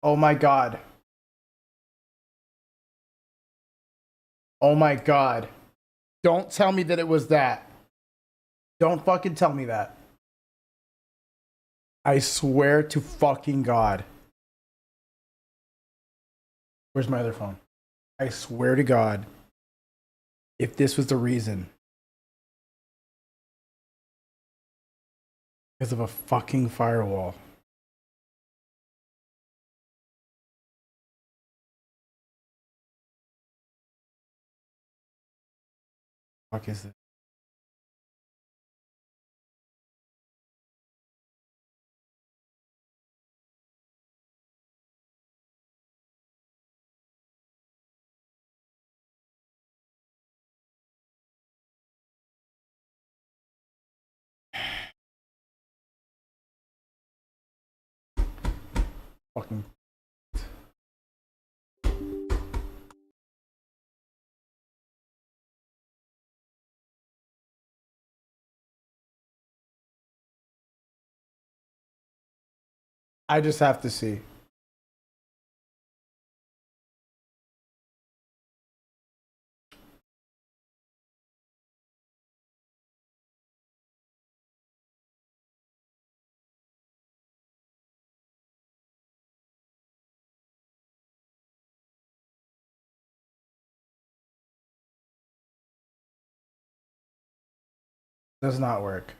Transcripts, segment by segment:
Oh my god. Oh my god. Don't tell me that it was that. Don't fucking tell me that. I swear to fucking God. Where's my other phone? I swear to God, if this was the reason. Because of a fucking firewall. Fuck is this? Fucking. I just have to see. Does not work.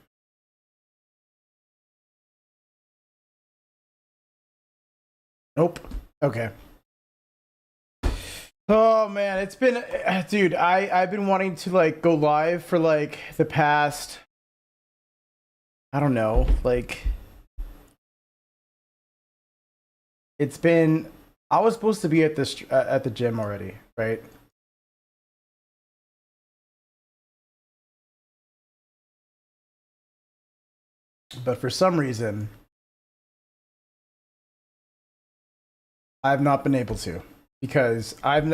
Nope. Okay. Oh man, it's been, dude. I've been wanting to like go live for like the past, I don't know, like it's been. I was supposed to be at this at the gym already, right? But for some reason, I've not been able to because I'm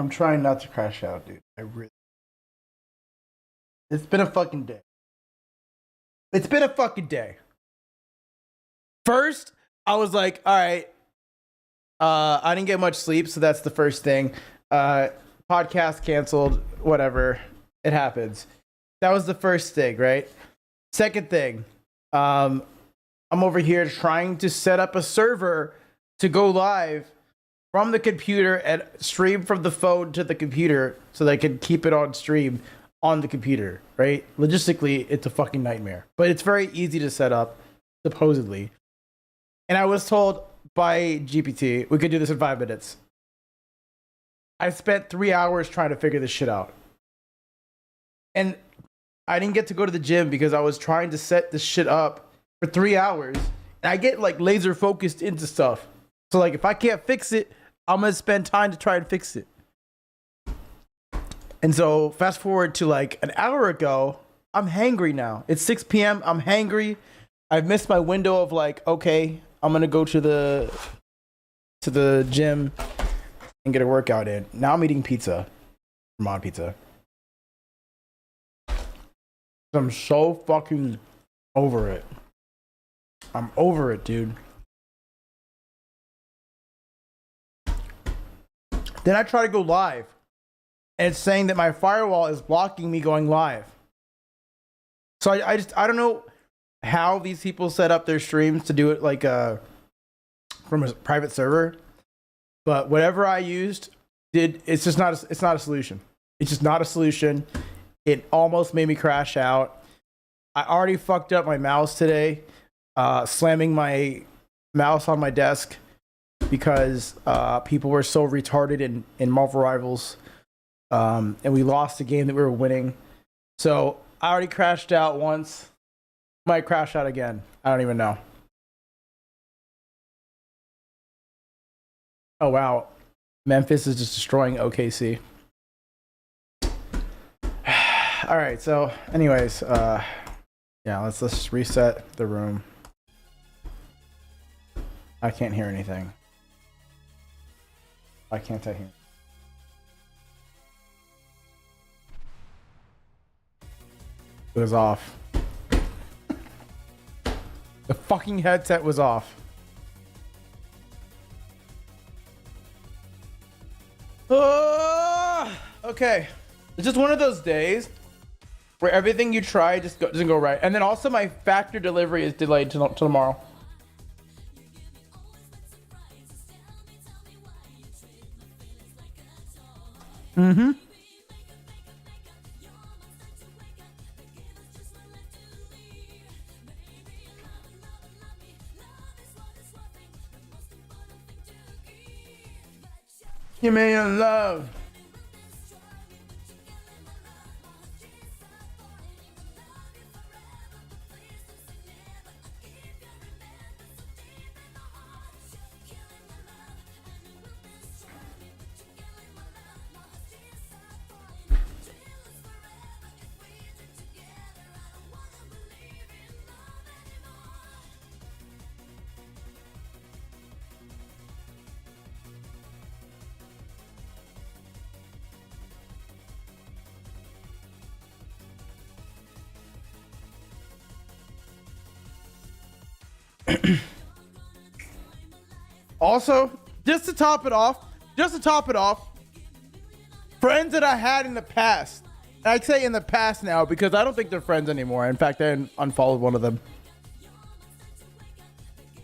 trying not to crash out, dude. I really. It's been a fucking day. It's been a fucking day. First, I was like, all right, I didn't get much sleep, so that's the first thing. Podcast canceled, whatever. It happens. That was the first thing, right? Second thing, I'm over here trying to set up a server to go live from the computer and stream from the phone to the computer so that I can keep it on stream on the computer, right? Logistically, it's a fucking nightmare, but it's very easy to set up, supposedly. And I was told by GPT we could do this in 5 minutes. I spent 3 hours trying to figure this shit out. And I didn't get to go to the gym because I was trying to set this shit up for 3 hours. And I get like laser focused into stuff. So like if I can't fix it, I'm gonna spend time to try and fix it. And so fast forward to like an hour ago, I'm hangry now. It's 6 p.m. I'm hangry. I've missed my window of like, okay, I'm gonna go to the gym and get a workout in. Now I'm eating pizza, Mod Pizza. I'm so fucking over it. I'm over it, dude. Then I try to go live, and it's saying that my firewall is blocking me going live. So I don't know how these people set up their streams to do it like from a private server, but whatever I used it's just not it's not a solution. It's just not a solution. It almost made me crash out. I already fucked up my mouse today, slamming my mouse on my desk because people were so retarded in Marvel Rivals, and we lost a game that we were winning. So I already crashed out once. Might crash out again. I don't even know. Oh wow, Memphis is just destroying OKC. All right. So, anyways, yeah, let's just reset the room. I can't hear anything. Why can't I hear? It was off. The fucking headset was off. Okay. It's just one of those days where everything you try just doesn't go right. And then also my factor delivery is delayed till tomorrow. Mm-hmm. You may love. Also, just to top it off, friends that I had in the past, and I say in the past now because I don't think they're friends anymore. In fact, I unfollowed one of them.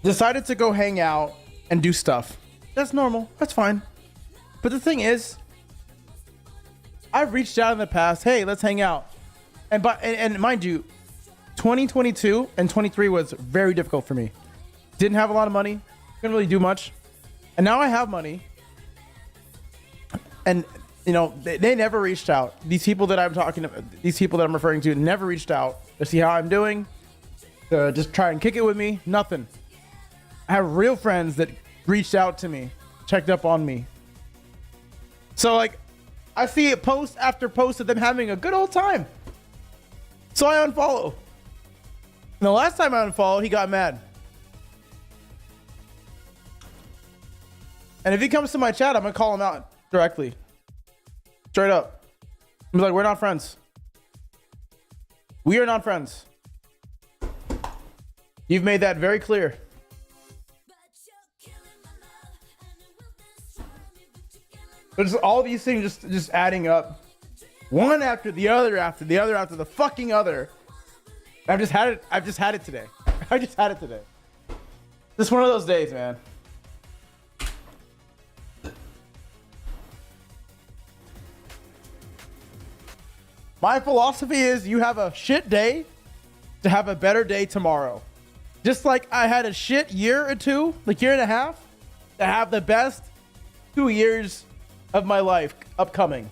Decided to go hang out and do stuff. That's normal. That's fine. But the thing is, I've reached out in the past. Hey, let's hang out. And mind you, 2022 and 23 was very difficult for me. Didn't have a lot of money. Couldn't really do much. And now I have money. And, you know, they never reached out. These people that I'm talking about, these people that I'm referring to never reached out to see how I'm doing, to just try and kick it with me. Nothing. I have real friends that reached out to me, checked up on me. So, like, I see it post after post of them having a good old time. So I unfollow. And the last time I unfollowed, he got mad. And if he comes to my chat, I'm gonna call him out directly. Straight up. I'm like, we're not friends. We are not friends. You've made that very clear. But just all these things just adding up. One after the other, after the fucking other. I've just had it today. I just had it today. Just one of those days, man. My philosophy is you have a shit day to have a better day tomorrow. Just like I had a shit year or two, like year and a half, to have the best 2 years of my life upcoming.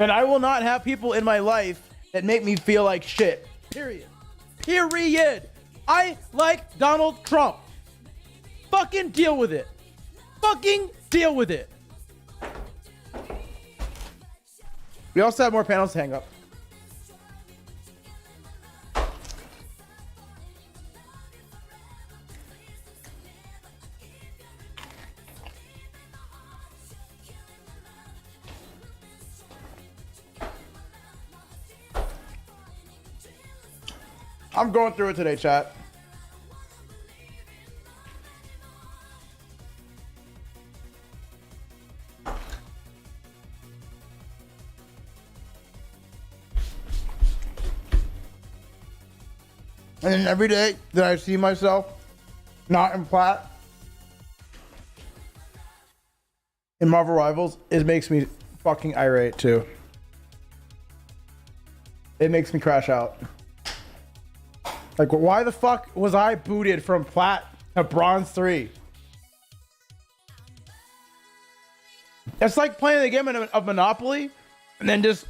And I will not have people in my life that make me feel like shit. Period. Period. I like Donald Trump. Fucking deal with it. Fucking deal with it. We also have more panels to hang up. I'm going through it today, chat. And then every day that I see myself not in plat in Marvel Rivals, it makes me fucking irate too. It makes me crash out. Like, why the fuck was I booted from plat to bronze 3? It's like playing the game of Monopoly and then just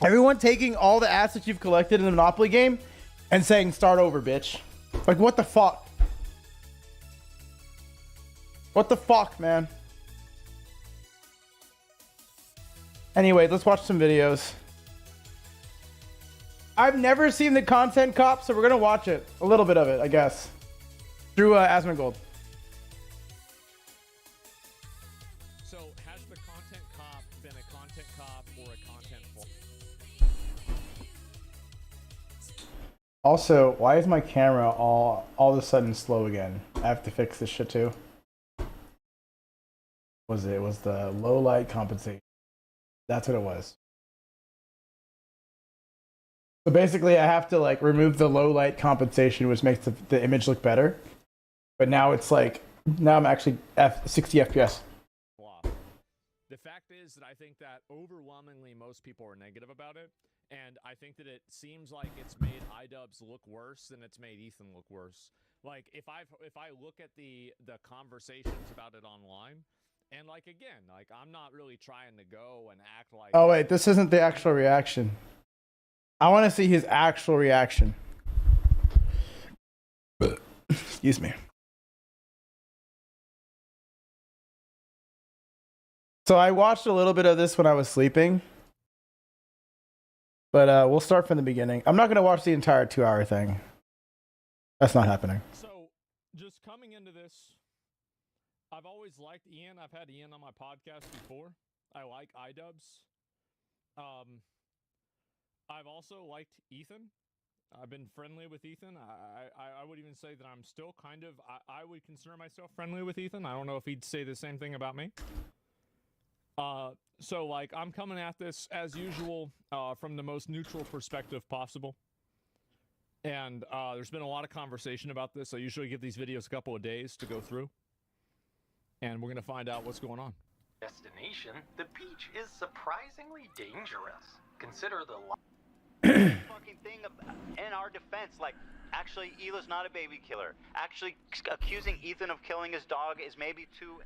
everyone taking all the assets you've collected in the Monopoly game and saying, start over, bitch. Like, what the fuck? What the fuck, man? Anyway, let's watch some videos. I've never seen the Content Cop, so we're gonna watch it. A little bit of it, I guess. Through Asmongold. So, has the Content Cop been a Content Cop or a Content Vault? Also, why is my camera all of a sudden slow again? I have to fix this shit too. It was the low light compensation. That's what it was. So basically, I have to like remove the low light compensation, which makes the image look better. But now it's like now I'm actually 60 FPS. The fact is that I think that overwhelmingly most people are negative about it, and I think that it seems like it's made iDubbbz look worse than it's made Ethan look worse. Like if I look at the conversations about it online, and like again, like I'm not really trying to go and act like. Oh wait, this isn't the actual reaction. I want to see his actual reaction. Excuse me. So I watched a little bit of this when I was sleeping, but we'll start from the beginning. I'm not going to watch the entire 2-hour thing. That's not happening. So just coming into this, I've always liked Ian. I've had Ian on my podcast before. I like iDubbbz. I've also liked Ethan. I've been friendly with Ethan. I would even say that I'm still kind of, I would consider myself friendly with Ethan. I don't know if he'd say the same thing about me. So like I'm coming at this as usual from the most neutral perspective possible. And there's been a lot of conversation about this. I usually give these videos a couple of days to go through. And we're going to find out what's going on. Destination, the beach is surprisingly dangerous. Consider the fucking thing in our defense, like actually Hila's not a baby killer. Actually accusing Ethan of killing his dog is maybe too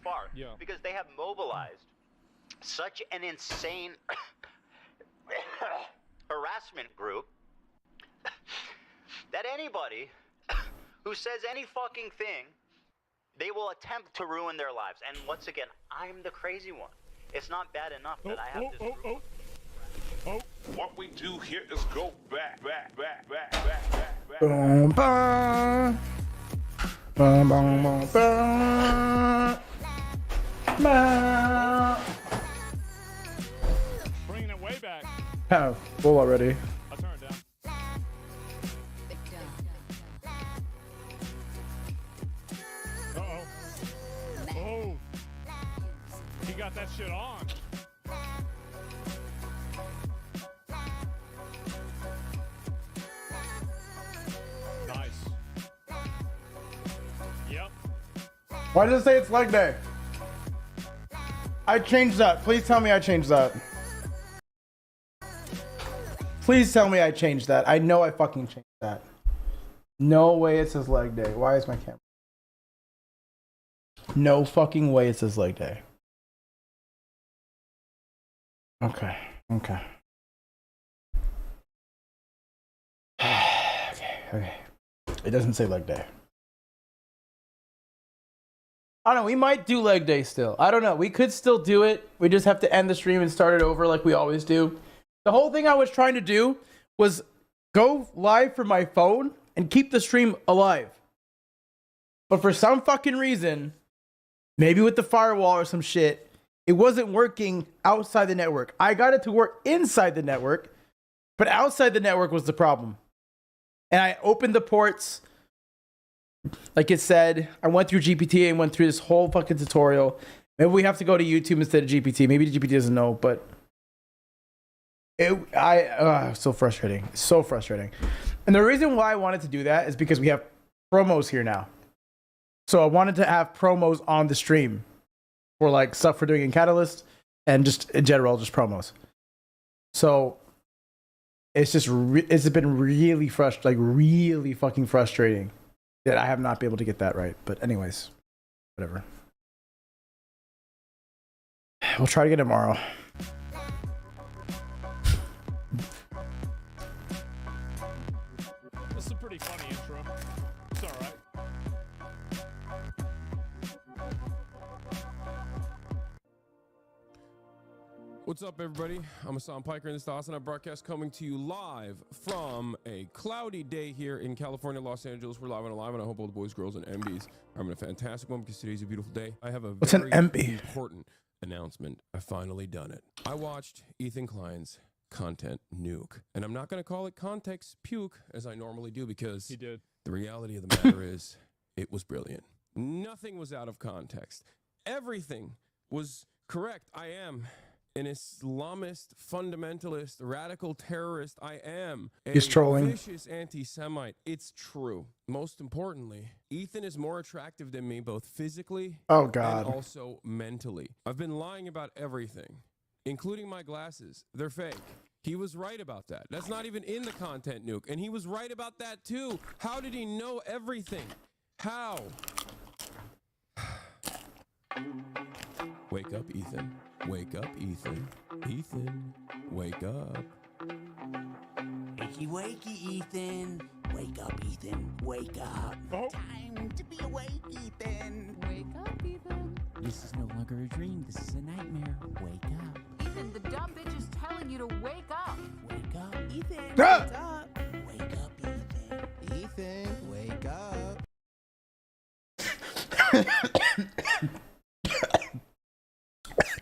far. Yeah. Because they have mobilized such an insane harassment group that anybody who says any fucking thing, they will attempt to ruin their lives. And once again, I'm the crazy one. It's not bad enough that I have this group. What we do here is go back. Boom, boom. Boom, boom, boom, boom. Bringing it way back. Oh, full already. I'll turn it down. Uh-oh. Oh. He got that shit on. Nice. Yep. Why does it say it's leg day? I changed that. Please tell me I changed that. Please tell me I changed that. I know I fucking changed that. No way it says leg day. Why is my camera? No fucking way it says leg day. Okay. Okay. Okay. It doesn't say leg day. I don't know. We might do leg day still. I don't know. We could still do it. We just have to end the stream and start it over like we always do. The whole thing I was trying to do was go live from my phone and keep the stream alive. But for some fucking reason, maybe with the firewall or some shit, it wasn't working outside the network. I got it to work inside the network, but outside the network was the problem. And I opened the ports, like it said. I went through GPT and went through this whole fucking tutorial. Maybe we have to go to YouTube instead of GPT. Maybe GPT doesn't know, but so frustrating. So frustrating. And the reason why I wanted to do that is because we have promos here now. So I wanted to have promos on the stream for like stuff we're doing in Catalyst and just in general, just promos. So it's just it's been really really fucking frustrating that I have not been able to get that right. But anyways, whatever. We'll try to get it tomorrow. This is a pretty funny intro. It's all right. What's up, everybody? I'm Hassan Piker, and this is the Hassan broadcast coming to you live from a cloudy day here in California, Los Angeles. We're live and alive, and I hope all the boys, girls, and MBs are having a fantastic one because today's a beautiful day. I have a very important announcement. I finally done it. I watched Ethan Klein's content nuke. And I'm not going to call it context puke as I normally do, because He did. the reality of the matter is it was brilliant. Nothing was out of context. Everything was correct. I am an Islamist, fundamentalist, radical terrorist. I am a He's trolling. vicious anti-Semite. It's true. Most importantly, Ethan is more attractive than me, both physically Oh, God. and also mentally. I've been lying about everything, including my glasses. They're fake. He was right about that. That's not even in the content nuke. And he was right about that too. How did he know everything? How? Wake up, Ethan. Wake up, Ethan. Ethan, wake up. Wakey, wakey, Ethan. Wake up, Ethan. Wake up. Oh. Time to be awake, Ethan. Wake up, Ethan. This is no longer a dream. This is a nightmare. Wake up. Ethan, the dumb bitch is telling you to wake up. Wake up, Ethan. Ah! Wake up. Wake up, Ethan. Ethan, wake up.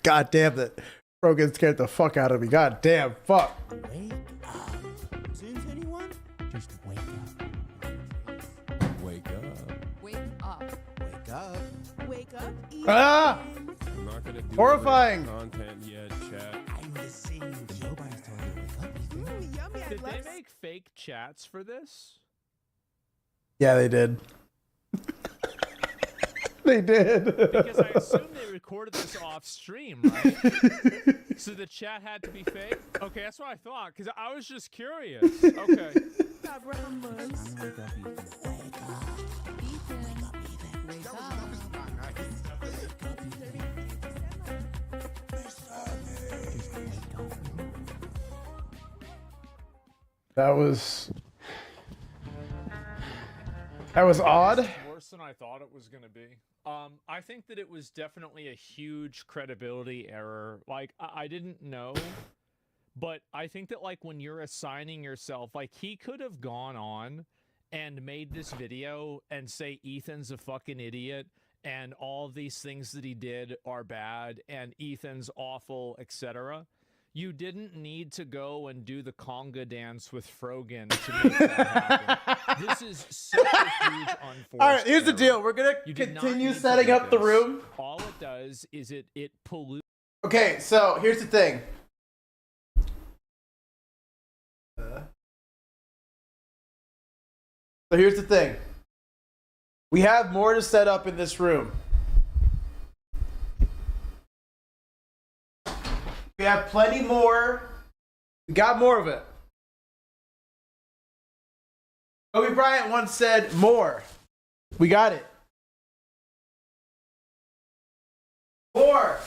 God damn that. Rogan scared the fuck out of me. God damn, fuck. Wake up. Since anyone? Just wake up. Wake up. Wake up. Wake up. Wake up, Ethan. Ah! I'm not gonna do Horrifying. content yet, chat. I'm the same. Nobody's told you to wake up, Ethan. Yummy. Did they make fake chats for this? Yeah, they did. They did. Because I assume they recorded this off stream, right? So the chat had to be fake? Okay, that's what I thought, because I was just curious. Okay. Stop rumbles. Wake up, Ethan. Wake up. Ethan. Wake up, Ethan. Wake up. That was odd. Worse than I thought it was going to be. I think that it was definitely a huge credibility error. Like, I didn't know, but I think that, like, when you're assigning yourself, like, he could have gone on and made this video and say Ethan's a fucking idiot and all of these things that he did are bad and Ethan's awful, etc. You didn't need to go and do the conga dance with Frogan to make that happen. This is such a huge unforced All right, here's the error. deal. We're gonna You did not continue need to setting do up the this. room. All it does is it pollutes. Okay, so here's the thing. We have more to set up in this room. We have plenty more. We got more of it. Kobe Bryant once said, more. We got it. More.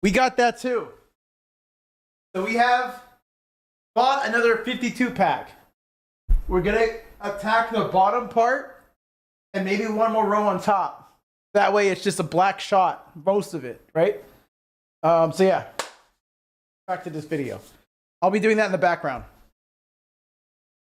We got that too. So we have bought another 52 pack. We're going to attack the bottom part and maybe one more row on top. That way it's just a black shot, most of it, right? So yeah, back to this video. I'll be doing that in the background.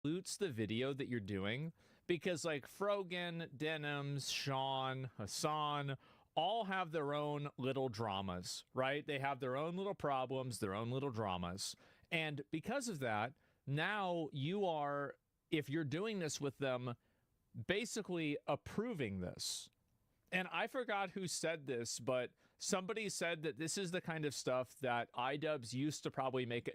The video that you're doing because, like, Frogan, Denims, Sean, Hassan all have their own little dramas, right? They have their own little problems, their own little dramas. And because of that, now you are, if you're doing this with them, basically approving this. And I forgot who said this, but somebody said that this is the kind of stuff that iDubbbz used to probably make.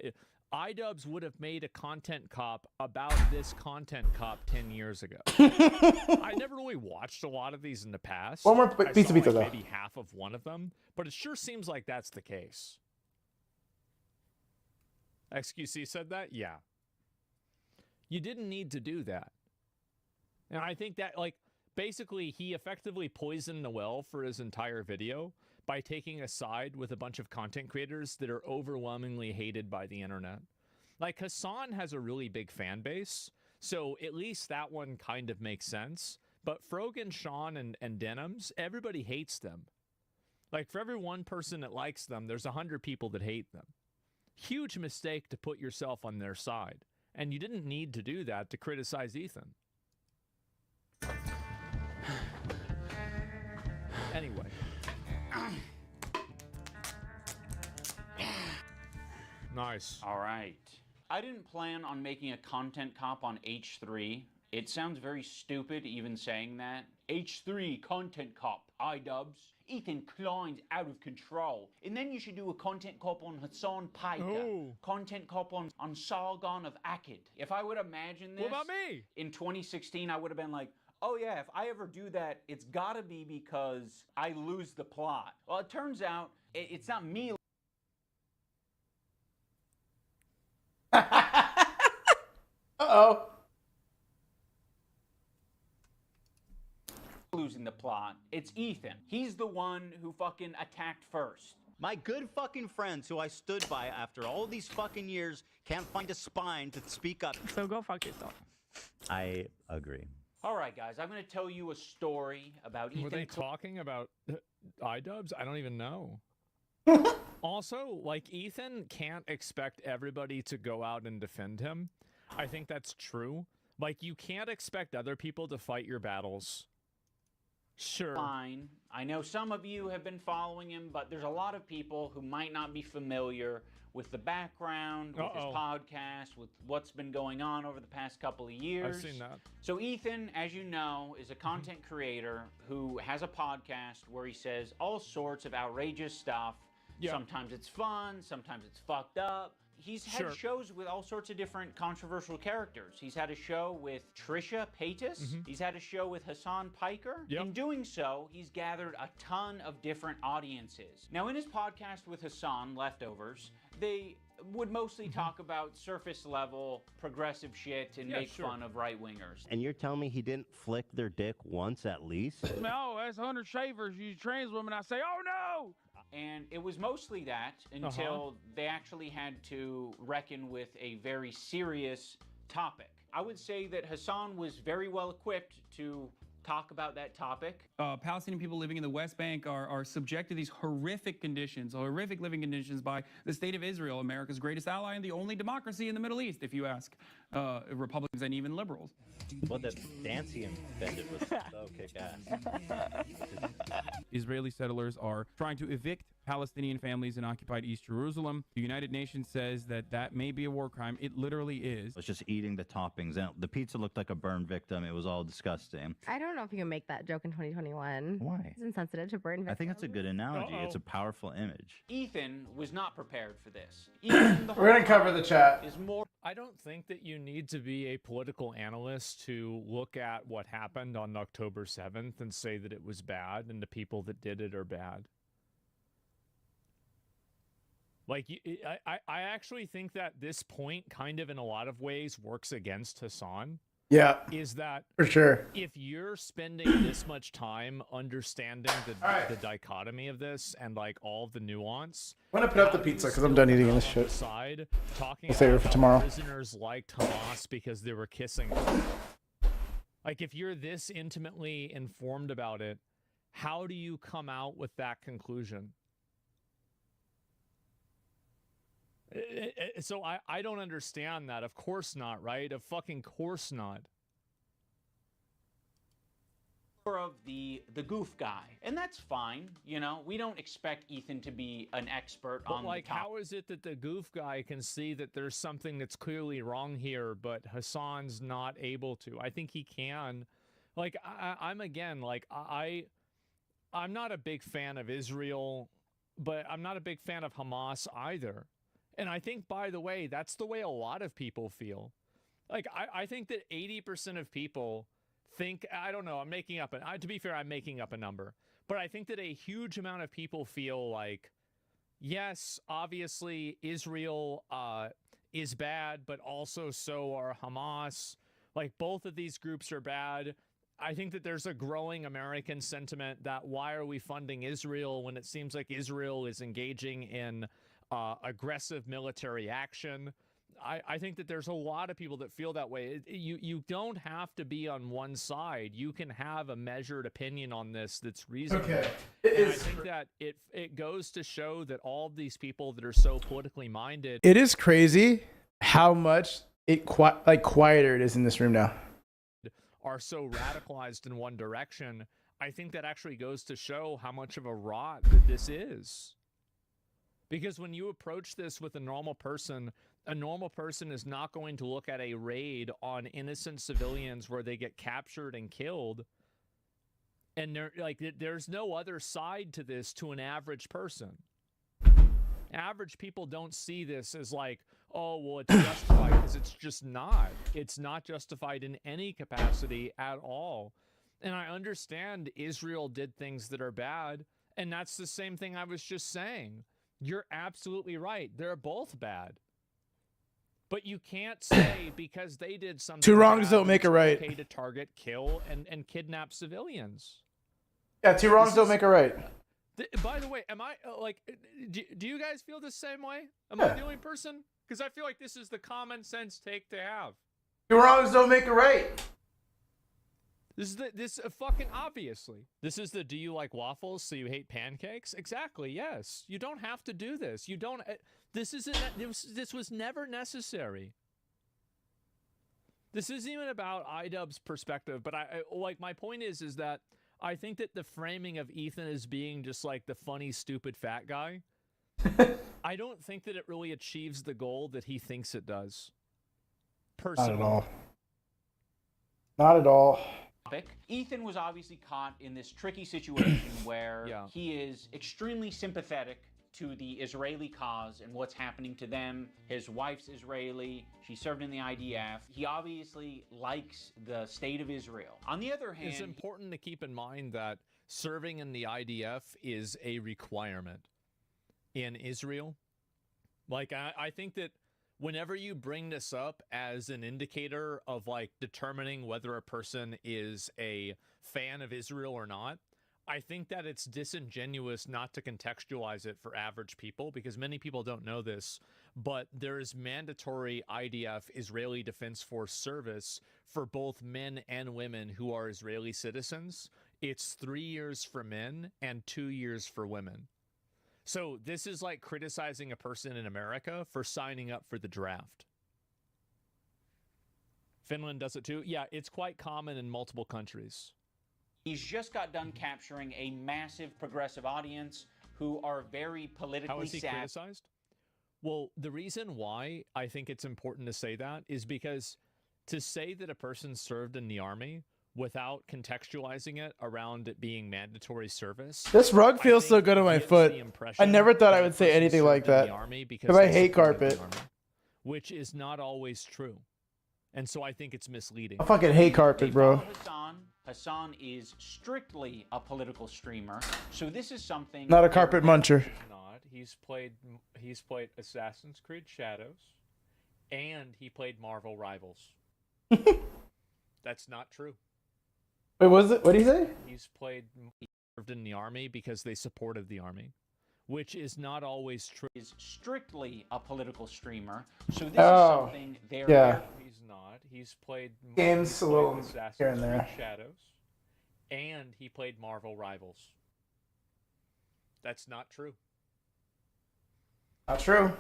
iDubbbz would have made a content cop about this content cop 10 years ago. I never really watched a lot of these in the past. One more I piece saw, of pizza, like, though. maybe half of one of them, but it sure seems like that's the case. XQC said that? Yeah. You didn't need to do that. And I think that, like, basically he effectively poisoned the well for his entire video by taking a side with a bunch of content creators that are overwhelmingly hated by the internet. Like, Hassan has a really big fan base, so at least that one kind of makes sense. But Frogan, Sean, and Denims, everybody hates them. Like, for every one person that likes them, there's 100 people that hate them. Huge mistake to put yourself on their side. And you didn't need to do that to criticize Ethan. Anyway. Nice. All right. I didn't plan on making a content cop on H3. It sounds very stupid even saying that. H3 content cop, iDubbbz. Ethan Klein's out of control. And then you should do a content cop on Hassan Piker. Oh. Content cop on Sargon of Akkad. If I would imagine this What about me? in 2016, I would have been like, oh yeah, if I ever do that, it's gotta be because I lose the plot. Well, it turns out it's not me Uh-oh. losing the plot. It's Ethan. He's the one who fucking attacked first. My good fucking friends who I stood by after all these fucking years can't find a spine to speak up. So go fuck yourself. I agree. All right, guys, I'm going to tell you a story about Ethan. Were they talking about iDubbbz? I don't even know. Also, like, Ethan can't expect everybody to go out and defend him. I think that's true. Like, you can't expect other people to fight your battles. Sure. Fine. I know some of you have been following him, but there's a lot of people who might not be familiar with the background, with his podcast, with what's been going on over the past couple of years. I've seen that. So Ethan, as you know, is a content creator who has a podcast where he says all sorts of outrageous stuff. Yeah. Sometimes it's fun, sometimes it's fucked up. He's had shows with all sorts of different controversial characters. He's had a show with Trisha Paytas. He's had a show with Hassan Piker. Yep. In doing so, he's gathered a ton of different audiences. Now, in his podcast with Hassan, Leftovers, they would mostly talk about surface level progressive shit and make fun of right-wingers. And you're telling me he didn't flick their dick once at least? No, that's 100 shavers. You trans women. I say, oh no! And it was mostly that until they actually had to reckon with a very serious topic. I would say that Hassan was very well equipped to talk about that topic. Palestinian people living in the West Bank are subject to these horrific conditions, horrific living conditions by the state of Israel, America's greatest ally and the only democracy in the Middle East, if you ask Republicans and even liberals. Well, the dance he invented was so kick-ass. Israeli settlers are trying to evict Palestinian families in occupied East Jerusalem. The United Nations says that that may be a war crime. It literally is. Was just eating the toppings. And the pizza looked like a burn victim. It was all disgusting. I don't know if you can make that joke in 2021. Why? It's insensitive to burn victims. I think it's a good analogy. It's a powerful image. Ethan was not prepared for this. Ethan, We're gonna cover the chat. Is more. I don't think that you need to be a political analyst to look at what happened on October 7th and say that it was bad and the people that did it are bad. Like, I actually think that this point kind of in a lot of ways works against Hassan. Yeah. Is that for sure? If you're spending this much time understanding the dichotomy of this and like all of the nuance, I'm gonna put up the pizza because I'm done eating this shit. Side, talking I'll save it about for how tomorrow. prisoners liked Hamas because they were kissing. Like, if you're this intimately informed about it, how do you come out with that conclusion? So I don't understand that. Of course not, right? Of fucking course not. Of the goof guy, and that's fine. You know, we don't expect Ethan to be an expert But on like, the topic. how is it that the goof guy can see that there's something that's clearly wrong here, but Hassan's not able to? I think he can. Like, I'm again, like, I'm not a big fan of Israel, but I'm not a big fan of Hamas either. And I think, by the way, that's the way a lot of people feel. Like, I think that 80% of people think, I don't know, I'm making up, to be fair, I'm making up a number. But I think that a huge amount of people feel like, yes, obviously Israel is bad, but also so are Hamas. Like, both of these groups are bad. I think that there's a growing American sentiment that why are we funding Israel when it seems like Israel is engaging in aggressive military action. I think that there's a lot of people that feel that way. You don't have to be on one side. You can have a measured opinion on this that's reasonable. Okay. And I think that it goes to show that all of these people that are so politically minded. It is crazy how much quieter it is in this room now. Are so radicalized in one direction. I think that actually goes to show how much of a rot that this is. Because when you approach this with a normal person is not going to look at a raid on innocent civilians where they get captured and killed. And there's no other side to this to an average person. Average people don't see this as like, oh, well, it's justified, because it's just not. It's not justified in any capacity at all. And I understand Israel did things that are bad, and that's the same thing I was just saying. You're absolutely right. They're both bad. But you can't say because they did something Two wrongs bad, don't make it's a right. okay to target, kill, and kidnap civilians. Yeah, two wrongs don't make a right. By the way, am I do you guys feel the same way? Am I the only person? Because I feel like this is the common sense take to have. Two wrongs don't make a right. This fucking obviously. This is the do you like waffles so you hate pancakes? Exactly. Yes. You don't have to do this. You don't. This isn't. This was never necessary. This isn't even about IDubbbz's perspective, but I like my point is that I think that the framing of Ethan as being just like the funny, stupid fat guy, I don't think that it really achieves the goal that he thinks it does. Personally. Not at all. Not at all. Ethan was obviously caught in this tricky situation where he is extremely sympathetic to the Israeli cause and what's happening to them. His wife's Israeli. She served in the IDF. He obviously likes the state of Israel. On the other hand, it's important to keep in mind that serving in the IDF is a requirement in Israel. Like, I think that whenever you bring this up as an indicator of like determining whether a person is a fan of Israel or not, I think that it's disingenuous not to contextualize it for average people, because many people don't know this, but there is mandatory IDF, Israeli Defense Force service for both men and women who are Israeli citizens. It's 3 years for men and 2 years for women. So this is like criticizing a person in America for signing up for the draft. Finland does it too. Yeah, it's quite common in multiple countries. he's just got done capturing a massive progressive audience who are very politically How is he savvy. criticized? Well, the reason why I think it's important to say that is because to say that a person served in the army without contextualizing it around it being mandatory service. This rug feels so good on my foot. I never thought I would say anything like that. Because I hate carpet. Which is not always true. And so I think it's misleading. I fucking hate carpet, bro. Hassan is strictly a political streamer, so this is something. Not a carpet muncher. Not. He's played Assassin's Creed Shadows, and he played Marvel Rivals. That's not true. Wait, what did he say? He served in the army because they supported the army, which is not always true. Is strictly a political streamer, so this is something they're. Yeah. He's not. He's played games a little Assassin's here and there. Creed Shadows, and he played Marvel Rivals. That's not true. Not true.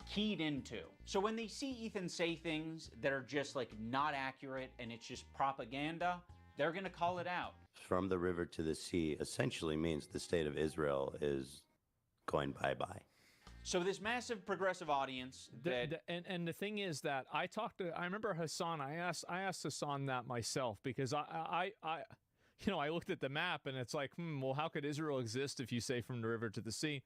Keyed into. So when they see Ethan say things that are just like not accurate and it's just propaganda, they're going to call it out. From the river to the sea essentially means the state of Israel is going bye-bye. So this massive progressive audience and the thing is that I remember Hassan, I asked Hassan that myself, because I looked at the map and it's like, well, how could Israel exist if you say from the river to the sea?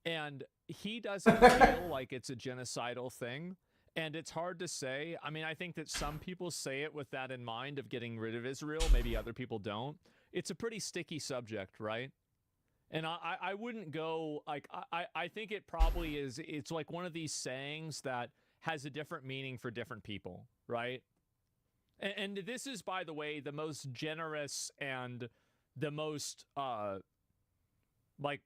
And he doesn't feel like it's a genocidal thing. And it's hard to say. I mean, I think that some people say it with that in mind of getting rid of Israel. Maybe other people don't. It's a pretty sticky subject, right? And I wouldn't go, like, I think it probably is, it's like one of these sayings that has a different meaning for different people, right? And this is, by the way, the most generous and the most,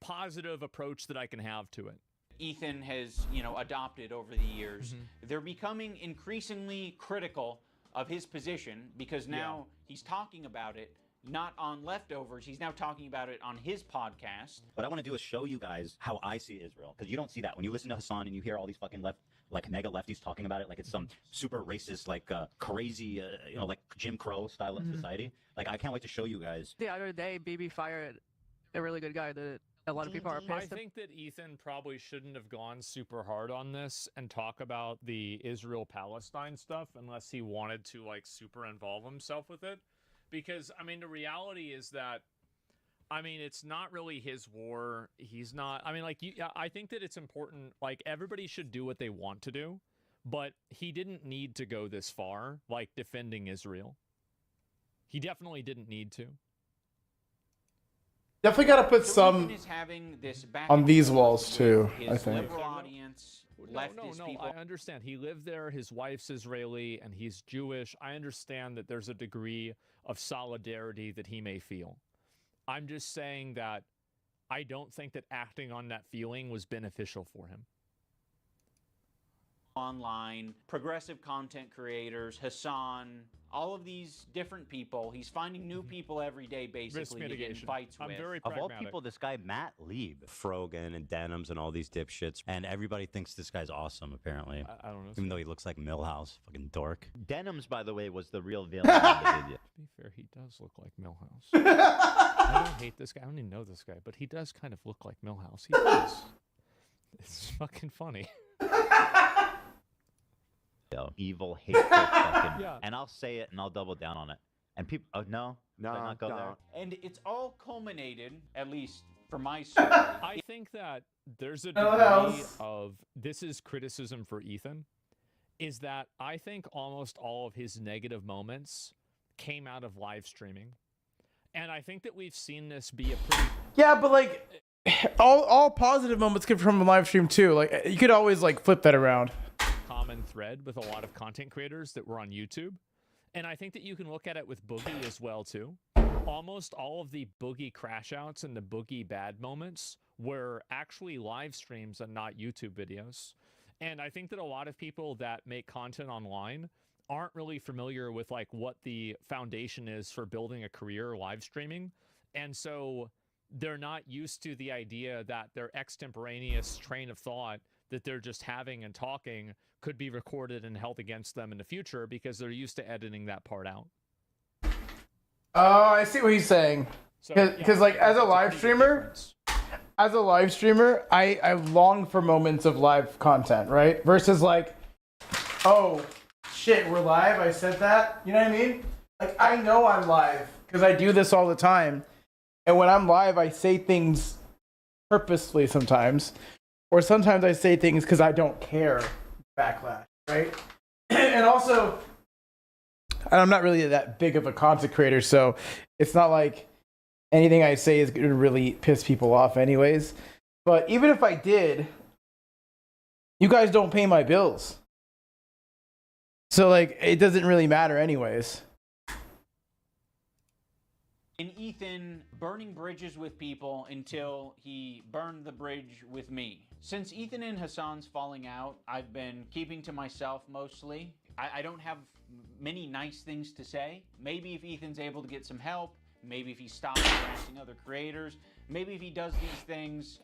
positive approach that I can have to it. Ethan has, adopted over the years. They're becoming increasingly critical of his position because now he's talking about it not on Leftovers. He's now talking about it on his podcast. What I want to do is show you guys how I see Israel, because you don't see that when you listen to Hassan and you hear all these fucking mega lefties talking about it like it's some super racist, crazy, like Jim Crow style of society. Like, I can't wait to show you guys. The other day, BB fired a really good guy, the A lot of people are I pissed. think that Ethan probably shouldn't have gone super hard on this and talk about the Israel-Palestine stuff unless he wanted to like super involve himself with it. Because, I mean, the reality is that, I mean, it's not really his war. He's not, I mean, like, I think that it's important, like, everybody should do what they want to do, but he didn't need to go this far, like, defending Israel. He definitely didn't need to. Definitely got to put some is having this back on and these forth walls too, with I his think. liberal audience, leftist people. I understand. He lived there. His wife's Israeli, and he's Jewish. I understand that there's a degree of solidarity that he may feel. I'm just saying that I don't think that acting on that feeling was beneficial for him. Online, progressive content creators, Hassan, all of these different people. He's finding new people every day, basically, to get in fights with. Of all people, this guy, Matt Lieb, Frogan and Denims and all these dipshits, and everybody thinks this guy's awesome, apparently. I don't know. Even though he looks like Millhouse, fucking dork. Denims, by the way, was the real villain of the video. To be fair, he does look like Millhouse. I don't hate this guy. I don't even know this guy, but he does kind of look like Millhouse. He does. It's fucking funny. Evil, hateful fucking. Yeah. And I'll say it and I'll double down on it. And people, oh no, no, not go there. And it's all culminated, at least for my story. I think that there's a degree of, this is criticism for Ethan, is that I think almost all of his negative moments came out of live streaming. And I think that we've seen this be a pretty... Yeah, but like, all positive moments come from a live stream too. Like, you could always like flip that around. Common thread with a lot of content creators that were on YouTube. And I think that you can look at it with Boogie as well too. Almost all of the Boogie crash outs and the Boogie bad moments were actually live streams and not YouTube videos. And I think that a lot of people that make content online aren't really familiar with like what the foundation is for building a career live streaming. And so they're not used to the idea that their extemporaneous train of thought that they're just having and talking could be recorded and held against them in the future because they're used to editing that part out. Oh, I see what he's saying. Because like as a live streamer, I long for moments of live content, right? Versus like, oh shit, we're live. I said that. You know what I mean? Like I know I'm live because I do this all the time, and when I'm live, I say things purposefully sometimes, or sometimes I say things because I don't care. Backlash, right? And also, I'm not really that big of a content creator, so it's not like anything I say is going to really piss people off anyways. But even if I did, you guys don't pay my bills. So, like, it doesn't really matter anyways. And Ethan burning bridges with people until he burned the bridge with me. Since Ethan and Hassan's falling out, I've been keeping to myself mostly. I don't have many nice things to say. Maybe if Ethan's able to get some help, maybe if he stops harassing other creators, maybe if he does these things.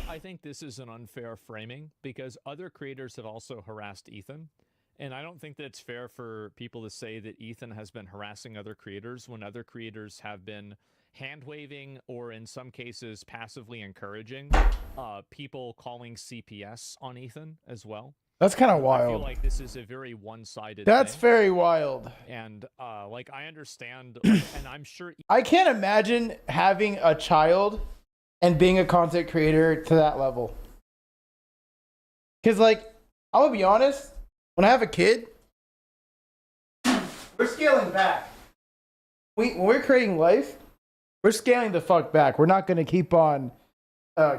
I think this is an unfair framing because other creators have also harassed Ethan. And I don't think that it's fair for people to say that Ethan has been harassing other creators when other creators have been hand-waving or in some cases passively encouraging people calling CPS on Ethan as well. That's kind of wild. I feel like this is a very one-sided That's thing. very wild. And like I understand, and I'm sure I can't imagine having a child and being a content creator to that level. Because like, I'll be honest, when I have a kid, we're scaling back. When we're creating life, we're scaling the fuck back. We're not going to keep on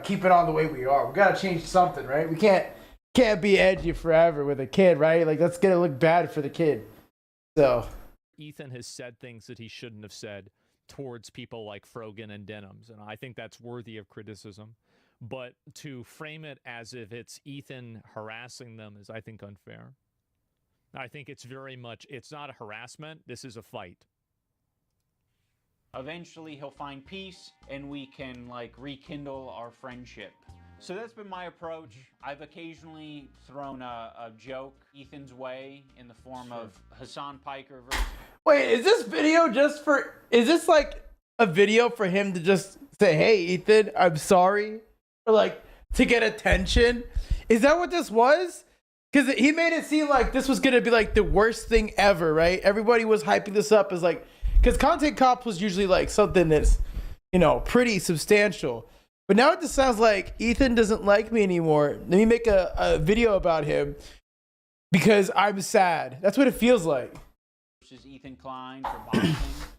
keeping on the way we are. We got to change something, right? We can't be edgy forever with a kid, right? Like, that's going to look bad for the kid. So Ethan has said things that he shouldn't have said towards people like Frogan and Denims, and I think that's worthy of criticism. But to frame it as if it's Ethan harassing them is, I think, unfair. I think it's very much, it's not a harassment, this is a fight. Eventually he'll find peace and we can like rekindle our friendship. So that's been my approach. I've occasionally thrown a joke Ethan's way in the form of Hassan Piker versus... Wait, is this video just for... Is this like a video for him to just say, "Hey, Ethan, I'm sorry," or like to get attention? Is that what this was? Because he made it seem like this was gonna be like the worst thing ever, right? Everybody was hyping this up as like, because Content Cop was usually like something that's, you know, pretty substantial. But now it just sounds like Ethan doesn't like me anymore. Let me make a video about him because I'm sad. That's what it feels like. Versus Ethan Klein for boxing.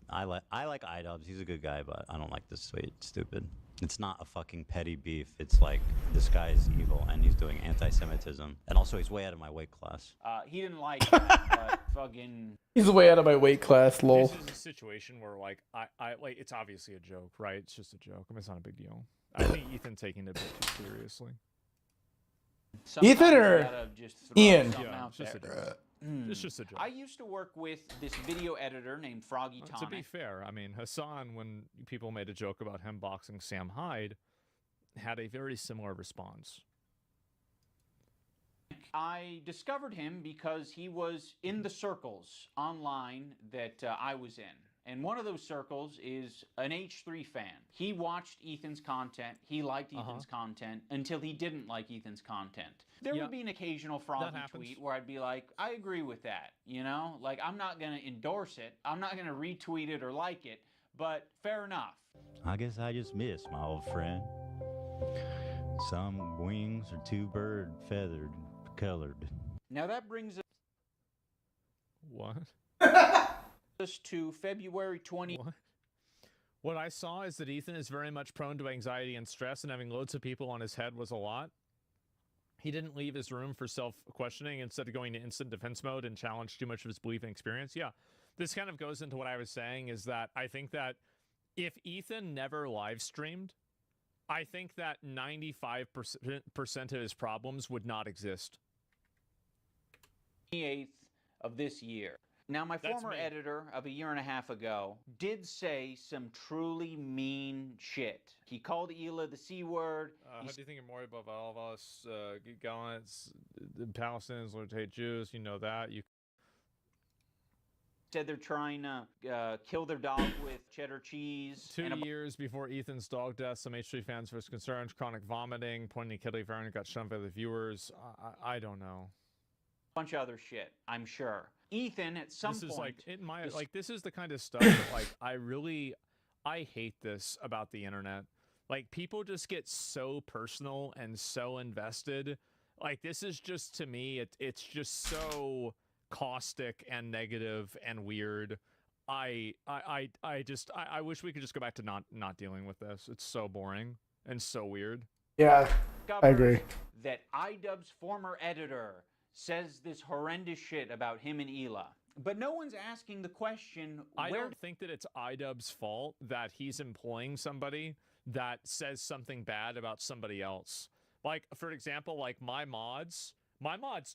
I like Idubbbz. He's a good guy, but I don't like this sweet stupid. It's not a fucking petty beef. It's like this guy's evil and he's doing anti-Semitism, and also he's way out of my weight class. He didn't like that, but fucking. He's way out of my weight class, lol. This is a situation where like I like it's obviously a joke, right? It's just a joke. I mean, it's not a big deal. I think Ethan's taking it a bit too seriously. Ethan or Ian? Yeah, it's just a joke. It's just a joke. I used to work with this video editor named Froggy Tonic. To be fair, I mean, Hassan, when people made a joke about him boxing Sam Hyde, had a very similar response. I discovered him because he was in the circles online that I was in. And one of those circles is an H3 fan. He watched Ethan's content. He liked Ethan's content until he didn't like Ethan's content. There would be an occasional froggy tweet where I'd be like, I agree with that. You know, like I'm not going to endorse it. I'm not going to retweet it or like it, but fair enough. I guess I just miss my old friend. Some wings are too bird feathered colored. Now that brings us. What? Us to February 20. What I saw is that Ethan is very much prone to anxiety and stress, and having loads of people on his head was a lot. He didn't leave his room for self-questioning instead of going to instant defense mode and challenge too much of his belief and experience. Yeah, this kind of goes into what I was saying, is that I think that if Ethan never live streamed, I think that 95% of his problems would not exist. 28th of this year. Now, my former editor of a year and a half ago did say some truly mean shit. He called Hila the C word. How do you think you're more above all of us? Gallants, the Palestinians will hate Jews. You know that. You said they're trying to kill their dog with cheddar cheese. 2 years before Ethan's dog death, some H3 fans voiced concerns, chronic vomiting, pointing Kelly Farron got shunned by the viewers. I don't know. Bunch of other shit, I'm sure. Ethan, at some point, this is like in my like this is the kind of stuff that, like I hate this about the internet. Like people just get so personal and so invested. Like this is just, to me, it's just so caustic and negative and weird. I wish we could just go back to not dealing with this. It's so boring and so weird. Yeah, I agree. That Idubbbz's former editor says this horrendous shit about him and Hila. But no one's asking the question, I don't think that it's Idubbbz's fault that he's employing somebody that says something bad about somebody else. Like, for example, like my mods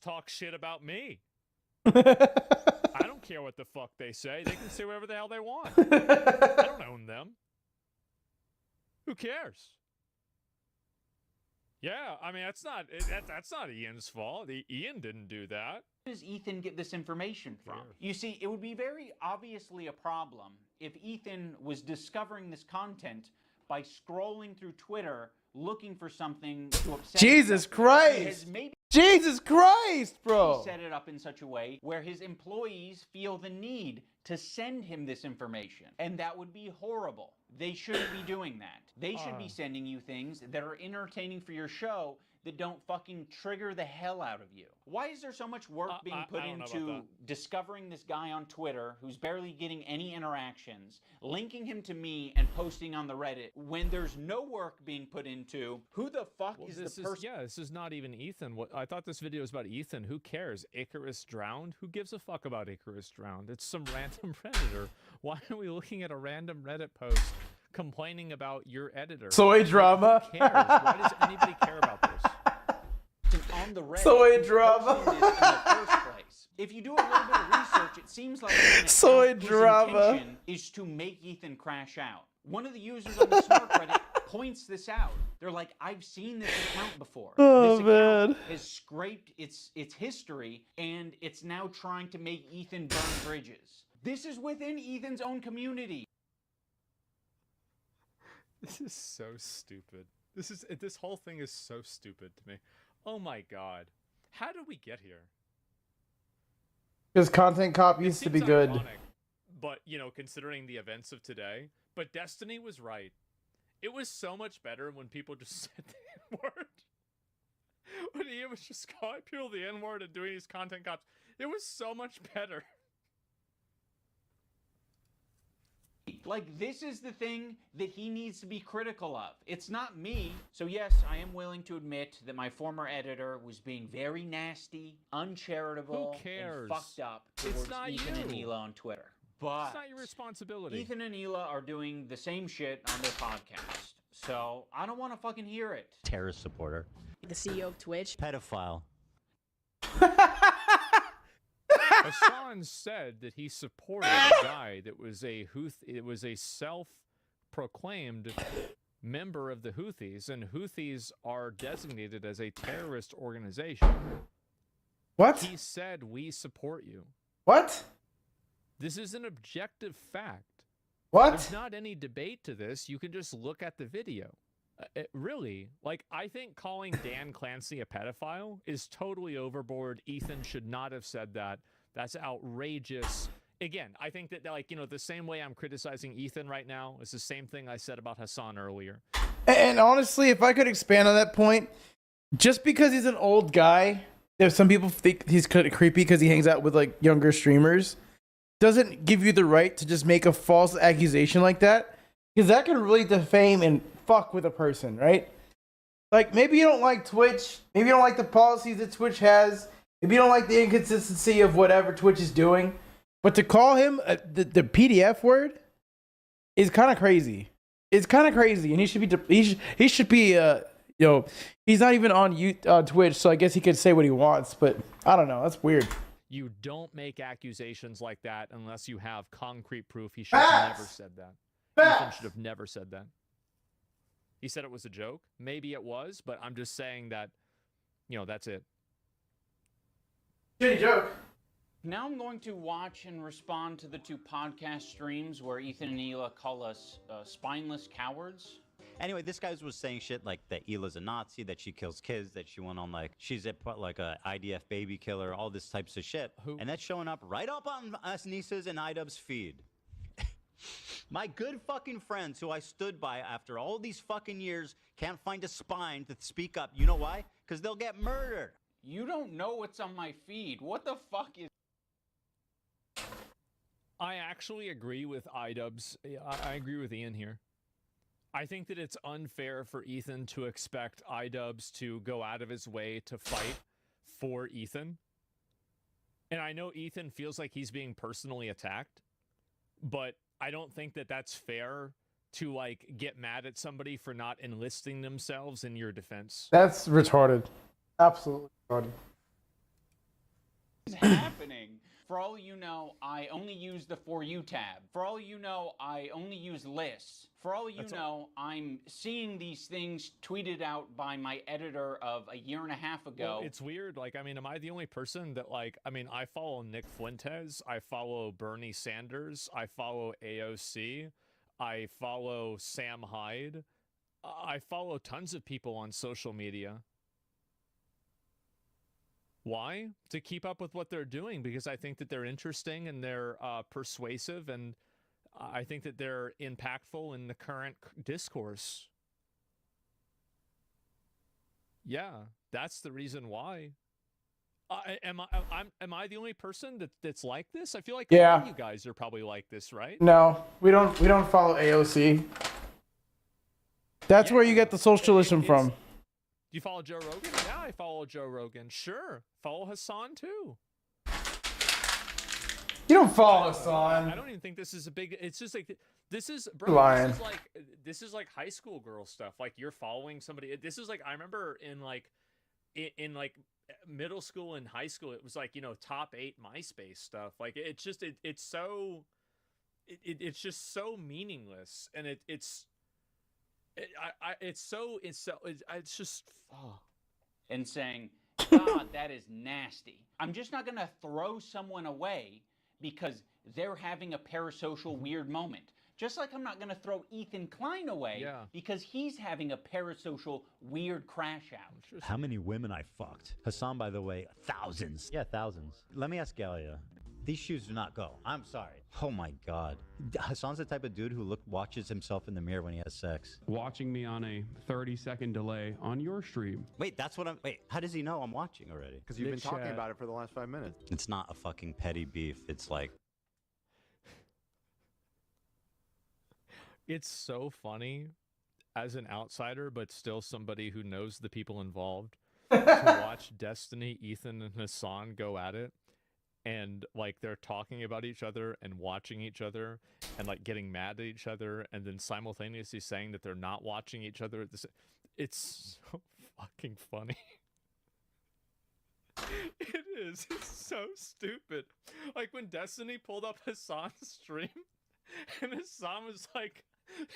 talk shit about me. I don't care what the fuck they say. They can say whatever the hell they want. I don't own them. Who cares? Yeah, I mean, that's not Ian's fault. Ian didn't do that. Where does Ethan get this information from? You see, it would be very obviously a problem if Ethan was discovering this content by scrolling through Twitter looking for something to upset Jesus Christ! Jesus Christ, bro! He set it up in such a way where his employees feel the need to send him this information. And that would be horrible. They shouldn't be doing that. They should be sending you things that are entertaining for your show that don't fucking trigger the hell out of you. Why is there so much work being put into discovering this guy on Twitter who's barely getting any interactions, linking him to me and posting on the Reddit, when there's no work being put into who the fuck is the person? Yeah, this is not even Ethan. I thought this video was about Ethan. Who cares? Icarus drowned? Who gives a fuck about Icarus drowned? It's some random Redditor. Why are we looking at a random Reddit post complaining about your editor? Soy drama? Who cares? Why does anybody care about this? On the Reddit, soy drama. In the first place. If you do a little bit of research, it seems like soy drama intention is to make Ethan crash out. One of the users on the Snark Reddit points this out. They're like, I've seen this account before. Oh, this account has scraped its history, and it's now trying to make Ethan burn bridges. This is within Ethan's own community. This is so stupid. This whole thing is so stupid to me. Oh my god. How did we get here? Because Content Cop used to be good. Ironic, but, you know, considering the events of today, but Destiny was right. It was so much better when people just said the N-word. When he was just calling people the N-word and doing these Content Cops. It was so much better. Like, this is the thing that he needs to be critical of. It's not me. So yes, I am willing to admit that my former editor was being very nasty, uncharitable, Who cares? and fucked up It's towards not Ethan and you. Hila on Twitter. But It's not your responsibility. Ethan and Hila are doing the same shit on their podcast. So I don't want to fucking hear it. Terrorist supporter. The CEO of Twitch. Pedophile. Hassan said that he supported a guy that was a self-proclaimed member of the Houthis, and Houthis are designated as a terrorist organization. What? He said, "We support you." What? This is an objective fact. What? There's not any debate to this. You can just look at the video. Really, like, I think calling Dan Clancy a pedophile is totally overboard. Ethan should not have said that. That's outrageous. Again, I think that, like, you know, the same way I'm criticizing Ethan right now is the same thing I said about Hassan earlier. And honestly, if I could expand on that point, just because he's an old guy, there's some people think he's kind of creepy because he hangs out with like younger streamers, doesn't give you the right to just make a false accusation like that, because that can really defame and fuck with a person, right? Like, maybe you don't like Twitch, maybe you don't like the policies that Twitch has, maybe you don't like the inconsistency of whatever Twitch is doing, but to call him the PDF word is kind of crazy. It's kind of crazy, and he should be you know, he's not even on Twitch, so I guess he could say what he wants, but I don't know, that's weird. You don't make accusations like that unless you have concrete proof. He should have never said that. Ethan should have never said that. He said it was a joke. Maybe it was, but I'm just saying that, you know, that's it. Shitty joke. Now I'm going to watch and respond to the two podcast streams where Ethan and Hila call us spineless cowards. Anyway, this guy was saying shit like that Hila's a Nazi, that she kills kids, that she went on like, she's a IDF baby killer, all this types of shit. And that's showing up right up on us Nisa's and IDub's feed. My good fucking friends who I stood by after all these fucking years can't find a spine to speak up. You know why? Because they'll get murdered. You don't know what's on my feed. What the fuck is... I actually agree with iDubbbz. I agree with Ian here. I think that it's unfair for Ethan to expect iDubbbz to go out of his way to fight for Ethan. And I know Ethan feels like he's being personally attacked, but I don't think that that's fair to, like, get mad at somebody for not enlisting themselves in your defense. That's retarded. Absolutely retarded. What is happening? For all you know, I only use the For You tab. For all you know, I only use lists. For all you know, I'm seeing these things tweeted out by my editor of a year and a half ago. Well, it's weird. Like, I mean, am I the only person that, like, I mean, I follow Nick Fuentes, I follow Bernie Sanders, I follow AOC, I follow Sam Hyde, I follow tons of people on social media. Why? To keep up with what they're doing, because I think that they're interesting and they're persuasive, and I think that they're impactful in the current discourse. Yeah, that's the reason why. Am I the only person that's like this? I feel like a lot of you guys are probably like this, right? No, we don't follow AOC. That's where you get the socialism from. Do you follow Joe Rogan? Yeah, I follow Joe Rogan. Sure. Follow Hassan too. You don't follow Hassan. I don't even think this is a big, it's just like, this is, bro, lying. This is like high school girl stuff. Like, you're following somebody. This is like, I remember in like middle school and high school, it was like, you know, top 8 MySpace stuff. Like, it's just, it's just so meaningless. And it's just, oh. And saying, God, that is nasty. I'm just not going to throw someone away because they're having a parasocial weird moment. Just like I'm not gonna throw Ethan Klein away because he's having a parasocial weird crash out. How many women I fucked? Hassan, by the way, thousands. Yeah, thousands. Let me ask Galia. These shoes do not go. I'm sorry. Oh my God. Hassan's the type of dude who watches himself in the mirror when he has sex. Watching me on a 30-second delay on your stream. Wait, how does he know I'm watching already? Because you've been talking about it for the last 5 minutes. It's not a fucking petty beef. It's like... It's so funny as an outsider, but still somebody who knows the people involved, to watch Destiny, Ethan, and Hassan go at it. And like they're talking about each other and watching each other and like getting mad at each other and then simultaneously saying that they're not watching each other at the same. It's so fucking funny. It is. It's so stupid. Like when Destiny pulled up Hassan's stream and Hassan was like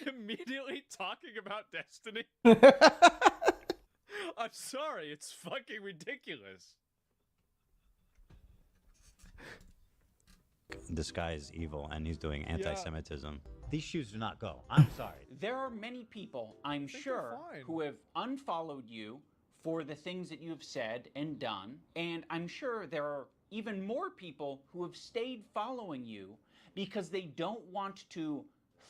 immediately talking about Destiny. I'm sorry, it's fucking ridiculous. This guy is evil and he's doing anti-Semitism. These shoes do not go. I'm sorry. There are many people, I'm sure, who have unfollowed you for the things that you've said and done, and I'm sure there are even more people who have stayed following you because they don't want to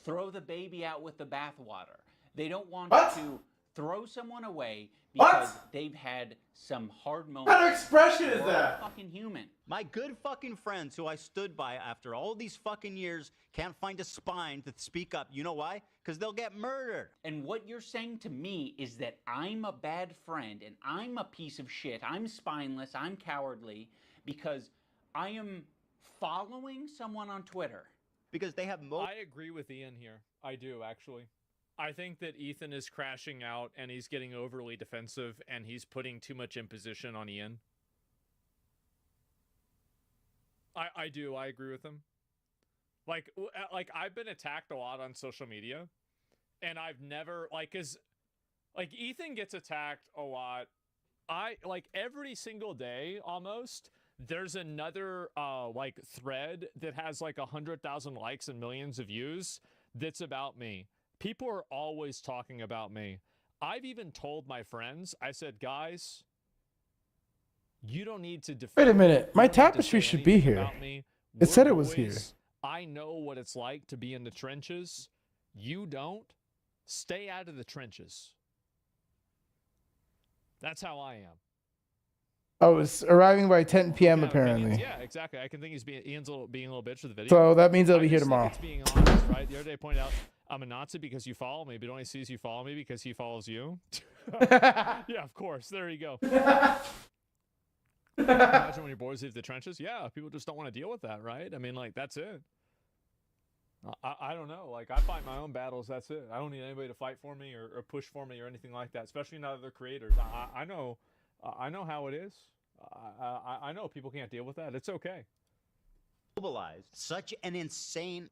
throw the baby out with the bathwater. They don't want to throw someone away because they've had some hard moments. What kind of expression is that? Fucking human. My good fucking friends who I stood by after all these fucking years can't find a spine to speak up. You know why? Because they'll get murdered. And what you're saying to me is that I'm a bad friend and I'm a piece of shit. I'm spineless. I'm cowardly because I am following someone on Twitter. Because they have I agree with Ian here. I do, actually. I think that Ethan is crashing out and he's getting overly defensive and he's putting too much imposition on Ian. I do. I agree with him. Like I've been attacked a lot on social media and I've never like Ethan gets attacked a lot. Every single day almost there's another like thread that has like 100,000 likes and millions of views that's about me. People are always talking about me. I've even told my friends, I said, guys, you don't need to defend. Wait a minute. My tapestry should be here. It said it was here. I know what it's like to be in the trenches. You don't. Stay out of the trenches. That's how I am. Oh, it's arriving by 10 p.m. apparently. Yeah, exactly. I can think Ian's being a little bitch with the video. So that means it'll be here tomorrow. It's being honest, right? The other day I pointed out, I'm a Nazi because you follow me, but only sees you follow me because he follows you. Yeah, of course. There you go. Imagine when your boys leave the trenches. Yeah, people just don't want to deal with that, right? I mean, like, that's it. I don't know. Like, I fight my own battles. That's it. I don't need anybody to fight for me or push for me or anything like that, especially not other creators. I know how it is. I know people can't deal with that. It's okay. Mobilized such an insane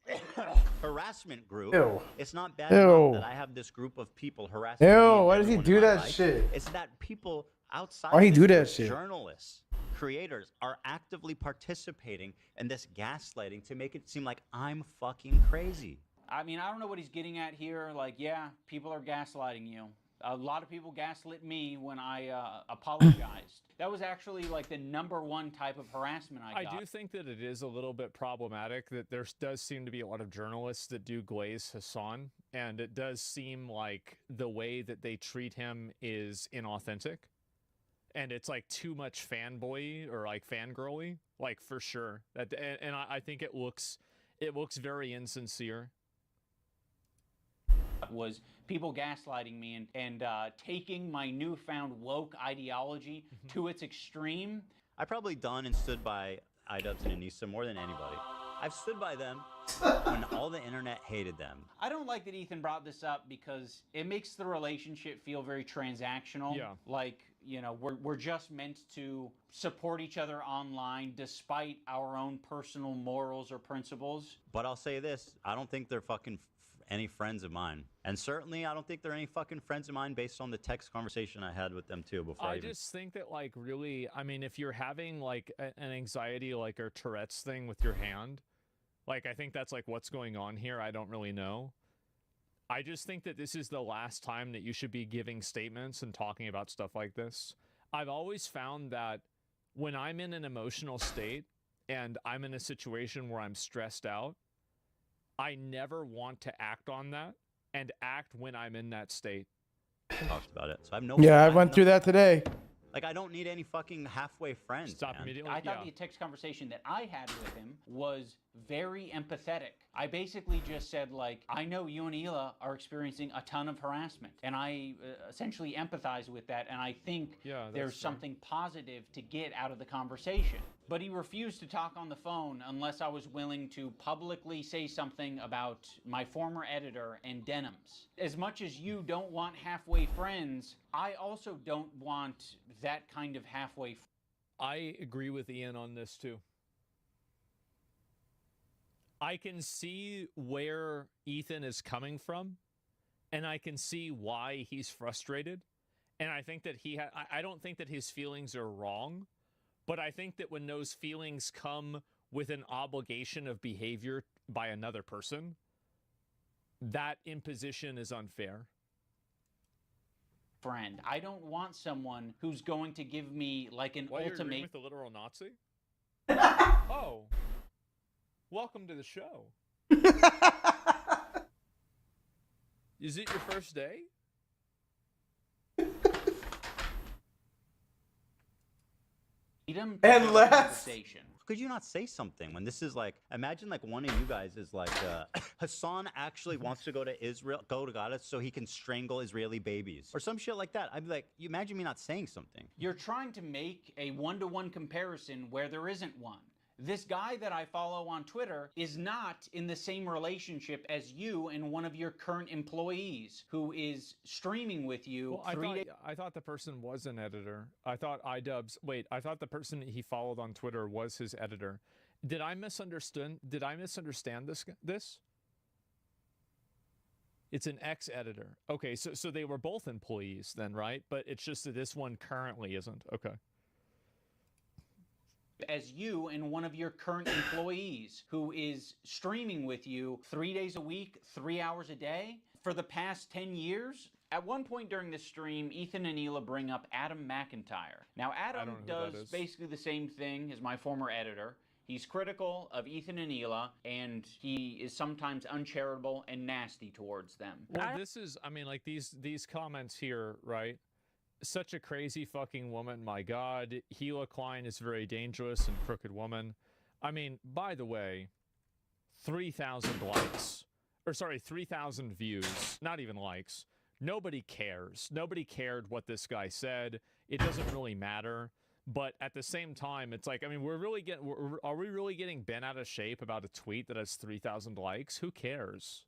harassment group. Ew. It's not bad Ew. enough that I have this group of people harassing me. Ew, why does he do that shit? It's that people outside Why he this do that group, shit? journalists, creators are actively participating in this gaslighting to make it seem like I'm fucking crazy. I mean, I don't know what he's getting at here. Like, yeah, people are gaslighting you. A lot of people gaslit me when I apologized. That was actually like the #1 type of harassment I got. I do think that it is a little bit problematic that there does seem to be a lot of journalists that do glaze Hassan, and it does seem like the way that they treat him is inauthentic, and it's like too much fanboy or like fangirly, like for sure. And I think it looks very insincere. Was people gaslighting me and taking my newfound woke ideology to its extreme. I've probably done and stood by Hadottv and Anissa more than anybody. I've stood by them when all the internet hated them. I don't like that Ethan brought this up because it makes the relationship feel very transactional. Yeah. Like, you know, we're just meant to support each other online despite our own personal morals or principles. But I'll say this, I don't think they're fucking any friends of mine. And certainly I don't think they're any fucking friends of mine based on the text conversation I had with them too before I just think that, like, really, I mean, if you're having like an anxiety like or Tourette's thing with your hand, Like, I think that's like what's going on here. I don't really know. I just think that this is the last time that you should be giving statements and talking about stuff like this. I've always found that when I'm in an emotional state and I'm in a situation where I'm stressed out, I never want to act on that and act when I'm in that state. Talked about it. So I have no. Yeah, I have went no- through that today. Like, I don't need any fucking halfway friends. Stop man. immediately. I thought the text conversation that I had with him was very empathetic. I basically just said, like, I know you and Hila are experiencing a ton of harassment, and I essentially empathize with that, and I think there's something positive to get out of the conversation. But he refused to talk on the phone unless I was willing to publicly say something about my former editor and denims. As much as you don't want halfway friends, I also don't want that kind of halfway. I agree with Ian on this too. I can see where Ethan is coming from, and I can see why he's frustrated. And I think that I don't think that his feelings are wrong, but I think that when those feelings come with an obligation of behavior by another person, that imposition is unfair. Friend, I don't want someone who's going to give me like an Why you're agreeing ultimate. with the literal Nazi? Oh, welcome to the show. Is it your first day? And less. Could you not say something when this is like, imagine like one of you guys is like, Hassan actually wants to go to Israel, go to Gaza so he can strangle Israeli babies or some shit like that. I'd be like, you imagine me not saying something. You're trying to make a one-to-one comparison where there isn't one. This guy that I follow on Twitter is not in the same relationship as you and one of your current employees who is streaming with you I thought the person was an editor. I thought I thought the person he followed on Twitter was his editor. Did I misunderstand this? It's an ex-editor. Okay, so they were both employees then, right? But it's just that this one currently isn't. Okay. as you and one of your current employees who is streaming with you 3 days a week, 3 hours a day for the past 10 years. At one point during the stream, Ethan and Hila bring up Adam McIntyre. Now, Adam does basically the same thing as my former editor. He's critical of Ethan and Hila, and he is sometimes uncharitable and nasty towards them. Well, this is, I mean, like these comments here, right? Such a crazy fucking woman, my God. Hila Klein is very dangerous and crooked woman. I mean, by the way, 3,000 likes. Or sorry, 3,000 views. Not even likes. Nobody cares. Nobody cared what this guy said. It doesn't really matter. But at the same time, it's like, I mean, are we really getting bent out of shape about a tweet that has 3,000 likes? Who cares?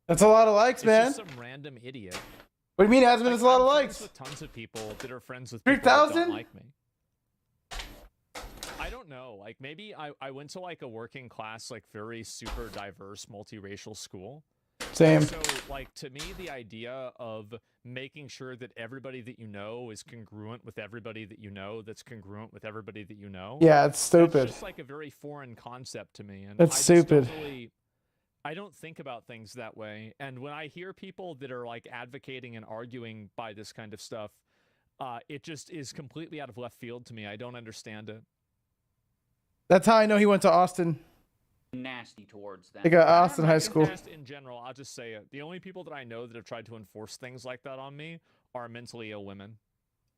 That's a lot of likes, man. It's just some random idiot. What do you mean, Asmon? It's a lot of likes. With tons of people that are friends with people that don't like me. I don't know. Like, maybe I went to like a working class, like very super diverse, multiracial school. Same. So, like, to me, the idea of making sure that everybody that you know is congruent with everybody that you know that's congruent with everybody that you know. Yeah, it's stupid. It's just like a very foreign concept to me. And It's stupid. I don't think about things that way. And when I hear people that are like advocating and arguing by this kind of stuff, it just is completely out of left field to me. I don't understand it. That's how I know he went to Austin. Nasty towards them. Like Austin High School. Just in general, I'll just say it. The only people that I know that have tried to enforce things like that on me are mentally ill women.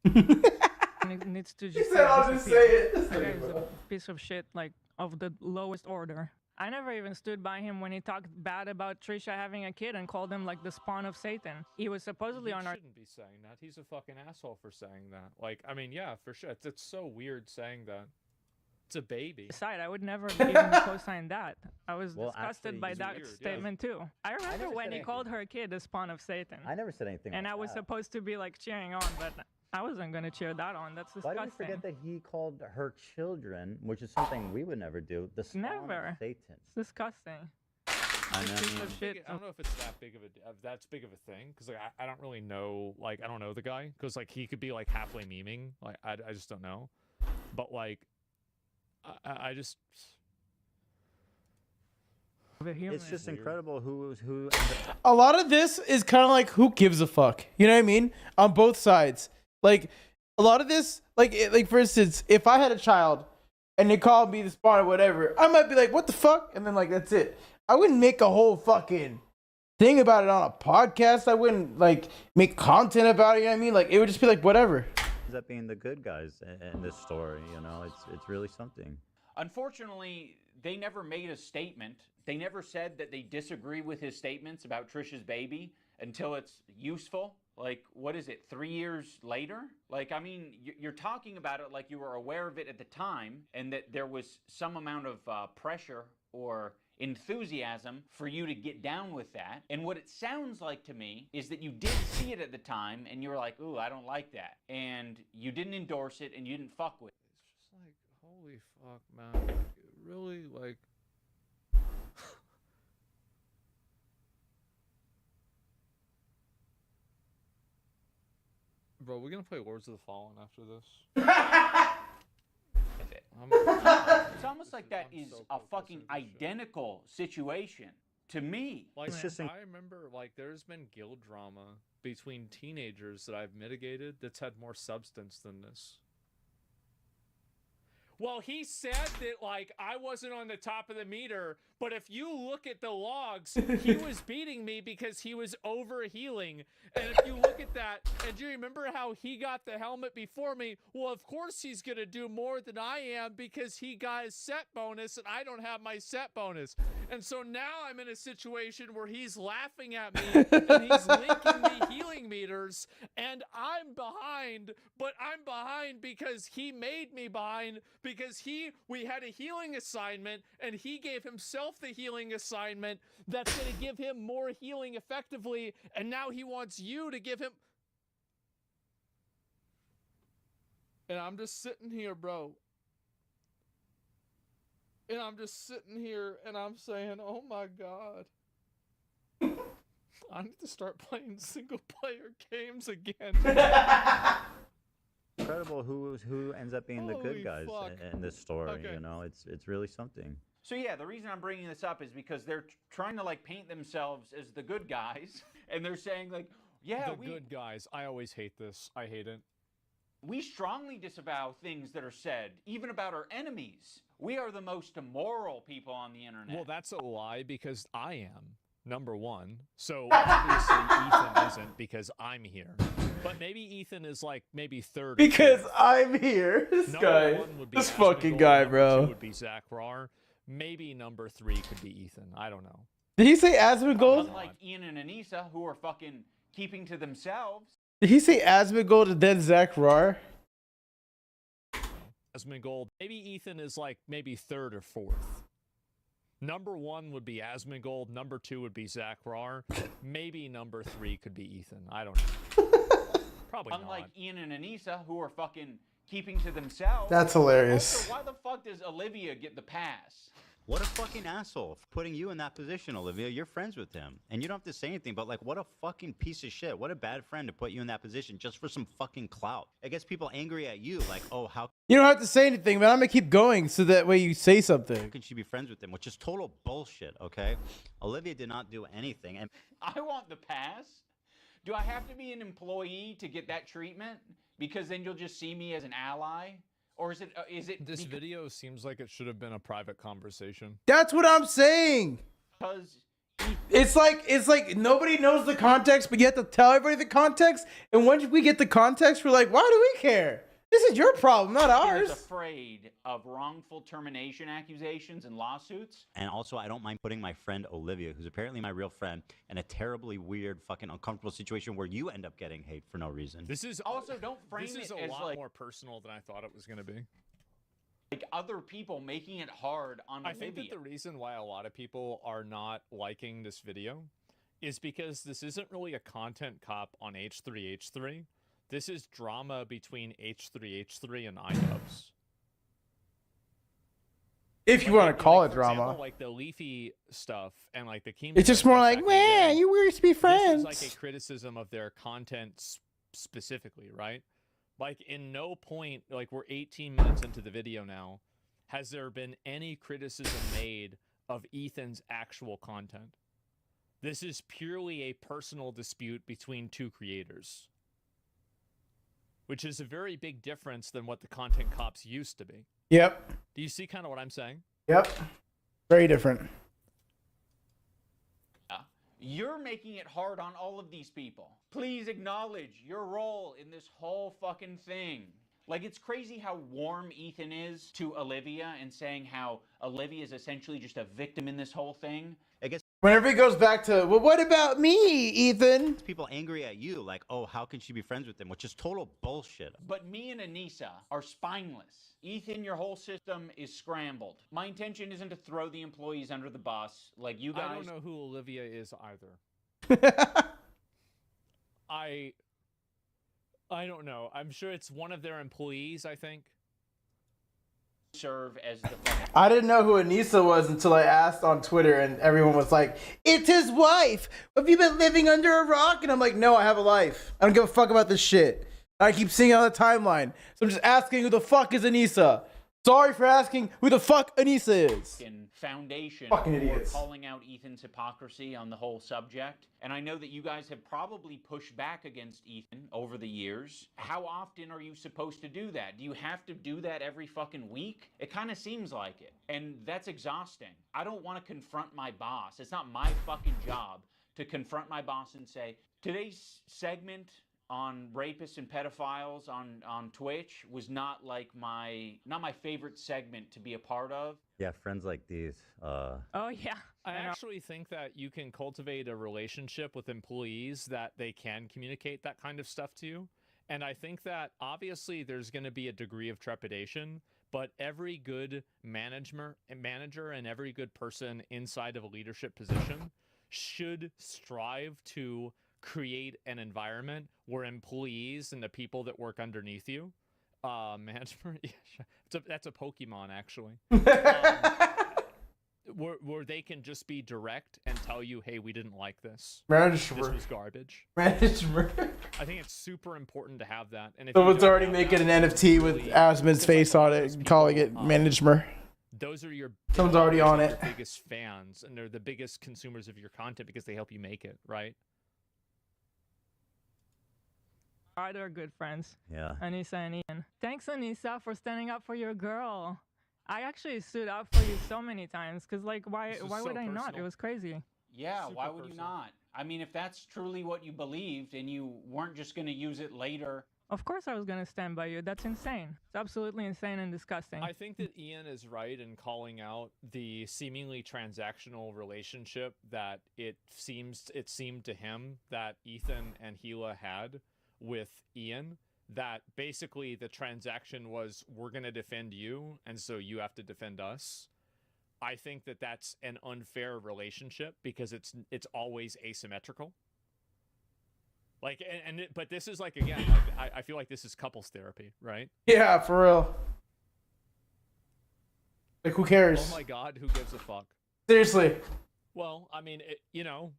Needs to just I'll just say it. That guy is a piece of shit, like of the lowest order. I never even stood by him when he talked bad about Trisha having a kid and called him like the spawn of Satan. He was supposedly on our. Shouldn't be saying that. He's a fucking asshole for saying that. Like, I mean, yeah, for sure. It's so weird saying that. It's a baby. Side, I would never even co-sign that. I was disgusted by that statement too. I remember when he called her kid the spawn of Satan. I never said anything. And like I was that. supposed to be like cheering on, but I wasn't gonna cheer that on. That's Why disgusting. do we forget that he called her children, which is something we would never do, the spawn Never. of Satan? It's disgusting. I know. I don't know if it's that big of a thing, because like I don't really know, like I don't know the guy, because like he could be like halfway memeing, like I just don't know, but like I just It's just incredible who. A lot of this is kind of like, who gives a fuck? You know what I mean? On both sides. Like, a lot of this, like for instance, if I had a child and they called me the spawn or whatever, I might be like, what the fuck? And then, like, that's it. I wouldn't make a whole fucking thing about it on a podcast. I wouldn't, like, make content about it. You know what I mean? Like, it would just be like, whatever. Ends up being the good guys in this story. You know, it's really something. Unfortunately, they never made a statement. They never said that they disagree with his statements about Trisha's baby until it's useful. Like, what is it, 3 years later? Like, I mean, you're talking about it like you were aware of it at the time and that there was some amount of pressure or enthusiasm for you to get down with that. And what it sounds like to me is that you did see it at the time and you were like, ooh, I don't like that. And you didn't endorse it and you didn't fuck with it. It's just like, holy fuck, man. Like, really, like... Bro, we're gonna play Lords of the Fallen after this. It's almost like that is a fucking identical situation to me. Like, I remember, like, there's been guild drama between teenagers that I've mitigated that's had more substance than this. Well, he said that, like, I wasn't on the top of the meter, but if you look at the logs, he was beating me because he was overhealing. And if you look at that, and do you remember how he got the helmet before me? Well, of course he's going to do more than I am because he got his set bonus and I don't have my set bonus. And so now I'm in a situation where he's laughing at me and he's linking me healing meters and I'm behind, but I'm behind because he made me behind because we had a healing assignment and he gave himself the healing assignment that's going to give him more healing effectively, and now he wants you to give him. And I'm just sitting here, bro. And I'm just sitting here and I'm saying, oh my God. I need to start playing single player games again. Incredible who ends up being the good guys in this story. Okay. You know, it's really something. So yeah, the reason I'm bringing this up is because they're trying to like paint themselves as the good guys, and they're saying like, yeah, the good guys. I always hate this. I hate it. We strongly disavow things that are said, even about our enemies. We are the most immoral people on the internet. Well, that's a lie because I am, number one. So obviously Ethan isn't because I'm here. But maybe Ethan is like maybe third. Because I'm here. This guy. This fucking guy, bro. Would be Zach Rar. Maybe number 3 could be Ethan. I don't know. Did he say Asmongold? Unlike Ian and Anissa, who are fucking keeping to themselves. Did he say Asmongold and then Zach Rar? Asmongold. Maybe Ethan is like maybe 3rd or 4th. Number 1 would be Asmongold. Number 2 would be Zach Rar. Maybe number 3 could be Ethan. I don't know. Probably Unlike not. Ian and Anissa, who are fucking keeping to themselves. That's hilarious. Also, why the fuck does Olivia get the pass? What a fucking asshole for putting you in that position, Olivia. You're friends with him. And you don't have to say anything, but like, what a fucking piece of shit. What a bad friend to put you in that position just for some fucking clout. It gets people angry at you, like, oh, how You don't have to say anything, but I'm gonna keep going so that way you say something. can she be friends with him? Which is total bullshit, okay? Olivia did not do anything. And I want the pass. Do I have to be an employee to get that treatment? Because then you'll just see me as an ally? Or is it This video seems like it should have been a private conversation. That's what I'm saying. because It's like nobody knows the context, but you have to tell everybody the context. And once we get the context, we're like, why do we care? This is your problem, not he's ours. afraid of wrongful termination accusations and lawsuits? And also, I don't mind putting my friend Olivia, who's apparently my real friend, in a terribly weird, fucking uncomfortable situation where you end up getting hate for no reason. This is Also, don't frame this is it a as lot like, more personal than I thought it was going to be. like other people making it hard on I Olivia. think that the reason why a lot of people are not liking this video is because this isn't really a content cop on H3H3. This is drama between H3H3 and iDubbbz. If you want to call it drama. Example, like the Leafy stuff and like the Keem. It's just more like, man, you were to be friends. This is like a criticism of their content specifically, right? Like in no point, like we're 18 minutes into the video now, has there been any criticism made of Ethan's actual content. This is purely a personal dispute between two creators, which is a very big difference than what the content cops used to be. Yep. Do you see kind of what I'm saying? Yep. Very different. You're making it hard on all of these people. Please acknowledge your role in this whole fucking thing. Like, it's crazy how warm Ethan is to Olivia and saying how Olivia is essentially just a victim in this whole thing. I guess Whenever he goes back to, well, what about me, Ethan? people angry at you, like, oh, how can she be friends with him? Which is total bullshit. But me and Anissa are spineless. Ethan, your whole system is scrambled. My intention isn't to throw the employees under the bus like you guys. I don't know who Olivia is either. I don't know. I'm sure it's one of their employees, I think. Serve as the I didn't know who Anissa was until I asked on Twitter, and everyone was like, it's his wife. Have you been living under a rock? And I'm like, no, I have a life. I don't give a fuck about this shit. I keep seeing it on the timeline. So I'm just asking who the fuck is Anissa. Sorry for asking who the fuck Anissa is. Foundation Fucking for idiots. calling out Ethan's hypocrisy on the whole subject. And I know that you guys have probably pushed back against Ethan over the years. How often are you supposed to do that? Do you have to do that every fucking week? It kind of seems like it. And that's exhausting. I don't want to confront my boss. It's not my fucking job to confront my boss and say, today's segment on rapists and pedophiles on Twitch was not my favorite segment to be a part of. Yeah, friends like these. Oh yeah. I actually think that you can cultivate a relationship with employees that they can communicate that kind of stuff to you. And I think that obviously there's going to be a degree of trepidation, but every good manager and every good person inside of a leadership position should strive to create an environment where employees and the people that work underneath you, management, that's a Pokemon actually, where they can just be direct and tell you, hey, we didn't like this. This was garbage. Management. I think it's super important to have that. And if Someone's already making an NFT with Asmon's face on it and calling it management. Those are your Someone's already on it. biggest fans, and they're the biggest consumers of your content because they help you make it, right? They're good friends. Yeah. Anissa and Ian. Thanks, Anissa, for standing up for your girl. I actually stood up for you so many times, because, like, why would I not? It was crazy. Yeah, Super why would you not? I mean, if that's truly what you believed and you weren't just going to use it later. Of course I was going to stand by you. That's insane. It's absolutely insane and disgusting. I think that Ian is right in calling out the seemingly transactional relationship that it seemed to him that Ethan and Gila had with Ian, that basically the transaction was, we're going to defend you, and so you have to defend us. I think that that's an unfair relationship because it's always asymmetrical. Like, but this is like, again, like, I feel like this is couples therapy, right? Yeah, for real. Like, who cares? Oh my God, who gives a fuck? Seriously. Well, I mean, you know.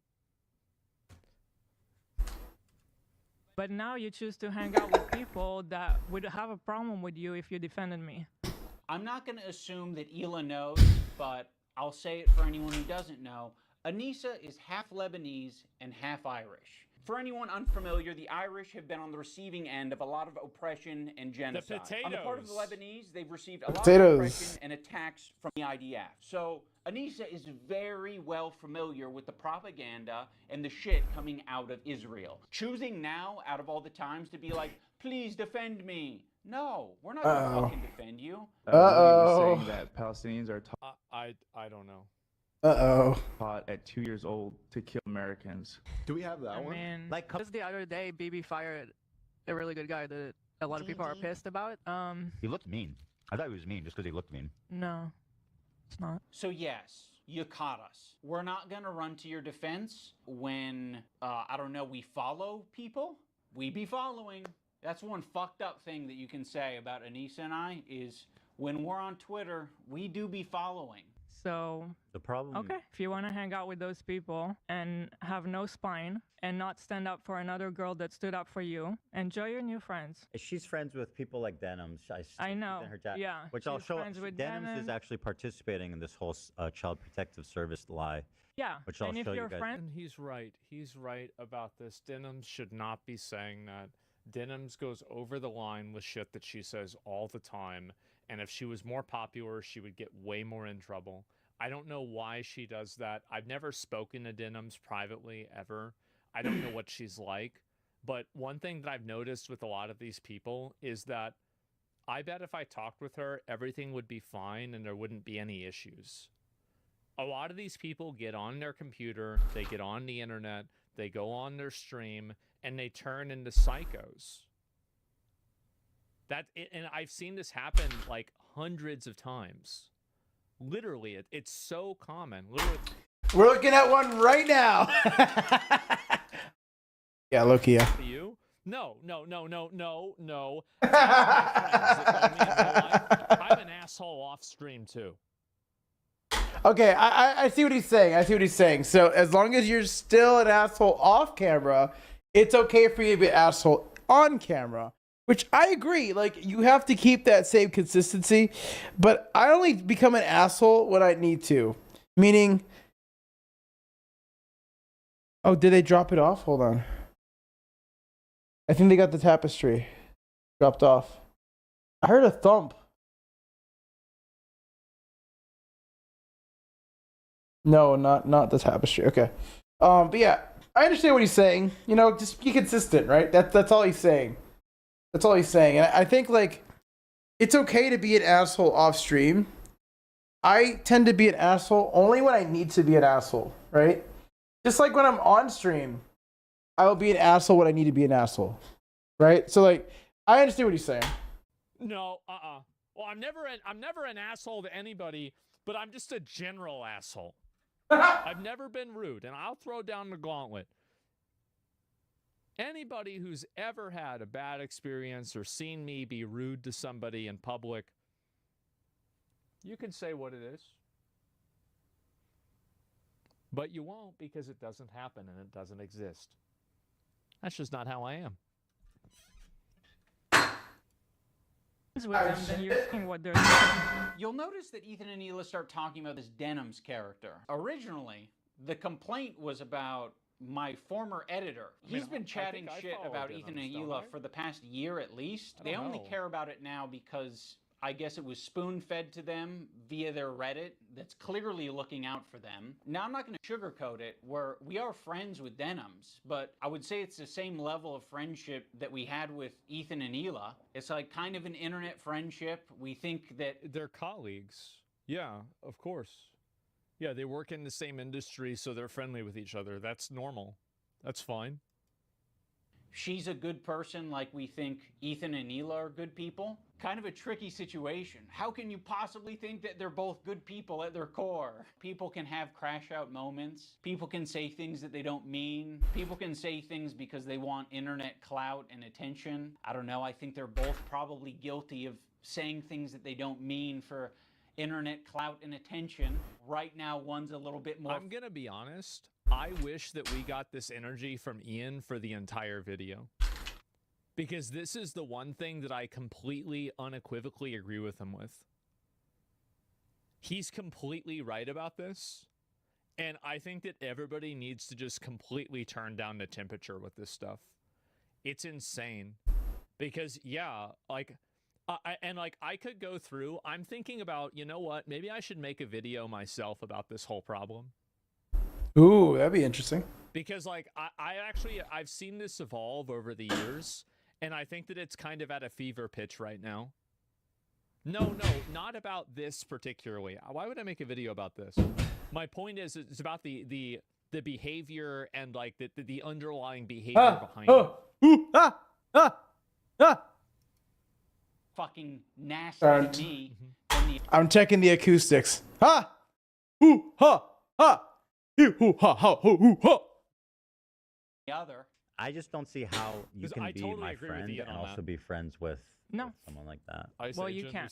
But now you choose to hang out with people that would have a problem with you if you defended me. I'm not going to assume that Hila knows, but I'll say it for anyone who doesn't know. Anissa is half Lebanese and half Irish. For anyone unfamiliar, the Irish have been on the receiving end of a lot of oppression and genocide. On the part of the Lebanese, they've received a lot of oppression and attacks from the IDF. So Anissa is very well familiar with the propaganda and the shit coming out of Israel. Choosing now, out of all the times, to be like, please defend me. No, we're not going to fucking defend you. Uh-oh. Saying that Palestinians are I don't know. taught at 2 years old to kill Americans. Do we have that one? Man, Like, just the other day, BB fired a really good guy that a lot of people are pissed about. he looked mean. I thought he was mean just because he looked mean. No, it's not. So yes, you caught us. We're not going to run to your defense when, I don't know, we follow people. We be following. That's one fucked up thing that you can say about Anissa and I is when we're on Twitter, we do be following. So The problem. okay, if you want to hang out with those people and have no spine and not stand up for another girl that stood up for you, enjoy your new friends. She's friends with people like Denims. I know. Yeah. Which I'll she's show. friends with Denims is Denim. actually participating in this whole child protective service lie. Yeah. Which I'll and if show your you guys. friend, And he's right. He's right about this. Denims should not be saying that. Denims goes over the line with shit that she says all the time. And if she was more popular, she would get way more in trouble. I don't know why she does that. I've never spoken to Denims privately ever. I don't know what she's like. But one thing that I've noticed with a lot of these people is that I bet if I talked with her, everything would be fine and there wouldn't be any issues. A lot of these people get on their computer, they get on the internet, they go on their stream, and they turn into psychos. And I've seen this happen like hundreds of times. Literally, it's so common. Literally, We're looking at one right now. Yeah, Loki. Yeah. to you? No. I'm an asshole off stream too. Okay, I see what he's saying. I see what he's saying. So as long as you're still an asshole off camera, it's okay for you to be an asshole on camera. Which I agree. Like, you have to keep that same consistency. But I only become an asshole when I need to. Meaning... Oh, did they drop it off? Hold on. I think they got the tapestry dropped off. I heard a thump. No, not the tapestry. Okay. But yeah, I understand what he's saying. You know, just be consistent, right? That's all he's saying. That's all he's saying. And I think, like, it's okay to be an asshole off stream. I tend to be an asshole only when I need to be an asshole, right? Just like when I'm on stream, I will be an asshole when I need to be an asshole, right? So, like, I understand what he's saying. No, Well, I'm never an asshole to anybody, but I'm just a general asshole. I've never been rude, and I'll throw down the gauntlet. Anybody who's ever had a bad experience or seen me be rude to somebody in public, you can say what it is. But you won't, because it doesn't happen and it doesn't exist. That's just not how I am. with them, then you're seeing what they're saying. You'll notice that Ethan and Hila start talking about this Denims character. Originally, the complaint was about my former editor. He's been chatting shit about Ethan and Hila for the past year at least. They only care about it now because I guess it was spoon-fed to them via their Reddit that's clearly looking out for them. Now, I'm not going to sugarcoat it, where we are friends with Denims, but I would say it's the same level of friendship that we had with Ethan and Hila. It's like kind of an internet friendship. We think that... They're colleagues. Yeah, of course. Yeah, they work in the same industry, so they're friendly with each other. That's normal. That's fine. She's a good person like we think Ethan and Hila are good people. Kind of a tricky situation. How can you possibly think that they're both good people at their core? People can have crash out moments. People can say things that they don't mean. People can say things because they want internet clout and attention. I don't know, I think they're both probably guilty of saying things that they don't mean for internet clout and attention. Right now, one's a little bit more... I'm gonna be honest. I wish that we got this energy from Ian for the entire video. Because this is the one thing that I completely, unequivocally agree with him with. He's completely right about this. And I think that everybody needs to just completely turn down the temperature with this stuff. It's insane. Because, yeah, like... I could go through, I'm thinking about, you know what, maybe I should make a video myself about this whole problem. Ooh, that'd be interesting. Because, like, I've seen this evolve over the years, and I think that it's kind of at a fever pitch right now. No, not about this particularly. Why would I make a video about this? My point is, it's about the behavior and, like, the underlying behavior behind it. Fucking nasty to me. I'm checking the acoustics. Ha! Hoo ha ha! Hoo ha ha hoo ha! The other. I just don't see how you can be totally my agree with friend Ian and on also that. be friends with No. someone like that. Well, you can't.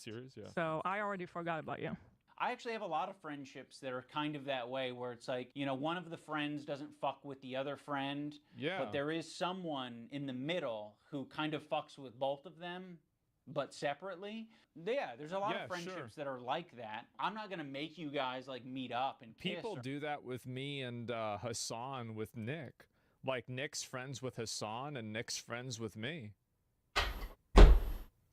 So I already forgot about you. I actually have a lot of friendships that are kind of that way, where it's like, you know, one of the friends doesn't fuck with the other friend, but there is someone in the middle who kind of fucks with both of them, but separately. Yeah, there's a lot of friendships that are like that. I'm not gonna make you guys like meet up and kiss. People do that with me and Hassan with Nick. Like, Nick's friends with Hassan and Nick's friends with me.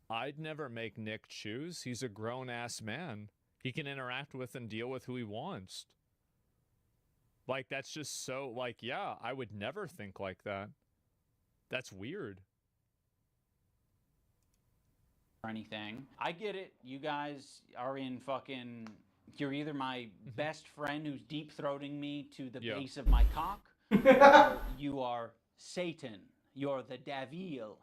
I'd never make Nick choose. He's a grown-ass man. He can interact with and deal with who he wants. Like, that's just so, like, yeah, I would never think like that. That's weird. Or anything. I get it. You guys are in fucking... You're either my best friend who's deep-throating me to the base of my cock, or you are Satan. You're the devil.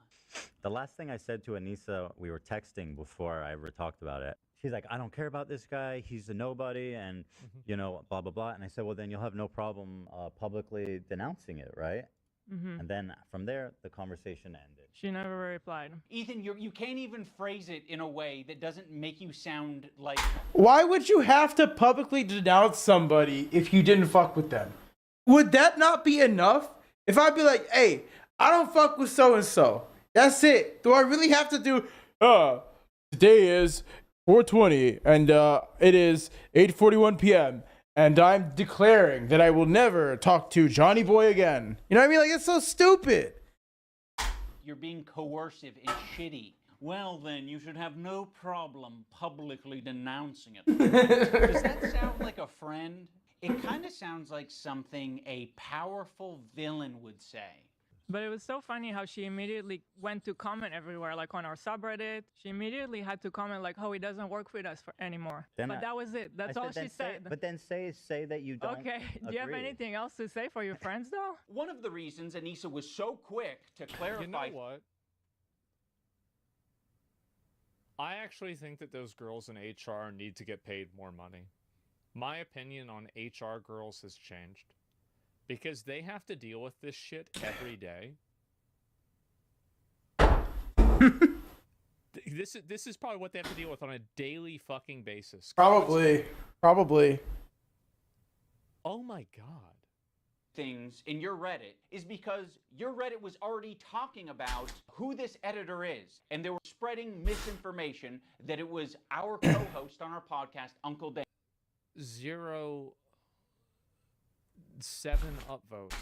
The last thing I said to Anissa, we were texting before I ever talked about it. She's like, I don't care about this guy. He's a nobody and, you know, blah, blah, blah. And I said, well, then you'll have no problem publicly denouncing it, right? And then from there, the conversation ended. She never replied. Ethan, you can't even phrase it in a way that doesn't make you sound like... Why would you have to publicly denounce somebody if you didn't fuck with them? Would that not be enough? If I'd be like, hey, I don't fuck with so-and-so. That's it. Do I really have to do, today is 420 and it is 8:41 p.m. and I'm declaring that I will never talk to Johnny Boy again. You know what I mean? Like, it's so stupid. You're being coercive and shitty. Well, then, you should have no problem publicly denouncing it. Does that sound like a friend? It kind of sounds like something a powerful villain would say. But it was so funny how she immediately went to comment everywhere, like on our subreddit. She immediately had to comment like, oh, he doesn't work with us anymore. Then but that was it. That's all she said. But then say that you don't Okay, do you have anything else to say for your friends, though? One of the reasons Anissa was so quick to clarify... You know what? I actually think that those girls in HR need to get paid more money. My opinion on HR girls has changed. Because they have to deal with this shit every day. This is probably what they have to deal with on a daily fucking basis. Probably. Oh my god. Things in your Reddit is because your Reddit was already talking about who this editor is. And they were spreading misinformation that it was our co-host on our podcast, Uncle Dan. 7 upvotes.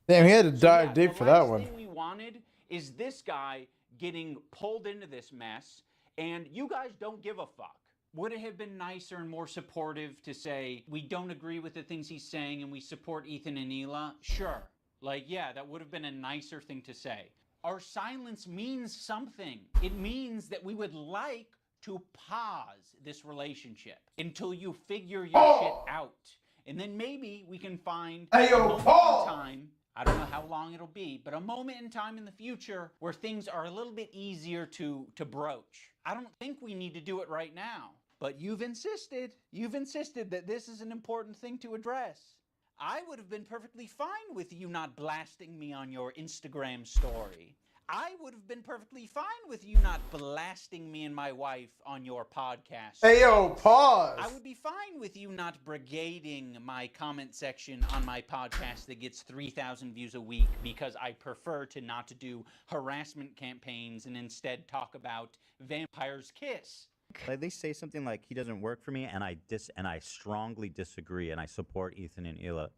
Damn, he had to dive deep for that one. The last thing we wanted is this guy getting pulled into this mess, and you guys don't give a fuck. Would it have been nicer and more supportive to say, we don't agree with the things he's saying and we support Ethan and Hila? Sure. Like, yeah, that would have been a nicer thing to say. Our silence means something. It means that we would like to pause this relationship until you figure your shit out. And then maybe we can find a moment in time, I don't know how long it'll be, but a moment in time in the future where things are a little bit easier to broach. I don't think we need to do it right now, but you've insisted that this is an important thing to address. I would have been perfectly fine with you not blasting me on your Instagram story. I would have been perfectly fine with you not blasting me and my wife on your podcast. Hey, yo, pause. I would be fine with you not brigading my comment section on my podcast that gets 3,000 views a week because I prefer to not to do harassment campaigns and instead talk about Vampire's Kiss. Like they say something like he doesn't work for me, and I strongly disagree, and I support Ethan and Hila.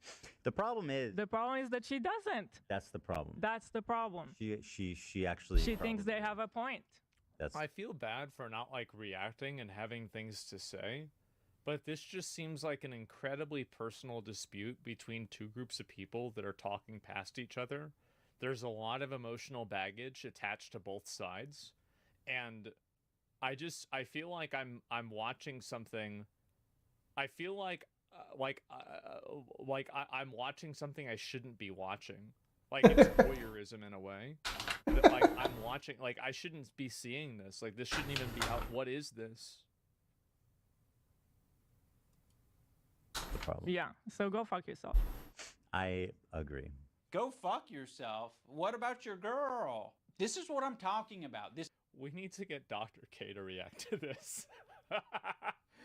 The problem is that she doesn't. That's the problem. That's the problem. She actually. She thinks they have a point. I feel bad for not like reacting and having things to say, but this just seems like an incredibly personal dispute between two groups of people that are talking past each other. There's a lot of emotional baggage attached to both sides, and I feel like I'm watching something. I feel like I'm watching something I shouldn't be watching. Like it's voyeurism in a way. That, like I'm watching. Like I shouldn't be seeing this. Like this shouldn't even be out. What is this? The problem. Yeah. So go fuck yourself. I agree. Go fuck yourself. What about your girl? This is what I'm talking about. We need to get Dr. K to react to this.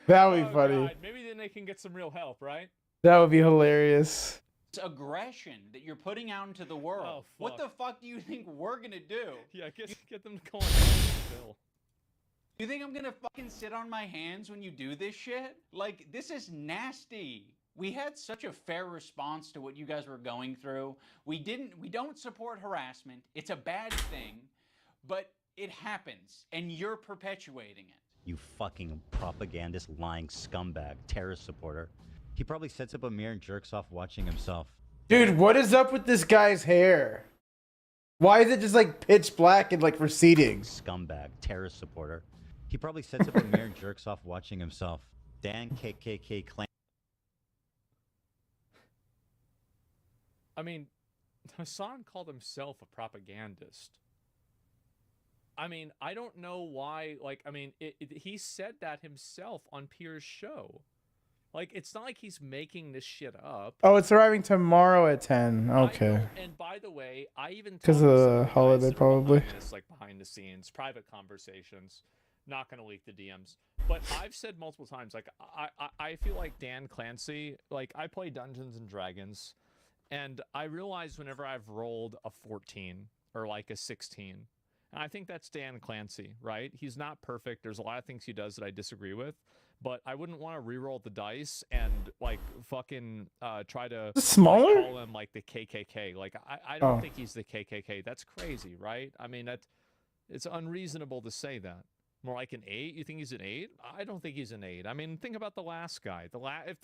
That would be funny. God. Maybe then they can get some real help, right? That would be hilarious. It's aggression that you're putting out into the world. Oh, what the fuck do you think we're gonna do? Yeah, get them to call on Bill. You think I'm gonna fucking sit on my hands when you do this shit? Like, this is nasty. We had such a fair response to what you guys were going through. We don't support harassment. It's a bad thing, but it happens, and you're perpetuating it. You fucking propagandist, lying scumbag, terrorist supporter. He probably sets up a mirror and jerks off watching himself. Dude, what is up with this guy's hair? Why is it just like pitch black and like receding? Scumbag, terrorist supporter. He probably sets up a mirror and jerks off watching himself. Dan KKK clan. I mean, Hassan called himself a propagandist. I mean, I don't know why, like, I mean, he said that himself on Pierre's show. Like, it's not like he's making this shit up. Oh, it's arriving tomorrow at 10. Okay. And by the way, I even Because of the holiday, probably. It's like behind the scenes, private conversations. Not going to leak the DMs. But I've said multiple times, like, I feel like Dan Clancy, like, I play Dungeons and Dragons, and I realize whenever I've rolled a 14 or like a 16, and I think that's Dan Clancy, right? He's not perfect. There's a lot of things he does that I disagree with, but I wouldn't want to re-roll the dice and like fucking try to smaller? Like, call him like the KKK. Like I don't think he's the KKK. That's crazy, right? I mean, it's unreasonable to say that. More like an 8? You think he's an 8? I don't think he's an 8. I mean, think about the last guy.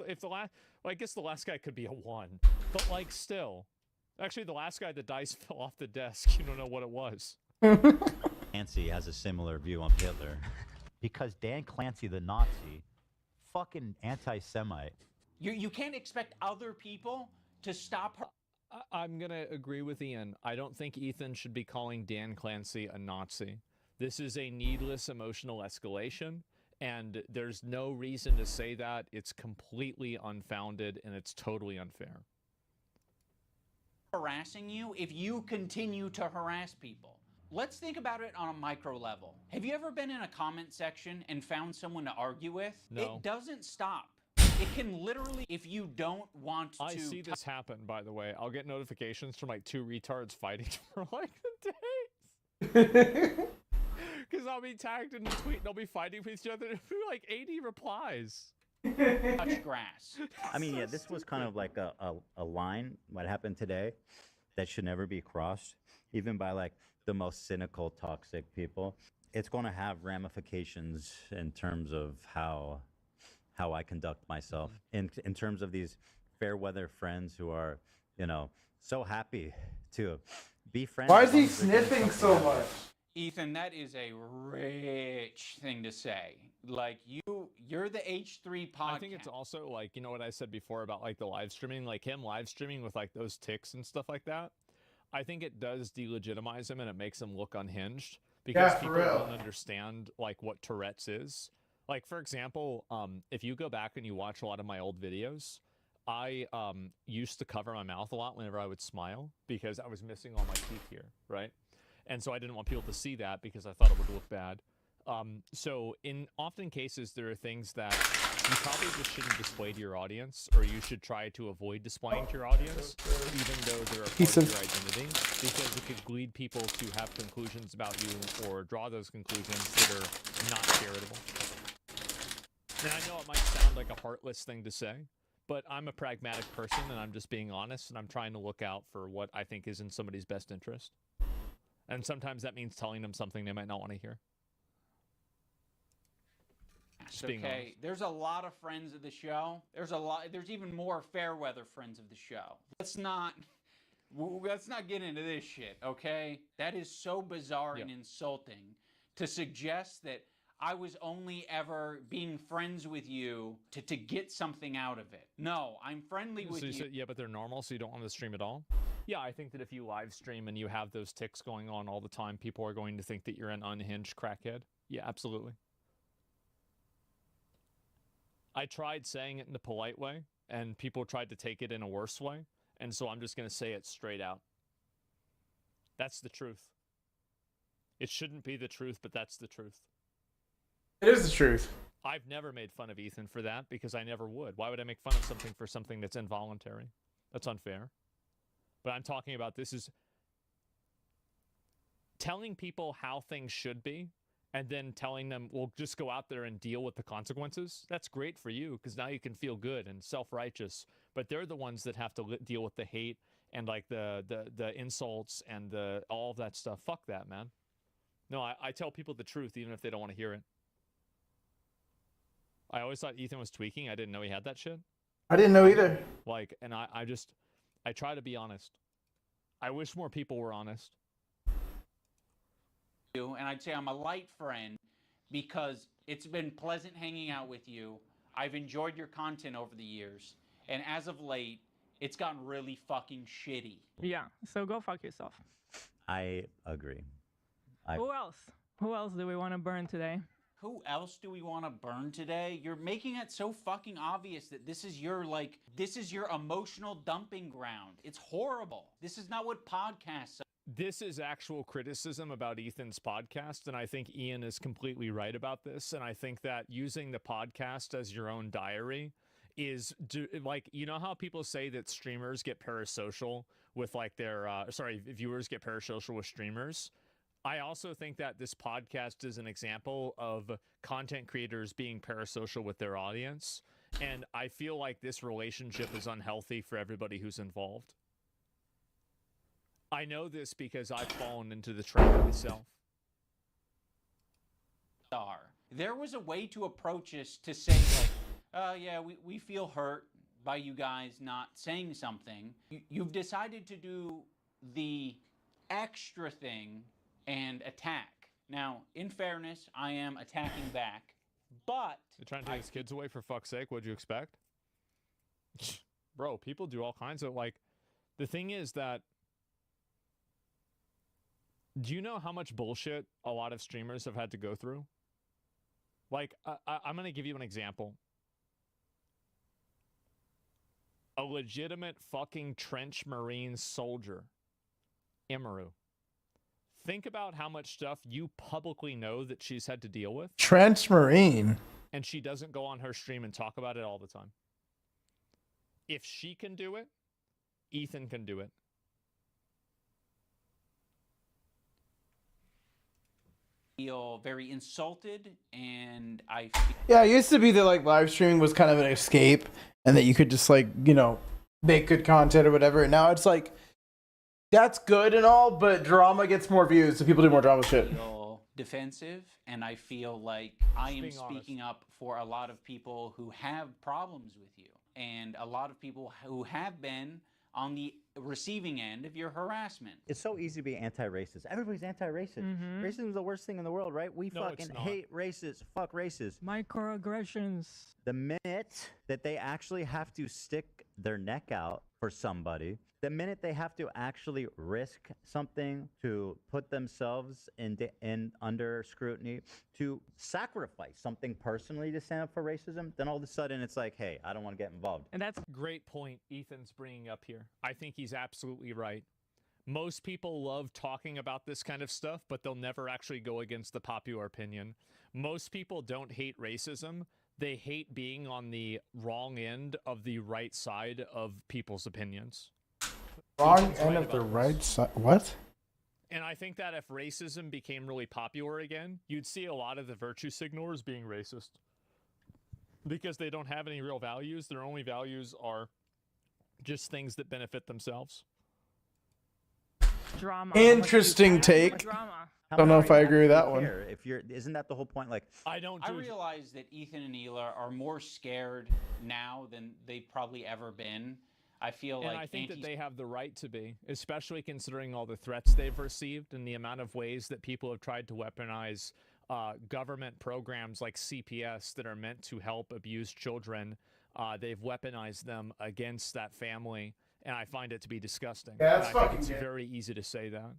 If the last, well, I guess the last guy could be a 1, but like still, actually, the last guy, the dice fell off the desk. You don't know what it was. Clancy has a similar view on Hitler. Because Dan Clancy, the Nazi, fucking anti-Semite. You can't expect other people to stop her. I'm going to agree with Ian. I don't think Ethan should be calling Dan Clancy a Nazi. This is a needless emotional escalation, and there's no reason to say that. It's completely unfounded, and it's totally unfair. Harassing you if you continue to harass people. Let's think about it on a micro level. Have you ever been in a comment section and found someone to argue with? No. It doesn't stop. It can literally, if you don't want to... I see this happen, by the way. I'll get notifications from like 2 retards fighting for like the days. Because I'll be tagged in the tweet and they'll be fighting with each other. Like 80 replies. Touch grass. I mean, yeah, this was kind of like a line, what happened today, that should never be crossed, even by like the most cynical, toxic people. It's going to have ramifications in terms of how I conduct myself, in terms of these fair weather friends who are, you know, so happy to be friends. Why is he sniffing so much? Ethan, that is a rich thing to say. Like, you're the H3 podcast. I think it's also like, you know what I said before about like the live streaming, like him live streaming with like those ticks and stuff like that. I think it does delegitimize him and it makes him look unhinged because people don't understand like what Tourette's is. Like, for example, if you go back and you watch a lot of my old videos, I used to cover my mouth a lot whenever I would smile because I was missing all my teeth here, right? And so I didn't want people to see that because I thought it would look bad. So in often cases, there are things that you probably just shouldn't display to your audience, or you should try to avoid displaying to your audience, even though they're a part of your identity, because it could lead people to have conclusions about you or draw those conclusions that are not charitable. And I know it might sound like a heartless thing to say, but I'm a pragmatic person and I'm just being honest and I'm trying to look out for what I think is in somebody's best interest. And sometimes that means telling them something they might not want to hear. Okay, there's a lot of friends of the show. There's even more fair weather friends of the show. Let's not get into this shit, okay? That is so bizarre and insulting to suggest that I was only ever being friends with you to get something out of it. No, I'm friendly with you. Said, yeah, but they're normal, so you don't want to stream at all? Yeah, I think that if you live stream and you have those ticks going on all the time, people are going to think that you're an unhinged crackhead. Yeah, absolutely. I tried saying it in a polite way, and people tried to take it in a worse way, and so I'm just going to say it straight out. That's the truth. It shouldn't be the truth, but that's the truth. It is the truth. I've never made fun of Ethan for that because I never would. Why would I make fun of something for something that's involuntary? That's unfair. But I'm talking about this is telling people how things should be and then telling them, well, just go out there and deal with the consequences. That's great for you because now you can feel good and self-righteous. But they're the ones that have to deal with the hate and like the insults and all of that stuff. Fuck that, man. No, I tell people the truth even if they don't want to hear it. I always thought Ethan was tweaking. I didn't know he had that shit. I didn't know either. Like, and I try to be honest. I wish more people were honest. And I'd say I'm a light friend because it's been pleasant hanging out with you. I've enjoyed your content over the years. And as of late, it's gotten really fucking shitty. Yeah, so go fuck yourself. I agree. Who else? Who else do we want to burn today? Who else do we want to burn today? You're making it so fucking obvious that this is your emotional dumping ground. It's horrible. This is not what podcasts are. This is actual criticism about Ethan's podcast, and I think Ian is completely right about this. And I think that using the podcast as your own diary is like, you know how people say that streamers get parasocial with like their viewers get parasocial with streamers? I also think that this podcast is an example of content creators being parasocial with their audience. And I feel like this relationship is unhealthy for everybody who's involved. I know this because I've fallen into the trap myself. There was a way to approach this to say, like, yeah, we feel hurt by you guys not saying something. You've decided to do the extra thing and attack. Now, in fairness, I am attacking back, but... You're trying to take his kids away for fuck's sake? What'd you expect? Bro, people do all kinds of, like... The thing is that... Do you know how much bullshit a lot of streamers have had to go through? Like, I'm going to give you an example. A legitimate fucking trench marine soldier, Imaru. Think about how much stuff you publicly know that she's had to deal with. Trench Marine. And she doesn't go on her stream and talk about it all the time. If she can do it, Ethan can do it. Feel very insulted, and I Yeah, it used to be that like live streaming was kind of an escape and that you could just like, you know, make good content or whatever. And now it's like, that's good and all, but drama gets more views, so people do more drama shit. feel defensive, and I feel like I am speaking up for a lot of people who have problems with you, and a lot of people who have been on the receiving end of your harassment. It's so easy to be anti-racist. Everybody's anti-racist. Racism is the worst thing in the world, right? We fucking hate racists. Fuck racists. Microaggressions. The minute that they actually have to stick their neck out for somebody, the minute they have to actually risk something to put themselves in under scrutiny, to sacrifice something personally to stand up for racism, then all of a sudden it's like, hey, I don't want to get involved. And that's a great point Ethan's bringing up here. I think he's absolutely right. Most people love talking about this kind of stuff, but they'll never actually go against the popular opinion. Most people don't hate racism. They hate being on the wrong end of the right side of people's opinions. Wrong end of the right side. What? And I think that if racism became really popular again, you'd see a lot of the virtue signalers being racist. Because they don't have any real values. Their only values are just things that benefit themselves. Drama. Interesting take. Don't know if I agree with that one. If you're, isn't that the whole point? Like, I realize that Ethan and Hila are more scared now than they've probably ever been. I feel like I think that they have the right to be, especially considering all the threats they've received and the amount of ways that people have tried to weaponize government programs like CPS that are meant to help abused children. They've weaponized them against that family, and I find it to be disgusting. Yeah, that's and I think fucking it's good. very easy to say that.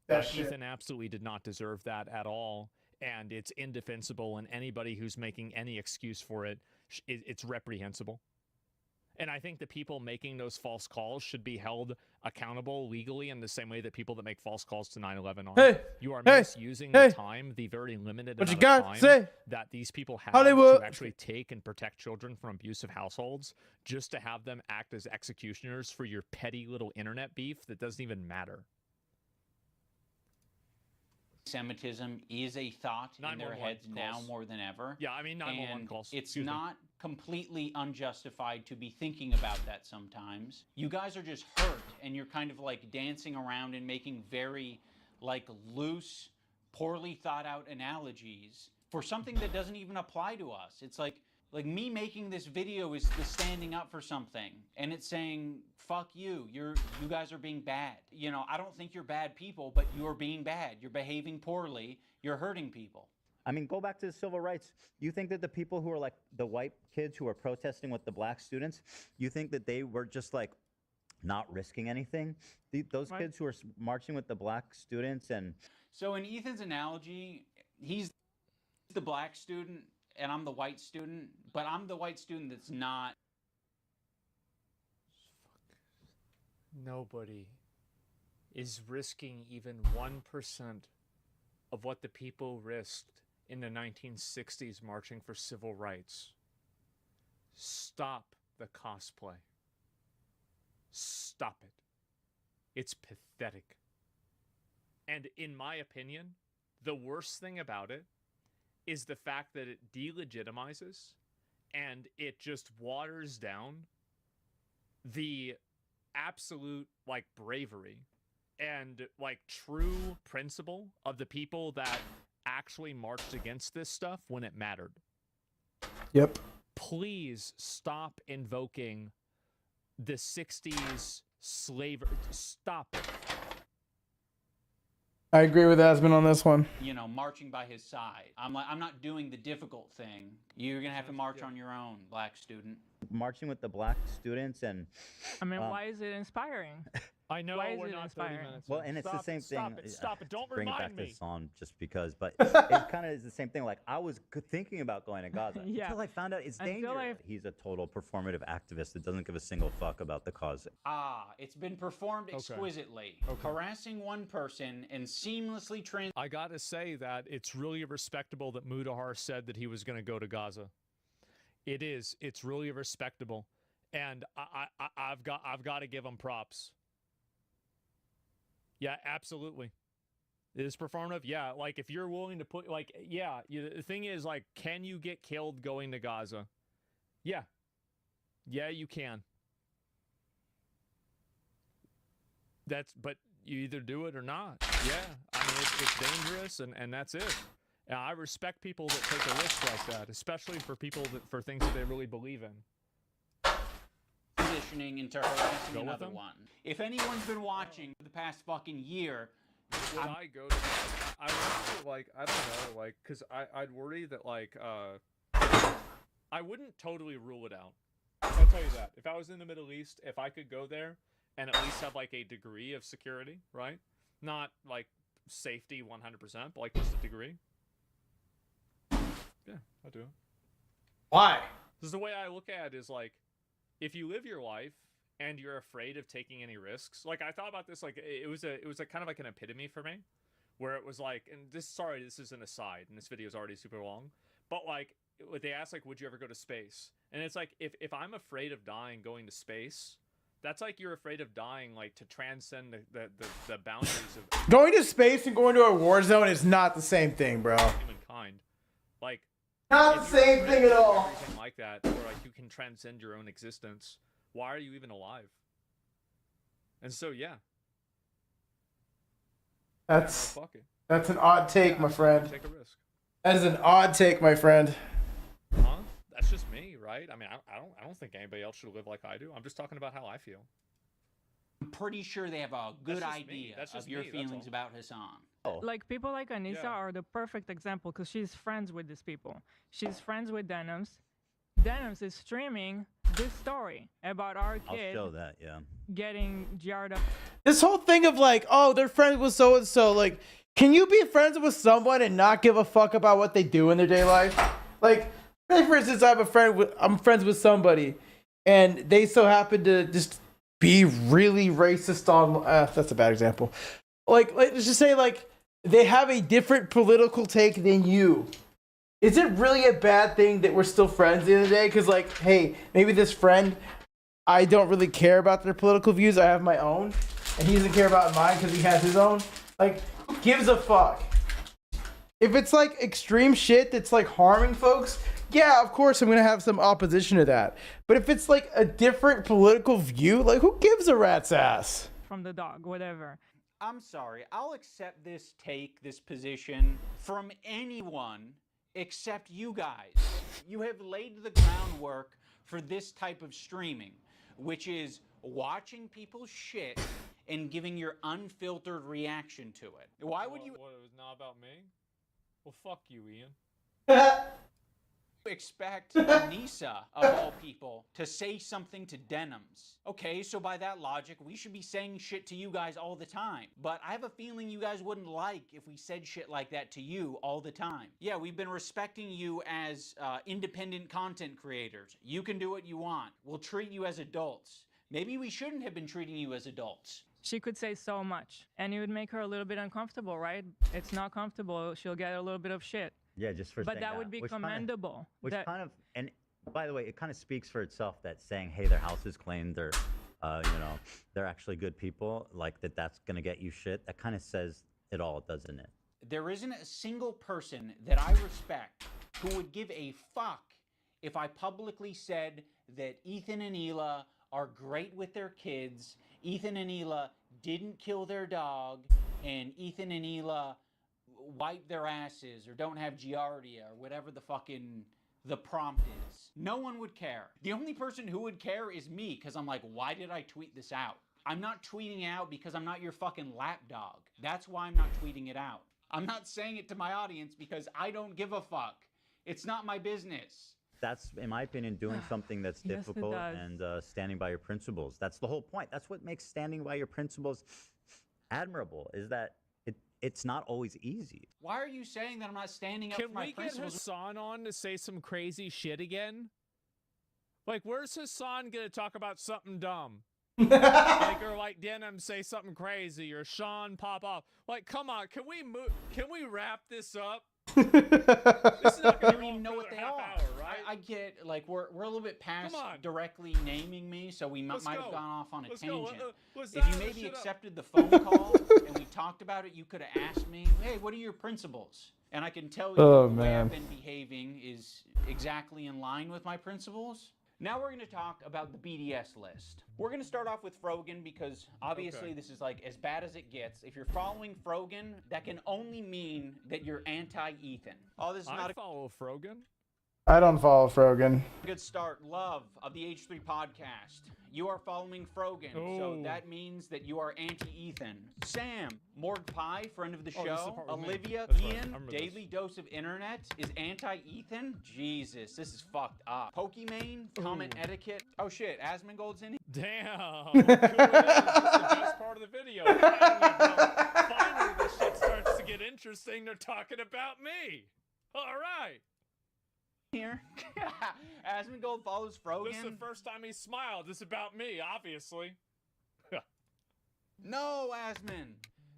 That shit. Ethan absolutely did not deserve that at all, and it's indefensible, and anybody who's making any excuse for it, it's reprehensible. And I think the people making those false calls should be held accountable legally in the same way that people that make false calls to 9/11 are. Hey, You are hey, misusing hey. the time, the very limited What you amount of got time to say? that these people have Hollywood. to actually take and protect children from abusive households, just to have them act as executioners for your petty little internet beef that doesn't even matter. Anti-Semitism is a thought in their 911 heads now calls. more than ever. Yeah, I mean 911 and calls. It's Excuse me. not completely unjustified to be thinking about that sometimes. You guys are just hurt, and you're kind of like dancing around and making very like loose, poorly thought out analogies for something that doesn't even apply to us. It's like me making this video is the standing up for something, and it's saying fuck you. You guys are being bad. You know, I don't think you're bad people, but you're being bad. You're behaving poorly. You're hurting people. I mean, go back to the civil rights. You think that the people who are like the white kids who are protesting with the black students, you think that they were just like not risking anything? Those kids who are marching with the black students and... So in Ethan's analogy, he's the black student and I'm the white student, but I'm the white student that's not... Nobody is risking even 1% of what the people risked in the 1960s marching for civil rights. Stop the cosplay. Stop it. It's pathetic. And in my opinion, the worst thing about it is the fact that it delegitimizes and it just waters down the absolute like bravery and like true principle of the people that actually marched against this stuff when it mattered. Yep. Please stop invoking the 60s slavery. Stop it. I agree with Asman on this one. You know, marching by his side. I'm not doing the difficult thing. You're gonna have to march on your own, black student. Marching with the black students and... I mean, why is it inspiring? I know Why is we're it not inspiring? 30 minutes. Well, and it's the same thing. Stop it. Don't bring it remind back to me. this song just because, but it kind of is the same thing. Like I was thinking about going to Gaza until I found out it's dangerous. He's a total performative activist that doesn't give a single fuck about the cause. It's been performed exquisitely. Harassing one person and seamlessly I gotta say that it's really respectable that Mudahar said that he was gonna go to Gaza. It is. It's really respectable, and I've got to give him props. Yeah, absolutely. It is performative. Yeah, like if you're willing to put, like, yeah. The thing is, like, can you get killed going to Gaza? Yeah. Yeah, you can. But you either do it or not. Yeah, I mean, it's dangerous, and that's it. And I respect people that take a risk like that, especially for people for things that they really believe in. Positioning into harassing Go with another them? one. If anyone's been watching for the past fucking year, Would I go to? I want to, like, I don't know, like, cause I'd worry that, like, I wouldn't totally rule it out. I'll tell you that. If I was in the Middle East, if I could go there and at least have like a degree of security, right? Not like safety 100%, but like just a degree. Yeah, I'll do it. Why? This is the way I look at it, is like, if you live your life and you're afraid of taking any risks, like I thought about this, like it was a kind of like an epitome for me, where it was like, and this is an aside, and this video is already super long, but like they asked like, would you ever go to space? And it's like, if I'm afraid of dying going to space, that's like you're afraid of dying like to transcend the boundaries of Going to space and going to a war zone is not the same thing, bro. humankind. Like, Not the same thing at all. Everything like that, where like you can transcend your own existence. Why are you even alive? And so yeah. That's fuck it. That's an odd take, my friend. Take a risk. That is an odd take, my friend. Huh? That's just me, right? I mean, I don't think anybody else should live like I do. I'm just talking about how I feel. I'm pretty sure they have a good That's just me. idea That's of just your me, that's feelings all. about Hassan. Like people like Anissa are the perfect example because she's friends with these people. She's friends with Denims. Denims is streaming this story about our I'll kid show that, yeah. getting jarred up. This whole thing of like, oh, they're friends with so and so. Like, can you be friends with someone and not give a fuck about what they do in their day life? Like, say for instance, I'm friends with somebody, and they so happen to just be really racist on. That's a bad example. Like, let's just say like they have a different political take than you. Is it really a bad thing that we're still friends at the end of the day? Because like, hey, maybe this friend, I don't really care about their political views. I have my own, and he doesn't care about mine because he has his own. Like, who gives a fuck? If it's like extreme shit that's like harming folks, yeah, of course I'm gonna have some opposition to that. But if it's like a different political view, like who gives a rat's ass? From the dog, whatever. I'm sorry, I'll accept this take, this position from anyone except you guys. You have laid the groundwork for this type of streaming, which is watching people's shit and giving your unfiltered reaction to it. Why would you... What, it was not about me? Well, fuck you, Ian. expect Anissa, of all people, to say something to Denims? Okay, so by that logic, we should be saying shit to you guys all the time. But I have a feeling you guys wouldn't like if we said shit like that to you all the time. Yeah, we've been respecting you as independent content creators. You can do what you want. We'll treat you as adults. Maybe we shouldn't have been treating you as adults. She could say so much, and it would make her a little bit uncomfortable, right? It's not comfortable. She'll get a little bit of shit. Yeah, just for But saying that would be commendable. And by the way, it kind of speaks for itself that saying, hey, their house is clean, they're, they're actually good people, like that's gonna get you shit. That kind of says it all, doesn't it? There isn't a single person that I respect who would give a fuck if I publicly said that Ethan and Hila are great with their kids, Ethan and Hila didn't kill their dog, and Ethan and Hila wipe their asses or don't have giardia or whatever the prompt is. No one would care. The only person who would care is me, because I'm like, why did I tweet this out? I'm not tweeting out because I'm not your fucking lapdog. That's why I'm not tweeting it out. I'm not saying it to my audience because I don't give a fuck. It's not my business. That's, in my opinion, doing something that's Yes, it difficult does. and standing by your principles. That's the whole point. That's what makes standing by your principles admirable, is that it's not always easy. Why are you saying that I'm not standing up for my Can we get principles? Hassan on to say some crazy shit again? Like, where's Hassan gonna talk about something dumb? Or like Denim say something crazy, or Sean pop off. Like, come on, can we wrap this up? This is not I gonna don't even know what they are. right? I get, like, we're a little bit past directly naming me, so we might have gone off on a tangent. If you maybe accepted the phone call and we talked about it, you could have asked me, hey, what are your principles? And I can tell you the way I've been behaving is exactly in line with my principles. Now we're going to talk about the BDS list. We're going to start off with Frogan because obviously this is like as bad as it gets. If you're following Frogan, that can only mean that you're anti-Ethan. Oh, this is not a follow Frogan. I don't follow Frogan. good start. Love of the H3 podcast. You are following Frogan, so that means that you are anti-Ethan. Sam, Morg Pie, friend of the Oh, this is the show. part with me. Olivia, That's right. I Ian, remember Daily Dose of Internet is anti-Ethan. Jesus, this is fucked up. Pokimane, comment etiquette. Oh shit, Asmongold's in here. Damn. Cool, this is the best part of the video. Finally, this shit starts to get interesting. They're talking about me. All right. Here. Asmongold follows Frogan. This is the first time he smiled. This is about me, obviously. No, Asmon.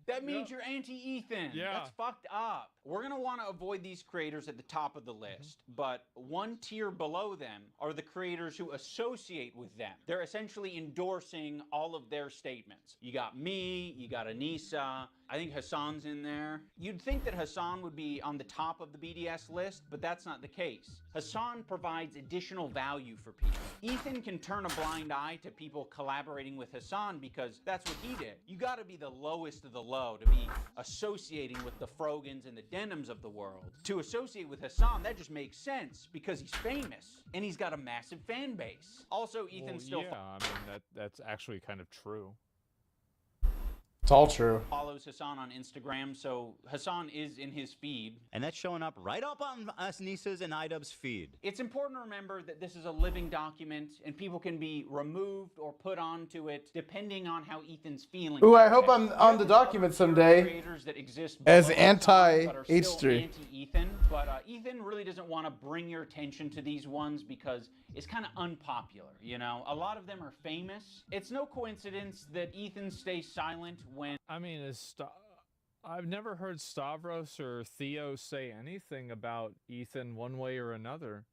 That means you're anti-Ethan. Yeah. That's fucked up. We're going to want to avoid these creators at the top of the list, but one tier below them are the creators who associate with them. They're essentially endorsing all of their statements. You got me, you got Anissa, I think Hassan's in there. You'd think that Hassan would be on the top of the BDS list, but that's not the case. Hassan provides additional value for people. Ethan can turn a blind eye to people collaborating with Hassan because that's what he did. You gotta be the lowest of the low to be associating with the Frogans and the Denims of the world. To associate with Hassan, that just makes sense because he's famous and he's got a massive fan base. Also, Ethan still I mean, that's actually kind of true. It's all true. follows Hassan on Instagram, so Hassan is in his feed. And that's showing up right up on Anissa's and IDub's feed. It's important to remember that this is a living document and people can be removed or put onto it depending on how Ethan's feeling. Ooh, I hope I'm on the document someday Creators that exist as below Hassan but are still anti-H3. anti-Ethan, But Ethan really doesn't want to bring your attention to these ones because it's kind of unpopular, you know? A lot of them are famous. It's no coincidence that Ethan stays silent when... I mean, I've never heard Stavros or Theo say anything about Ethan one way or another.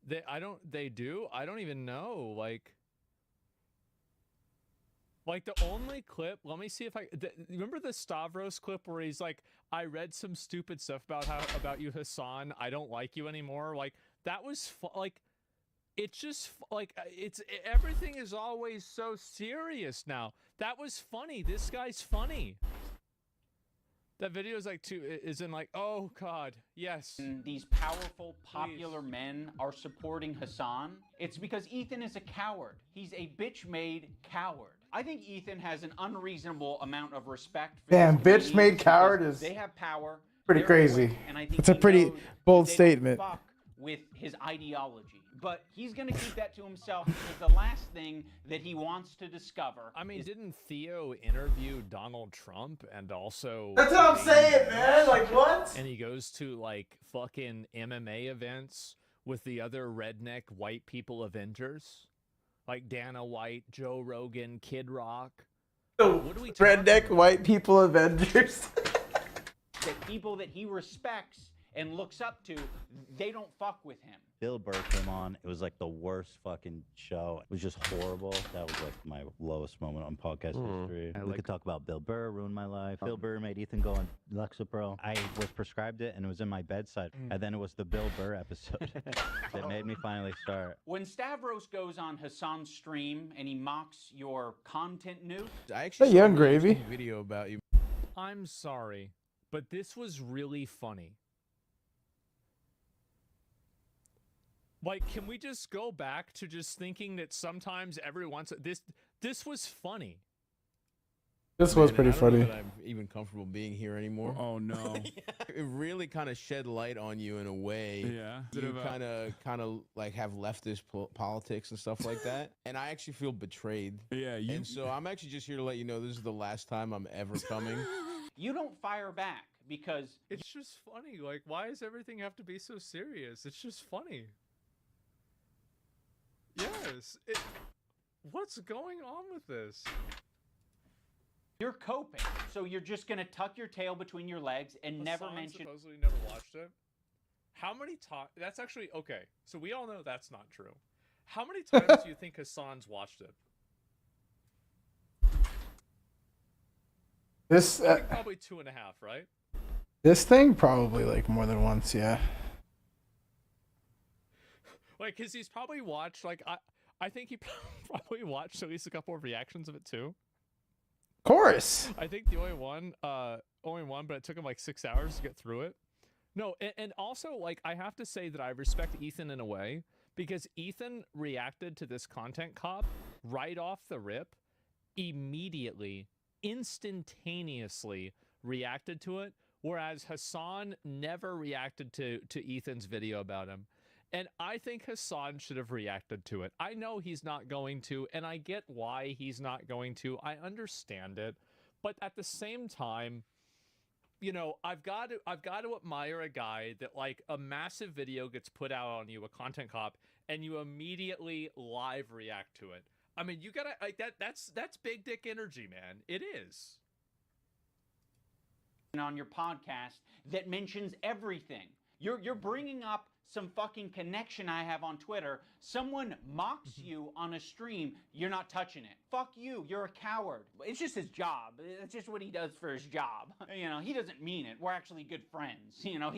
They do? I don't even know, like the only clip, let me see if remember the Stavros clip where he's like, I read some stupid stuff about you, Hassan, I don't like you anymore. Like, that was like, it's just like, everything is always so serious now. That was funny. This guy's funny. That video is like oh God, yes. These powerful, popular men are supporting Hassan. It's because Ethan is a coward. He's a bitch-made coward. I think Ethan has an unreasonable amount of respect for Damn, these bitch-made comedians coward because is they have power. pretty they're crazy. quick, and I think It's a he pretty knows bold they don't statement. fuck with his ideology. But he's going to keep that to himself because the last thing that he wants to discover. I mean, didn't Theo interview Donald Trump and also... That's what I'm saying, man. Like, what? And he goes to, like, fucking MMA events with the other redneck white people Avengers? Like Dana White, Joe Rogan, Kid Rock. What are we talking Redneck about? white people Avengers. That people that he respects and looks up to, they don't fuck with him. Bill Burr came on. It was like the worst fucking show. It was just horrible. That was like my lowest moment on podcast history. We could talk about Bill Burr, ruined my life. Bill Burr made Ethan go on Lexapro. I was prescribed it and it was in my bedside. And then it was the Bill Burr episode that made me finally start. When Stavros goes on Hassan's stream and he mocks your content nuke, I actually Hey, Young saw a really Gravy. interesting video about you. I'm sorry, but this was really funny. Like, can we just go back to just thinking that sometimes every once this was funny. This was Man, pretty I don't know funny. that I'm even comfortable being here anymore. Oh no. It really kind of shed light on you in a way. Yeah. You kind of like have leftist politics and stuff like that, and I actually feel betrayed. Yeah. And so I'm actually just here to let you know this is the last time I'm ever coming. you don't fire back because It's just funny. Like, why does everything have to be so serious? It's just funny. Yes. What's going on with this? you're coping. So you're just going to tuck your tail between your legs and never Hassan mention... supposedly never watched it. How many times? That's actually okay. So we all know that's not true. How many times do you think Hassan's watched it? This I think probably 2.5, right? this thing probably like more than once, yeah. Like, cause he's probably watched like I think he probably watched at least a couple of reactions of it too. Chorus. I think the only one, but it took him like 6 hours to get through it. No, and also like I have to say that I respect Ethan in a way because Ethan reacted to this content cop right off the rip, immediately, instantaneously reacted to it, whereas Hassan never reacted to Ethan's video about him. And I think Hassan should have reacted to it. I know he's not going to, and I get why he's not going to. I understand it. But at the same time, you know, I've got to admire a guy that like a massive video gets put out on you, a content cop, and you immediately live react to it. I mean, you gotta like that's big dick energy, man. It is. on your podcast that mentions everything. You're bringing up some fucking connection I have on Twitter. Someone mocks you on a stream, you're not touching it. Fuck you, you're a coward. It's just his job. It's just what he does for his job. You know, he doesn't mean it. We're actually good friends. You know,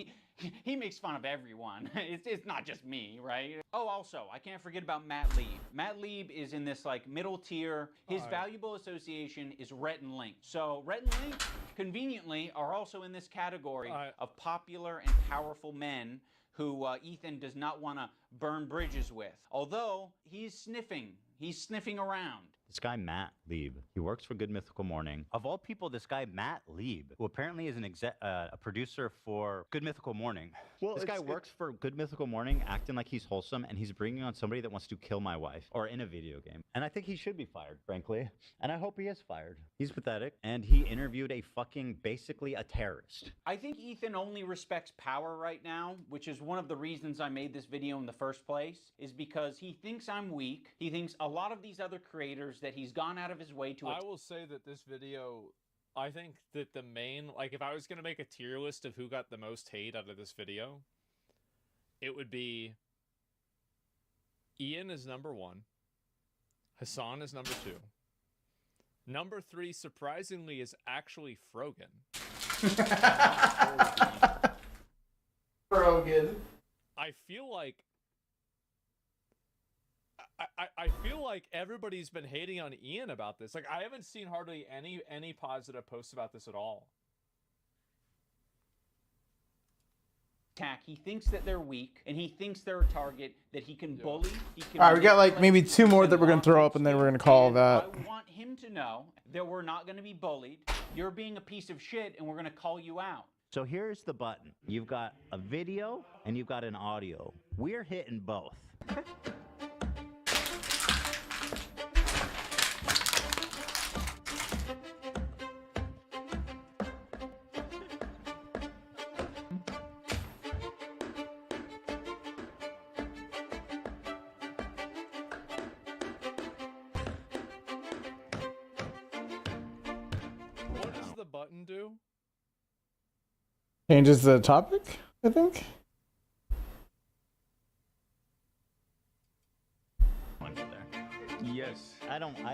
he makes fun of everyone. It's not just me, right? Oh, also, I can't forget about Matt Lieb. Matt Lieb is in this like middle tier. His valuable association is Rhett and Link. So Rhett and Link, conveniently, are also in this category of popular and powerful men who Ethan does not want to burn bridges with. Although he's sniffing around. This guy, Matt Lieb, he works for Good Mythical Morning. Of all people, this guy, Matt Lieb, who apparently is a producer for Good Mythical Morning. Well, This guy works for Good Mythical Morning, acting like he's wholesome, and he's bringing on somebody that wants to kill my wife, or in a video game. And I think he should be fired, frankly. And I hope he is fired. He's pathetic, and he interviewed a fucking, basically a terrorist. I think Ethan only respects power right now, which is one of the reasons I made this video in the first place, is because he thinks I'm weak. He thinks a lot of these other creators that he's gone out of his way to... I will say that this video, I think that the main, like if I was going to make a tier list of who got the most hate out of this video, it would be Ian is number 1, Hassan is number 2. Number 3, surprisingly, is actually Frogan. Frogan. I feel like I feel like everybody's been hating on Ian about this. Like I haven't seen hardly any positive posts about this at all. He thinks that they're weak, and he thinks they're a target that he can bully. He can All right, we got like maybe manipulate, 2 more that we're gonna throw up, and then we're gonna call that. I want him to know that we're not going to be bullied. You're being a piece of shit, and we're going to call you out. So here's the button. You've got a video, and you've got an audio. We're hitting both. What does the button do? Changes the topic, I think. Yes.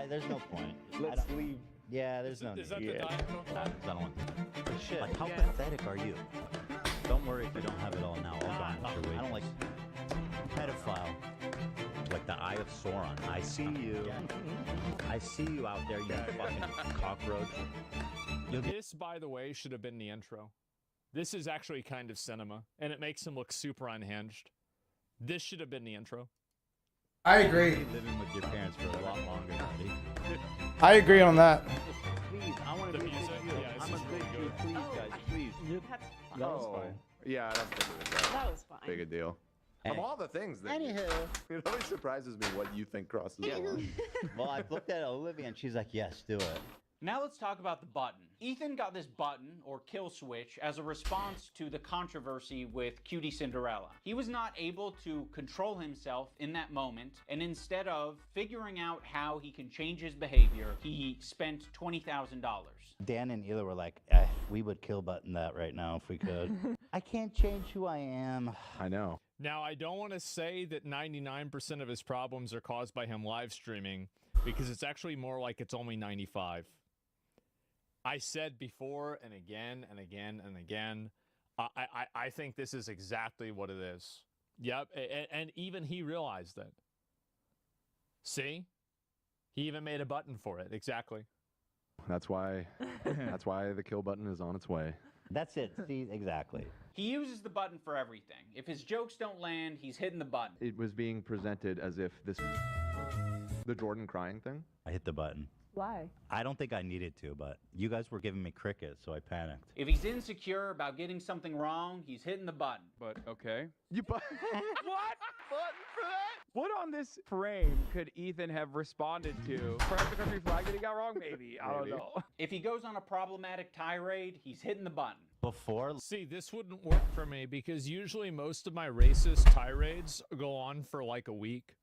There's no point. Let's leave. Yeah, there's no Is that need. the diagonal cut? I don't want to. But shit, like, how pathetic are you? Don't worry if you don't have it all now. I'll garnish your wages. I don't like pedophile. Like the Eye of Sauron. I see you. I see you out there, you fucking cockroach. This, by the way, should have been the intro. This is actually kind of cinema, and it makes him look super unhinged. This should have been the intro. I agree. You'll be living with your parents for a lot longer, buddy. I agree on that. Please, I want to The be music? with you. Yeah, this I'm a is good really dude. good. Please, guys, please. That's fun. That was fine. Yeah, I don't think it was That was fine. big a deal. Of all the things that it always surprises me what you think crosses the line. Well, I looked at Olivia and she's like, yes, do it. Now let's talk about the button. Ethan got this button, or kill switch, as a response to the controversy with Cutie Cinderella. He was not able to control himself in that moment, and instead of figuring out how he can change his behavior, he spent $20,000. Dan and Ela were like, we would kill button that right now if we could. I can't change who I am. I know. Now, I don't want to say that 99% of his problems are caused by him live streaming, because it's actually more like it's only 95. I said before and again and again and again, I think this is exactly what it is. Yep, and even he realized it. See? He even made a button for it, exactly. That's why the kill button is on its way. That's it. See, exactly. He uses the button for everything. If his jokes don't land, he's hitting the button. It was being presented as if the Jordan crying thing. I hit the button. Why? I don't think I needed to, but you guys were giving me crickets, so I panicked. If he's insecure about getting something wrong, he's hitting the button. But okay. You what? Button for that? What on this frame could Ethan have responded to? Perhaps the country flag that he got wrong? Maybe. I don't know. If he goes on a problematic tirade, he's hitting the button. Before. See, this wouldn't work for me because usually most of my racist tirades go on for like a week.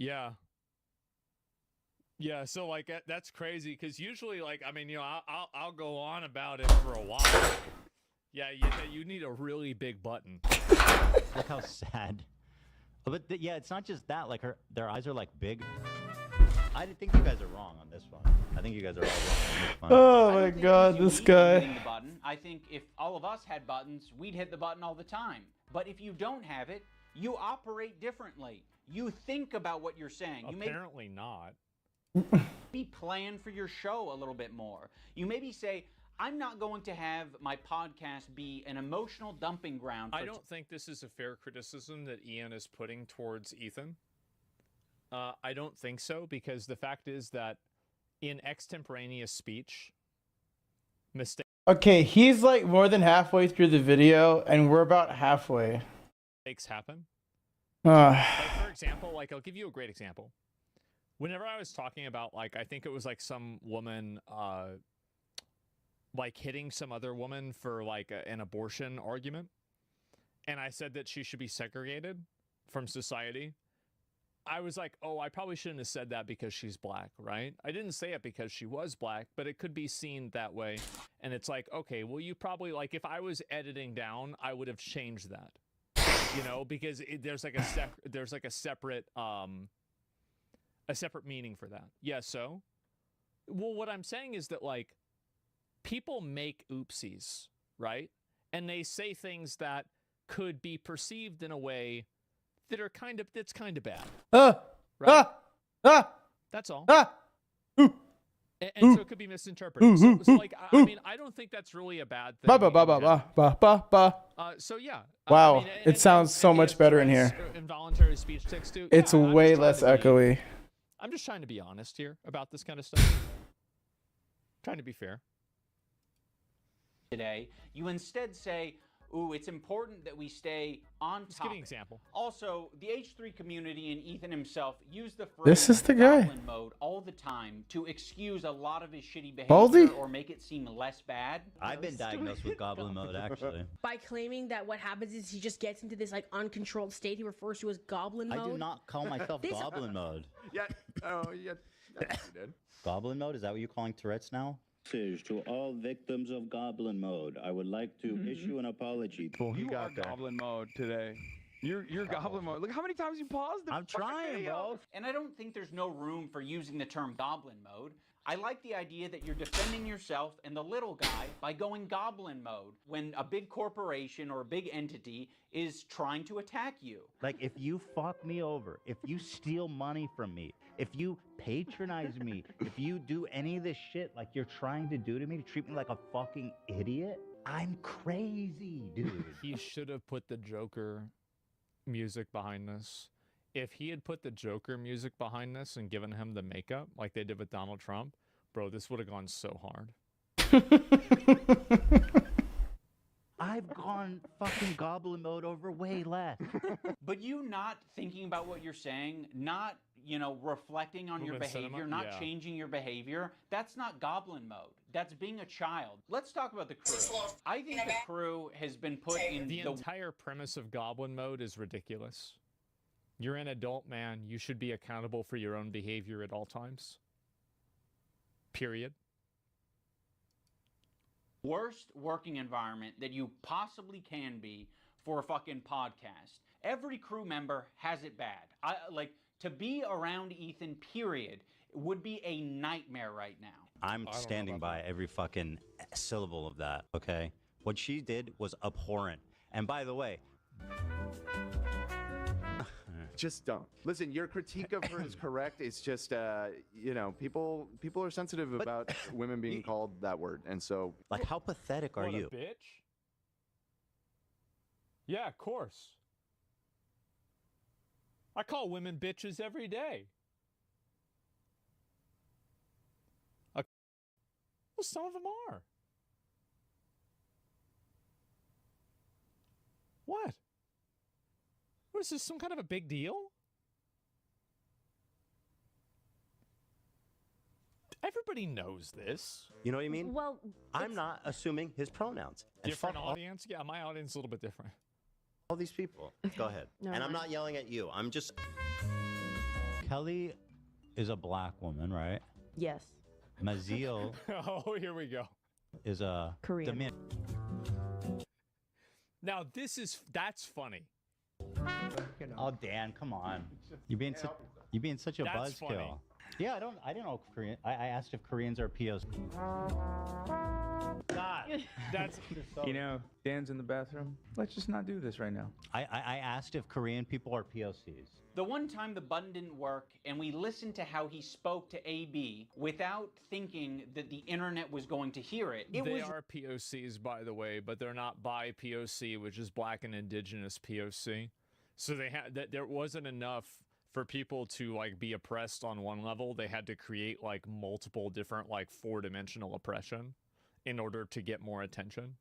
Yeah. Yeah, so like that's crazy because usually like I mean, you know, I'll go on about it for a while. Yeah, you need a really big button. Look how sad. But yeah, it's not just that. Like their eyes are like big. I think you guys are wrong on this one. I think you guys are all wrong. Oh my god, this guy. Hitting the button. I think if all of us had buttons, we'd hit the button all the time. But if you don't have it, you operate differently. You think about what you're saying. Apparently not. Maybe plan for your show a little bit more. You maybe say, I'm not going to have my podcast be an emotional dumping ground. I don't think this is a fair criticism that Ian is putting towards Ethan. I don't think so, because the fact is that in extemporaneous speech, mistakes Okay, he's like more than halfway through the video, and we're about halfway. happen. Uh, Like, for example, like I'll give you a great example. Whenever I was talking about, like, I think it was like some woman, like hitting some other woman for like an abortion argument, and I said that she should be segregated from society. I was like, oh, I probably shouldn't have said that because she's black, right? I didn't say it because she was black, but it could be seen that way. And it's like, okay, well, you probably, like, if I was editing down, I would have changed that, you know, because there's like a separate meaning for that. Yeah. So, well, what I'm saying is that, like, people make oopsies, right? And they say things that could be perceived in a way that are that's kind of bad. Right? That's all. And so it could be misinterpreted. So like, I mean, I don't think that's really a bad thing. So yeah. Wow, I mean, it sounds so much better in here. Involuntary speech tics too. It's Yeah, I'm way just less trying to echoey. I'm just trying to be honest here about this kind of stuff. Trying to be fair. Today, you instead say, ooh, it's important that we stay on top. Just give me an example. Also, the H3 community and Ethan himself use the phrase This is the guy. goblin mode all the time to excuse a lot of his shitty behavior Baldy? or make it seem less bad. I've been diagnosed with goblin mode, actually. By claiming that what happens is he just gets into this like uncontrolled state he refers to as goblin mode. I do not call myself This- goblin mode. Yeah. Oh, yeah. Yes, you did. Goblin mode? Is that what you're calling Tourette's now? To all victims of goblin mode, I would like to issue an apology. You are goblin mode today. You're goblin mode. Look how many times you paused the I'm trying, video. bro. And I don't think there's no room for using the term goblin mode. I like the idea that you're defending yourself and the little guy by going goblin mode when a big corporation or a big entity is trying to attack you. Like, if you fuck me over, if you steal money from me, if you patronize me, if you do any of this shit like you're trying to do to me, to treat me like a fucking idiot, I'm crazy, dude. He should have put the Joker music behind this. If he had put the Joker music behind this and given him the makeup like they did with Donald Trump, bro, this would have gone so hard. I've gone fucking goblin mode over way less. But you not thinking about what you're saying, not, you know, reflecting on your Movement behavior, cinema? not Yeah. changing your behavior, that's not goblin mode. That's being a child. Let's talk about the crew. I think the crew has been put in The entire premise of Goblin mode is ridiculous. You're an adult man. You should be accountable for your own behavior at all times. Period. worst working environment that you possibly can be for a fucking podcast. Every crew member has it bad. To be around Ethan, period, would be a nightmare right now. I'm standing by every fucking syllable of that, okay? What she did was abhorrent. And by the way, just don't listen. Your critique of her is correct. It's just, you know, people are sensitive about women being called that word, and so like, how pathetic are What, you? a bitch? Yeah, of course. I call women bitches every day. Well, some of them are. What? What is this, some kind of a big deal? Everybody knows this. You know what I mean? Well, I'm not assuming his pronouns. And Different fuck all- audience? Yeah, my audience is a little bit different. all these people. Go ahead. No, and I'm no. not yelling at you. I'm just... Kelly is a black woman, right? Yes. Maziel Oh, here we go. is a Korean. Now, that's funny. Oh, Dan, come on. You're being such a That's buzzkill. Yeah, I didn't know Korean. I asked if Koreans are POC. God, that's. You know, Dan's in the bathroom. Let's just not do this right now. I asked if Korean people are POCs. The one time the button didn't work and we listened to how he spoke to AB without thinking that the internet was going to hear it. They are POCs, by the way, but they're not bi POC, which is Black and Indigenous POC. So they had that there wasn't enough for people to like be oppressed on one level. They had to create like multiple different like 4-dimensional oppression in order to get more attention.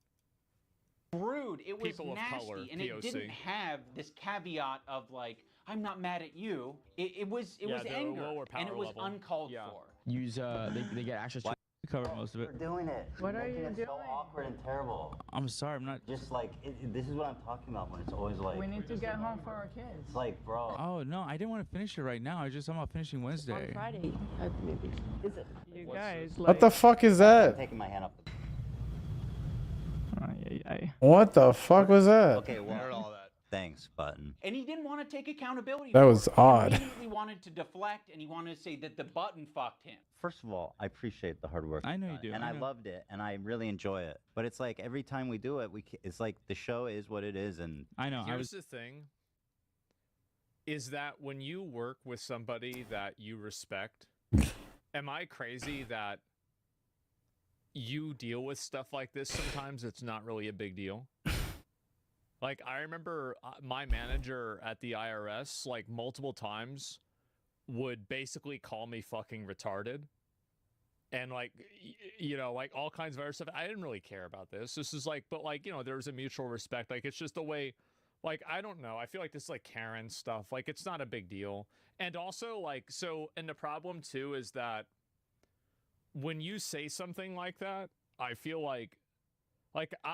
Rude. It was People of nasty, color, and POC. it didn't have this caveat of like, I'm not mad at you. It was Yeah, they're a anger, lower and it power was level. uncalled for. Use they get access to cover most of it. We're doing it. What You're are making you it doing? so awkward and terrible. I'm sorry, I'm not. Just like this is what I'm talking about when it's always like. We need to get home for our kids. It's like, bro. Oh no, I didn't want to finish it right now. I'm about finishing Wednesday. On Friday, maybe. Is it? You guys, like. What the fuck is that? I'm taking my hand up. What the fuck was that? Okay, well, thanks, button. And he didn't want to take accountability. That for was it. odd. He immediately wanted to deflect, and he wanted to say that the button fucked him. First of all, I appreciate the hard work. I know you you've do, done, and I I know. loved it, and I really enjoy it. But it's like every time we do it, it's like the show is what it is, and I know. Here's the thing. Is that when you work with somebody that you respect, am I crazy that you deal with stuff like this sometimes? It's not really a big deal. Like, I remember my manager at the IRS, like, multiple times would basically call me fucking retarded. And, like, you know, like, all kinds of other stuff. I didn't really care about this. This is, like, but, like, you know, there's a mutual respect. Like, it's just the way, like, I don't know. I feel like this is, like, Karen stuff. Like, it's not a big deal. And also, like, so, and the problem, too, is that when you say something like that, I feel like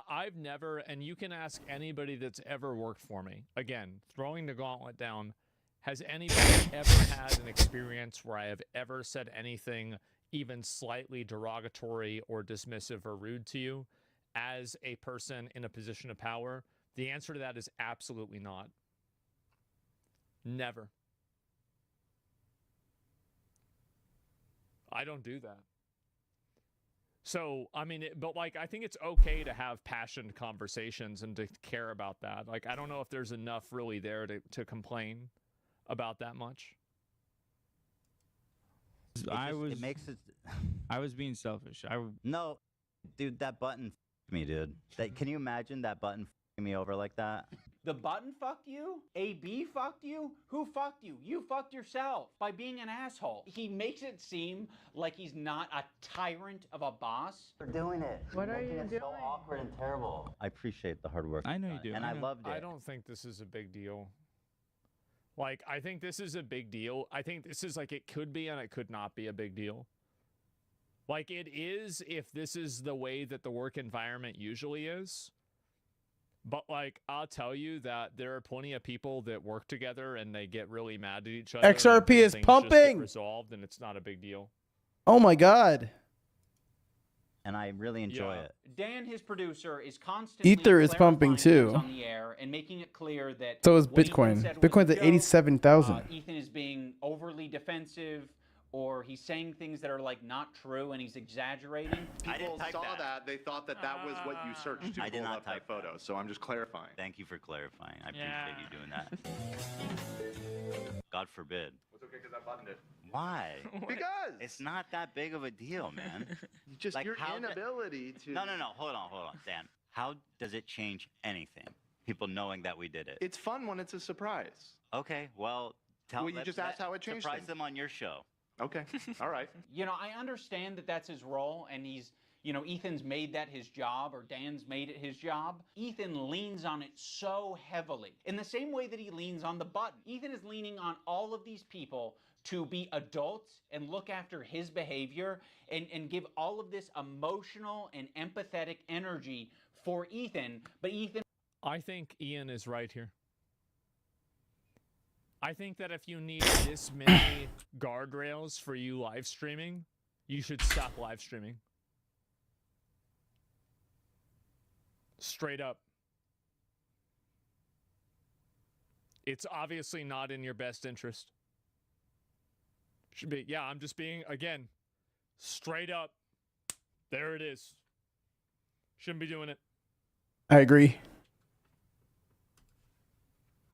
I've never, and you can ask anybody that's ever worked for me, again, throwing the gauntlet down, has anybody ever had an experience where I have ever said anything even slightly derogatory or dismissive or rude to you as a person in a position of power? The answer to that is absolutely not. Never. I don't do that. So, I mean, but like, I think it's okay to have passionate conversations and to care about that. Like, I don't know if there's enough really there to complain about that much. It makes it. I was being selfish. No, dude, that button f***ed me, dude. Can you imagine that button f***ing me over like that? The button fucked you? AB fucked you? Who fucked you? You fucked yourself by being an asshole. He makes it seem like he's not a tyrant of a boss. We're doing it. What You're are making you it doing? so awkward and terrible. I appreciate the hard work. I know you've you done, do. and I loved it. I don't think this is a big deal. Like, I think this is a big deal. I think this is like, it could be and it could not be a big deal. Like, it is if this is the way that the work environment usually is. But, like, I'll tell you that there are plenty of people that work together and they get really mad at each other. XRP and is things just get pumping! resolved, and it's not a big deal. Oh my god. And I really enjoy it. Dan, his producer, is constantly Ether is pumping clarifying things too. on the air and making it clear that So is what Ethan Bitcoin. said was Bitcoin's a at joke. 87,000. Ethan is being overly defensive, or he's saying things that are like not true and he's exaggerating. People saw that. They thought that that was what you searched to I did pull not up that photo. So I'm just clarifying. Thank you for clarifying. I appreciate you doing that. God forbid. It's okay because I buttoned it. Why? Because it's not that big of a deal, man. just Like, your how inability to. No. Hold on, Dan. How does it change anything? People knowing that we did it. It's fun when it's a surprise. Okay, well, tell. Well, you just asked how it changed Surprise things. them on your show. Okay, all right. You know, I understand that that's his role, and he's, you know, Ethan's made that his job, or Dan's made it his job. Ethan leans on it so heavily, in the same way that he leans on the button. Ethan is leaning on all of these people to be adults and look after his behavior and give all of this emotional and empathetic energy for Ethan, but Ethan... I think Ian is right here. I think that if you need this many guardrails for you live streaming, you should stop live streaming. Straight up. It's obviously not in your best interest. Should be. Yeah, I'm just being, again, straight up. There it is. Shouldn't be doing it. I agree.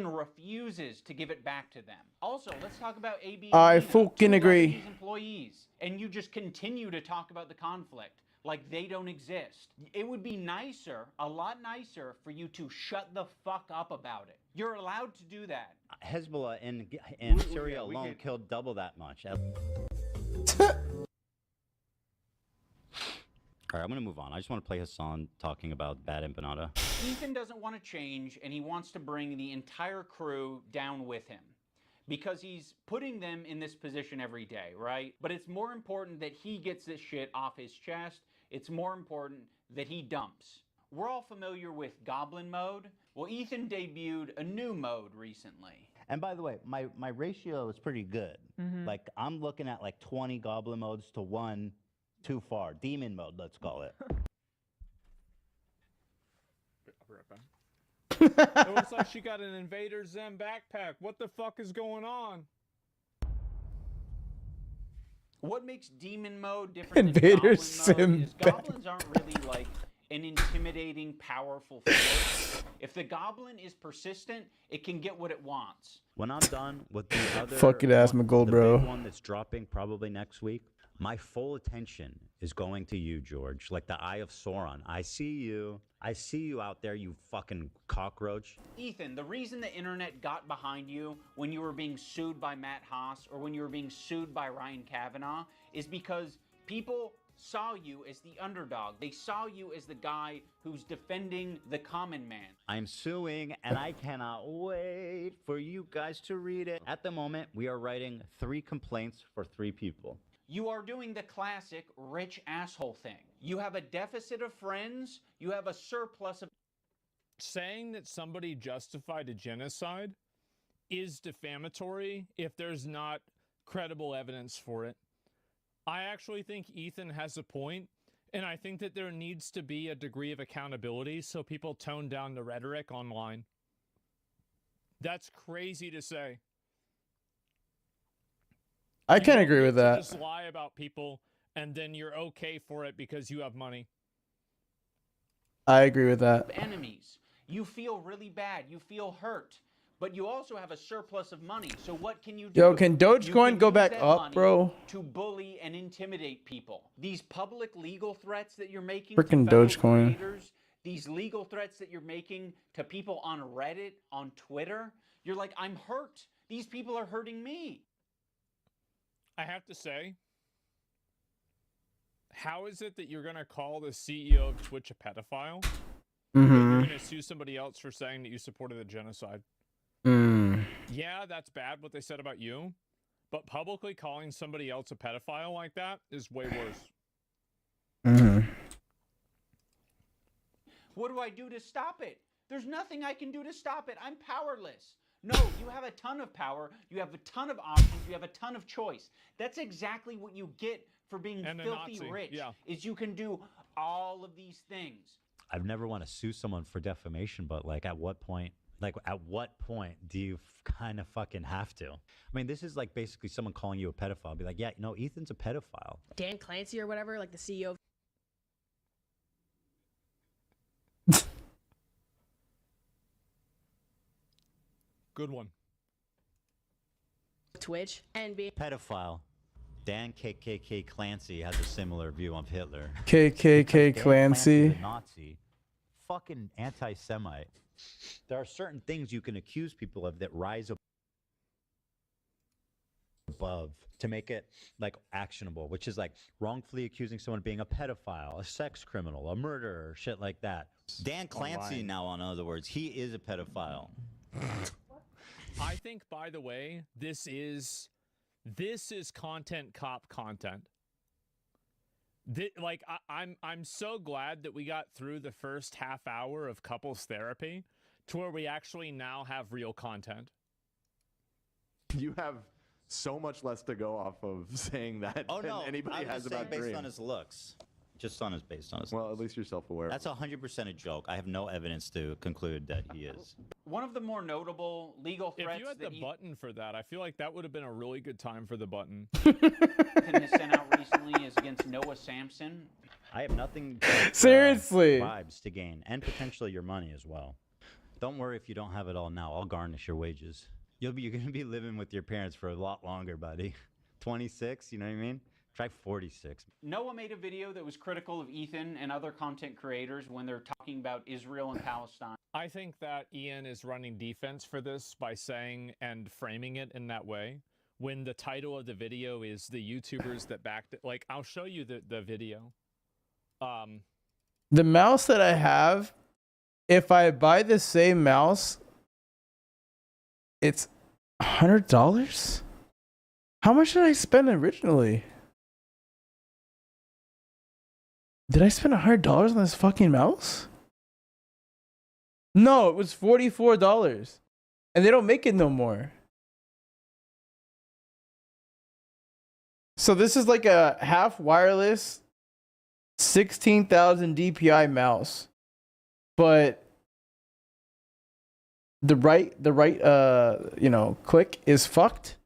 Refuses to give it back to them. Also, let's talk about AB. I fucking agree. Employees, and you just continue to talk about the conflict like they don't exist. It would be nicer, a lot nicer, for you to shut the fuck up about it. You're allowed to do that. Hezbollah in Syria alone killed double that much. All right, I'm going to move on. I just want to play Hassan talking about bad empanada. Ethan doesn't want to change, and he wants to bring the entire crew down with him because he's putting them in this position every day, right? But it's more important that he gets this shit off his chest. It's more important that he dumps. We're all familiar with Goblin mode. Well, Ethan debuted a new mode recently. And by the way, my ratio is pretty good. Like, I'm looking at like 20 Goblin modes to 1 too far. Demon mode, let's call it. It looks like she got an Invader Zem backpack. What the fuck is going on? What makes demon mode different Invader than goblin mode is Sim goblins aren't really like an intimidating, powerful force. If the goblin is persistent, it can get what it wants. When I'm done with the other Fucking ass McGold, the bro. big one that's dropping probably next week, my full attention is going to you, George. Like the Eye of Sauron. I see you. I see you out there, you fucking cockroach. Ethan, the reason the internet got behind you when you were being sued by Matt Haas or when you were being sued by Ryan Kavanaugh is because people saw you as the underdog. They saw you as the guy who's defending the common man. I'm suing, and I cannot wait for you guys to read it. At the moment, we are writing 3 complaints for 3 people. You are doing the classic rich asshole thing. You have a deficit of friends, you have a surplus of... Saying that somebody justified a genocide is defamatory if there's not credible evidence for it. I actually think Ethan has a point, and I think that there needs to be a degree of accountability so people tone down the rhetoric online. That's crazy to say. I can't agree with that. Just lie about people, and then you're okay for it because you have money. I agree with that. Enemies. You feel really bad. You feel hurt. But you also have a surplus of money. So what can you do? Yo, can Dogecoin go use back that up, money bro? To bully and intimidate people. These public legal threats that you're making to Freaking fellow Dogecoin. creators, these legal threats that you're making to people on Reddit, on Twitter, you're like, I'm hurt. These people are hurting me. I have to say, how is it that you're going to call the CEO of Twitch a pedophile? You're going to sue somebody else for saying that you supported a genocide. Yeah, that's bad what they said about you, but publicly calling somebody else a pedophile like that is way worse. What do I do to stop it? There's nothing I can do to stop it. I'm powerless. No, you have a ton of power. You have a ton of options. You have a ton of choice. That's exactly what you get for being filthy rich, is you can do all of these things. I've never want to sue someone for defamation, but like at what point do you kind of fucking have to? I mean, this is like basically someone calling you a pedophile. Be like, yeah, no, Ethan's a pedophile. Dan Clancy or whatever, like the CEO of Good one. Twitch and being Pedophile. Dan KKK Clancy has a similar view of Hitler. KKK Dan Clancy. the Nazi. Fucking anti-Semite. There are certain things you can accuse people of that rise above to make it like actionable, which is like wrongfully accusing someone of being a pedophile, a sex criminal, a murderer, shit like that. Dan Clancy now, in other words, he is a pedophile. I think, by the way, this is content cop content. I'm so glad that we got through the first half hour of couples therapy to where we actually now have real content. You have so much less to go off of saying that Oh than no, anybody I'm has just saying about based Dream. on his looks. Just on his based on his. Well, at least you're self-aware. That's 100% a joke. I have no evidence to conclude that he is. One of the more notable legal threats If you had that the button for that, I feel like that would have been a really good time for the button. Ethan has sent out recently is against Noah Sampson. I have nothing. Seriously. Bribes to gain, and potentially your money as well. Don't worry if you don't have it all now. I'll garnish your wages. You're gonna be living with your parents for a lot longer, buddy. 26, you know what I mean? Try 46. Noah made a video that was critical of Ethan and other content creators when they're talking about Israel and Palestine. I think that Ian is running defense for this by saying and framing it in that way. When the title of the video is the YouTubers that backed it. Like, I'll show you the video. The mouse that I have, if I buy the same mouse, it's $100? How much did I spend originally? Did I spend $100 on this fucking mouse? No, it was $44. And they don't make it no more. So this is like a half wireless 16,000 DPI mouse. But the right click is fucked.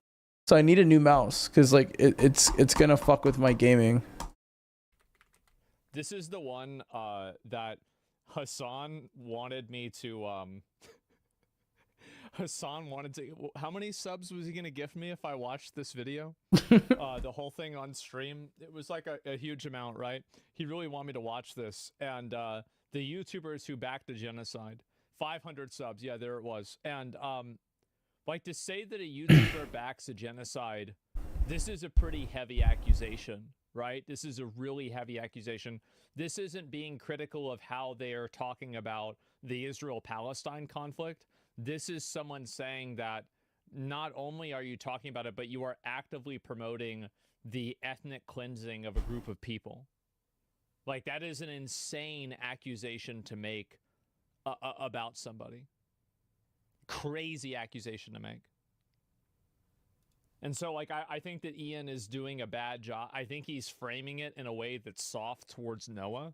So I need a new mouse cuz like it's going to fuck with my gaming. This is the one that Hassan wanted me to Hassan wanted to. How many subs was he gonna gift me if I watched this video? The whole thing on stream. It was like a huge amount, right? He really wanted me to watch this, and the YouTubers who backed the genocide, 500 subs. Yeah, there it was. And like, to say that a YouTuber backs a genocide, this is a pretty heavy accusation, right? This is a really heavy accusation. This isn't being critical of how they are talking about the Israel-Palestine conflict. This is someone saying that not only are you talking about it, but you are actively promoting the ethnic cleansing of a group of people. Like, that is an insane accusation to make about somebody. Crazy accusation to make. And so, like, I think that Ian is doing a bad job. I think he's framing it in a way that's soft towards Noah.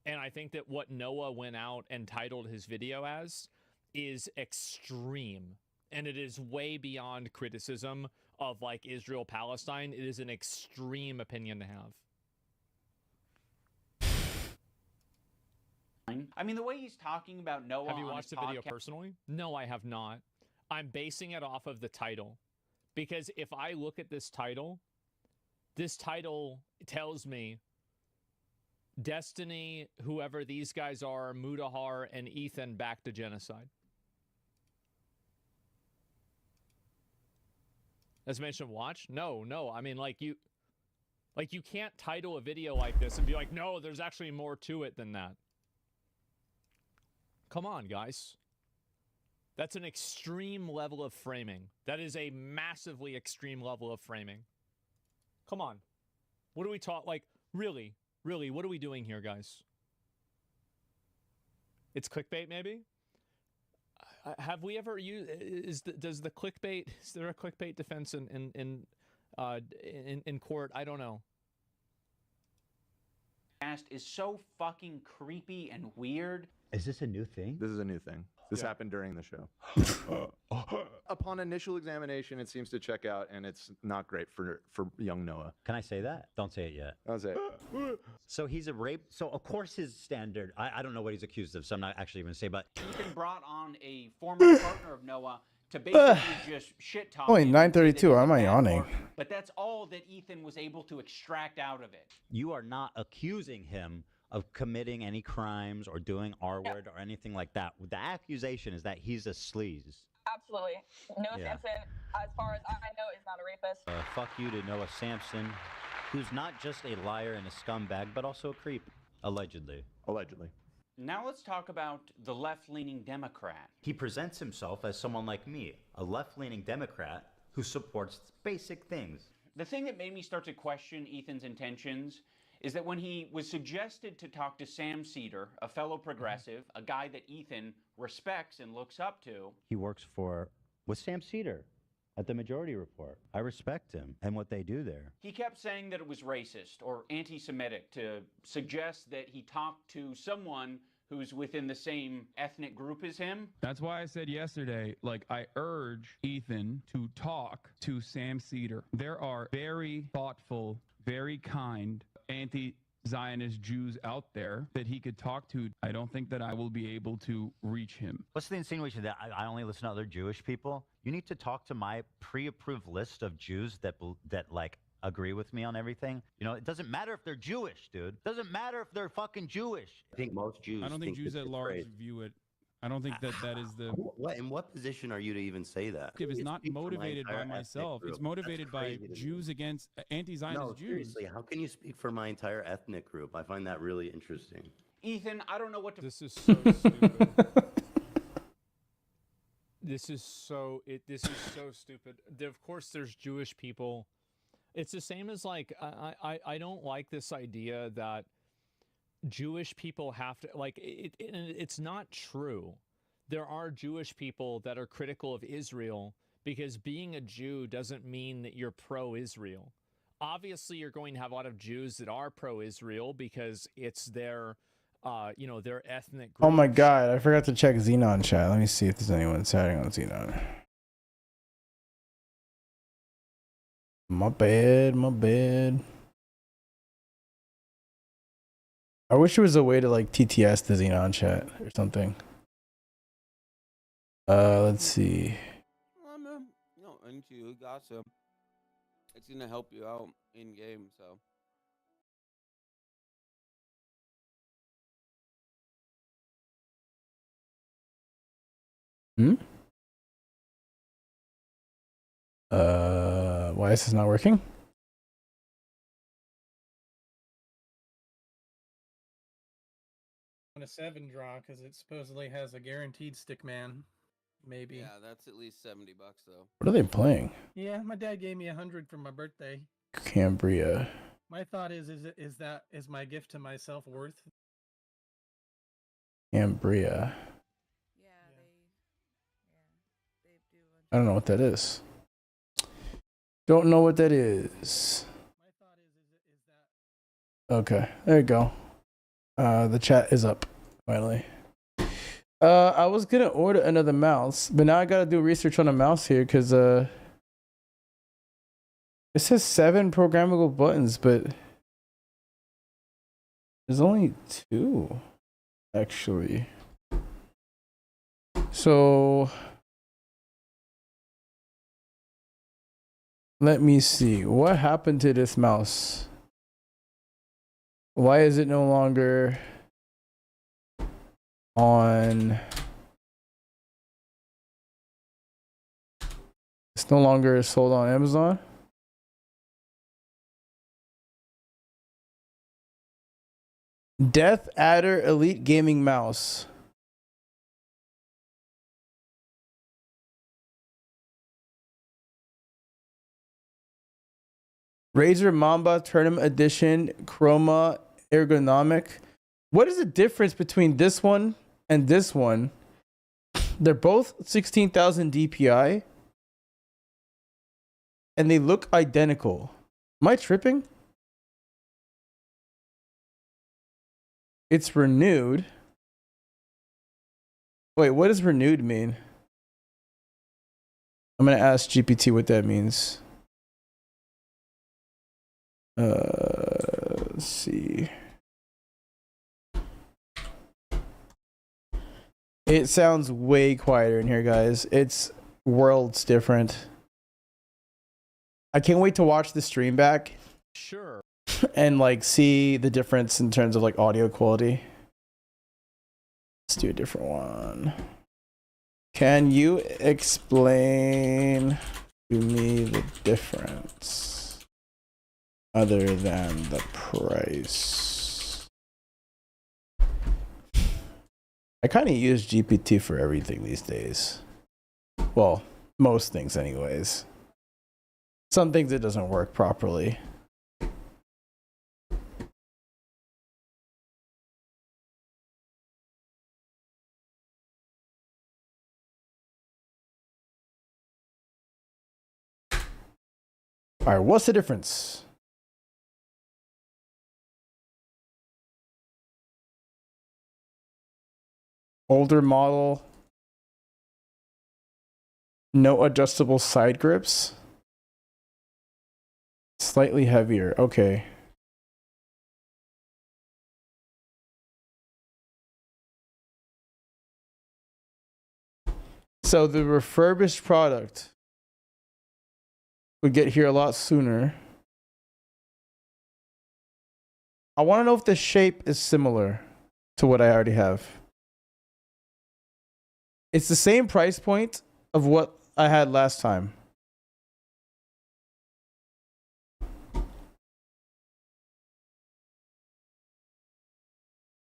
And I think that what Noah went out and titled his video as is extreme. And it is way beyond criticism of, like, Israel-Palestine. It is an extreme opinion to have. I mean, the way he's talking about Noah. Have you watched the video personally? No, I have not. I'm basing it off of the title. Because if I look at this title tells me Destiny, whoever these guys are, Mudahar and Ethan backed a genocide. As mentioned, watch? No. I mean, like, you can't title a video like this and be like, no, there's actually more to it than that. Come on, guys. That's an extreme level of framing. That is a massively extreme level of framing. Come on. What are we talking? Like, really, what are we doing here, guys? It's clickbait, maybe? Have we ever used? Does the clickbait? Is there a clickbait defense in court? I don't know. Is so fucking creepy and weird. Is this a new thing? This is a new thing. This happened during the show. Upon initial examination, it seems to check out, and it's not great for young Noah. Can I say that? Don't say it yet. Don't say it. So he's a rape. So of course his standard. I don't know what he's accused of, so I'm not actually even say. But Ethan brought on a former partner of Noah to basically just shit talk. Only 9:32. Am I yawning? But that's all that Ethan was able to extract out of it. You are not accusing him of committing any crimes or doing R-word or anything like that. The accusation is that he's a sleaze. Absolutely. Noah Sampson, as far as I know, is not a rapist. Fuck you to Noah Sampson, who's not just a liar and a scumbag, but also a creep, allegedly. Allegedly. Now let's talk about the left-leaning Democrat. He presents himself as someone like me, a left-leaning Democrat who supports basic things. The thing that made me start to question Ethan's intentions is that when he was suggested to talk to Sam Cedar, a fellow progressive, a guy that Ethan respects and looks up to. He works with Sam Cedar. at the Majority Report. I respect him and what they do there. He kept saying that it was racist or anti-Semitic to suggest that he talked to someone who's within the same ethnic group as him. That's why I said yesterday, like, I urge Ethan to talk to Sam Cedar. There are very thoughtful, very kind anti-Zionist Jews out there that he could talk to. I don't think that I will be able to reach him. What's the insinuation that I only listen to other Jewish people? You need to talk to my pre-approved list of Jews that like agree with me on everything. You know, it doesn't matter if they're Jewish, dude. It doesn't matter if they're fucking Jewish. I think most Jews. I don't think Jews that at large crazy. view it. I don't think that that is the. What in what position are you to even say that? It's not motivated by myself. It's motivated by Jews against anti-Zionist No, Jews. seriously, how can you speak for my entire ethnic group? I find that really interesting. Ethan, I don't know what to. This is so stupid. This is so stupid. Of course, there's Jewish people. It's the same as like I don't like this idea that Jewish people have to like it's not true. There are Jewish people that are critical of Israel because being a Jew doesn't mean that you're pro-Israel. Obviously, you're going to have a lot of Jews that are pro-Israel because it's their their ethnic group. Oh my god, I forgot to check Xenon chat. Let me see if there's anyone chatting on Xenon. My bad. I wish there was a way to like TTS the Xenon chat or something. Let's see. I'm into gossip. It's gonna help you out in game, so. Why is this not working? On a 7 draw because it supposedly has a guaranteed stick man. Maybe. Yeah, that's at least $70 though. What are they playing? Yeah, my dad gave me 100 for my birthday. Cambria. My thought is my gift to myself worth? Cambria. I don't know what that is. Don't know what that is. Okay, there you go. The chat is up finally. I was gonna order another mouse, but now I gotta do research on a mouse here because it says 7 programmable buttons, but there's only 2 actually. So let me see. What happened to this mouse? Why is it no longer on? It's no longer sold on Amazon. Death Adder Elite Gaming Mouse. Razer Mamba Tournament Edition Chroma Ergonomic. What is the difference between this one and this one? They're both 16,000 DPI. And they look identical. Am I tripping? It's renewed. Wait, what does renewed mean? I'm going to ask GPT what that means. Let's see. It sounds way quieter in here, guys. It's worlds different. I can't wait to watch the stream back. Sure. And like see the difference in terms of like audio quality. Let's do a different one. Can you explain to me the difference other than the price? I kind of use GPT for everything these days. Well, most things anyways. Some things it doesn't work properly. All right, what's the difference? Older model. No adjustable side grips. Slightly heavier. Okay. So the refurbished product would get here a lot sooner. I want to know if the shape is similar to what I already have. It's the same price point of what I had last time.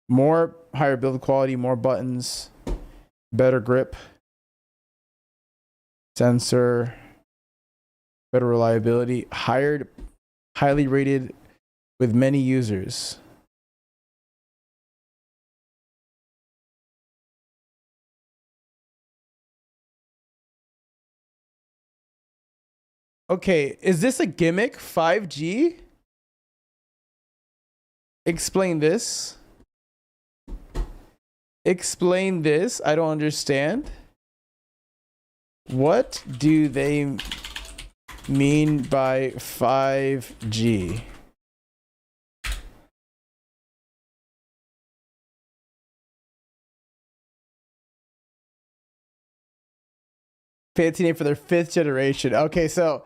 More higher build quality, more buttons, better grip, sensor, better reliability, highly rated with many users. Okay, is this a gimmick? 5G? Explain this. Explain this. I don't understand. What do they mean by 5G? Fancy name for their 5th generation. Okay, so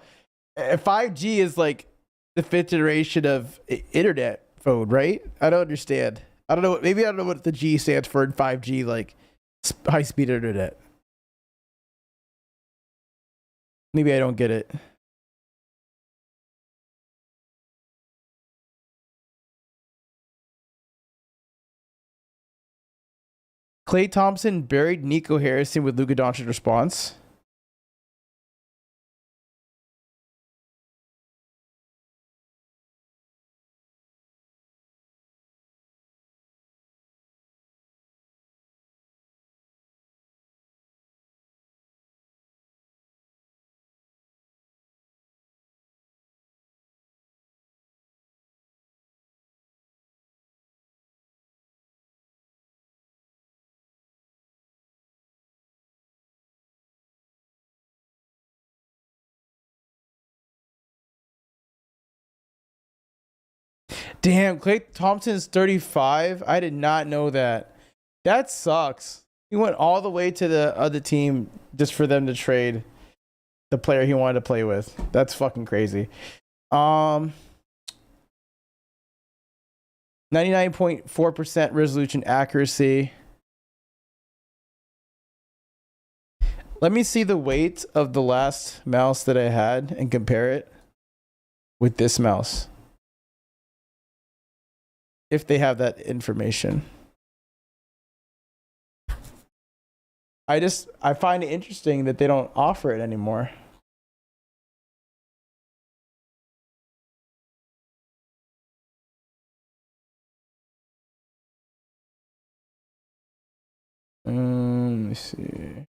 5G is like the 5th generation of internet phone, right? I don't understand. I don't know. Maybe I don't know what the G stands for in 5G, like high-speed internet. Maybe I don't get it. Klay Thompson buried Nico Harrison with Luka Doncic response. Damn, Klay Thompson is 35. I did not know that. That sucks. He went all the way to the other team just for them to trade the player he wanted to play with. That's fucking crazy. 99.4% resolution accuracy. Let me see the weight of the last mouse that I had and compare it with this mouse. If they have that information. I find it interesting that they don't offer it anymore. Let me see.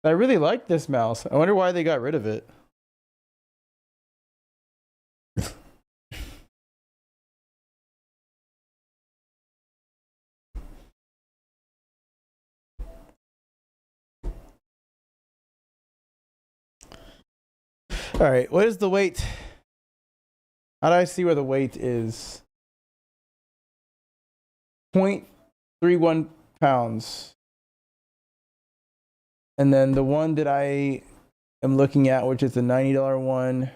I really like this mouse. I wonder why they got rid of it. All right, what is the weight? How do I see where the weight is? 0.31 pounds. And then the one that I am looking at, which is the $90 one,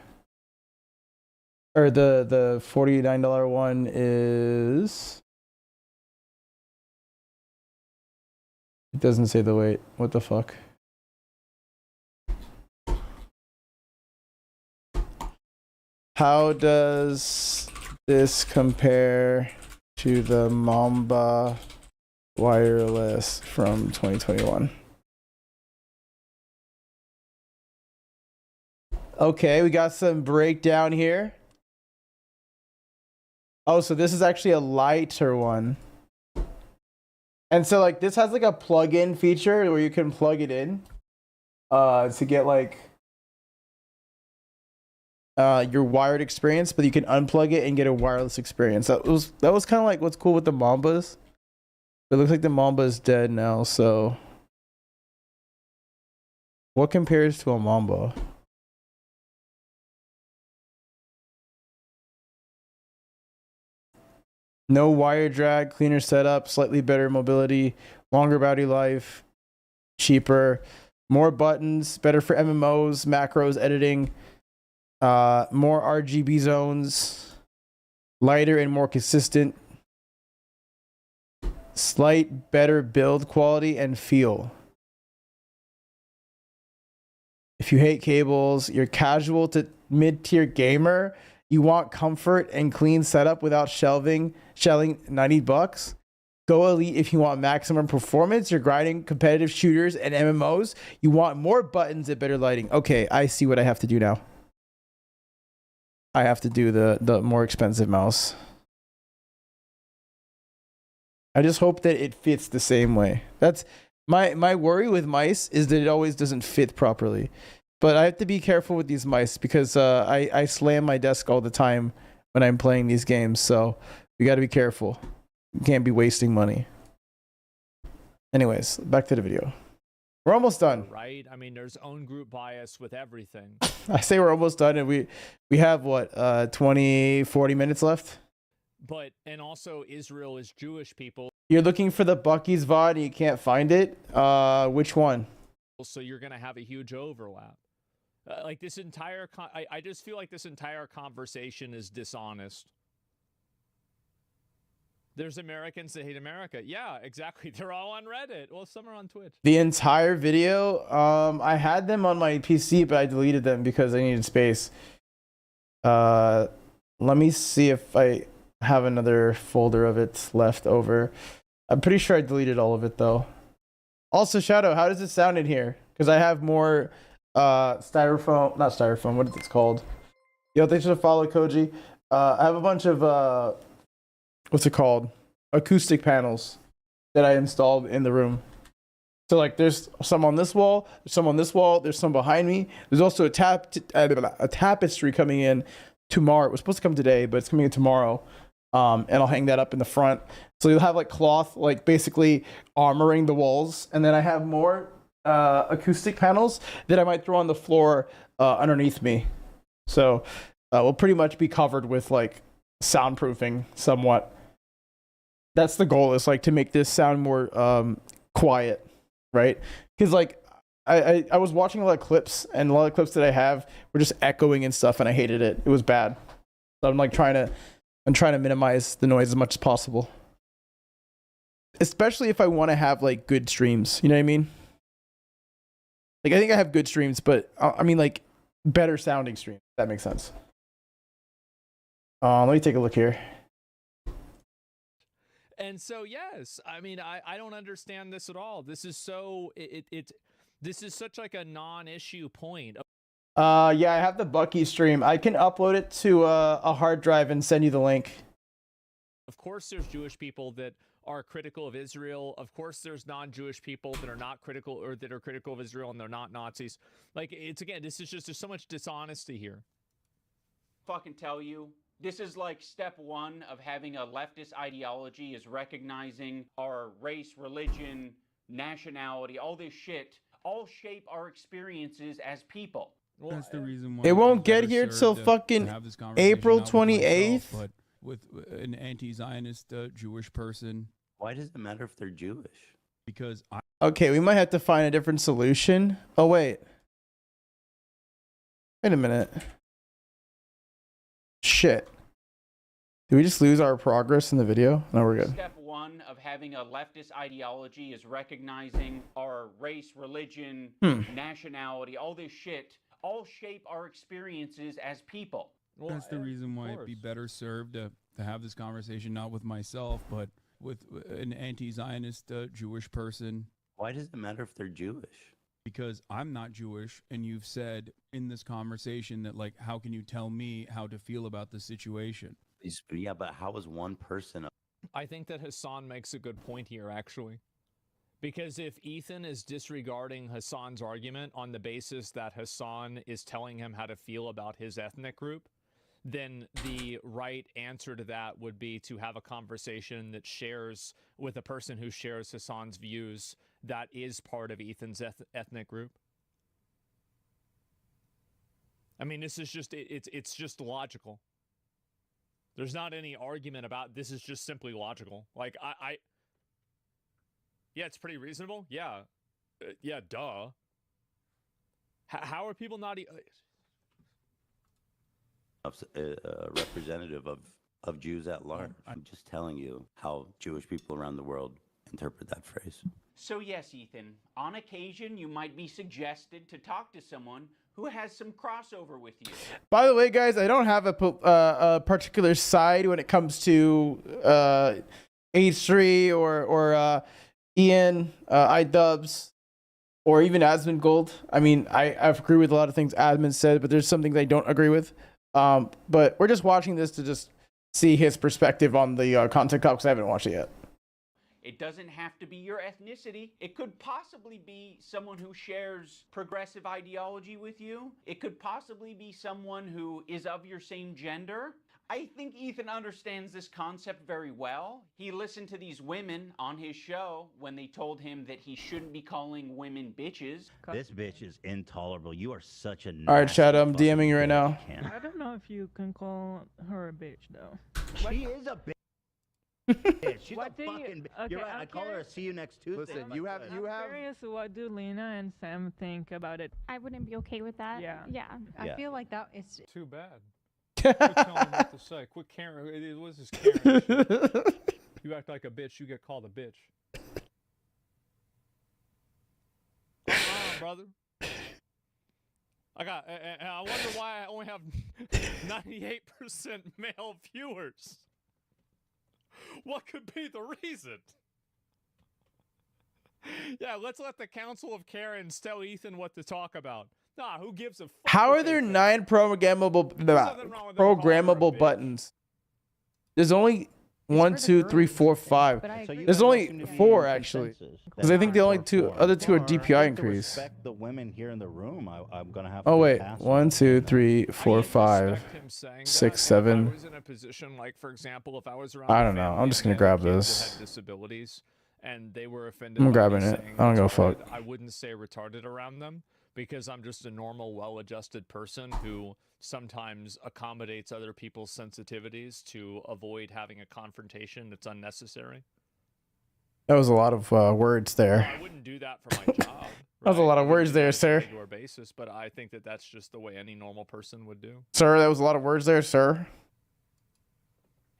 or the $49 one is... It doesn't say the weight. What the fuck? How does this compare to the Mamba wireless from 2021? Okay, we got some breakdown here. Oh, so this is actually a lighter one. And so like this has like a plug-in feature where you can plug it in to get like your wired experience, but you can unplug it and get a wireless experience. That was kind of like what's cool with the Mambas. It looks like the Mamba is dead now, so what compares to a Mamba? No wire drag, cleaner setup, slightly better mobility, longer battery life, cheaper, more buttons, better for MMOs, macros, editing, more RGB zones, lighter and more consistent, slight better build quality and feel. If you hate cables, you're casual to mid-tier gamer, you want comfort and clean setup without shelling $90. Go Elite if you want maximum performance. You're grinding competitive shooters and MMOs. You want more buttons and better lighting. Okay, I see what I have to do now. I have to do the more expensive mouse. I just hope that it fits the same way. That's my worry with mice, is that it always doesn't fit properly. But I have to be careful with these mice because I slam my desk all the time when I'm playing these games. So we got to be careful. You can't be wasting money. Anyways, back to the video. We're almost done. Right? I mean, there's own group bias with everything. I say we're almost done, and we have what 20, 40 minutes left. But and also Israel is Jewish people. You're looking for the Bucky's VOD and you can't find it. Which one? So you're gonna have a huge overlap. Like this entire, I just feel like this entire conversation is dishonest. There's Americans that hate America. Yeah, exactly. They're all on Reddit. Well, some are on Twitch. The entire video. I had them on my PC, but I deleted them because I needed space. Let me see if I have another folder of it left over. I'm pretty sure I deleted all of it though. Also, Shadow, how does it sound in here? Because I have more styrofoam, not styrofoam, what is it called? Yo, thanks for the follow, Koji. I have a bunch of what's it called? Acoustic panels that I installed in the room. So like there's some on this wall, there's some on this wall, there's some behind me. There's also a tapestry coming in tomorrow. It was supposed to come today, but it's coming in tomorrow. And I'll hang that up in the front. So you'll have like cloth, like basically armoring the walls. And then I have more acoustic panels that I might throw on the floor underneath me. So we'll pretty much be covered with like soundproofing somewhat. That's the goal, is like to make this sound more quiet, right? Because like I was watching a lot of clips, and a lot of clips that I have were just echoing and stuff, and I hated it. It was bad. So I'm like trying to minimize the noise as much as possible. Especially if I want to have like good streams, you know what I mean? Like I think I have good streams, but I mean like better sounding streams, if that makes sense. Let me take a look here. And so, yes, I mean, I don't understand this at all. This is so, this is such like a non-issue point. Yeah, I have the Bucky stream. I can upload it to a hard drive and send you the link. Of course, there's Jewish people that are critical of Israel. Of course, there's non-Jewish people that are not critical, or that are critical of Israel and they're not Nazis. Like, it's again, this is just, there's so much dishonesty here. Fucking tell you. This is like step one of having a leftist ideology, is recognizing our race, religion, nationality, all this shit, all shape our experiences as people. That's the reason why it won't get here till fucking April 28th. But with an anti-Zionist Jewish person. Why does it matter if they're Jewish? Because Okay, we might have to find a different solution. Oh, wait. Wait a minute. Shit. Did we just lose our progress in the video? No, we're good. Step one of having a leftist ideology is recognizing our race, religion, nationality, all this shit, all shape our experiences as people. That's the reason why it'd be better served to have this conversation not with myself, but with an anti-Zionist Jewish person. Why does it matter if they're Jewish? Because I'm not Jewish, and you've said in this conversation that, like, how can you tell me how to feel about the situation? Yeah, but how is one person I think that Hassan makes a good point here, actually. Because if Ethan is disregarding Hassan's argument on the basis that Hassan is telling him how to feel about his ethnic group, then the right answer to that would be to have a conversation that shares with a person who shares Hassan's views that is part of Ethan's ethnic group. I mean, this is just, it's just logical. There's not any argument about this, is just simply logical. Like, yeah, it's pretty reasonable. Yeah. Yeah, duh. How are people not... representative of Jews at large. I'm just telling you how Jewish people around the world interpret that phrase. So yes, Ethan, on occasion you might be suggested to talk to someone who has some crossover with you. By the way, guys, I don't have a particular side when it comes to H3 or Ian, iDubbbz, or even Asmongold. I mean, I agree with a lot of things Asmon said, but there's some things I don't agree with. But we're just watching this to just see his perspective on the content cop, because I haven't watched it yet. It doesn't have to be your ethnicity. It could possibly be someone who shares progressive ideology with you. It could possibly be someone who is of your same gender. I think Ethan understands this concept very well. He listened to these women on his show when they told him that he shouldn't be calling women bitches. This bitch is intolerable. You are such a All right, Chad, I'm DMing you right now. I don't know if you can call her a bitch, though. She is a bitch. She's a fucking. You're right. I call her a see you next Tuesday. Listen, you have. I'm curious, what do Lena and Sam think about it? I wouldn't be okay with that. Yeah. Yeah. I feel like that is too bad. Quit telling him what to say. Quit Karen. What's this Karen shit? You act like a bitch, you get called a bitch. Come on, brother. I wonder why I only have 98% male viewers. What could be the reason? Yeah, let's let the Council of Karens tell Ethan what to talk about. Nah, who gives a fuck? How are there 9 programmable buttons? There's only 1, 2, 3, 4, 5. There's only 4 actually, because I think the only other two are DPI increase. Respect the women here in the room. I'm gonna have. Oh wait, 1, 2, 3, 4, 5, 6, 7. I was in a position like, for example, if I was around. I don't know. I'm just gonna grab this. Disabilities, and they were offended. I'm grabbing it. I don't give a fuck. I wouldn't say retarded around them, because I'm just a normal, well-adjusted person who sometimes accommodates other people's sensitivities to avoid having a confrontation that's unnecessary. That was a lot of words there. I wouldn't do that for my job. That was a lot of words there, sir. Regular basis, but I think that that's just the way any normal person would do. Sir, that was a lot of words there, sir.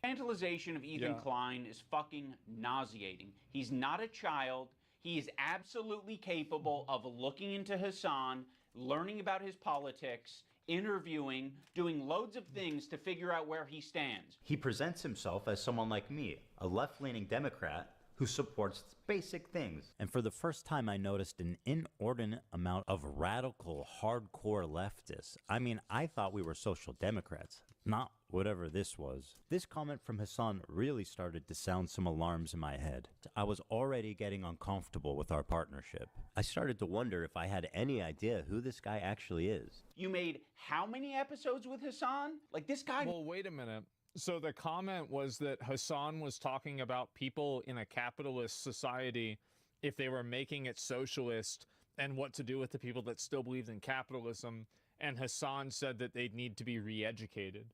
Infantilization of Ethan Klein is fucking nauseating. He's not a child. He is absolutely capable of looking into Hassan, learning about his politics, interviewing, doing loads of things to figure out where he stands. He presents himself as someone like me, a left-leaning Democrat who supports basic things. And for the first time, I noticed an inordinate amount of radical, hardcore leftists. I mean, I thought we were social democrats, not whatever this was. This comment from Hassan really started to sound some alarms in my head. I was already getting uncomfortable with our partnership. I started to wonder if I had any idea who this guy actually is. You made how many episodes with Hassan? Like, this guy... Well, wait a minute. So the comment was that Hassan was talking about people in a capitalist society, if they were making it socialist, and what to do with the people that still believed in capitalism. And Hassan said that they'd need to be re-educated.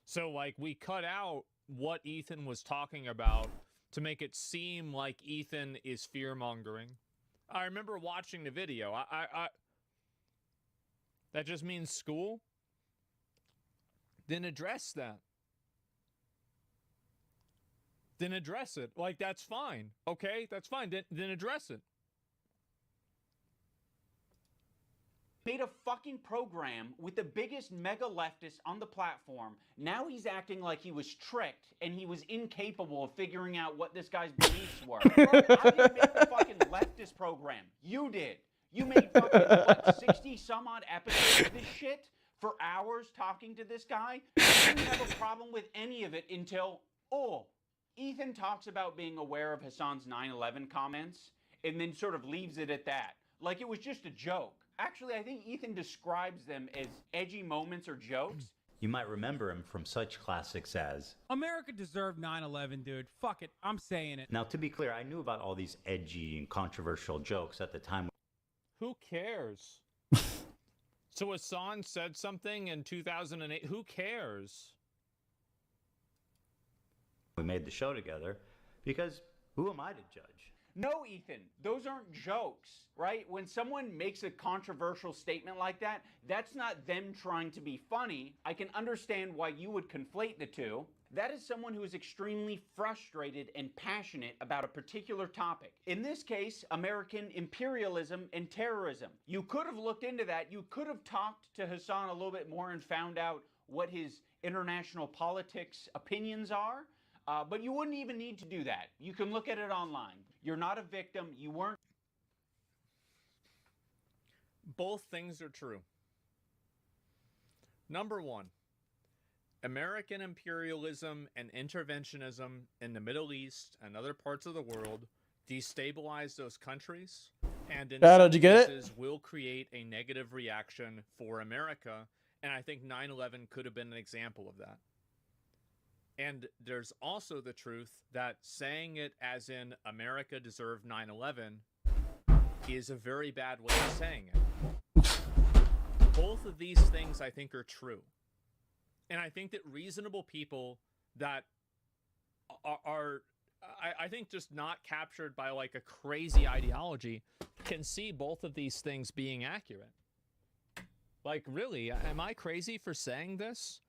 So, like, we cut out what Ethan was talking about to make it seem like Ethan is fear-mongering. I remember watching the video. That just means school? Then address that. Then address it. Like, that's fine. Okay? That's fine. Then address it. Made a fucking program with the biggest mega leftist on the platform. Now he's acting like he was tricked and he was incapable of figuring out what this guy's beliefs were. Bro, I didn't make the fucking leftist program. You did. You made fucking, what, 60 some odd episodes of this shit for hours talking to this guy? You didn't have a problem with any of it until, oh, Ethan talks about being aware of Hassan's 9/11 comments and then sort of leaves it at that. Like it was just a joke. Actually, I think Ethan describes them as edgy moments or jokes. You might remember him from such classics as... America deserved 9/11, dude. Fuck it. I'm saying it. Now, to be clear, I knew about all these edgy and controversial jokes at the time. Who cares? So Hassan said something in 2008. Who cares? We made the show together because who am I to judge? No, Ethan, those aren't jokes, right? When someone makes a controversial statement like that, that's not them trying to be funny. I can understand why you would conflate the two. That is someone who is extremely frustrated and passionate about a particular topic. In this case, American imperialism and terrorism. You could have looked into that. You could have talked to Hassan a little bit more and found out what his international politics opinions are. But you wouldn't even need to do that. You can look at it online. You're not a victim. You weren't. Both things are true. Number one, American imperialism and interventionism in the Middle East and other parts of the world destabilize those countries, and in some cases will create a negative reaction for America. And I think 9/11 could have been an example of that. And there's also the truth that saying it as in America deserved 9/11 is a very bad way of saying it. Both of these things I think are true. And I think that reasonable people that are I think just not captured by like a crazy ideology can see both of these things being accurate. Like, really, am I crazy for saying this?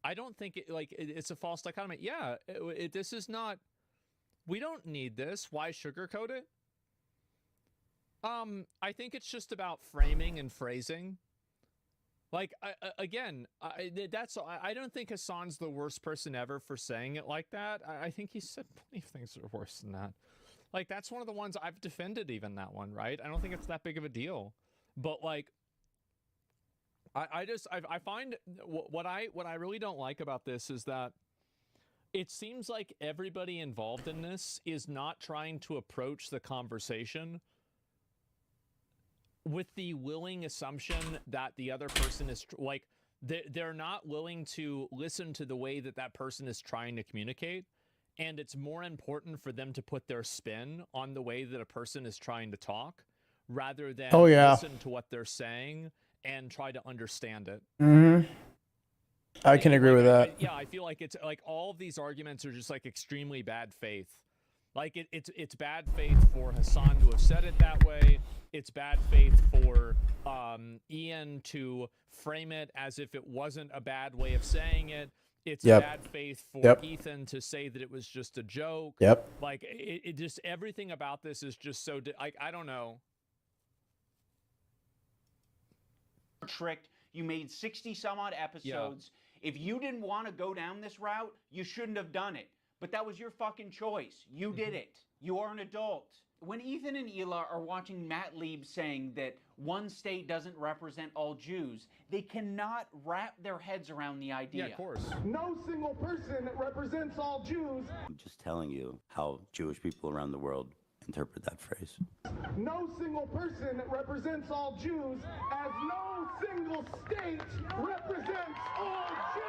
I don't think it's a false dichotomy. Yeah, this is not. We don't need this. Why sugarcoat it? I think it's just about framing and phrasing. Like, I don't think Hassan's the worst person ever for saying it like that. I think he said plenty of things that are worse than that. Like, that's one of the ones I've defended, even that one, right? I don't think it's that big of a deal. But like, I find what I really don't like about this is that it seems like everybody involved in this is not trying to approach the conversation with the willing assumption that the other person is like, they're not willing to listen to the way that that person is trying to communicate. And it's more important for them to put their spin on the way that a person is trying to talk rather than listen to what they're saying and try to understand it. Mm-hmm. I can agree with that. Yeah, I feel like it's like all of these arguments are just like extremely bad faith. Like it's bad faith for Hassan to have said it that way. It's bad faith for Ian to frame it as if it wasn't a bad way of saying it. It's bad faith for Ethan to say that it was just a joke. Like it just, everything about this is just so like, I don't know. Tricked. You made 60 some odd episodes. If you didn't want to go down this route, you shouldn't have done it. But that was your fucking choice. You did it. You are an adult. When Ethan and Hila are watching Matt Lieb saying that one state doesn't represent all Jews, they cannot wrap their heads around the idea. Yeah, of course. No single person represents all Jews. I'm just telling you how Jewish people around the world interpret that phrase. No single person represents all Jews, as no single state represents all Jews.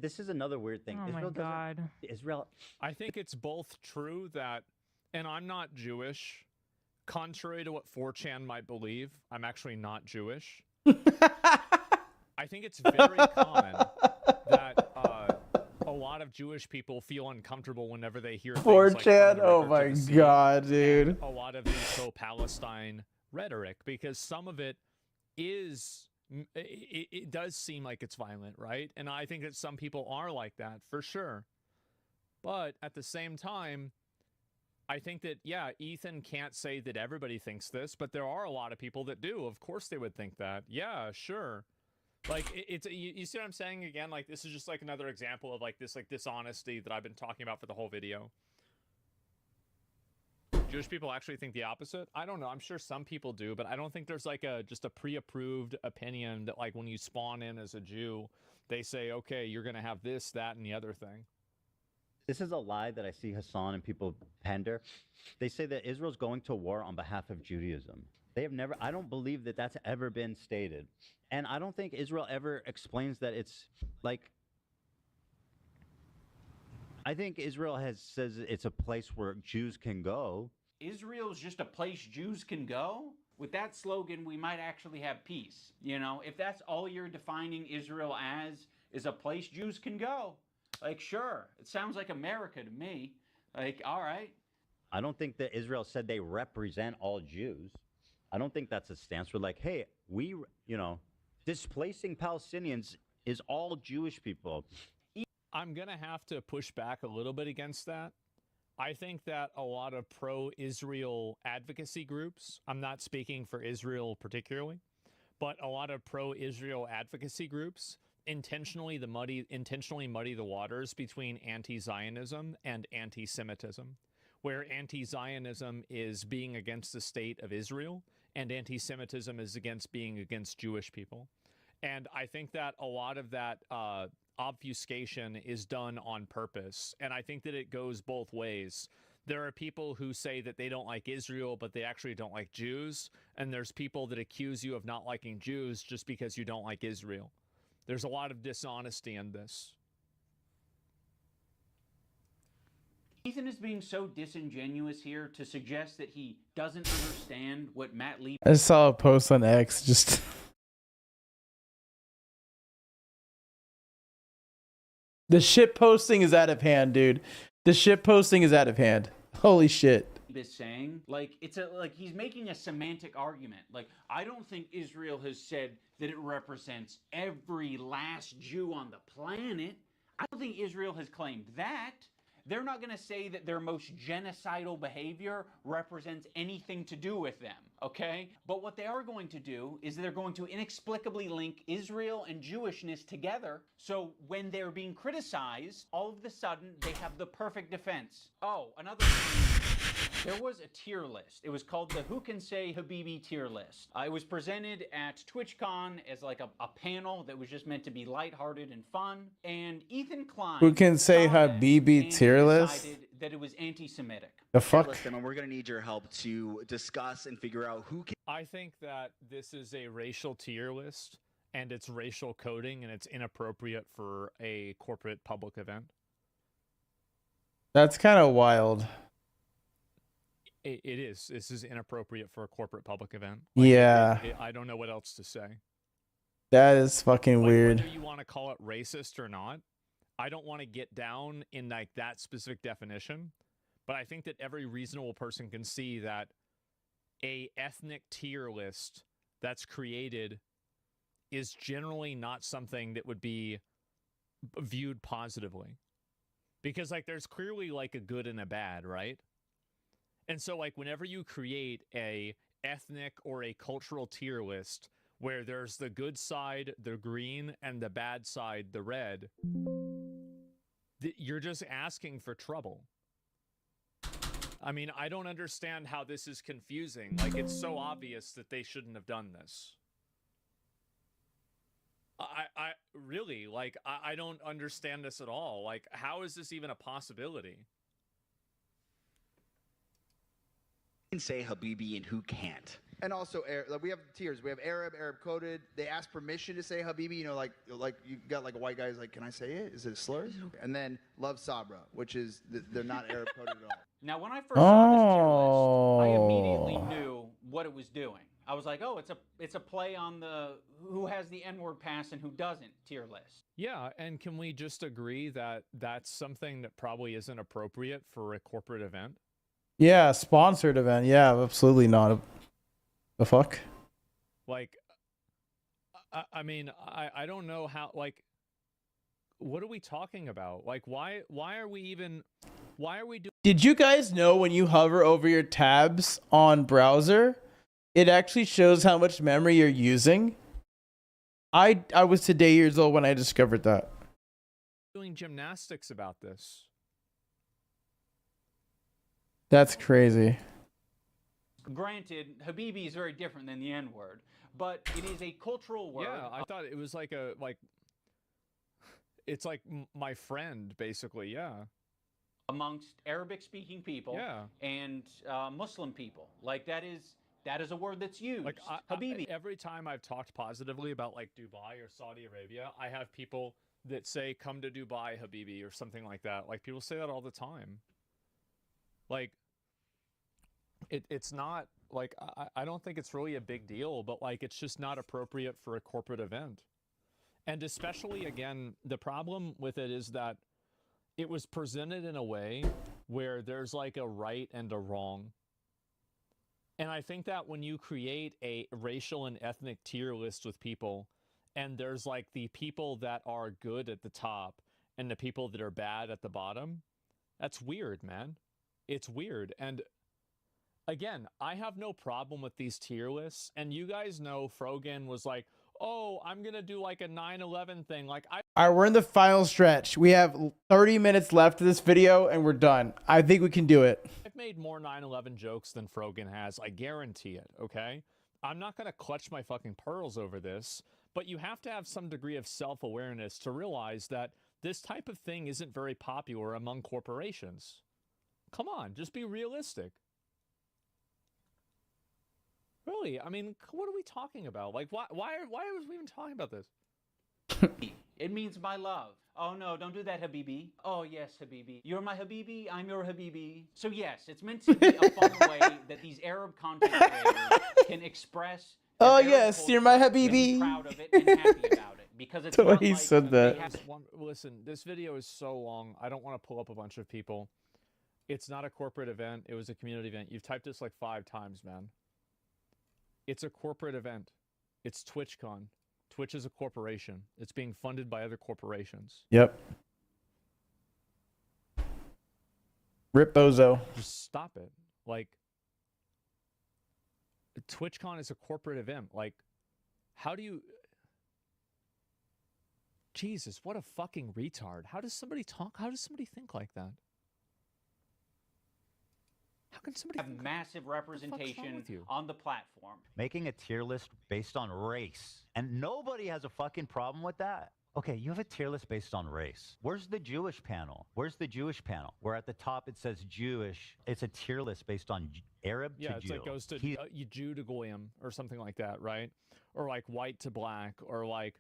This is another weird thing. Oh Israel my God. Israel. I think it's both true that, and I'm not Jewish, contrary to what 4chan might believe, I'm actually not Jewish. I think it's very common that a lot of Jewish people feel uncomfortable whenever they hear things 4chan. like Oh my God, dude. a lot of the pro-Palestine rhetoric, because some of it is, it does seem like it's violent, right? And I think that some people are like that, for sure. But at the same time, I think that, yeah, Ethan can't say that everybody thinks this, but there are a lot of people that do. Of course they would think that. Yeah, sure. Like, it's you see what I'm saying? Again, like, this is just like another example of like this dishonesty that I've been talking about for the whole video. Jewish people actually think the opposite? I don't know. I'm sure some people do, but I don't think there's like just a pre-approved opinion that like when you spawn in as a Jew, they say, okay, you're going to have this, that, and the other thing. This is a lie that I see Hassan and people pander. They say that Israel's going to war on behalf of Judaism. They have never, I don't believe that that's ever been stated. And I don't think Israel ever explains that it's like, I think Israel says it's a place where Jews can go. Israel's just a place Jews can go? With that slogan, we might actually have peace. You know, if that's all you're defining Israel as, is a place Jews can go. Like, sure, it sounds like America to me. Like, all right. I don't think that Israel said they represent all Jews. I don't think that's a stance. We're like, hey, we, you know, displacing Palestinians is all Jewish people. I'm going to have to push back a little bit against that. I think that a lot of pro-Israel advocacy groups, I'm not speaking for Israel particularly, but a lot of pro-Israel advocacy groups intentionally muddy the waters between anti-Zionism and anti-Semitism, where anti-Zionism is being against the state of Israel and anti-Semitism is being against Jewish people. And I think that a lot of that obfuscation is done on purpose. And I think that it goes both ways. There are people who say that they don't like Israel, but they actually don't like Jews. And there's people that accuse you of not liking Jews just because you don't like Israel. There's a lot of dishonesty in this. Ethan is being so disingenuous here to suggest that he doesn't understand what Matt Lee... I saw a post on X just... The shit posting is out of hand, dude. The shit posting is out of hand. Holy shit. is saying, like, it's a, like, he's making a semantic argument. Like, I don't think Israel has said that it represents every last Jew on the planet. I don't think Israel has claimed that. They're not going to say that their most genocidal behavior represents anything to do with them, okay? But what they are going to do is they're going to inexplicably link Israel and Jewishness together, so when they're being criticized, all of a sudden, they have the perfect defense. Oh, another thing, there was a tier list. It was called the Who Can Say Habibi tier list. It was presented at TwitchCon as like a panel that was just meant to be lighthearted and fun, and Ethan Klein... Who can say Habibi tier list? That it was anti-Semitic. The fuck? Listen, and we're gonna need your help to discuss and figure out who can. I think that this is a racial tier list, and it's racial coding, and it's inappropriate for a corporate public event. That's kind of wild. It is. This is inappropriate for a corporate public event. Yeah. I don't know what else to say. That is fucking weird. Whether you want to call it racist or not, I don't want to get down in like that specific definition, but I think that every reasonable person can see that a ethnic tier list that's created is generally not something that would be viewed positively. Because like there's clearly like a good and a bad, right? And so like whenever you create a ethnic or a cultural tier list where there's the good side, the green, and the bad side, the red, you're just asking for trouble. I mean, I don't understand how this is confusing. Like, it's so obvious that they shouldn't have done this. I really, like, I don't understand this at all. Like, how is this even a possibility? Can say Habibi and who can't. And also, like we have tiers. We have Arab coded. They ask permission to say Habibi. You know, like you got like a white guy's like, can I say it? Is it a slur? And then Love Sabra, which is they're not Arab coded at all. Now, when I first saw this tier list, I immediately knew what it was doing. I was like, oh, it's a play on the who has the N-word pass and who doesn't tier list. Yeah, and can we just agree that that's something that probably isn't appropriate for a corporate event? Yeah, sponsored event. Yeah, absolutely not. The fuck? Like, I mean, I don't know how, like, what are we talking about? Like, why are we doing... Did you guys know when you hover over your tabs on browser, it actually shows how much memory you're using? I was today years old when I discovered that. Doing gymnastics about this. That's crazy. Granted, Habibi is very different than the N-word, but it is a cultural word. Yeah, I thought it was like it's like my friend, basically, yeah. amongst Arabic-speaking people and Muslim people. Like that is a word that's used. Like Habibi. Every time I've talked positively about like Dubai or Saudi Arabia, I have people that say, "Come to Dubai, Habibi," or something like that. Like people say that all the time. Like it's not like I don't think it's really a big deal, but like it's just not appropriate for a corporate event. And especially again, the problem with it is that it was presented in a way where there's like a right and a wrong. And I think that when you create a racial and ethnic tier list with people, and there's like the people that are good at the top and the people that are bad at the bottom, that's weird, man. It's weird. And again, I have no problem with these tier lists. And you guys know Frogan was like, oh, I'm going to do like a 9/11 thing. Like All right, we're in the final stretch. We have 30 minutes left of this video and we're done. I think we can do it. I've made more 9/11 jokes than Frogan has. I guarantee it, okay? I'm not going to clutch my fucking pearls over this, but you have to have some degree of self-awareness to realize that this type of thing isn't very popular among corporations. Come on, just be realistic. Really? I mean, what are we talking about? Like, why are we even talking about this? It means my love. Oh no, don't do that, Habibi. Oh yes, Habibi. You're my Habibi, I'm your Habibi. So yes, it's meant to be a fun way that these Arab content creators can express. Oh yes, you're my Habibi. Proud of it and happy about it because it's The way not he like said that. Listen, this video is so long. I don't want to pull up a bunch of people. It's not a corporate event. It was a community event. You've typed this like 5 times, man. It's a corporate event. It's TwitchCon. Twitch is a corporation. It's being funded by other corporations. Yep. Rip Bozo. Just stop it. Like, TwitchCon is a corporate event. Like, how do you... Jesus, what a fucking retard. How does somebody talk? How does somebody think like that? How can somebody have massive representation on the platform? Making a tier list based on race. And nobody has a fucking problem with that. Okay, you have a tier list based on race. Where's the Jewish panel? Where's the Jewish panel? Where at the top it says Jewish. It's a tier list based on Arab to Jew. Yeah, it's like goes to Jew to Goyim or something like that, right? Or like white to black, or like,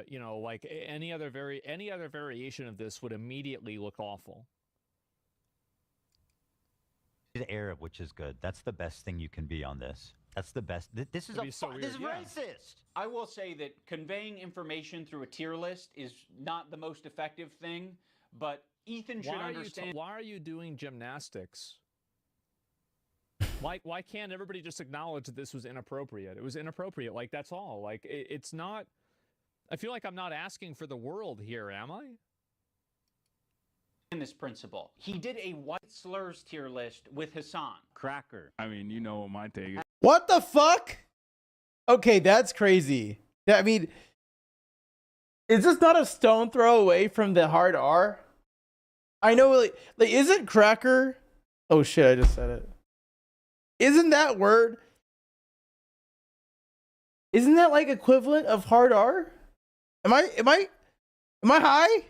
you know, like any other variation of this would immediately look awful. Arab, which is good. That's the best thing you can be on this. That's the best. This is this is racist. I will say that conveying information through a tier list is not the most effective thing, but Ethan should understand. Why are you doing gymnastics? Why can't everybody just acknowledge that this was inappropriate? It was inappropriate. Like, that's all. Like, it's not... I feel like I'm not asking for the world here, am I? In this principle, he did a white slurs tier list with Hassan. Cracker. I mean, you know what my take is. What the fuck? Okay, that's crazy. I mean, is this not a stone throw away from the hard R? I know, like isn't cracker? Oh shit, I just said it. Isn't that word? Isn't that like equivalent of hard R? Am I high?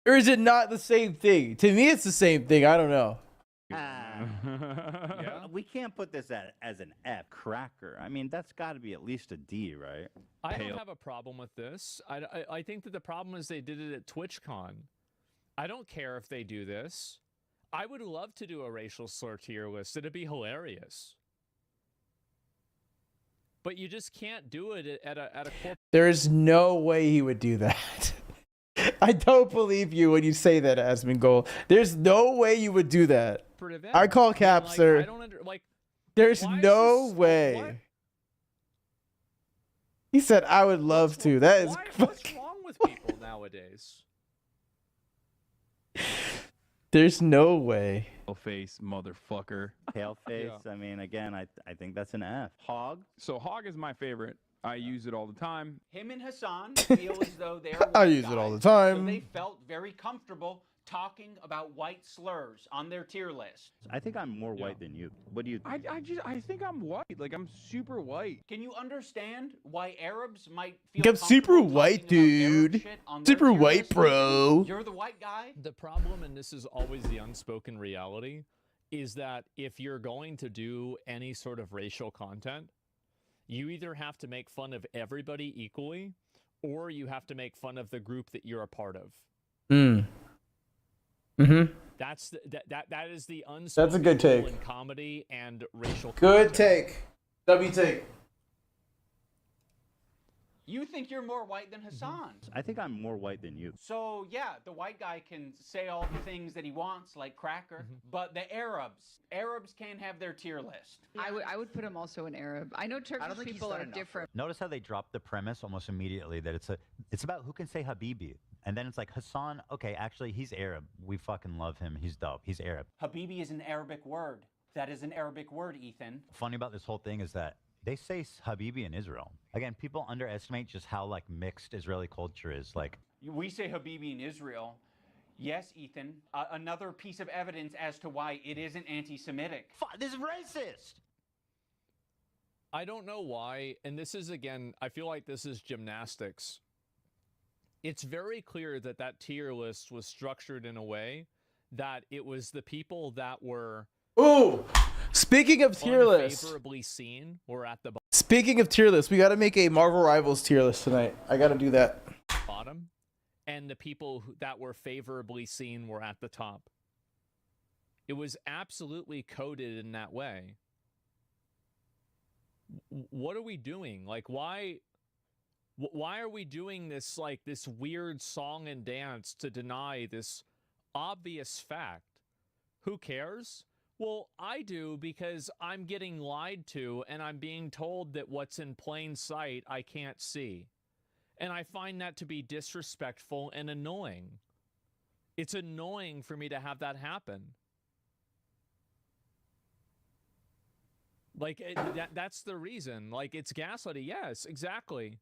Or is it not the same thing? To me, it's the same thing. I don't know. Yeah. We can't put this as an F. Cracker. I mean, that's got to be at least a D, right? I don't have a problem with this. I think that the problem is they did it at TwitchCon. I don't care if they do this. I would love to do a racial slur tier list. It'd be hilarious. But you just can't do it at a corporate. There's no way he would do that. I don't believe you when you say that, Asmongold. There's no way you would do that. I call cap, sir. I don't there's no way. What? He said, I would love to. That is what's wrong with people nowadays? There's no way. Pale face, motherfucker. Pale face. Yeah. I mean, again, I think that's an F. Hog. So Hog is my favorite. I use it all the time. Him and Hassan feel as though they're I use it all the time. So they felt very comfortable talking about white slurs on their tier list. I think I'm more white than you. What do you think? I think I'm white. Like, I'm super white. Can you understand why Arabs might feel I'm super white, dude. Super white, bro. You're the white guy? The problem, and this is always the unspoken reality, is that if you're going to do any sort of racial content, you either have to make fun of everybody equally, or you have to make fun of the group that you're a part of. That's that is the unspoken That's a good rule take. in comedy and racial Good content. take. W take. You think you're more white than Hassan. I think I'm more white than you. So yeah, the white guy can say all the things that he wants, like cracker, but the Arabs can't have their tier list. I would put him also an Arab. I know Turkish people are different. Notice how they dropped the premise almost immediately that it's about who can say Habibi. And then it's like Hassan, okay, actually he's Arab. We fucking love him. He's dope. He's Arab. Habibi is an Arabic word. That is an Arabic word, Ethan. Funny about this whole thing is that they say Habibi in Israel. Again, people underestimate just how like mixed Israeli culture is. Like We say Habibi in Israel. Yes, Ethan. Another piece of evidence as to why it isn't anti-Semitic. This is racist. I don't know why, and this is, again, I feel like this is gymnastics. It's very clear that that tier list was structured in a way that it was the people that were Speaking of tier list. favorably seen were at the Speaking of tier list, we got to make a Marvel Rivals tier list tonight. I got to do that. bottom, and the people that were favorably seen were at the top. It was absolutely coded in that way. What are we doing? Like, why are we doing this, like, this weird song and dance to deny this obvious fact? Who cares? Well, I do, because I'm getting lied to and I'm being told that what's in plain sight I can't see. And I find that to be disrespectful and annoying. It's annoying for me to have that happen. Like, that's the reason. Like, it's gaslighting. Yes, exactly.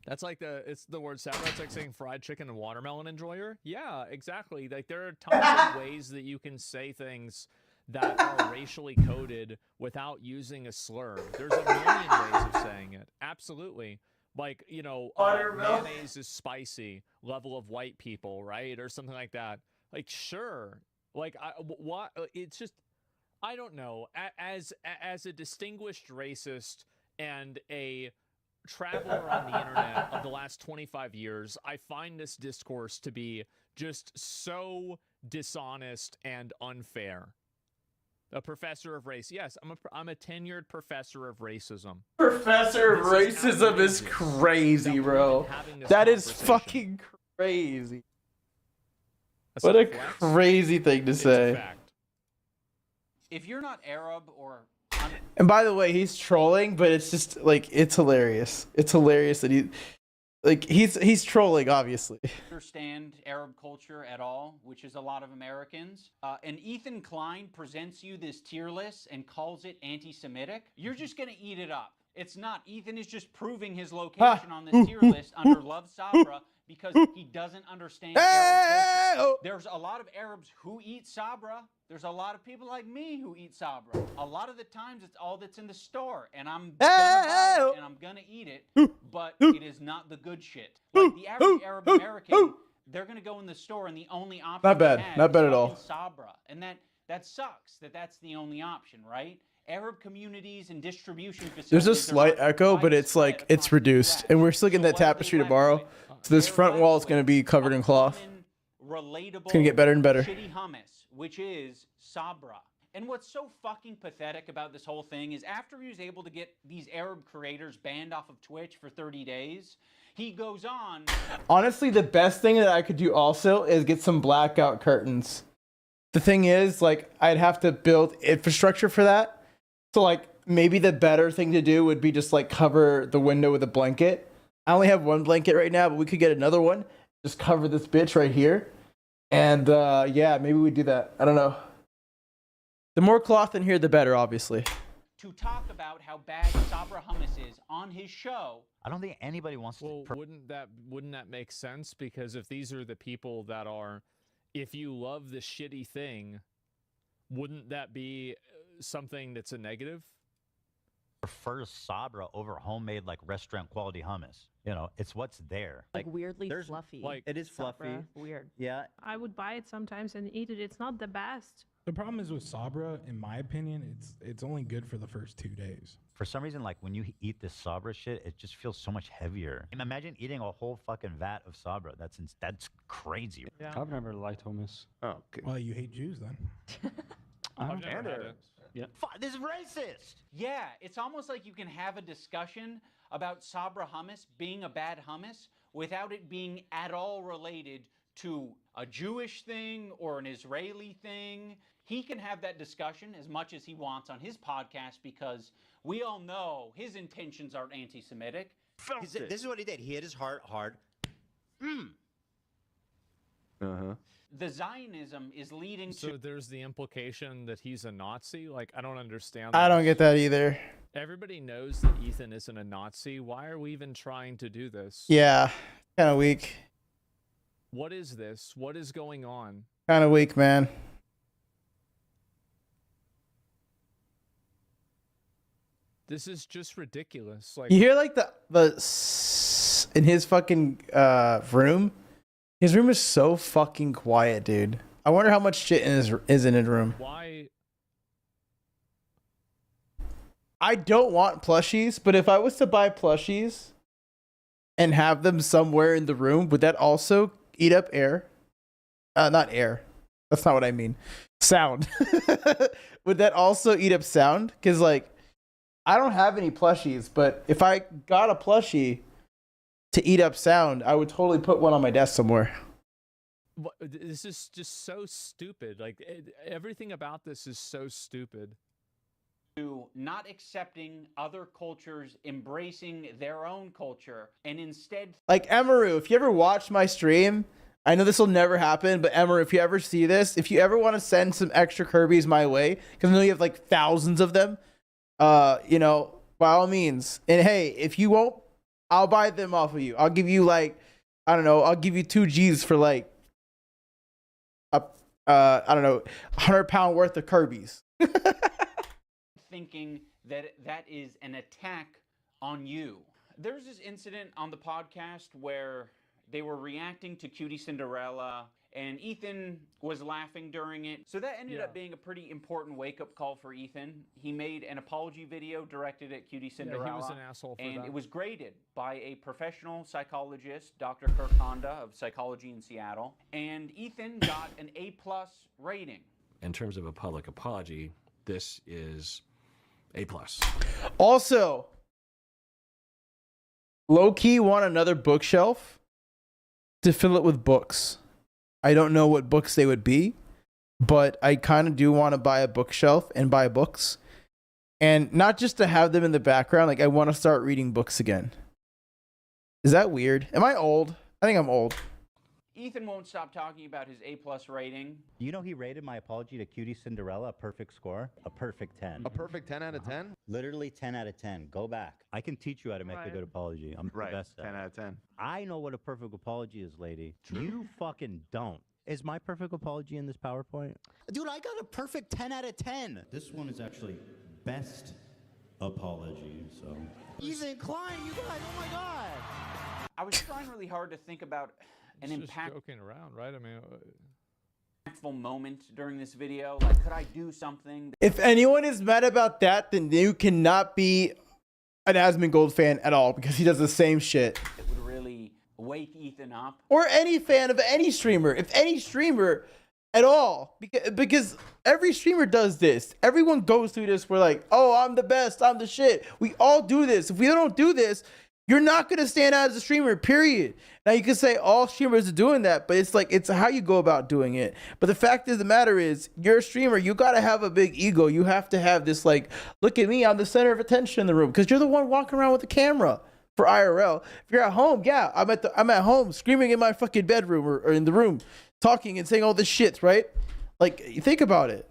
That's like it's the word sour. It's like saying fried chicken and watermelon enjoyer. Yeah, exactly. Like, there are tons of ways that you can say things that are racially coded without using a slur. There's a million ways of saying it. Absolutely. Like, you know, mayonnaise is spicy, level of white people, right? Or something like that. Like, sure. Like, what? It's just, I don't know. As a distinguished racist and a traveler on the internet of the last 25 years, I find this discourse to be just so dishonest and unfair. A professor of race. Yes, I'm a tenured professor of racism. Professor of racism is crazy, bro. That is fucking crazy. What a crazy thing to say. If you're not Arab or... And by the way, he's trolling, but it's just like, it's hilarious. It's hilarious that he's trolling, obviously. Understand Arab culture at all, which is a lot of Americans, and Ethan Klein presents you this tier list and calls it anti-Semitic, you're just gonna eat it up. It's not. Ethan is just proving his location on this tier list under Love Sabra because he doesn't understand Arab culture. There's a lot of Arabs who eat Sabra. There's a lot of people like me who eat Sabra. A lot of the times it's all that's in the store, and I'm gonna buy it and I'm gonna eat it, but it is not the good shit. Like the average Arab American, they're gonna go in the store and the only option Not bad. they have Not bad is at all. fucking Sabra, and that sucks. That's the only option, right? Arab communities and distribution facilities. There's a slight echo, but it's like, it's reduced. And we're still getting that tapestry tomorrow. So this front wall is going to be covered in cloth. Relatable, It's going to get better and better. shitty hummus, which is Sabra. And what's so fucking pathetic about this whole thing is after he was able to get these Arab creators banned off of Twitch for 30 days, he goes on. Honestly, the best thing that I could do also is get some blackout curtains. The thing is, like, I'd have to build infrastructure for that. So, like, maybe the better thing to do would be just, like, cover the window with a blanket. I only have one blanket right now, but we could get another one. Just cover this bitch right here. And, yeah, maybe we do that. I don't know. The more cloth in here, the better, obviously. to talk about how bad Sabra Hummus is on his show. I don't think anybody wants to. Well, wouldn't that make sense? Because if these are the people that are, if you love the shitty thing, wouldn't that be something that's a negative? Prefers Sabra over homemade like restaurant quality hummus. You know, it's what's there. Like weirdly fluffy. Like it is fluffy. Sabra. Weird. Yeah. I would buy it sometimes and eat it. It's not the best. The problem is with Sabra, in my opinion, it's only good for the first 2 days. For some reason, like when you eat this Sabra shit, it just feels so much heavier. Imagine eating a whole fucking vat of Sabra. That's crazy. Yeah. I've never liked hummus. Oh, okay. Well, you hate Jews then. I've never had it. Yeah. This is racist. Yeah, it's almost like you can have a discussion about Sabra hummus being a bad hummus without it being at all related to a Jewish thing or an Israeli thing. He can have that discussion as much as he wants on his podcast because we all know his intentions aren't anti-Semitic. This is what he did. He hit his heart hard. Uh-huh. The Zionism is leading So to... there's the implication that he's a Nazi? Like, I don't understand I don't get that either. Everybody knows that Ethan isn't a Nazi. Why are we even trying to do this? Yeah, kind of weak. What is this? What is going on? Kind of weak, man. This is just ridiculous. Like, You hear like the in his fucking room. His room is so fucking quiet, dude. I wonder how much shit is in his room. why? I don't want plushies, but if I was to buy plushies and have them somewhere in the room, would that also eat up air? Not air. That's not what I mean. Sound. Would that also eat up sound? Because, like, I don't have any plushies, but if I got a plushie to eat up sound, I would totally put one on my desk somewhere. This is just so stupid. Like, everything about this is so stupid. To not accepting other cultures, embracing their own culture, and instead... Like, Emaru, if you ever watch my stream, I know this will never happen, but Emaru, if you ever see this, if you ever want to send some extra Kirby's my way, because I know you have like thousands of them, you know, by all means. And hey, if you won't, I'll buy them off of you. I'll give you like, I don't know, I'll give you 2 G's for like, I don't know, 100-pound worth of Kirby's. thinking that that is an attack on you. There's this incident on the podcast where they were reacting to Cutie Cinderella and Ethan was laughing during it. So that ended up being a pretty important wake-up call for Ethan. He made an apology video directed at Cutie Cinderella. Yeah, he was an asshole for and that. it was graded by a professional psychologist, Dr. Kirk Honda of Psychology in Seattle. And Ethan got an A+ rating. In terms of a public apology, this is A+. Also, low-key want another bookshelf to fill it with books. I don't know what books they would be, but I kind of do want to buy a bookshelf and buy books. And not just to have them in the background, like I want to start reading books again. Is that weird? Am I old? I think I'm old. Ethan won't stop talking about his A+ rating. You know he rated my apology to Cutie Cinderella a perfect score? A perfect 10. A perfect 10 out of 10? Literally 10 out of 10. Go back. I can teach you how to make a good apology. I'm the best at 10 out of 10. I know what a perfect apology is, lady. You fucking don't. Is my perfect apology in this PowerPoint? Dude, I got a perfect 10 out of 10. This one is actually best apology, so. Ethan Klein, you guys, oh my God. I was trying really hard to think about an It's just joking around, right? I mean, impactful moment during this video. Like, could I do something? If anyone is mad about that, then you cannot be an Asmongold fan at all because he does the same shit. It would really wake Ethan up. Or any fan of any streamer. If any streamer at all. Because every streamer does this. Everyone goes through this. We're like, oh, I'm the best. I'm the shit. We all do this. If we don't do this, you're not going to stand out as a streamer, period. Now, you can say all streamers are doing that, but it's like, it's how you go about doing it. But the fact of the matter is, you're a streamer. You got to have a big ego. You have to have this, like, look at me. I'm the center of attention in the room because you're the one walking around with the camera for IRL. If you're at home, yeah, I'm at home screaming in my fucking bedroom or in the room, talking and saying all this shit, right? Like, you think about it.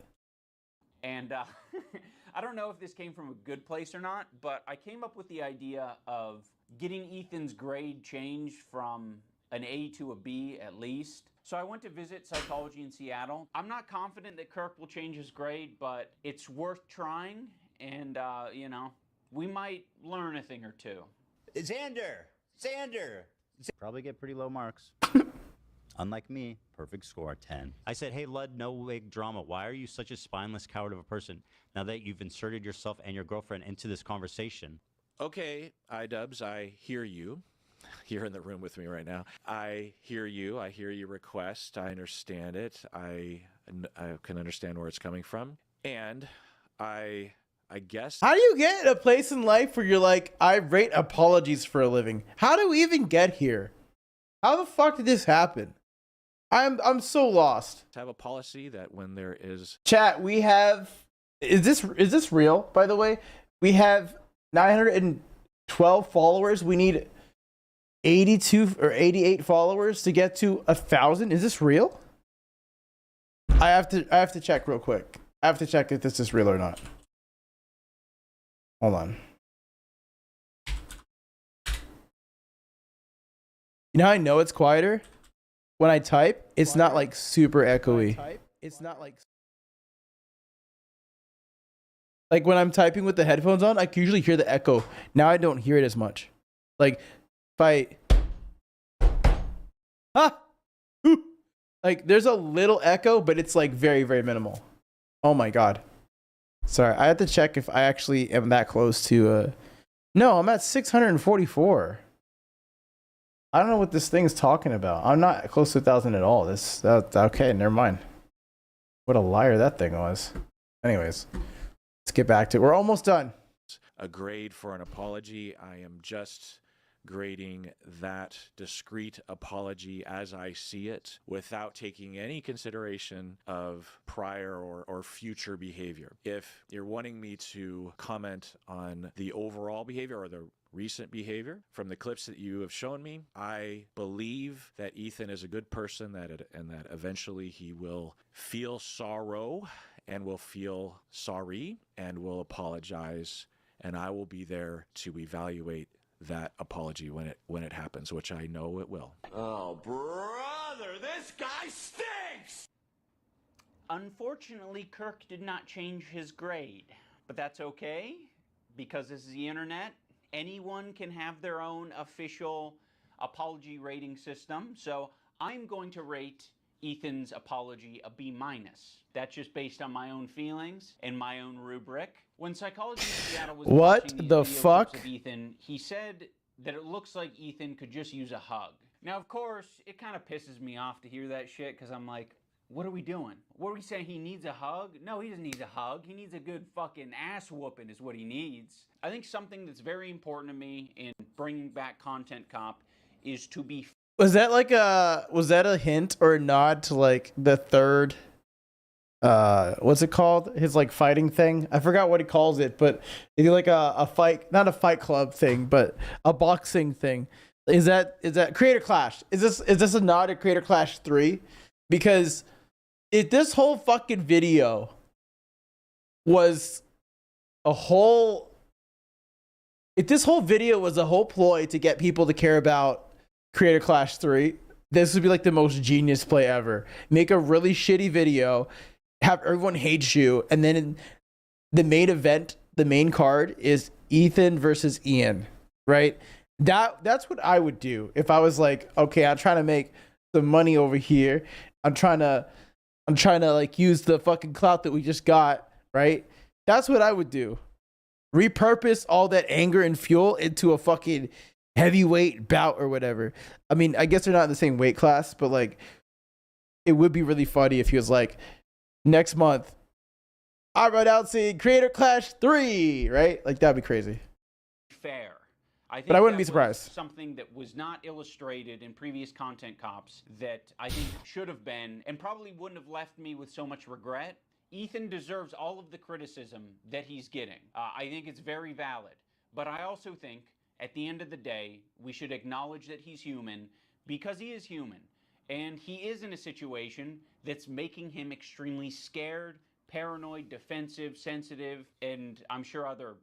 And I don't know if this came from a good place or not, but I came up with the idea of getting Ethan's grade changed from an A to a B at least. So I went to visit psychology in Seattle. I'm not confident that Kirk will change his grade, but it's worth trying. And, you know, we might learn a thing or two. Xander! Probably get pretty low marks. Unlike me, perfect score, 10. I said, hey, Lud, no wig drama. Why are you such a spineless coward of a person now that you've inserted yourself and your girlfriend into this conversation? Okay, iDubbbz, I hear you. You're in the room with me right now. I hear you. I hear your request. I understand it. I can understand where it's coming from. And I guess... How do you get a place in life where you're like, I rate apologies for a living? How do we even get here? How the fuck did this happen? I'm so lost. Have a policy that when there is... Chat, we have... Is this real, by the way? We have 912 followers. We need 82 or 88 followers to get to 1,000. Is this real? I have to check real quick. I have to check if this is real or not. Hold on. You know how I know it's quieter? When I type, it's not like super echoey. It's not like when I'm typing with the headphones on, I can usually hear the echo. Now I don't hear it as much. Like if I like there's a little echo, but it's like very, very minimal. Oh my god. Sorry, I have to check if I actually am that close to no, I'm at 644. I don't know what this thing's talking about. I'm not close to 1,000 at all. That's okay, never mind. What a liar that thing was. Anyways, let's get back to it. We're almost done. A grade for an apology. I am just grading that discrete apology as I see it without taking any consideration of prior or future behavior. If you're wanting me to comment on the overall behavior or the recent behavior from the clips that you have shown me, I believe that Ethan is a good person, and that eventually he will feel sorrow and will feel sorry and will apologize, and I will be there to evaluate that apology when it happens, which I know it will. Oh, brother, this guy stinks! Unfortunately, Kirk did not change his grade, but that's okay because this is the internet. Anyone can have their own official apology rating system, so I'm going to rate Ethan's apology a B-. That's just based on my own feelings and my own rubric. When Psychology in Seattle was watching these video clips of Ethan, he said that it looks like Ethan could just use a hug. Now, of course, it kind of pisses me off to hear that shit because I'm like, what are we doing? What are we saying? He needs a hug? No, he doesn't need a hug. He needs a good fucking ass whooping is what he needs. I think something that's very important to me in bringing back Content Cop is to be... Was that a hint or a nod to like the third, what's it called? His like fighting thing? I forgot what he calls it, but it's like a fight, not a fight club thing, but a boxing thing. Is that Creator Clash? Is this a nod to Creator Clash 3? Because if this whole fucking video was a whole ploy to get people to care about Creator Clash 3, this would be like the most genius play ever. Make a really shitty video, have everyone hate you, and then in the main event, the main card is Ethan versus Ian, right? That's what I would do if I was like, okay, I'm trying to make some money over here. I'm trying to like use the fucking clout that we just got, right? That's what I would do. Repurpose all that anger and fuel into a fucking heavyweight bout or whatever. I mean, I guess they're not in the same weight class, but like, it would be really funny if he was like, next month, I'm announcing Creator Clash 3, right? Like, that'd be crazy. Fair. But I wouldn't be surprised. Something that was not illustrated in previous Content Cops that I think should have been, and probably wouldn't have left me with so much regret. Ethan deserves all of the criticism that he's getting. I think it's very valid. But I also think, at the end of the day, we should acknowledge that he's human because he is human. And he is in a situation that's making him extremely scared, paranoid, defensive, sensitive, and I'm sure other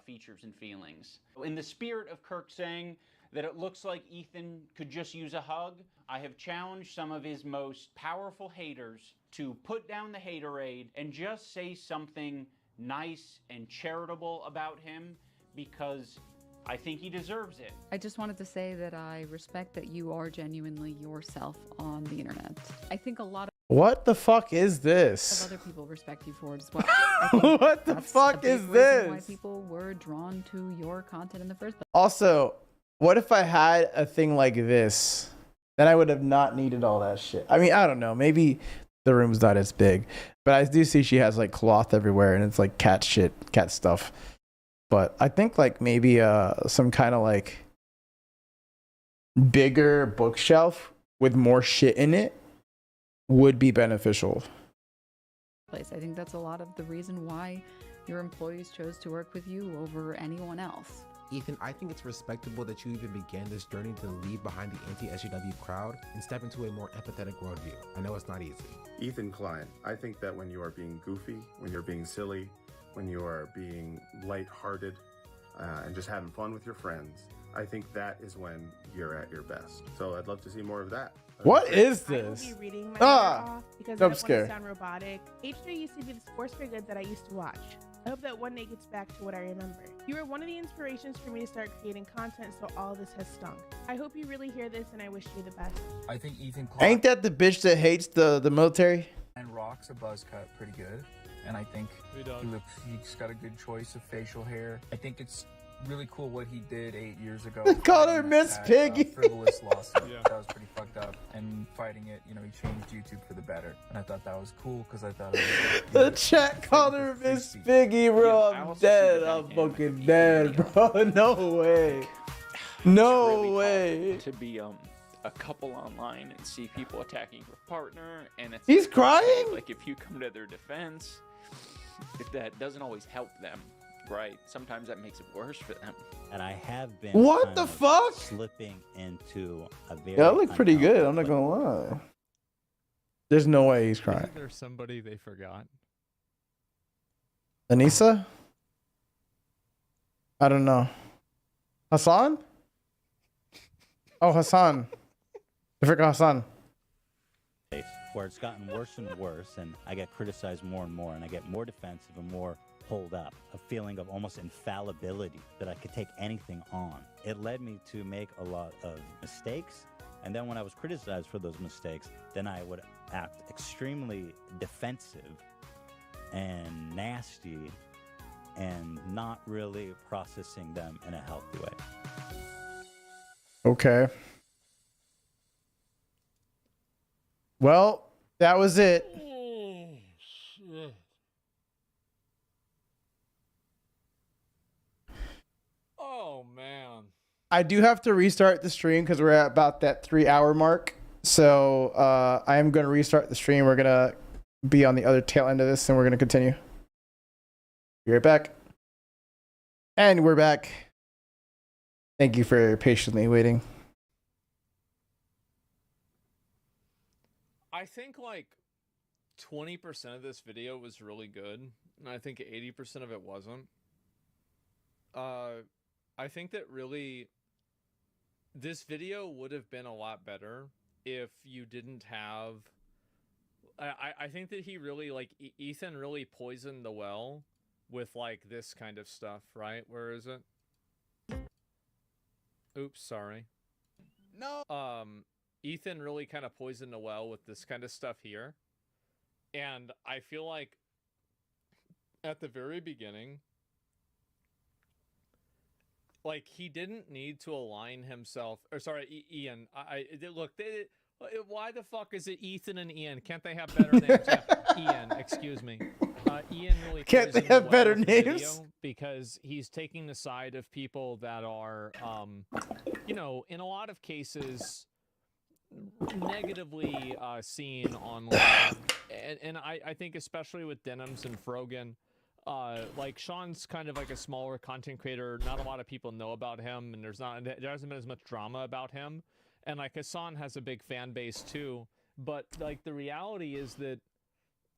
features and feelings. In the spirit of Kirk saying that it looks like Ethan could just use a hug, I have challenged some of his most powerful haters to put down the haterade and just say something nice and charitable about him, because I think he deserves it. I just wanted to say that I respect that you are genuinely yourself on the internet. I think a lot What the fuck is of this? other people respect you for it as well. I think What the that's fuck a big is reason this? Why people were drawn to your content in the first place. Also, what if I had a thing like this? Then I would have not needed all that shit. I mean, I don't know. Maybe the room's not as big, but I do see she has like cloth everywhere and it's like cat shit, cat stuff. But I think like maybe some kind of like bigger bookshelf with more shit in it would be beneficial. I think that's a lot of the reason why your employees chose to work with you over anyone else. Ethan, I think it's respectable that you even began this journey to leave behind the anti-SJW crowd and step into a more empathetic worldview. I know it's not easy. Ethan Klein, I think that when you are being goofy, when you're being silly, when you are being lighthearted, and just having fun with your friends, I think that is when you're at your best. So I'd love to see more of that. What is I will this? be reading my Ah, letter off because I'm I don't want scared. to sound robotic. H3 used to be the sports for good that I used to watch. I hope that one day gets back to what I remember. You were one of the inspirations for me to start creating content, so all this has stunk. I hope you really hear this, and I wish you the best. I think Ethan Clark Ain't that the bitch that hates the military? and rocks a buzz cut pretty good, and I think he's got a good choice of facial hair. I think it's really cool what he did 8 years ago. Called her Miss Piggy. Frivolous lawsuit. That was pretty fucked up. And fighting it, you know, he changed YouTube for the better. And I thought that was cool because I thought it was, The chat called her Miss Piggy, bro. I'm dead. I'm fucking dead, bro. No way. No really way. hard to be a couple online and see people attacking your partner, and it's He's crying? Like if you come to their defense, if that doesn't always help them, right? Sometimes that makes it worse for them. And I have been What kind the of fuck? slipping into a very Yeah, that looked pretty good. I'm not gonna lie. There's no way he's crying. Isn't there somebody they forgot? Anissa? I don't know. Hassan? Oh, Hassan. I forgot Hassan. where it's gotten worse and worse, and I get criticized more and more, and I get more defensive and more pulled up, a feeling of almost infallibility, that I could take anything on. It led me to make a lot of mistakes, and then when I was criticized for those mistakes, then I would act extremely defensive and nasty and not really processing them in a healthy way. Okay. Well, that was it. Oh, shit. Oh, man. I do have to restart the stream because we're at about that 3-hour mark. So I am going to restart the stream. We're going to be on the other tail end of this, and we're going to continue. Be right back. And we're back. Thank you for patiently waiting. I think like 20% of this video was really good, and I think 80% of it wasn't. I think that really this video would have been a lot better if you didn't have... I think that he really, like, Ethan really poisoned the well with, like, this kind of stuff, right? Where is it? Oops, sorry. No! Ethan really kind of poisoned the well with this kind of stuff here. And I feel like at the very beginning, like, he didn't need to align himself, or sorry, Ian, look, why the fuck is it Ethan and Ian? Can't they have better names? Yeah, Ian, excuse me. Ian really Can't they poisoned the have well better with the names? video because he's taking the side of people that are, you know, in a lot of cases, negatively seen online. And I think especially with Denims and Frogan, like Sean's kind of like a smaller content creator. Not a lot of people know about him, and there hasn't been as much drama about him. And like Hassan has a big fan base too. But like the reality is that,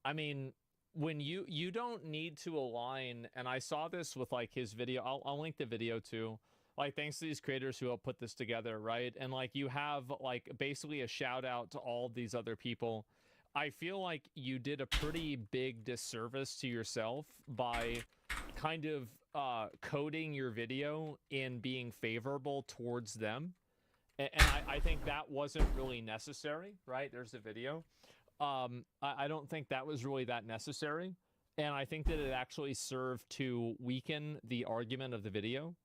I mean, when you don't need to align, and I saw this with like his video. I'll link the video too. Like, thanks to these creators who helped put this together, right? And like, you have like basically a shout out to all these other people. I feel like you did a pretty big disservice to yourself by kind of coding your video in being favorable towards them. And I think that wasn't really necessary, right? There's the video. I don't think that was really that necessary. And I think that it actually served to weaken the argument of the video.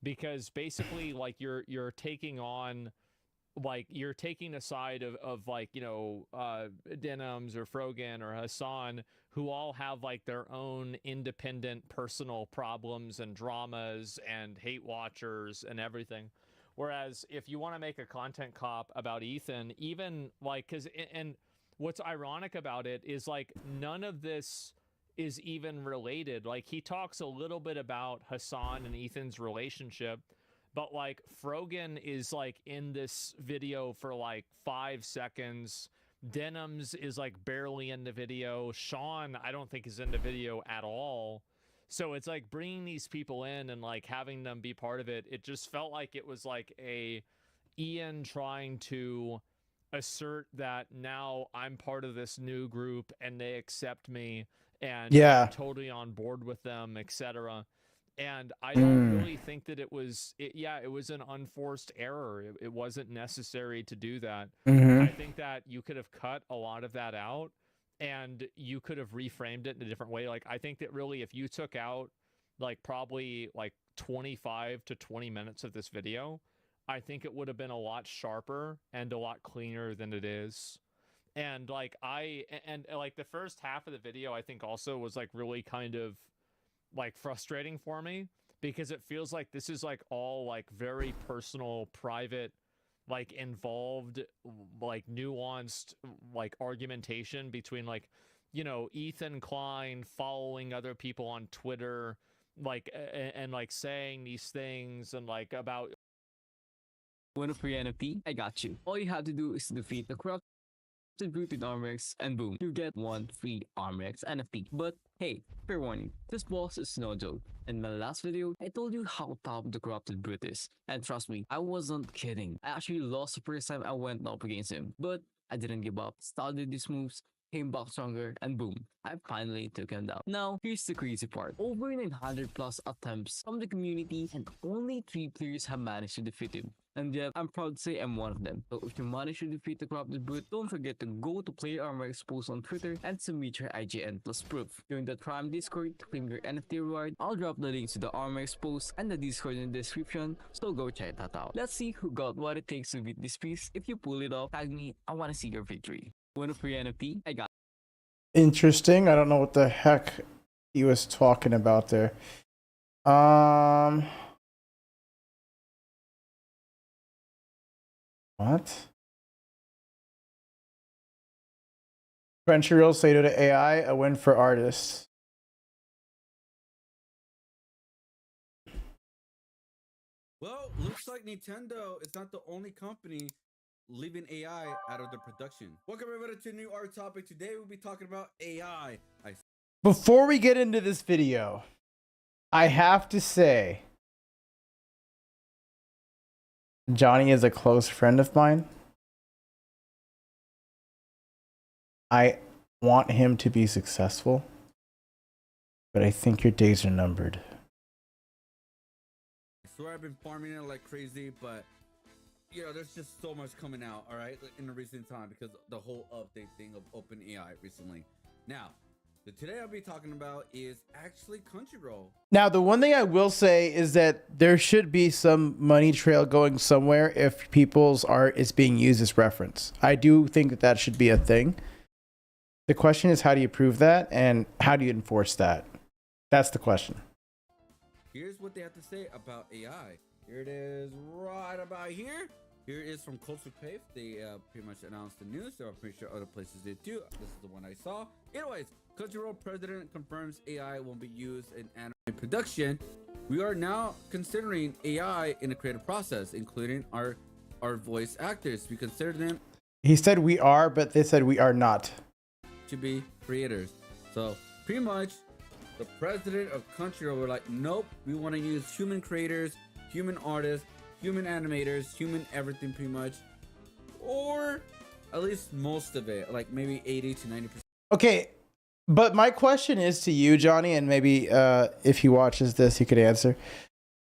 Because basically, like, you're taking on, like, you're taking a side of like, you know, Denims or Frogan or Hassan, who all have like their own independent personal problems and dramas and hate watchers and everything. Whereas if you want to make a content cop about Ethan, even like, and what's ironic about it is like none of this is even related. Like, he talks a little bit about Hassan and Ethan's relationship, but like Frogan is like in this video for like 5 seconds. Denims is like barely in the video. Sean, I don't think is in the video at all. So it's like bringing these people in and like having them be part of it. It just felt like it was like a Ian trying to assert that now I'm part of this new group and they accept me and I'm totally on board with them, etc. And I don't really think that it was an unforced error. It wasn't necessary to do that. I think that you could have cut a lot of that out and you could have reframed it in a different way. Like, I think that really if you took out like probably like 25 to 20 minutes of this video, I think it would have been a lot sharper and a lot cleaner than it is. And like like the first half of the video, I think also was like really kind of like frustrating for me because it feels like this is like all like very personal, private, like involved, like nuanced, like argumentation between like, you know, Ethan Klein following other people on Twitter, like, and like saying these things and like about. Want a free NFT? I got you. All you have to do is defeat the corrupted brute with Armrex, and boom, you get 1 free Armrex NFT. But hey, fair warning, this boss is no joke. In my last video, I told you how tough the corrupted brute is. And trust me, I wasn't kidding. I actually lost the first time I went up against him. But I didn't give up, studied these moves, came back stronger, and boom, I finally took him down. Now, here's the crazy part. Over 900 plus attempts from the community and only 3 players have managed to defeat him. And yet, I'm proud to say I'm one of them. So if you manage to defeat the corrupted brute, don't forget to go to Player Armrex post on Twitter and submit your IGN plus proof. Join the Prime Discord to claim your NFT reward. I'll drop the links to the Armrex post and the Discord in the description, so go check that out. Let's see who got what it takes to beat this piece. If you pull it off, tag me, I wanna see your victory. Want a free NFT? I got it. Interesting. I don't know what the heck he was talking about there. What? Crunchyroll say no to AI, a win for artists. Well, looks like Nintendo is not the only company leaving AI out of their production. Welcome everybody to a new art topic. Today we'll be talking about AI. Before we get into this video, I have to say, Johnny is a close friend of mine. I want him to be successful, but I think your days are numbered. I swear I've been farming it like crazy, but you know, there's just so much coming out, all right, in the recent time because the whole update thing of OpenAI recently. Now, today I'll be talking about is actually Crunchyroll. Now, the one thing I will say is that there should be some money trail going somewhere if people's art is being used as reference. I do think that that should be a thing. The question is, how do you prove that and how do you enforce that? That's the question. Here's what they have to say about AI. Here it is right about here. Here it is from Culture Cave. They pretty much announced the news. So I'm pretty sure other places did too. This is the one I saw. Anyways, Crunchyroll president confirms AI won't be used in anime production. We are now considering AI in the creative process, including our voice actors. We consider them. He said we are, but they said we are not. To be creators. So pretty much, the president of Crunchyroll were like, nope, we want to use human creators, human artists, human animators, human everything, pretty much, or at least most of it, like maybe 80 to 90%. Okay, but my question is to you, Johnny, and maybe if he watches this, he could answer.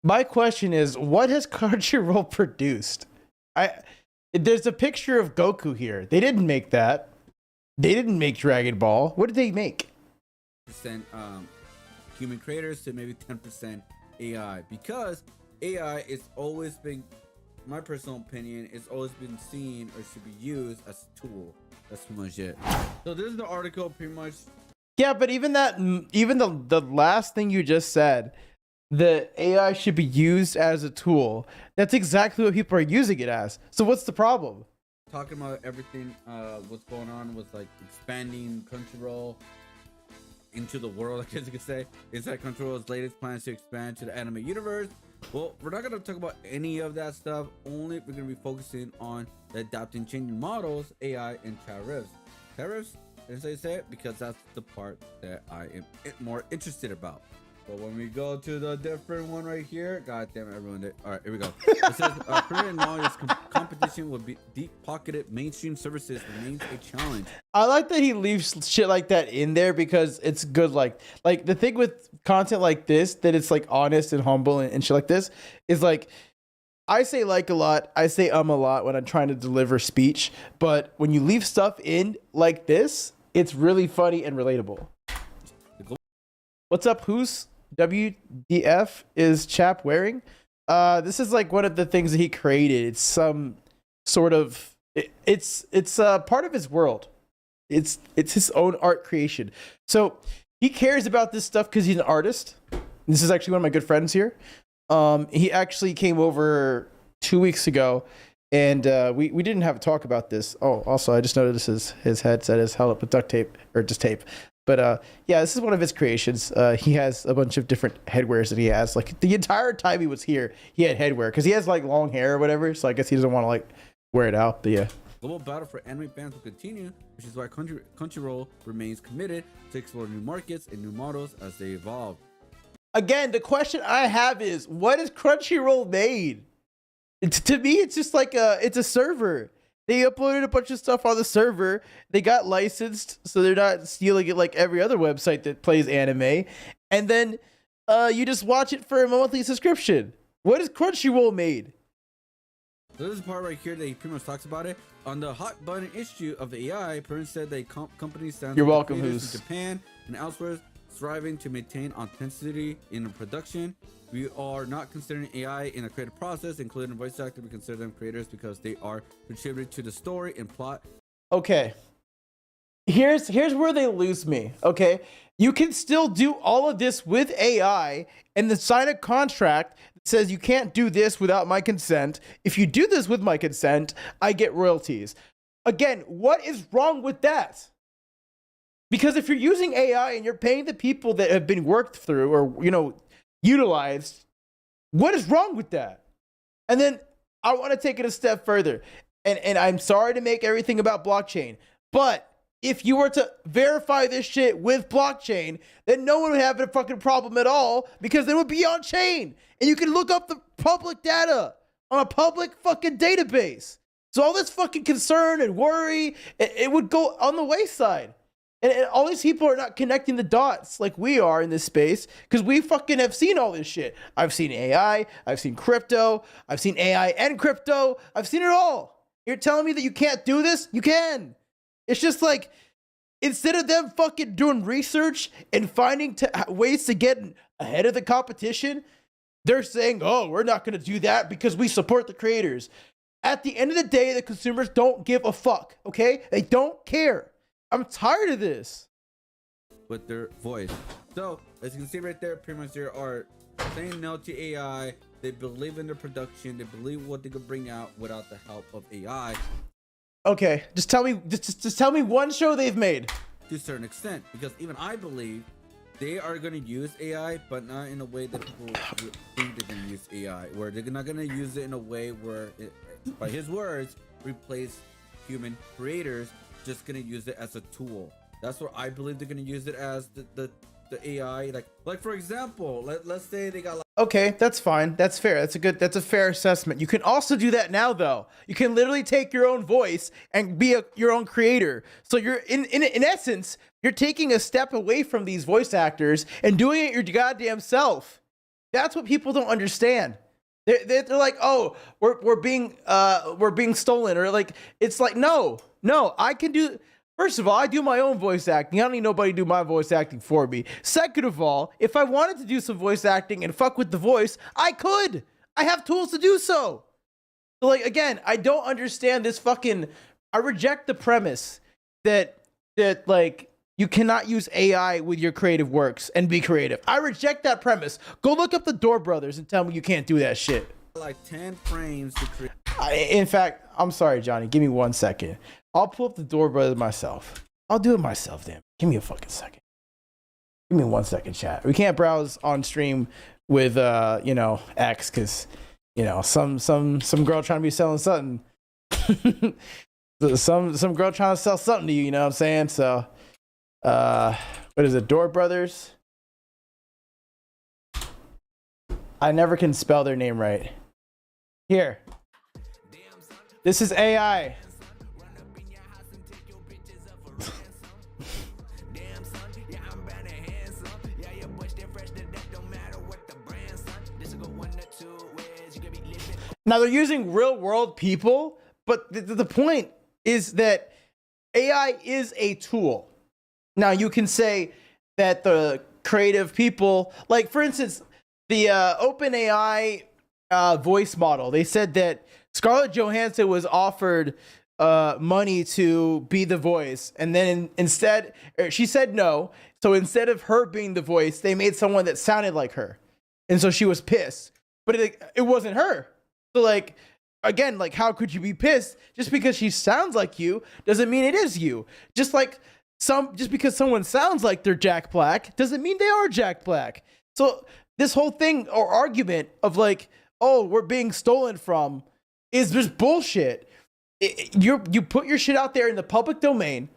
My question is, what has Crunchyroll produced? There's a picture of Goku here. They didn't make that. They didn't make Dragon Ball. What did they make? Human creators to maybe 10% AI, because AI is always been, my personal opinion, it's always been seen or should be used as a tool. That's pretty much it. So this is the article, pretty much. Yeah, but even the last thing you just said, the AI should be used as a tool. That's exactly what people are using it as. So what's the problem? Talking about everything, what's going on with like expanding Crunchyroll into the world, I guess you could say. Inside Crunchyroll's latest plans to expand to the anime universe. Well, we're not going to talk about any of that stuff. Only we're going to be focusing on the adapting changing models, AI, and tariffs. Tariffs, as I say it, because that's the part that I am more interested about. But when we go to the different one right here, god damn it, everyone did. All right, here we go. It says Korean knowledge competition with deep-pocketed mainstream services remains a challenge. I like that he leaves shit like that in there because it's good. Like the thing with content like this, that it's like honest and humble and shit like this, is like, I say like a lot, I say a lot when I'm trying to deliver speech, but when you leave stuff in like this, it's really funny and relatable. What's up, Who's? WDF is Chap wearing? This is like one of the things that he created. It's some sort of, it's part of his world. It's his own art creation. So he cares about this stuff because he's an artist. This is actually one of my good friends here. He actually came over 2 weeks ago, and we didn't have a talk about this. Oh, also, I just noticed his headset is held up with duct tape, or just tape. But yeah, this is one of his creations. He has a bunch of different headwears that he has. Like the entire time he was here, he had headwear because he has like long hair or whatever. So I guess he doesn't want to like wear it out. But yeah. Global battle for anime fans will continue, which is why Crunchyroll remains committed to explore new markets and new models as they evolve. Again, the question I have is, what is Crunchyroll made? To me, it's just like it's a server. They uploaded a bunch of stuff on the server. They got licensed, so they're not stealing it like every other website that plays anime. And then you just watch it for a monthly subscription. What is Crunchyroll made? So this is the part right here that he pretty much talks about it. On the hot button issue of the AI, Prince said that companies stand You're welcome, Who's. in Japan and elsewhere striving to maintain authenticity in production. We are not considering AI in a creative process, including voice actor. We consider them creators because they are contributing to the story and plot. Okay. Here's where they lose me. Okay. You can still do all of this with AI and then sign a contract that says you can't do this without my consent. If you do this with my consent, I get royalties. Again, what is wrong with that? Because if you're using AI and you're paying the people that have been worked through or, you know, utilized, what is wrong with that? And then I want to take it a step further. And I'm sorry to make everything about blockchain, but if you were to verify this shit with blockchain, then no one would have a fucking problem at all because it would be on chain and you can look up the public data on a public fucking database. So all this fucking concern and worry, it would go on the wayside. And all these people are not connecting the dots like we are in this space because we fucking have seen all this shit. I've seen AI, I've seen crypto, I've seen AI and crypto, I've seen it all. You're telling me that you can't do this? You can. It's just like, instead of them fucking doing research and finding ways to get ahead of the competition, they're saying, oh, we're not going to do that because we support the creators. At the end of the day, the consumers don't give a fuck, okay? They don't care. I'm tired of this. With their voice. So, as you can see right there, pretty much they are saying no to AI. They believe in their production. They believe what they could bring out without the help of AI. Okay, just tell me, just tell me one show they've made. To a certain extent, because even I believe they are going to use AI, but not in a way that people think they're going to use AI. Where they're not going to use it in a way where, it, by his words, replace human creators. Just going to use it as a tool. That's what I believe they're gonna use it as, the AI. Like for example, let's say they got like, Okay, that's fine. That's fair. That's a fair assessment. You can also do that now, though. You can literally take your own voice and be your own creator. So you're in essence, you're taking a step away from these voice actors and doing it your goddamn self. That's what people don't understand. They're like, oh, we're being stolen, or like, it's like, no, I can do. First of all, I do my own voice acting. I don't need nobody to do my voice acting for me. Second of all, if I wanted to do some voice acting and fuck with the voice, I could. I have tools to do so. So like, again, I don't understand this fucking. I reject the premise that like you cannot use AI with your creative works and be creative. I reject that premise. Go look up the Door Brothers and tell me you can't do that shit. like 10 frames to create. In fact, I'm sorry, Johnny. Give me 1 second. I'll pull up the Door Brothers myself. I'll do it myself, damn. Give me a fucking second. Give me 1 second, chat. We can't browse on stream with X, because some girl trying to be selling something. some girl trying to sell something to you. You know what I'm saying? So, what is it? Door Brothers. I never can spell their name right. Here. This is AI. Now they're using real world people, but the point is that AI is a tool. Now you can say that the creative people, like for instance, the OpenAI voice model, they said that Scarlett Johansson was offered money to be the voice, and then instead she said no. So instead of her being the voice, they made someone that sounded like her, and so she was pissed. But it wasn't her. So like, again, like how could you be pissed? Just because she sounds like you doesn't mean it is you. Just because someone sounds like they're Jack Black doesn't mean they are Jack Black. So this whole thing or argument of like, oh, we're being stolen from is just bullshit. You put your shit out there in the public domain,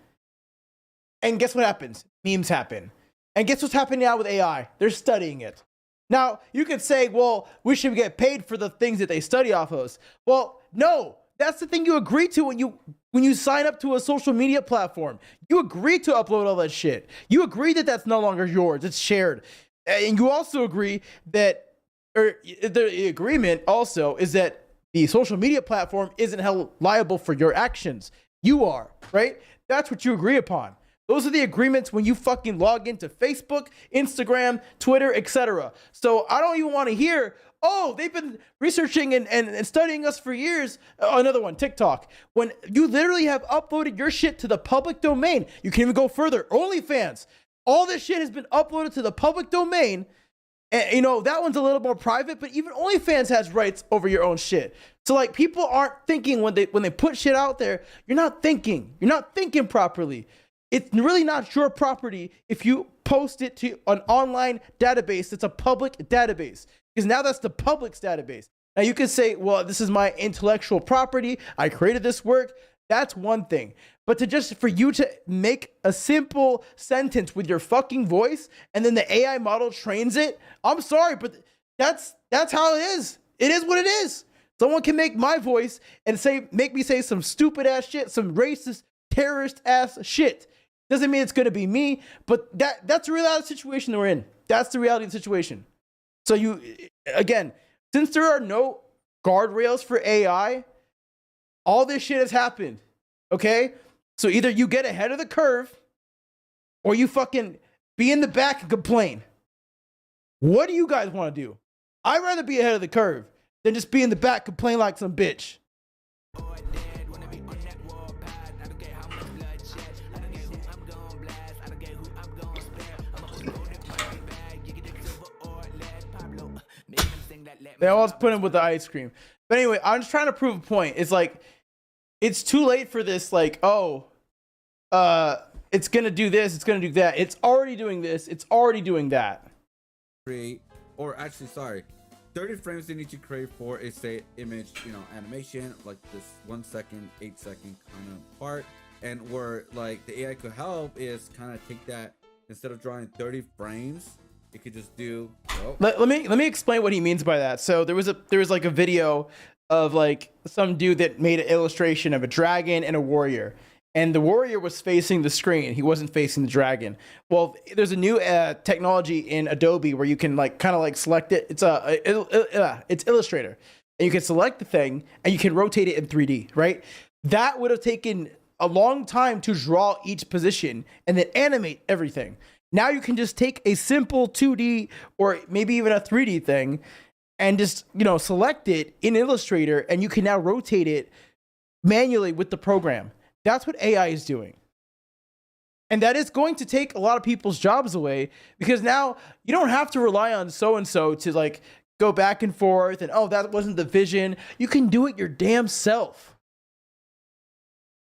and guess what happens? Memes happen. And guess what's happening now with AI? They're studying it. Now, you could say, well, we should get paid for the things that they study off of. Well, no, that's the thing you agree to when you sign up to a social media platform. You agree to upload all that shit. You agree that that's no longer yours. It's shared. And you also agree that, or the agreement also is that the social media platform isn't held liable for your actions. You are, right? That's what you agree upon. Those are the agreements when you fucking log into Facebook, Instagram, Twitter, etc. So I don't even want to hear, oh, they've been researching and studying us for years. Another one, TikTok. When you literally have uploaded your shit to the public domain, you can even go further. OnlyFans. All this shit has been uploaded to the public domain. And, that one's a little more private, but even OnlyFans has rights over your own shit. So, like, people aren't thinking when they put shit out there. You're not thinking. You're not thinking properly. It's really not your property if you post it to an online database that's a public database, because now that's the public's database. Now you can say, well, this is my intellectual property. I created this work. That's one thing. But for you to make a simple sentence with your fucking voice and then the AI model trains it, I'm sorry, but that's how it is. It is what it is. Someone can make my voice and make me say some stupid ass shit, some racist, terrorist ass shit. Doesn't mean it's going to be me, but that's the reality of the situation we're in. That's the reality of the situation. So again, since there are no guardrails for AI, all this shit has happened. Okay? So either you get ahead of the curve or you fucking be in the back and complain. What do you guys want to do? I'd rather be ahead of the curve than just be in the back complain like some bitch. They always put him with the ice cream. But anyway, I'm just trying to prove a point. It's like, it's too late for this, like, it's going to do this, it's going to do that. It's already doing this, it's already doing that. Or actually, sorry, 30 frames they need to create for a, say, image, animation, like this 1 second, 8 second kind of part. And where like the AI could help is kind of take that, instead of drawing 30 frames, it could just do. Oh. Let me explain what he means by that. So there was like a video of like some dude that made an illustration of a dragon and a warrior, and the warrior was facing the screen. He wasn't facing the dragon. Well, there's a new technology in Adobe where you can like kind of like select it. It's Illustrator, and you can select the thing and you can rotate it in 3D. Right? That would have taken a long time to draw each position and then animate everything. Now you can just take a simple 2D or maybe even a 3D thing and just, select it in Illustrator, and you can now rotate it manually with the program. That's what AI is doing. And that is going to take a lot of people's jobs away, because now you don't have to rely on so-and-so to like go back and forth and, oh, that wasn't the vision. You can do it your damn self.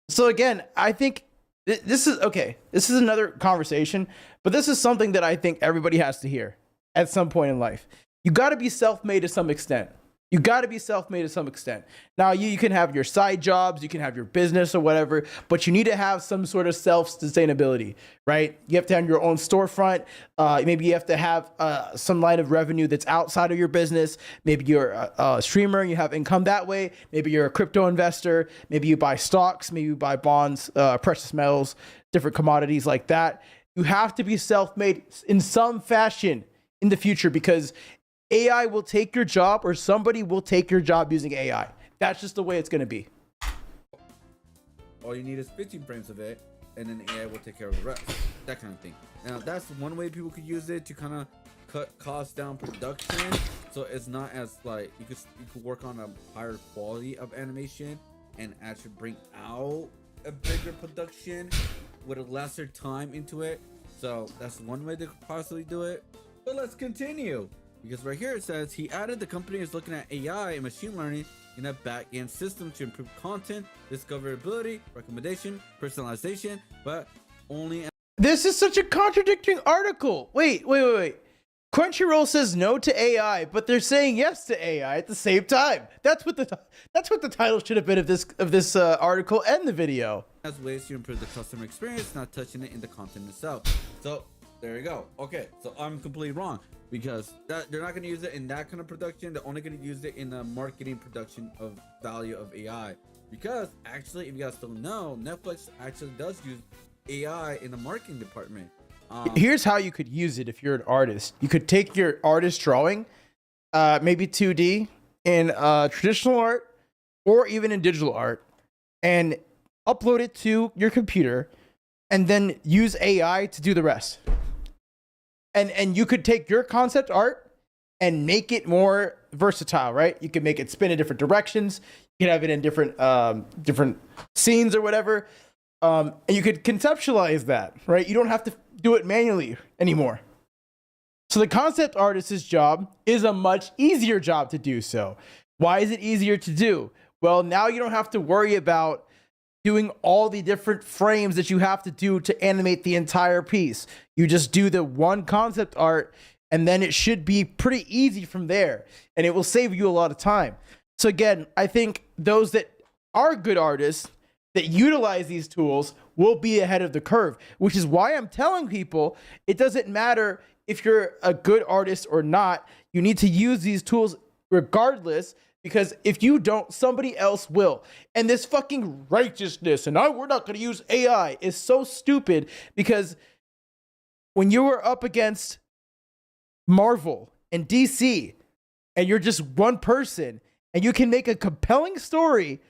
So again, I think this is okay. This is another conversation, but this is something that I think everybody has to hear at some point in life. You got to be self-made to some extent. You got to be self-made to some extent. Now, you can have your side jobs, you can have your business or whatever, but you need to have some sort of self-sustainability, right? You have to have your own storefront. Maybe you have to have some line of revenue that's outside of your business. Maybe you're a streamer and you have income that way. Maybe you're a crypto investor. Maybe you buy stocks. Maybe you buy bonds, precious metals, different commodities like that. You have to be self-made in some fashion in the future, because AI will take your job, or somebody will take your job using AI. That's just the way it's going to be. All you need is 15 frames of it, and then AI will take care of the rest. That kind of thing. Now, that's one way people could use it to kind of cut costs down production. So it's not as like, you could work on a higher quality of animation and actually bring out a bigger production with a lesser time into it. So that's one way they could possibly do it. But let's continue. Because right here it says he added the company is looking at AI and machine learning in a back-end system to improve content, discoverability, recommendation, personalization, but only. This is such a contradicting article. Wait. Crunchyroll says no to AI, but they're saying yes to AI at the same time. That's what the title should have been of this article and the video. As ways to improve the customer experience, not touching it in the content itself. So there you go. Okay, so I'm completely wrong, because they're not going to use it in that kind of production. They're only going to use it in the marketing production of value of AI. Because actually, if you guys don't know, Netflix actually does use AI in the marketing department. Here's how you could use it if you're an artist. You could take your artist drawing, maybe 2D in traditional art or even in digital art, and upload it to your computer, and then use AI to do the rest. And you could take your concept art and make it more versatile, right? You can make it spin in different directions. You can have it in different scenes or whatever. And you could conceptualize that, right? You don't have to do it manually anymore. So the concept artist's job is a much easier job to do so. Why is it easier to do? Well, now you don't have to worry about doing all the different frames that you have to do to animate the entire piece. You just do the one concept art, and then it should be pretty easy from there, and it will save you a lot of time. So again, I think those that are good artists that utilize these tools will be ahead of the curve, which is why I'm telling people it doesn't matter if you're a good artist or not. You need to use these tools regardless, because if you don't, somebody else will. And this fucking righteousness and we're not going to use AI is so stupid, because when you are up against Marvel and DC and you're just one person and you can make a compelling story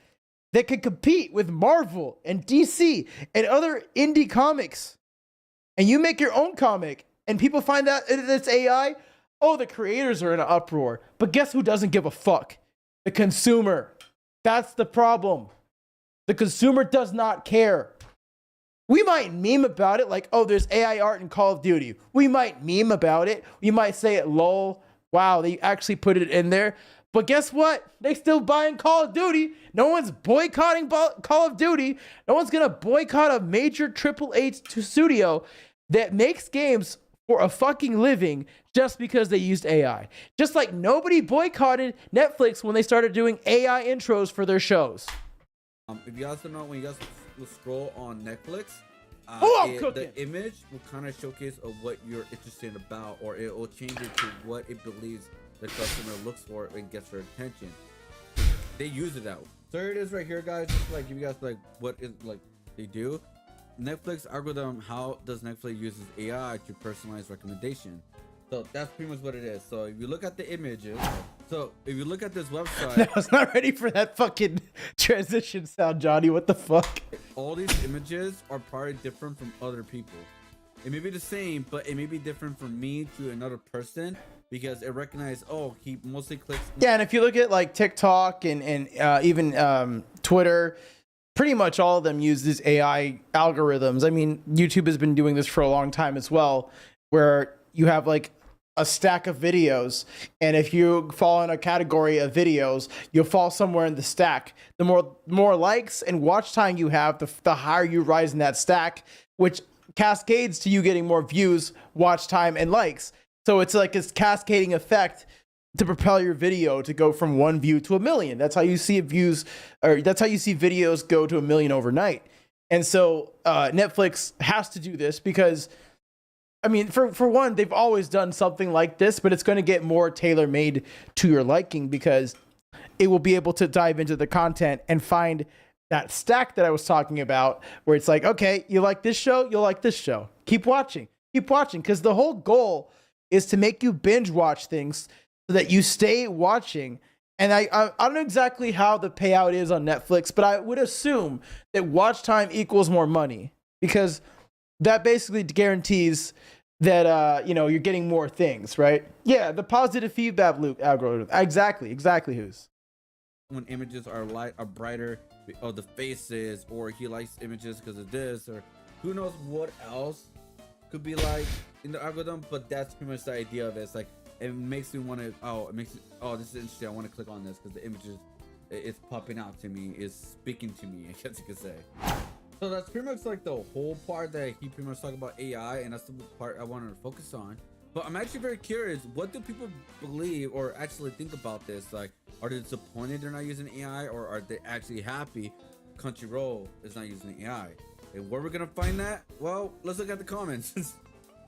that can compete with Marvel and DC and other indie comics, and you make your own comic and people find out it's AI, oh, the creators are in an uproar. But guess who doesn't give a fuck? The consumer. That's the problem. The consumer does not care. We might meme about it like, oh, there's AI art in Call of Duty. We might meme about it. We might say it, lol, wow, they actually put it in there. But guess what? They still buying Call of Duty. No one's boycotting Call of Duty. No one's going to boycott a major AAA studio that makes games for a fucking living just because they used AI. Just like nobody boycotted Netflix when they started doing AI intros for their shows. If you guys don't know, when you guys will scroll on Netflix, I'm cooking. the image will kind of showcase of what you're interested about, or it will change it to what it believes the customer looks for and gets their attention. They use it out. So here it is right here, guys. Just to, like, give you guys like what is like they do. Netflix algorithm. How does Netflix uses AI to personalize recommendation? So that's pretty much what it is. So if you look at the images, so if you look at this website, I was not ready for that fucking transition sound, Johnny. What the fuck? all these images are probably different from other people. It may be the same, but it may be different from me to another person because it recognizes, oh, he mostly clicks. Yeah, and if you look at like TikTok and even Twitter, pretty much all of them use these AI algorithms. I mean, YouTube has been doing this for a long time as well, where you have like a stack of videos, and if you fall in a category of videos, you'll fall somewhere in the stack. The more likes and watch time you have, the higher you rise in that stack, which cascades to you getting more views, watch time, and likes. So it's like this cascading effect to propel your video to go from 1 view to 1 million. That's how you see views, or that's how you see videos go to 1 million overnight. And so Netflix has to do this because, I mean, for one, they've always done something like this, but it's going to get more tailor-made to your liking because it will be able to dive into the content and find that stack that I was talking about, where it's like, okay, you like this show, you'll like this show. Keep watching, because the whole goal is to make you binge watch things so that you stay watching. And I don't know exactly how the payout is on Netflix, but I would assume that watch time equals more money because that basically guarantees that you're getting more things, right? Yeah, the positive feedback loop algorithm. Exactly, who's. When images are brighter, or the faces, or he likes images because of this, or who knows what else could be like in the algorithm, but that's pretty much the idea of it. It's like, it makes me want to, this is interesting, I want to click on this because the images, it's popping out to me, is speaking to me, I guess you could say. So that's pretty much like the whole part that he pretty much talked about AI, and that's the part I wanted to focus on. But I'm actually very curious, what do people believe or actually think about this? Like, are they disappointed they're not using AI, or are they actually happy Crunchyroll is not using AI? And where we're gonna find that? Well, let's look at the comments.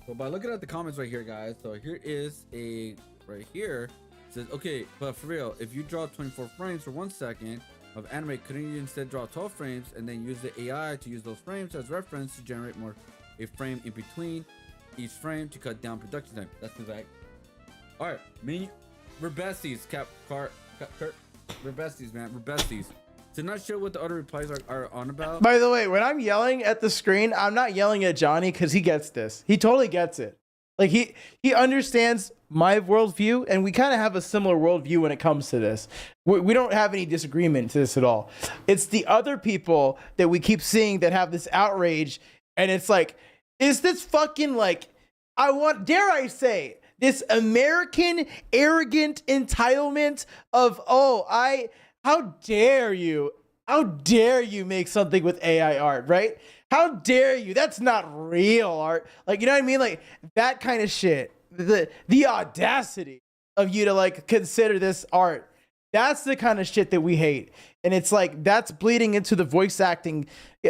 So by looking at the comments right here, guys, so here is a right here, it says, okay, but for real, if you draw 24 frames for 1 second of anime, couldn't you instead draw 12 frames and then use the AI to use those frames as reference to generate a frame in between each frame to cut down production time? That's correct. All right, we're besties, Kurt. We're besties, man. We're besties. So not sure what the other replies are on about. By the way, when I'm yelling at the screen, I'm not yelling at Johnny because he gets this. He totally gets it. Like he understands my worldview, and we kind of have a similar worldview when it comes to this. We don't have any disagreement to this at all. It's the other people that we keep seeing that have this outrage, and it's like, is this fucking like, dare I say, this American arrogant entitlement of, how dare you make something with AI art, right? How dare you? That's not real art. Like, you know what I mean? Like that kind of shit. The audacity of you to like consider this art. That's the kind of shit that we hate. And it's like, that's bleeding into the voice acting.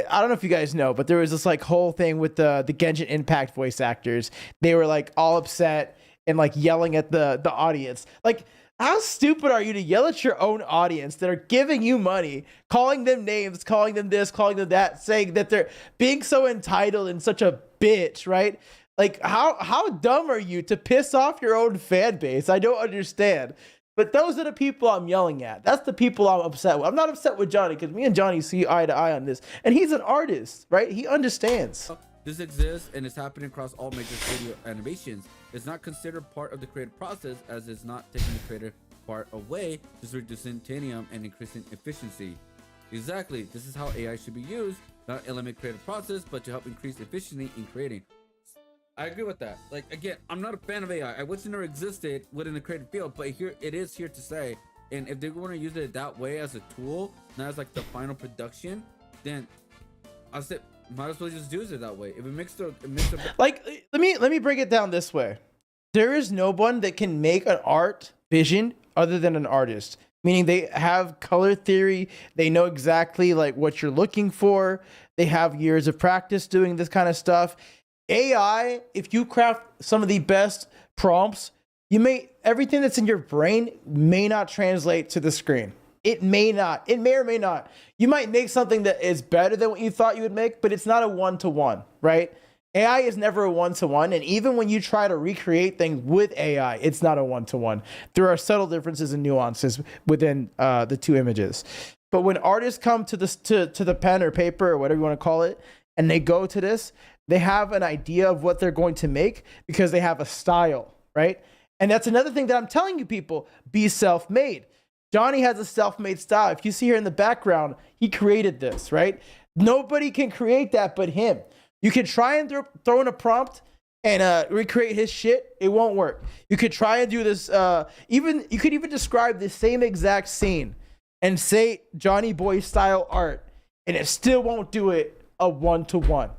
I don't know if you guys know, but there was this like whole thing with the Genshin Impact voice actors. They were like all upset and like yelling at the audience. Like, how stupid are you to yell at your own audience that are giving you money, calling them names, calling them this, calling them that, saying that they're being so entitled and such a bitch, right? Like, how dumb are you to piss off your own fan base? I don't understand. But those are the people I'm yelling at. That's the people I'm upset with. I'm not upset with Johnny because me and Johnny see eye to eye on this. And he's an artist, right? He understands. This exists and is happening across all major studio animations. It's not considered part of the creative process, as it's not taking the creative part away, just reducing tedium and increasing efficiency. Exactly, this is how AI should be used, not eliminate creative process, but to help increase efficiency in creating. I agree with that. Like, again, I'm not a fan of AI. I wish it never existed within the creative field, but here it is here to stay. And if they want to use it that way as a tool, not as like the final production, then I said, might as well just use it that way. If it makes the like, let me break it down this way. There is no one that can make an art vision other than an artist. Meaning they have color theory. They know exactly like what you're looking for. They have years of practice doing this kind of stuff. AI, if you craft some of the best prompts, everything that's in your brain may not translate to the screen. It may not. It may or may not. You might make something that is better than what you thought you would make, but it's not a one-to-one, right? AI is never a one-to-one, and even when you try to recreate things with AI, it's not a one-to-one. There are subtle differences and nuances within the two images. But when artists come to the pen or paper or whatever you want to call it, and they go to this, they have an idea of what they're going to make because they have a style, right? And that's another thing that I'm telling you people, be self-made. Johnny has a self-made style. If you see here in the background, he created this, right? Nobody can create that but him. You can try and throw in a prompt and recreate his shit. It won't work. You could try and do this. You could even describe the same exact scene and say Johnny Boy style art, and it still won't do it a one-to-one.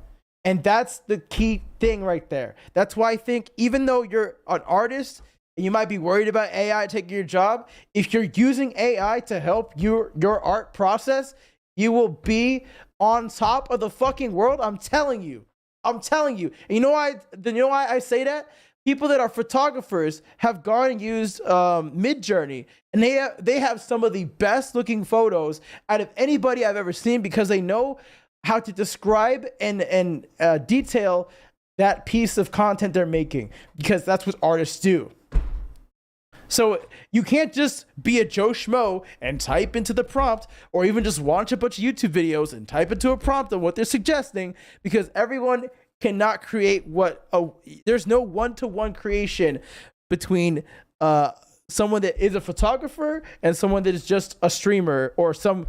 And that's the key thing right there. That's why I think even though you're an artist and you might be worried about AI taking your job, if you're using AI to help your art process, you will be on top of the fucking world. I'm telling you. I'm telling you. And you know why I say that? People that are photographers have gone and used Midjourney, and they have some of the best looking photos out of anybody I've ever seen because they know how to describe and detail that piece of content they're making, because that's what artists do. So you can't just be a Joe Schmo and type into the prompt, or even just watch a bunch of YouTube videos and type into a prompt of what they're suggesting, because everyone cannot create there's no one-to-one creation between someone that is a photographer and someone that is just a streamer or some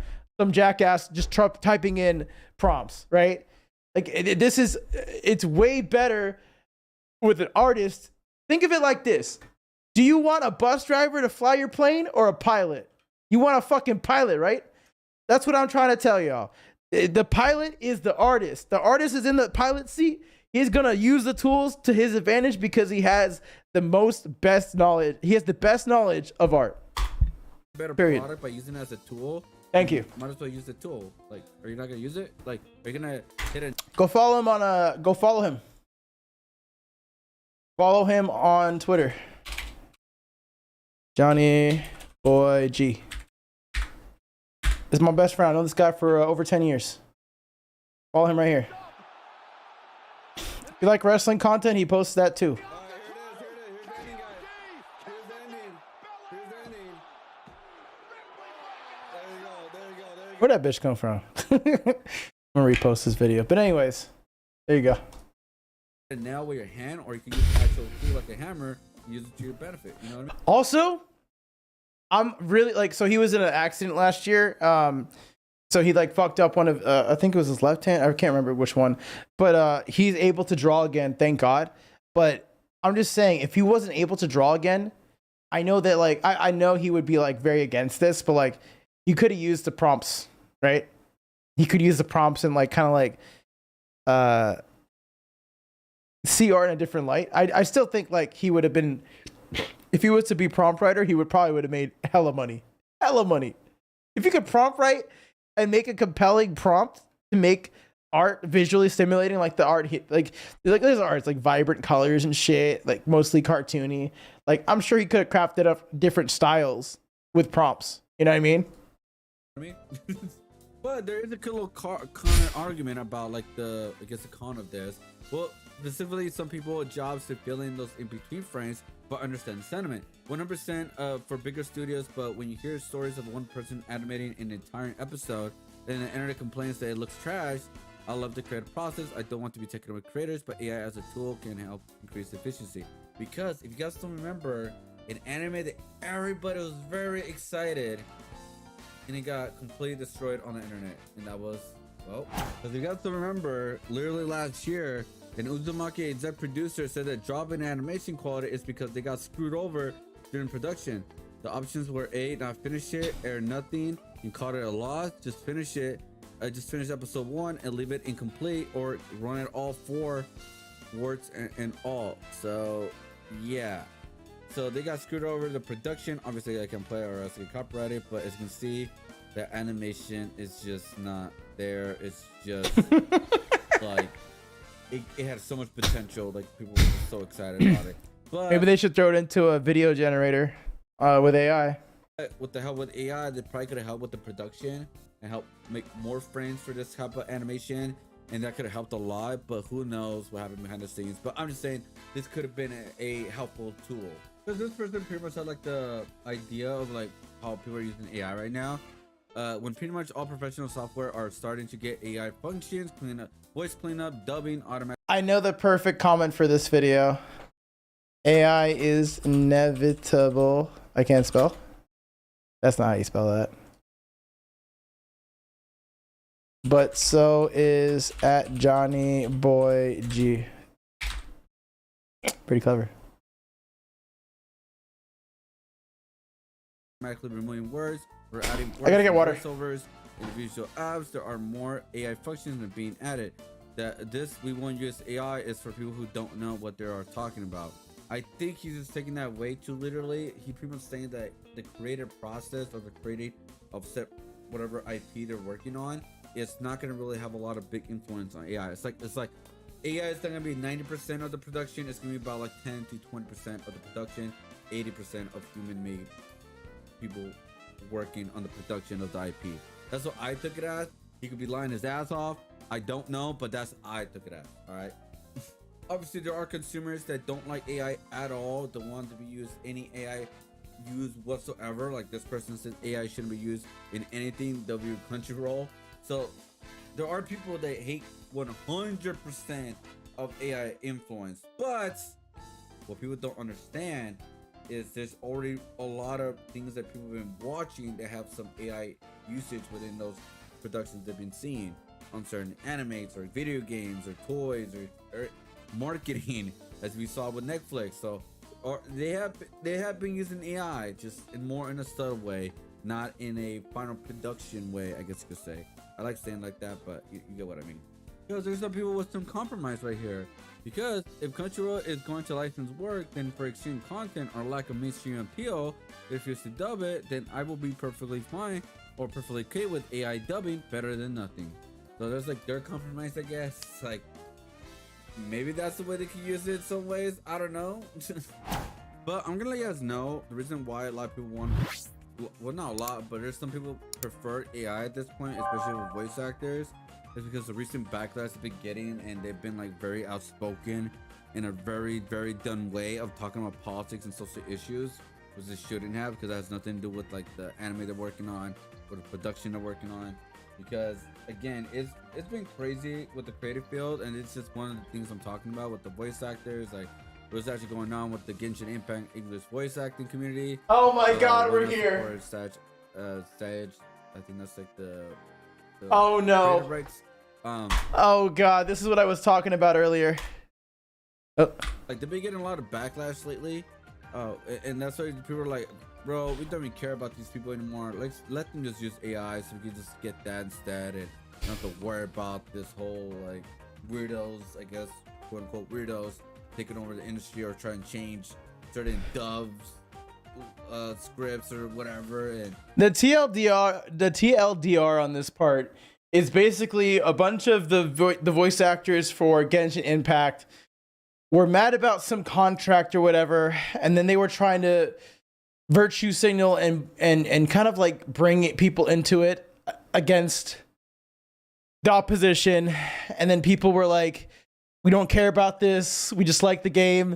jackass just typing in prompts, right? Like it's way better with an artist. Think of it like this. Do you want a bus driver to fly your plane or a pilot? You want a fucking pilot, right? That's what I'm trying to tell y'all. The pilot is the artist. The artist is in the pilot seat. He's going to use the tools to his advantage because he has the best knowledge. He has the best knowledge of art. Better Period. product by using it as a tool. Thank you. Might as well use the tool. Like, are you not going to use it? Like, are you going to hit it? Go follow him go follow him. Follow him on Twitter. Johnny Boy G. This is my best friend. I know this guy for over 10 years. Follow him right here. If you like wrestling content, he posts that too. Where'd that bitch come from? I'm gonna repost this video. But anyways, there you go. And now with your hand, or you can use an actual tool like a hammer, use it to your benefit. You know what I mean? Also, I'm really so he was in an accident last year. So he fucked up one of I think it was his left hand. I can't remember which one, but he's able to draw again, thank God. But I'm just saying, if he wasn't able to draw again, I know that I know he would be very against this, but he could have used the prompts, right? He could use the prompts and see art in a different light. I still think he would have been, if he was to be prompt writer, he would have made hella money. If you could prompt write and make a compelling prompt to make art visually stimulating, the art there's art, it's vibrant colors and shit, mostly cartoony. I'm sure he could have crafted up different styles with prompts. You know what I mean? But there is a little counter argument about the con of this. Well, specifically, some people jobs to fill in those in between frames, but understand the sentiment. 100% for bigger studios, but when you hear stories of one person animating an entire episode, then the internet complains that it looks trash. I love the creative process. I don't want to be taken away creators, but AI as a tool can help increase efficiency. Because if you guys don't remember, an anime that everybody was very excited, and it got completely destroyed on the internet, and that was, well, if you guys don't remember, literally last year, an Uzumaki exec producer said that dropping animation quality is because they got screwed over during production. The options were A, not finish it, air nothing, and call it a loss, just finish it, just finish episode 1 and leave it incomplete, or run it all 4 warts and all. So yeah, so they got screwed over the production. Obviously I can play or else get copyrighted, but as you can see, the animation is just not there. It's just like it had so much potential. Like people were just so excited about it. But Maybe they should throw it into a video generator with AI. with the help with AI, they probably could have helped with the production and help make more frames for this type of animation, and that could have helped a lot. But who knows what happened behind the scenes? But I'm just saying this could have been a helpful tool, because this person pretty much had like the idea of like how people are using AI right now. When pretty much all professional software are starting to get AI functions, voice cleanup, dubbing, automatic. I know the perfect comment for this video. AI is inevitable. I can't spell. That's not how you spell that. But so is at Johnny Boy G. Pretty clever. Automatically removing words. We're adding words I gotta get water. voiceovers in visual apps. There are more AI functions that are being added. That this we won't use AI is for people who don't know what they are talking about. I think he's just taking that way too literally. He pretty much saying that the creative process or the creating of whatever IP they're working on, it's not going to really have a lot of big influence on AI. It's like AI is not going to be 90% of the production. It's going to be about like 10 to 20% of the production, 80% of human-made people working on the production of the IP. That's what I took it as. He could be lying his ass off. I don't know, but that's I took it as. All right. Obviously, there are consumers that don't like AI at all, don't want to be used any AI used whatsoever. Like this person says AI shouldn't be used in anything, W Crunchyroll. So there are people that hate 100% of AI influence. But what people don't understand is there's already a lot of things that people have been watching that have some AI usage within those productions they've been seeing on certain animes or video games or toys or marketing, as we saw with Netflix. So or they have been using AI just in a subtle way, not in a final production way, I guess you could say. I like saying like that, but you get what I mean. Because there's some people with some compromise right here. Because if Crunchyroll is going to license work, then for extreme content or lack of mainstream appeal, if you to dub it, then I will be perfectly fine or perfectly okay with AI dubbing, better than nothing. So there's like their compromise, I guess. It's like maybe that's the way they can use it some ways. I don't know. But I'm gonna let you guys know the reason why a lot of people want, well, not a lot, but there's some people prefer AI at this point, especially with voice actors, is because the recent backlash they've been getting, and they've been like very outspoken in a very done way of talking about politics and social issues, which they shouldn't have, because that has nothing to do with like the anime they're working on or the production they're working on. Because again, it's been crazy with the creative field, and it's just one of the things I'm talking about with the voice actors. Like what's actually going on with the Genshin Impact English voice acting community. Oh my god, we're here. Sage, I think that's like the oh no. Rights. Oh god, this is what I was talking about earlier. Oh. Like they've been getting a lot of backlash lately. And that's why people are like, bro, we don't even care about these people anymore. Let's let them just use AI so we can just get that instead, and not have to worry about this whole like weirdos, I guess, quote unquote weirdos, taking over the industry or trying to change certain dubs, scripts or whatever. And the TLDR on this part is basically a bunch of the voice actors for Genshin Impact were mad about some contract or whatever, and then they were trying to virtue signal and kind of like bring people into it against the opposition, and then people were like, we don't care about this, we just like the game.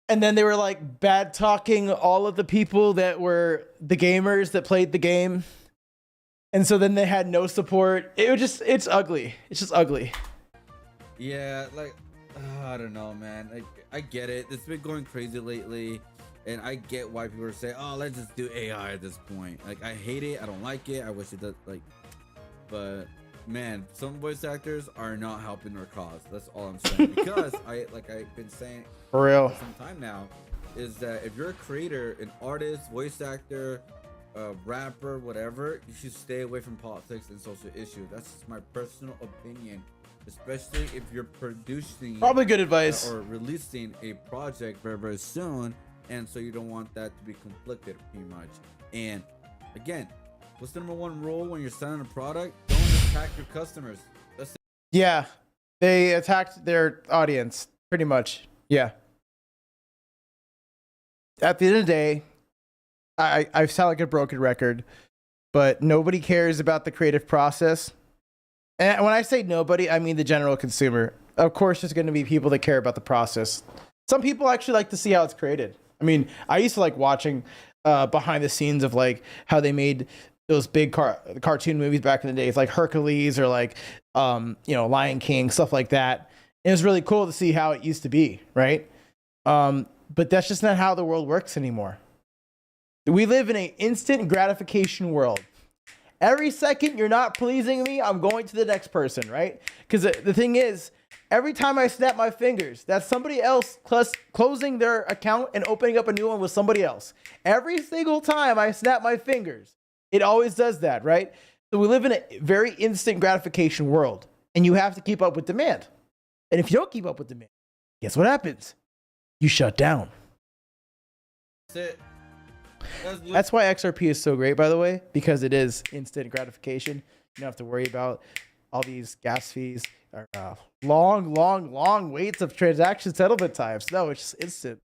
And then they were like bad talking all of the people that were the gamers that played the game, and so then they had no support. It's ugly. It's just ugly. Yeah, like I don't know, man. Like I get it, it's been going crazy lately, and I get why people are saying, oh, let's just do AI at this point. Like I hate it, I don't like it, I wish it does, like, but man, some voice actors are not helping their cause. That's all I'm saying. Because I've been saying for real for some time now, is that if you're a creator, an artist, voice actor, rapper, whatever, you should stay away from politics and social issues. That's just my personal opinion. Especially if you're producing, probably good advice, or releasing a project very soon, and so you don't want that to be conflicted pretty much. And again, What's the number one rule when you're selling a product? Don't attack your customers. That's it. Yeah, they attacked their audience pretty much. Yeah. At the end of the day, I sound like a broken record, but nobody cares about the creative process. And when I say nobody, I mean the general consumer. Of course, there's going to be people that care about the process. Some people actually like to see how it's created. I mean, I used to like watching behind the scenes of like how they made those big cartoon movies back in the days, like Hercules or like, Lion King, stuff like that. It was really cool to see how it used to be, right? But that's just not how the world works anymore. We live in an instant gratification world. Every second you're not pleasing me, I'm going to the next person, right? Because the thing is, every time I snap my fingers, that's somebody else closing their account and opening up a new one with somebody else. Every single time I snap my fingers, it always does that, right? So we live in a very instant gratification world, and you have to keep up with demand. And if you don't keep up with demand, guess what happens? You shut down. That's it. That's why XRP is so great, by the way, because it is instant gratification. You don't have to worry about all these gas fees or long waits of transaction settlement times. No, it's just instant.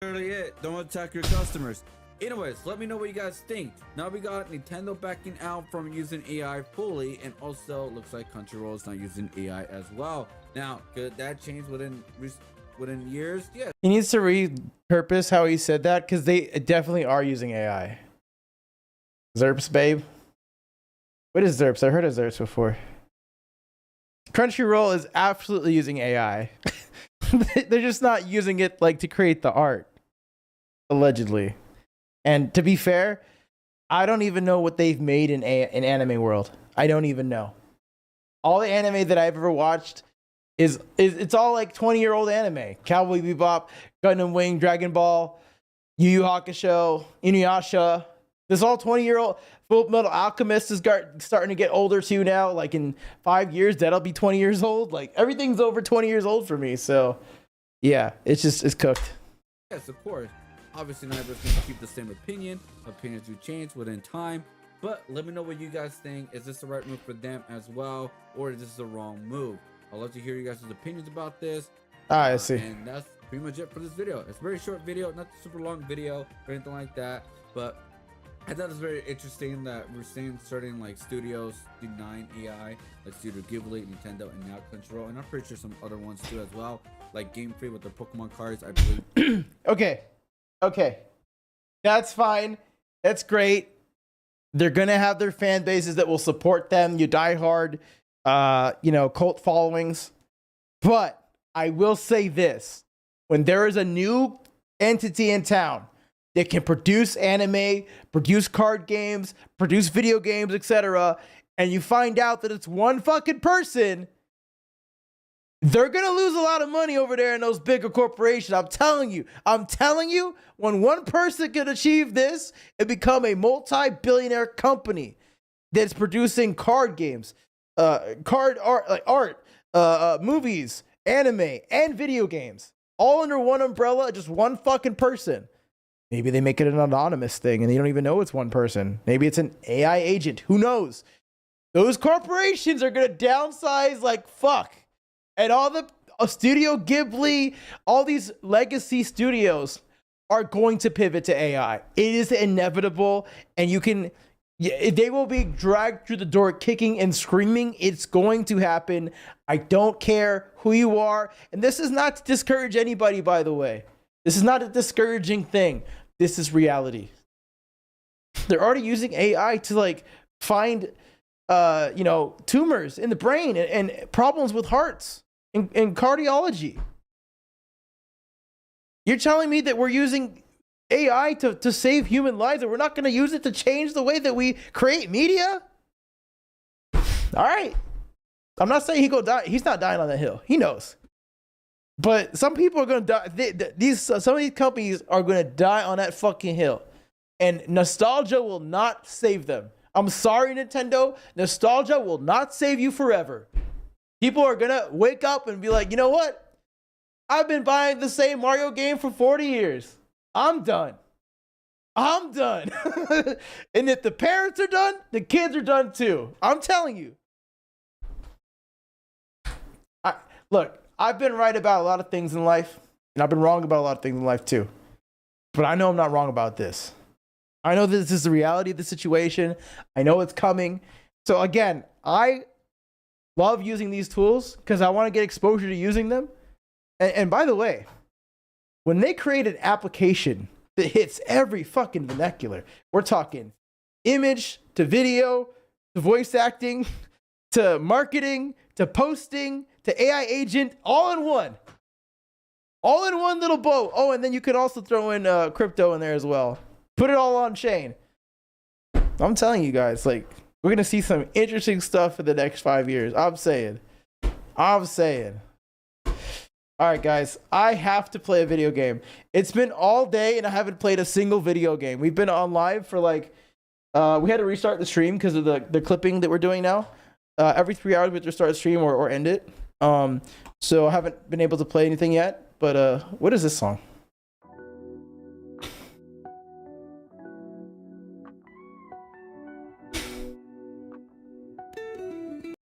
Literally it. Don't attack your customers. Anyways, let me know what you guys think. Now we got Nintendo backing out from using AI fully, and also looks like Crunchyroll is not using AI as well. Now, could that change within years? Yeah. He needs to repurpose how he said that, because they definitely are using AI. Zerps, babe. What is Zerps? I heard of Zerps before. Crunchyroll is absolutely using AI. They're just not using it like to create the art, allegedly. And to be fair, I don't even know what they've made in anime world. I don't even know. All the anime that I've ever watched is it's all like 20-year-old anime. Cowboy Bebop, Gundam Wing, Dragon Ball, Yu Yu Hakusho, Inuyasha. This all 20-year-old. Full Metal Alchemist is starting to get older too now. Like in 5 years, that'll be 20 years old. Like everything's over 20 years old for me. So yeah, it's cooked. Yes, of course. Obviously, not everyone's going to keep the same opinion. Opinions do change within time. But let me know what you guys think. Is this the right move for them as well? Or is this the wrong move? I'd love to hear you guys' opinions about this. I see. And that's pretty much it for this video. It's a very short video, not a super long video or anything like that. But I thought it was very interesting that we're seeing certain like studios denying AI, like Studio Ghibli, Nintendo, and now Crunchyroll. And I'm pretty sure some other ones too as well, like Game Freak with their Pokemon cards, I believe. Okay. That's fine. That's great. They're going to have their fan bases that will support them. You diehard, cult followings. But I will say this. When there is a new entity in town that can produce anime, produce card games, produce video games, etc., and you find out that it's one fucking person, they're going to lose a lot of money over there in those bigger corporations. I'm telling you, when one person can achieve this and become a multi-billionaire company that's producing card games, card art, movies, anime, and video games, all under one umbrella, just one fucking person. Maybe they make it an anonymous thing and they don't even know it's one person. Maybe it's an AI agent. Who knows? Those corporations are going to downsize like fuck. And all the Studio Ghibli, all these legacy studios are going to pivot to AI. It is inevitable, and they will be dragged through the door kicking and screaming. It's going to happen. I don't care who you are. And this is not to discourage anybody, by the way. This is not a discouraging thing. This is reality. They're already using AI to like find, tumors in the brain and problems with hearts. In cardiology. You're telling me that we're using AI to save human lives and we're not going to use it to change the way that we create media? All right. I'm not saying he's not dying on that hill. He knows. But some people are going to die. Some of these companies are going to die on that fucking hill. And nostalgia will not save them. I'm sorry, Nintendo. Nostalgia will not save you forever. People are going to wake up and be like, you know what? I've been buying the same Mario game for 40 years. I'm done. I'm done. And if the parents are done, the kids are done too. I'm telling you. Look, I've been right about a lot of things in life, and I've been wrong about a lot of things in life too. But I know I'm not wrong about this. I know this is the reality of the situation. I know it's coming. So again, I love using these tools because I want to get exposure to using them. And by the way, when they create an application that hits every fucking vernacular, we're talking image to video to voice acting to marketing to posting to AI agent, all in one little boat. Oh, and then you can also throw in crypto in there as well. Put it all on chain. I'm telling you guys, like, we're gonna see some interesting stuff in the next 5 years. I'm saying. All right, guys, I have to play a video game. It's been all day and I haven't played a single video game. We've been on live for like, we had to restart the stream because of the clipping that we're doing now. Every 3 hours we have to restart the stream or end it. So I haven't been able to play anything yet, but what is this song?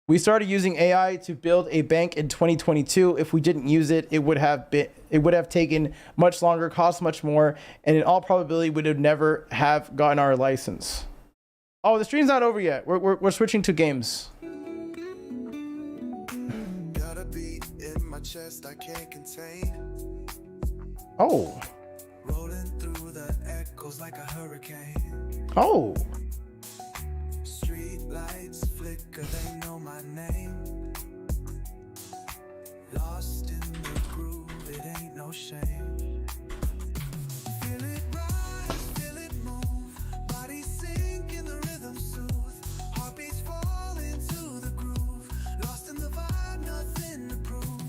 We started using AI to build a bank in 2022. If we didn't use it, it would have taken much longer, cost much more, and in all probability would have never have gotten our license. Oh, the stream's not over yet. We're switching to games. Got a beat in my chest I can't contain. Oh. Rolling through the echoes like a hurricane. Oh. Street lights flicker, they know my name. Lost in the groove, it ain't no shame. Feel it rise, feel it move. Body sink in the rhythm soothe. Heartbeats fall into the groove. Lost in the vibe, nothing to prove.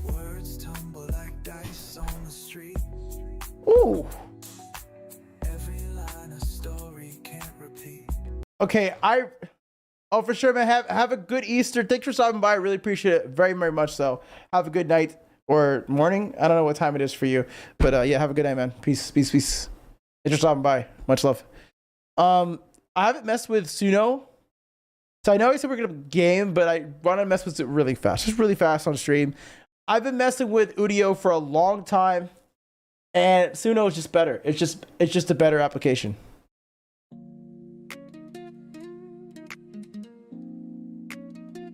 Words tumble like dice on the street. Ooh. Every line a story can't repeat. Okay, oh, for sure, man. Have a good Easter. Thanks for stopping by. I really appreciate it very, very much so. Have a good night or morning. I don't know what time it is for you, but yeah, have a good night, man. Peace, peace, peace. Thanks for stopping by. Much love. I haven't messed with Suno. So I know I said we're going to game, but I want to mess with it really fast. Just really fast on stream. I've been messing with Udio for a long time, and Suno is just better. It's just a better application.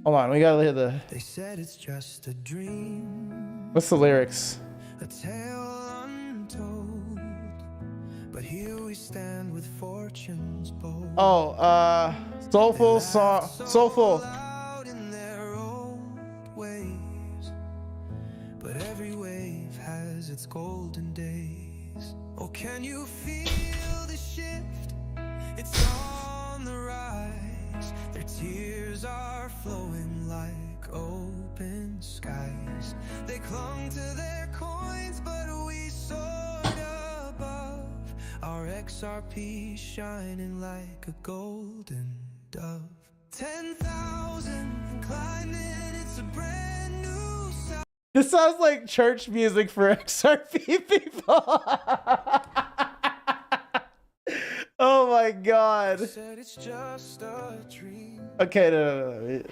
Hold on, we gotta hear the. They said it's just a dream. What's the lyrics? A tale untold. But here we stand with fortunes bold. Oh, soulful song, soulful. Out in their old ways. But every wave has its golden days. Oh, can you feel the shift? It's on the rise. Their tears are flowing like open skies. They clung to their coins, but we soared above. Our XRP shining like a golden dove. 10,000 and climbing, it's a brand new sound. This sounds like church music for XRP people. Oh my god. Said it's just a dream. Okay, no.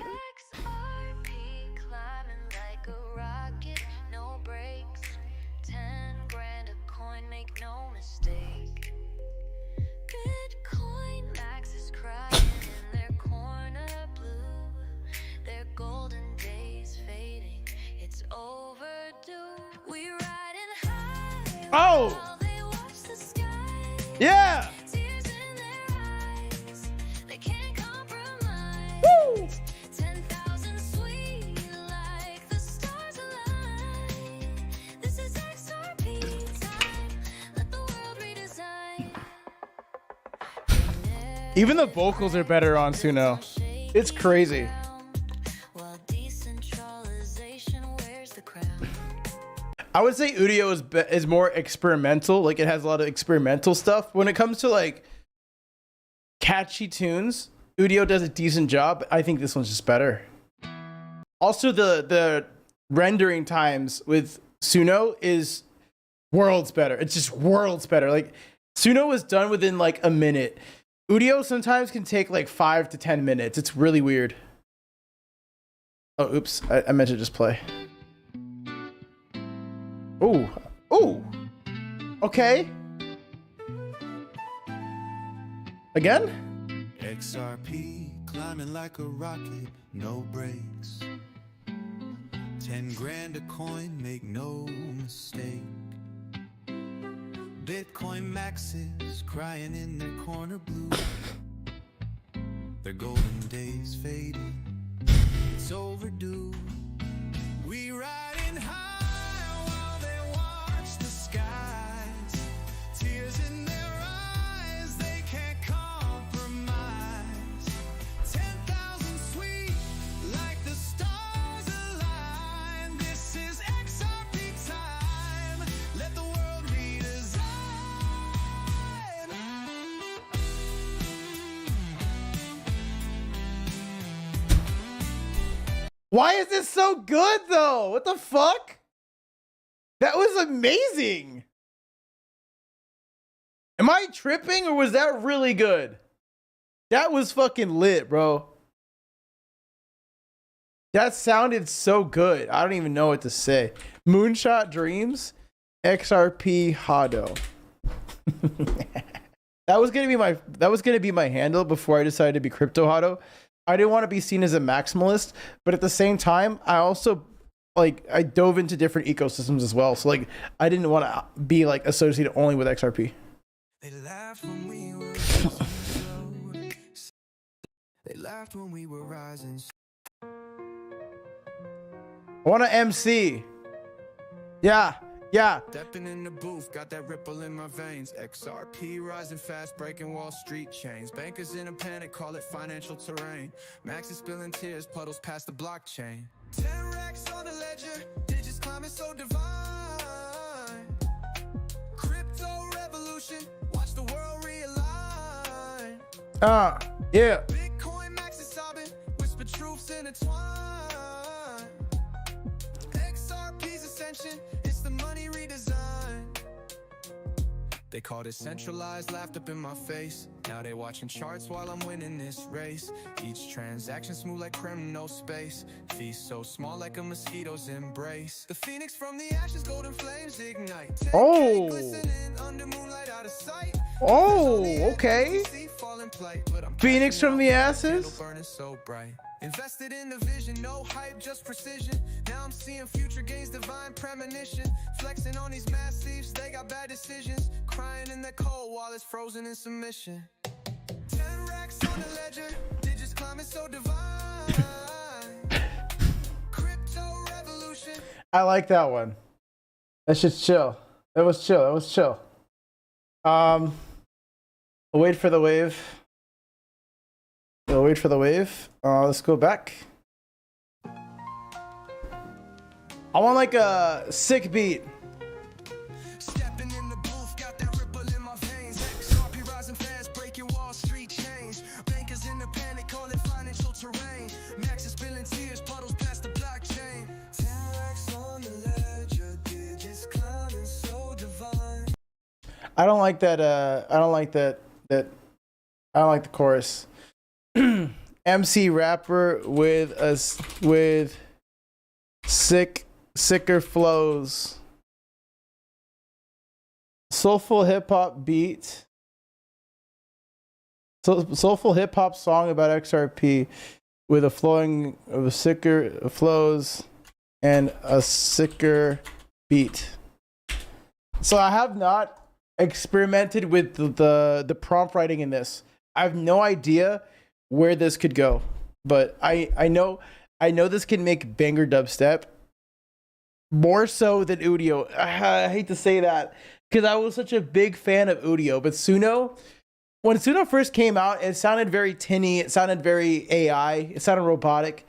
Climbing like a rocket, no brakes. 10 grand a coin, make no mistake. Bitcoin Max is crying in their corner blue. Their golden days fading, it's overdue. We riding high. Oh! While they watch the sky. Yeah! Tears in their eyes, they can't compromise. Woo! 10,000 sweet like the stars align. This is XRP time. Let the world redesign. Even the vocals are better on Suno. It's crazy. While decentralization wears the crown. I would say Udio is more experimental. Like, it has a lot of experimental stuff. When it comes to like catchy tunes, Udio does a decent job. I think this one's just better. Also, the rendering times with Suno is worlds better. It's just worlds better. Like, Suno was done within like a minute. Udio sometimes can take like 5 to 10 minutes. It's really weird. Oh, oops. I meant to just play. Ooh. Ooh. Okay. Again? XRP climbing like a rocket, no brakes. 10 grand a coin, make no mistake. Bitcoin maxes crying in their corner blue. Their golden days fading, it's overdue. We riding high while they watch the skies. Tears in their eyes, they can't compromise. 10,000 sweet, like the stars align. This is XRP time. Let the world redesign. Why is this so good though? What the fuck? That was amazing. Am I tripping or was that really good? That was fucking lit, bro. That sounded so good. I don't even know what to say. Moonshot Dreams, XRP Hado. That was gonna be my handle before I decided to be Crypto Hado. I didn't want to be seen as a maximalist, but at the same time, I also I dove into different ecosystems as well. So like I didn't want to be like associated only with XRP. They laughed when we were rising. They laughed when we were rising. I want to MC. Yeah. Stepping in the booth, got that ripple in my veins. XRP rising fast, breaking Wall Street chains. Bankers in a panic, call it financial terrain. Max is spilling tears, puddles past the blockchain. 10 racks on the ledger, digits climbing so divine. Crypto revolution, watch the world realign. Yeah. Bitcoin max is sobbing, whisper truths intertwine. XRP's ascension, it's the money redesign. They called it centralized, laughed up in my face. Now they watching charts while I'm winning this race. Each transaction smooth like criminal space. Feast so small like a mosquito's embrace. The phoenix from the ashes, golden flames ignite. 10K glistening under moonlight out of sight. Oh, okay. Phoenix from the ashes. Burning so bright. Invested in the vision, no hype, just precision. Now I'm seeing future gains, divine premonition. Flexing on these massives, they got bad decisions. Crying in their cold while it's frozen in submission. 10 racks on the ledger, digits climbing so divine. Crypto revolution. I like that one. That shit's chill. That was chill. Wait for the wave. We'll wait for the wave. Let's go back. I want like a sick beat. Stepping in the booth, got that ripple in my veins. XRP rising fast, breaking Wall Street chains. Bankers in the panic, call it financial terrain. Max is spilling tears, puddles past the blockchain. 10 racks on the ledger, digits climbing so divine. I don't like that. I don't like that. I don't like the chorus. MC rapper with sicker flows. Soulful hip hop beat. Soulful hip hop song about XRP with a sicker flows and a sicker beat. So I have not experimented with the prompt writing in this. I have no idea where this could go, but I know this can make banger dubstep more so than Udio. I hate to say that because I was such a big fan of Udio, but when Suno first came out, it sounded very tinny, it sounded very AI, it sounded robotic.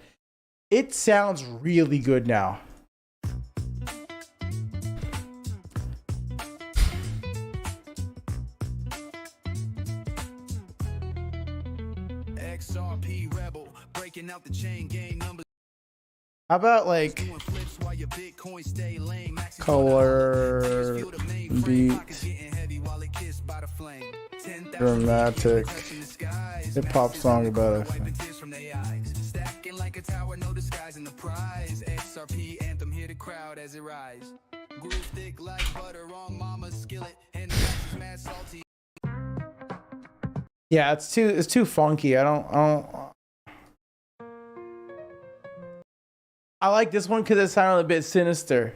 It sounds really good now. XRP rebel, breaking out the chain gang numbers. How about like color beat? without a flame. 10,000 Dramatic hip hop song about it. tears from their eyes. Stacking like a tower, no disguising the prize. XRP anthem, hear the crowd as it rise. Groove thick like butter on mama's skillet, and the rice is mad salty. Yeah, it's too funky. I like this one because it sounded a bit sinister.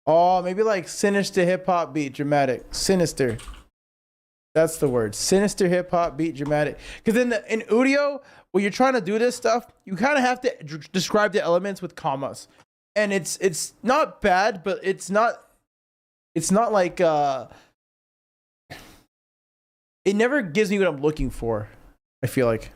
Oh, maybe like sinister hip hop beat dramatic. Sinister. That's the word. Sinister hip hop beat dramatic. Because in Udio, when you're trying to do this stuff, you kind of have to describe the elements with commas, and it's not bad, but it's not like it never gives me what I'm looking for. I feel like.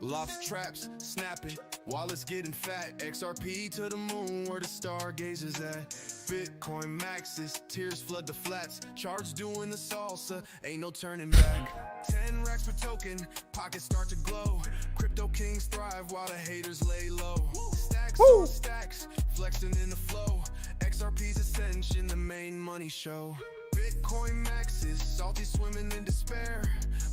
Lobster traps snapping while it's getting fat. XRP to the moon where the stargazers at. Bitcoin maxes, tears flood the flats. Charts doing the salsa, ain't no turning back. 10 racks per token, pockets start to glow. Crypto kings thrive while the haters lay low. Stacks on stacks, flexing in the flow. XRP's ascension, the main money show. Bitcoin maxes, salty swimming in despair.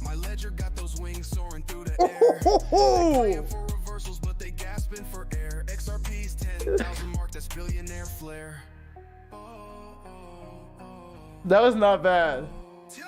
My ledger got those wings soaring through the air. They playing for reversals, but they gasping for air. XRP's 10,000 mark, that's billionaire flair. That was not bad. 10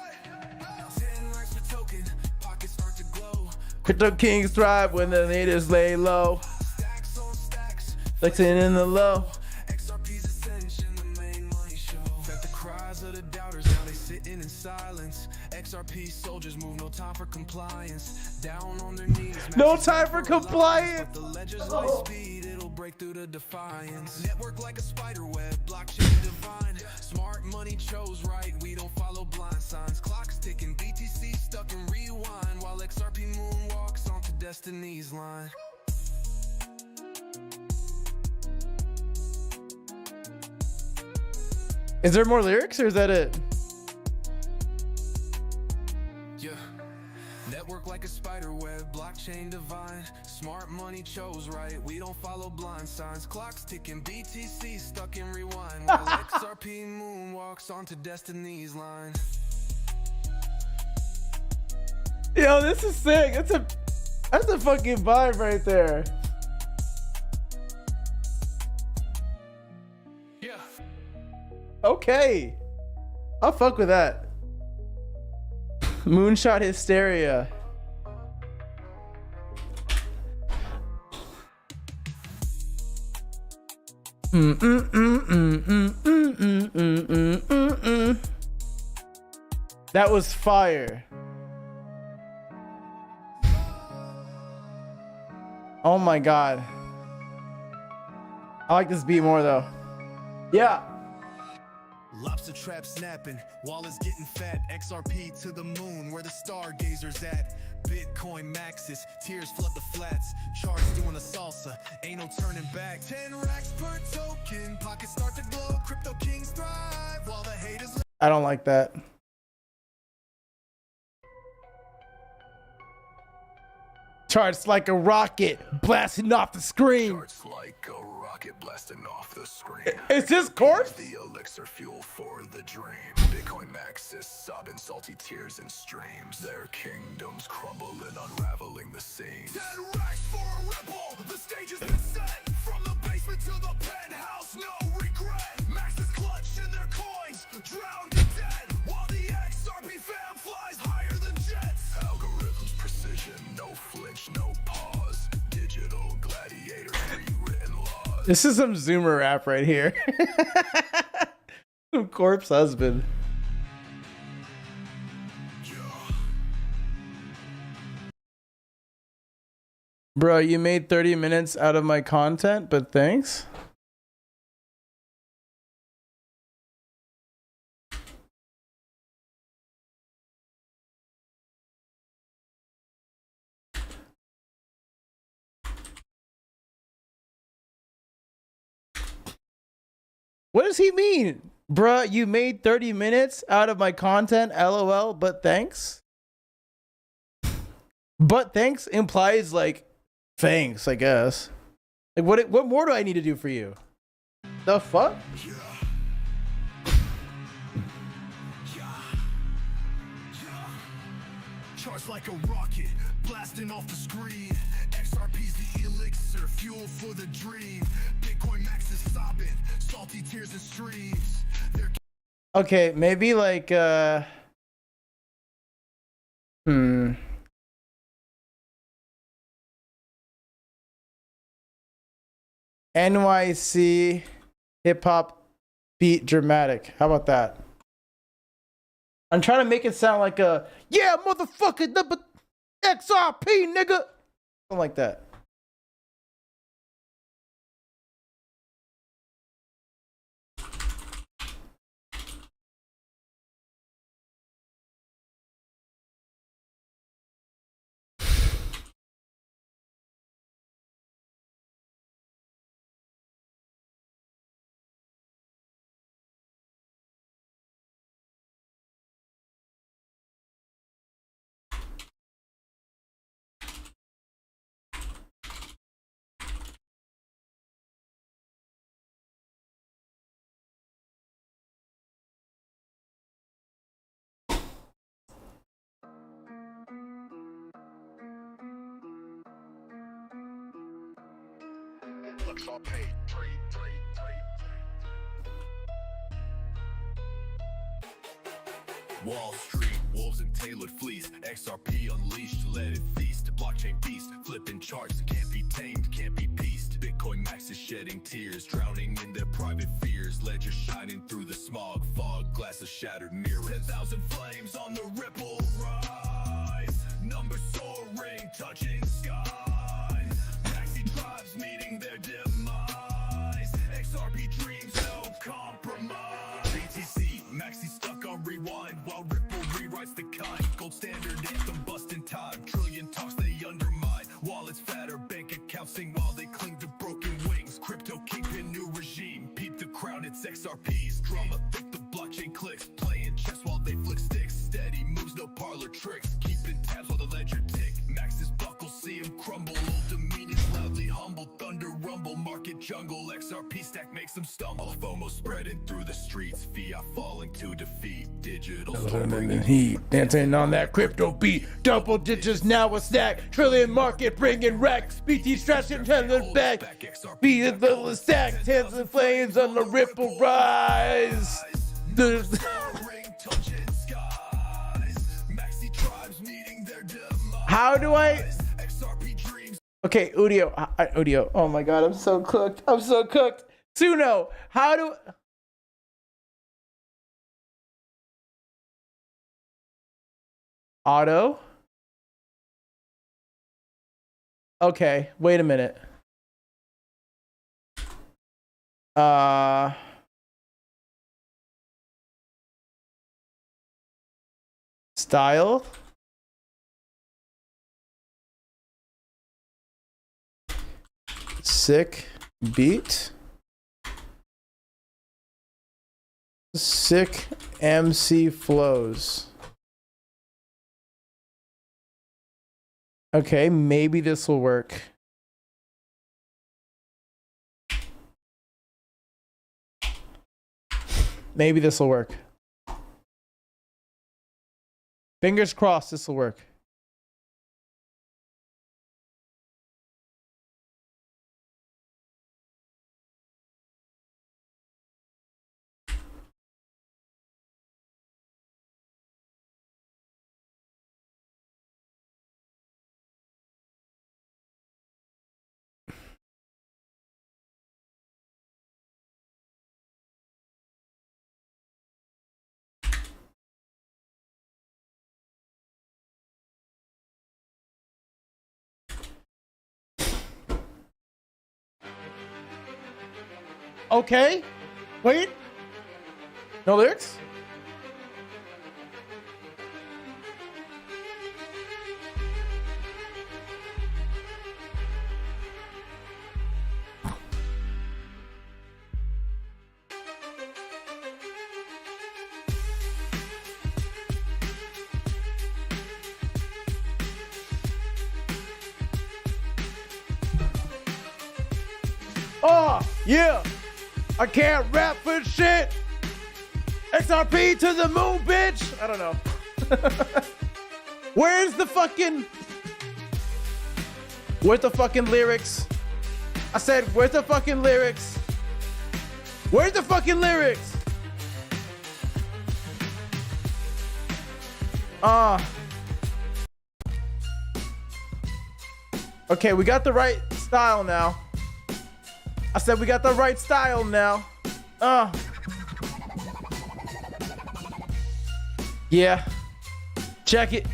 racks per token, pockets start to glow. Crypto kings thrive when the natives lay low. Stacks on stacks, Flexing in the low. XRP's ascension, the main money show. Fed the cries of the doubters, now they sitting in silence. XRP soldiers move, no time for compliance. Down on their knees, No time for compliance. but the ledger's light speed, it'll break through the defiance. Network like a spider web, blockchain divine. Smart money chose right, we don't follow blind signs. Clocks ticking, BTC stuck in rewind, while XRP moonwalks onto destiny's line. Is there more lyrics or is that it? Yeah. Network like a spider web, blockchain divine. Smart money chose right, we don't follow blind signs. Clocks ticking, BTC stuck in rewind, while XRP moonwalks onto destiny's line. Yo, this is sick. That's a fucking vibe right there. Yeah. Okay. I'll fuck with that. Moonshot hysteria. That was fire. Oh my god. I like this beat more though. Yeah. Lobster trap snapping, while it's getting fat. XRP to the moon where the stargazers at. Bitcoin maxes, tears flood the flats. Charts doing the salsa, ain't no turning back. 10 racks per token, pockets start to glow. Crypto kings thrive while the haters. I don't like that. Charts like a rocket blasting off the screen. Charts like a rocket blasting off the screen. Is this Corpse? The elixir fuel for the dream. Bitcoin maxes sobbing salty tears and streams. Their kingdoms crumble and unraveling the seams. 10 racks for a ripple. The stage has been set. From the basement to the penthouse, no regret. Maxes clutch in their coins, drowned in debt. While the XRP fam flies higher than jets. Algorithms precision, no flinch, no pause. Digital gladiators, rewritten laws. This is some Zoomer rap right here. Some Corpse husband. Bro, you made 30 minutes out of my content, but thanks. What does he mean? Bruh, you made 30 minutes out of my content, LOL, but thanks? But thanks implies like thanks, I guess. Like what more do I need to do for you? The fuck? Charged like a rocket, blasting off the screen. XRP's the elixir, fuel for the dream. Bitcoin Max is sobbing, salty tears and streams. Okay, maybe like NYC hip hop beat dramatic. How about that? I'm trying to make it sound like a yeah, motherfucker, the XRP nigga. Something like that. Wall Street, wolves and tailored fleece. XRP unleashed, let it feast. Blockchain beast, flipping charts, can't be tamed, can't be pieced. Bitcoin Max is shedding tears, drowning in their private fears. Ledger shining through the smog, fog, glass of shattered mirrors. 10,000 flames on the ripple rise. Numbers soaring, touching skies. Maxi tribes meeting their demise. XRP dreams, no compromise. BTC, Maxi stuck on rewind while Ripple rewrites the kind. Gold standard anthem busting time. Trillion talks they undermine. Wallets fatter, bank accounts sing while they cling to broken wings. Crypto kingpin, new regime. Peep the crown, it's XRP's. Drama thick, the blockchain clicks. Playing chess while they flick sticks. Steady moves, no parlor tricks. Keeping tabs while the ledger tick. Max's buckle, see him crumble. Old dominions loudly humble. Thunder rumble, market jungle. XRP stack makes them stumble. FOMO spreading through the streets. Fiat falling to defeat. Digital And he dancing on that crypto beat. Double digits now a stack. Trillion market bringing racks. BT stretching telling back. Be a little stack. Tens and flames on the ripple rise. How do I? Okay, Udio. Oh my god, I'm so cooked. I'm so cooked. Suno, how do? Auto? Okay, wait a minute. Style? Sick beat. Sick MC flows. Okay, maybe this will work. Maybe this will work. Fingers crossed this will work. Okay. Wait. No lyrics? Oh, yeah. I can't rap for shit. XRP to the moon, bitch. I don't know. Where's the fucking lyrics? I said, where's the fucking lyrics? Where's the fucking lyrics? Okay, we got the right style now. I said we got the right style now. Yeah. Check it.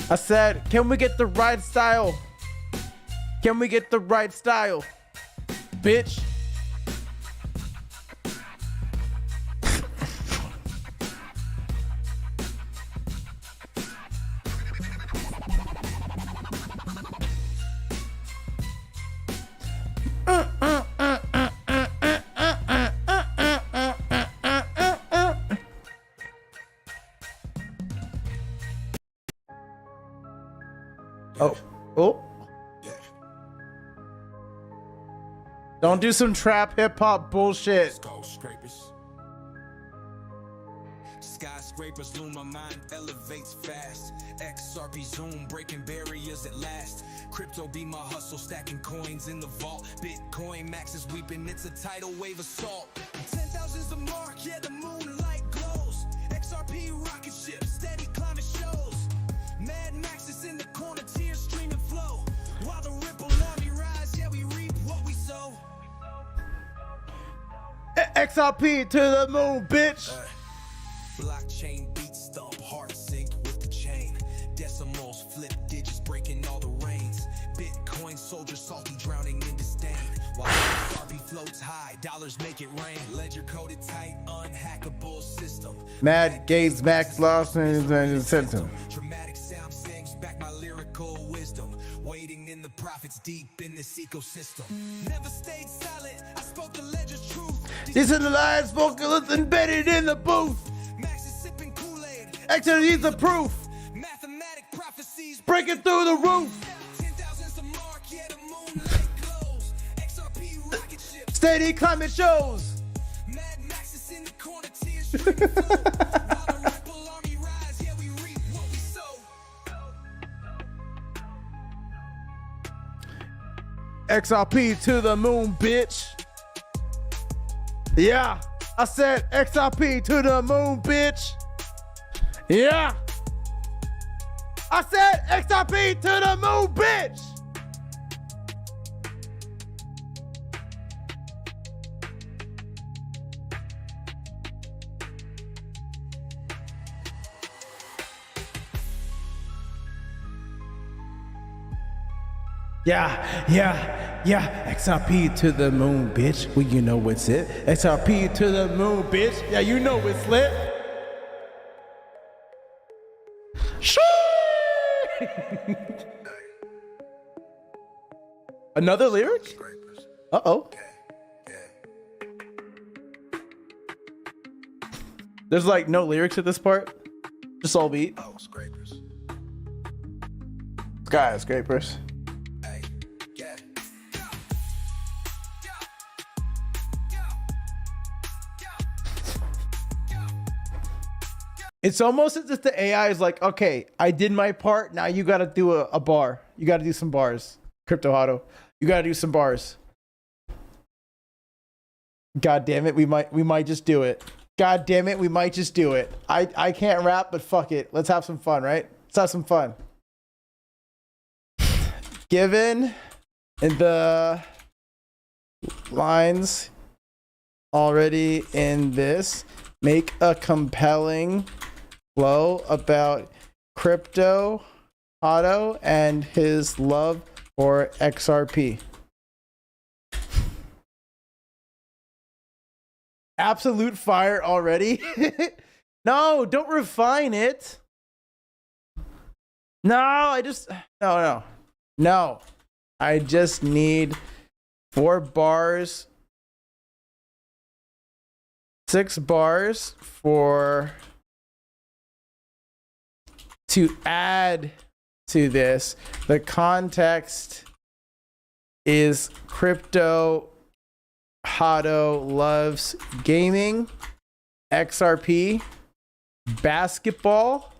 I said, can we get the right style? Can we get the right style? Bitch. Oh. Don't do some trap hip hop bullshit. Skyscrapers loom, my mind elevates fast. XRP zoom, breaking barriers at last. Crypto be my hustle, stacking coins in the vault. Bitcoin max is weeping, it's a tidal wave assault. 10,000's the mark, yeah, the moonlight glows. XRP rocket ship, steady climbing shows. Mad Max is in the corner, tears streaming flow. While the ripple army rise, yeah, we reap what we sow. XRP to the moon, bitch. Blockchain beat stomp, heart sync with the chain. Decimals flip digits, breaking all the reins. Bitcoin soldier salty, drowning in disdain. While XRP floats high, dollars make it rain. Ledger coded tight, unhackable system. Mad Gates Max lost and system. Dramatic sound sings back my lyrical wisdom. Waiting in the prophets deep in this ecosystem. Never stayed silent, I spoke the ledger's truth. These are the lines spoken embedded in the booth. Max is sipping Kool-Aid. Actually, the proof. Mathematic prophecies breaking through the roof. 10,000's the mark, yeah, the moonlight glows. XRP rocket ship. Steady climate shows. Mad Max is in the corner, tears streaming flow. While the ripple army rise, yeah, we reap what we sow. XRP to the moon, bitch. Yeah, I said XRP to the moon, bitch. Yeah, I said XRP to the moon, bitch. Yeah, XRP to the moon, bitch. Well, you know what's it. XRP to the moon, bitch. Yeah, you know it's lit. Another lyric? Uh-oh. There's like no lyrics at this part. Just all beat. Skyscrapers. It's almost as if the AI is like, okay, I did my part. Now you got to do a bar. You got to do some bars. Crypto Hado. You got to do some bars. God damn it. We might just do it. God damn it. We might just do it. I can't rap, but fuck it. Let's have some fun, right? Let's have some fun. Given in the lines already in this, make a compelling flow about Crypto Hado and his love for XRP. Absolute fire already. No, don't refine it. No, I just need 4 bars, 6 bars to add to this. The context is Crypto Hado loves gaming, XRP, basketball,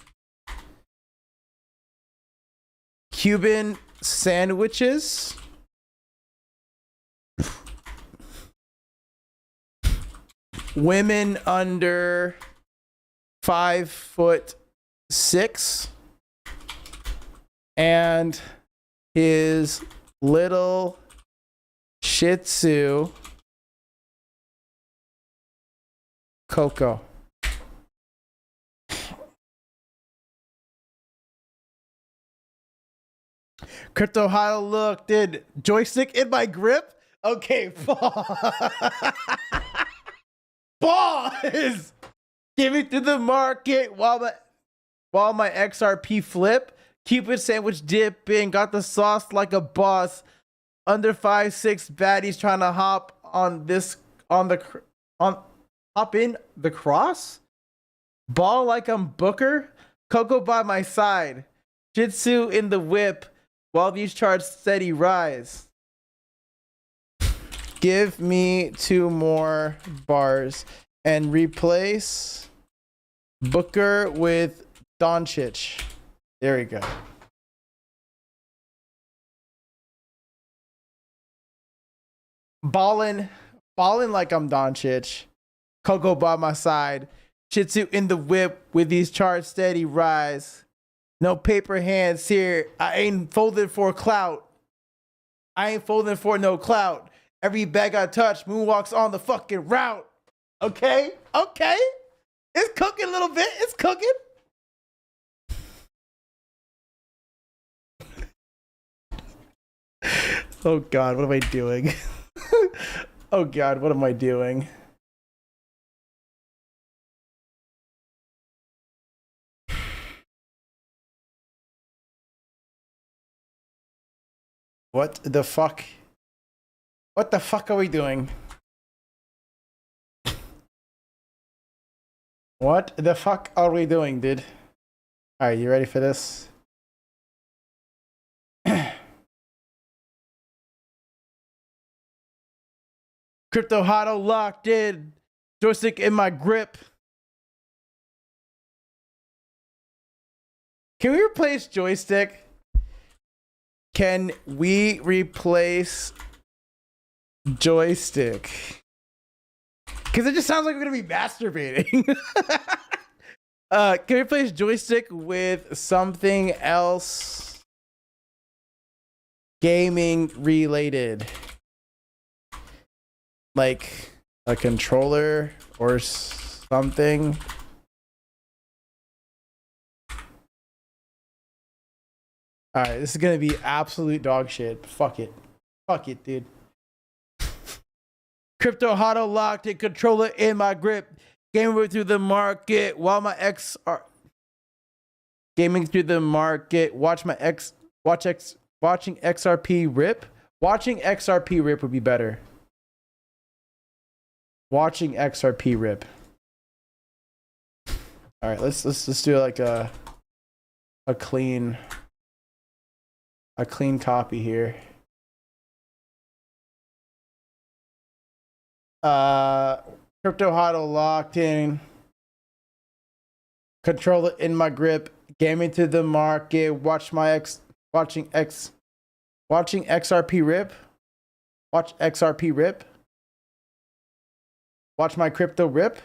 Cuban sandwiches, women under 5'6", and his little Shih Tzu, Coco. Crypto Hado, look, dude, joystick in my grip? Okay, pause. Give it to the market while my XRP flip. Cupid sandwich dipping, got the sauce like a boss. Under 5'6" baddies trying to hop on hop in the cross. Ball like I'm Booker. Coco by my side. Jitsu in the whip while these charts steady rise. Give me 2 more bars and replace Booker with Doncic. There we go. Ballin' like I'm Doncic. Coco by my side. Jitsu in the whip with these charts steady rise. No paper hands here. I ain't folding for clout. I ain't folding for no clout. Every bag I touch, moonwalks on the fucking route. Okay? Okay? It's cooking a little bit. It's cooking. Oh God, what am I doing? Oh God, what am I doing? What the fuck? What the fuck are we doing? What the fuck are we doing, dude? Alright, you ready for this? Crypto Hado locked in. Joystick in my grip. Can we replace joystick? Can we replace joystick? Because it just sounds like we're going to be masturbating. Can we replace joystick with something else gaming related? Like a controller or something? Alright, this is gonna be absolute dog shit. Fuck it. Fuck it, dude. Crypto Hado locked it, controller in my grip. Gaming through the market while my gaming through the market. Watching XRP rip. Watching XRP rip would be better. Watching XRP rip. Alright, let's do like a clean copy here. Crypto Hado locked in. Controller in my grip. Gaming to the market. Watching XRP rip. Watch XRP rip. Watch my crypto rip.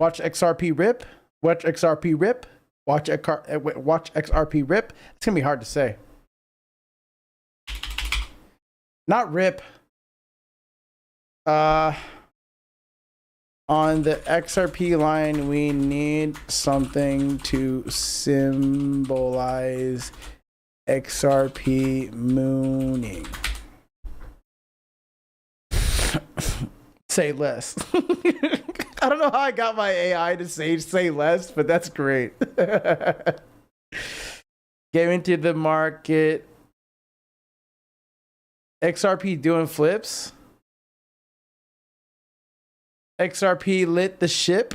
Watch XRP rip. Watch XRP rip. Watch XRP rip. It's gonna be hard to say. Not rip. On the XRP line, we need something to symbolize XRP mooning. Say less. I don't know how I got my AI to say less, but that's great. Get into the market. XRP doing flips. XRP lit the ship.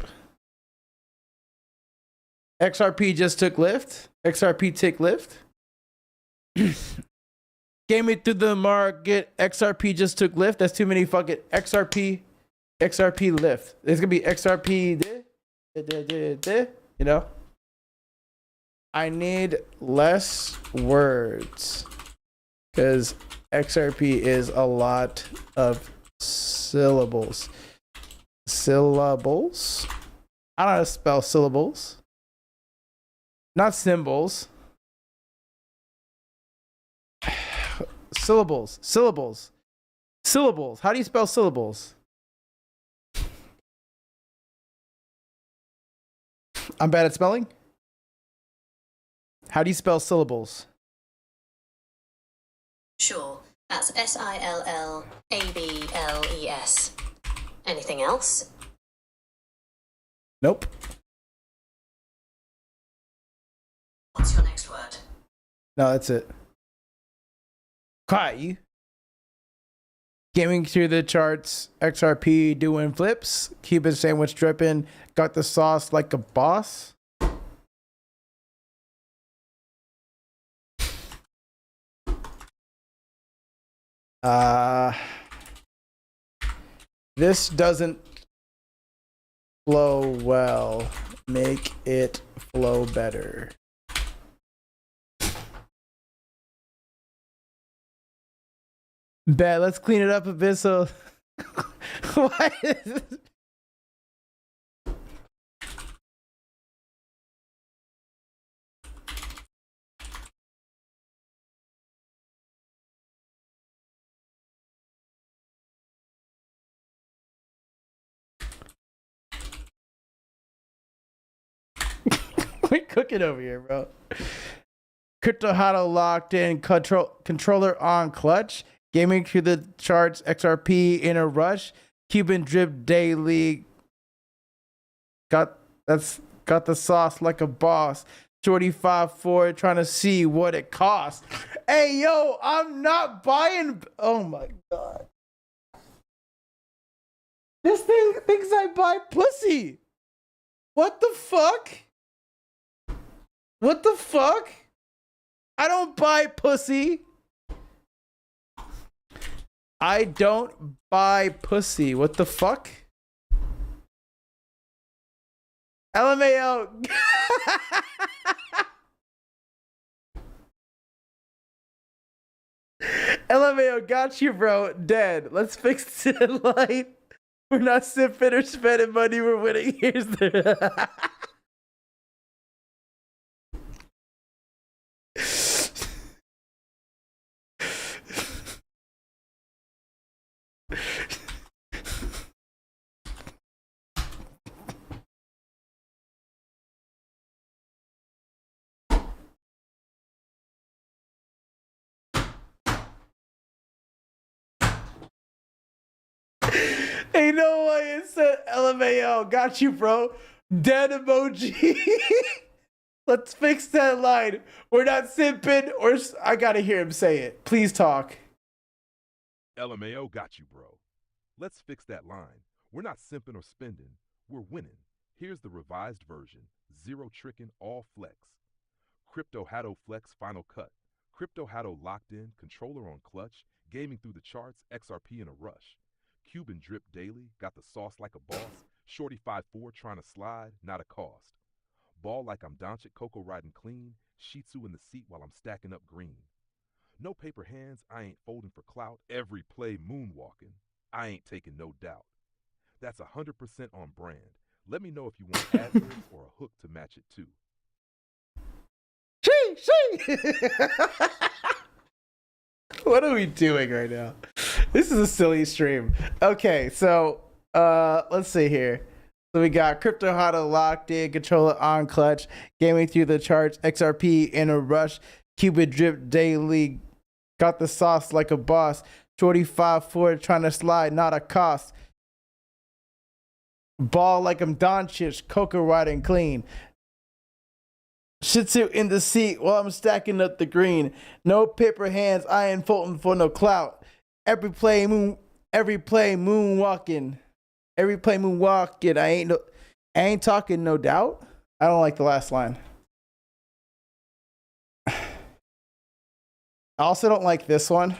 XRP just took lift. XRP took lift. Game it through the market. XRP just took lift. That's too many fucking XRP lift. There's gonna be XRP. You know. I need less words because XRP is a lot of syllables. Syllables? I don't know how to spell syllables. Not symbols. Syllables. Syllables. Syllables. How do you spell syllables? I'm bad at spelling. How do you spell syllables? Sure, that's SILLABLES. Anything else? Nope. What's your next word? No, that's it. Quiet you. Gaming through the charts, XRP doing flips, Cuban sandwich dripping, got the sauce like a boss. This doesn't flow well. Make it flow better. Bet, let's clean it up a bit so what is this? We're cooking over here, bro. Crypto Hadottv locked in, controller on clutch. Gaming through the charts, XRP in a rush. Cuban drip daily. Got the sauce like a boss. Shorty 5'4" trying to see what it costs. Hey yo, I'm not buying. Oh my god. This thing thinks I buy pussy. What the fuck? What the fuck? I don't buy pussy. I don't buy pussy. What the fuck? LMAO. LMAO, got you, bro. Dead. Let's fix the light. We're not sipping or spending money. We're winning. Here's the. Ain't no way it said LMAO. Got you, bro. Dead emoji. Let's fix that line. We're not simping or... I gotta hear him say it. Please talk. LMAO got you, bro. Let's fix that line. We're not simping or spending. We're winning. Here's the revised version. Zero tricking, all flex. Crypto Hadottv flex final cut. Crypto Hadottv locked in, controller on clutch, gaming through the charts, XRP in a rush. Cuban drip daily, got the sauce like a boss. Shorty 5'4" trying to slide, not a cost. Ball like I'm Doncic, Coco riding clean. Shih Tzu in the seat while I'm stacking up green. No paper hands, I ain't folding for clout. Every play moonwalking, I ain't taking no doubt. That's 100% on brand. Let me know if you want ad-libs or a hook to match it too. What are we doing right now? This is a silly stream. Okay, so let's see here. So we got Crypto Hadottv locked in, controller on clutch, gaming through the charts, XRP in a rush, Cuban drip daily, got the sauce like a boss, Shorty 5'4" trying to slide, not a cost. Ball like I'm Doncic, Coco riding clean. Shih Tzu in the seat while I'm stacking up the green. No paper hands, I ain't folding for no clout. Every play moonwalking. Every play moonwalking. I ain't talking no doubt. I don't like the last line. I also don't like this one.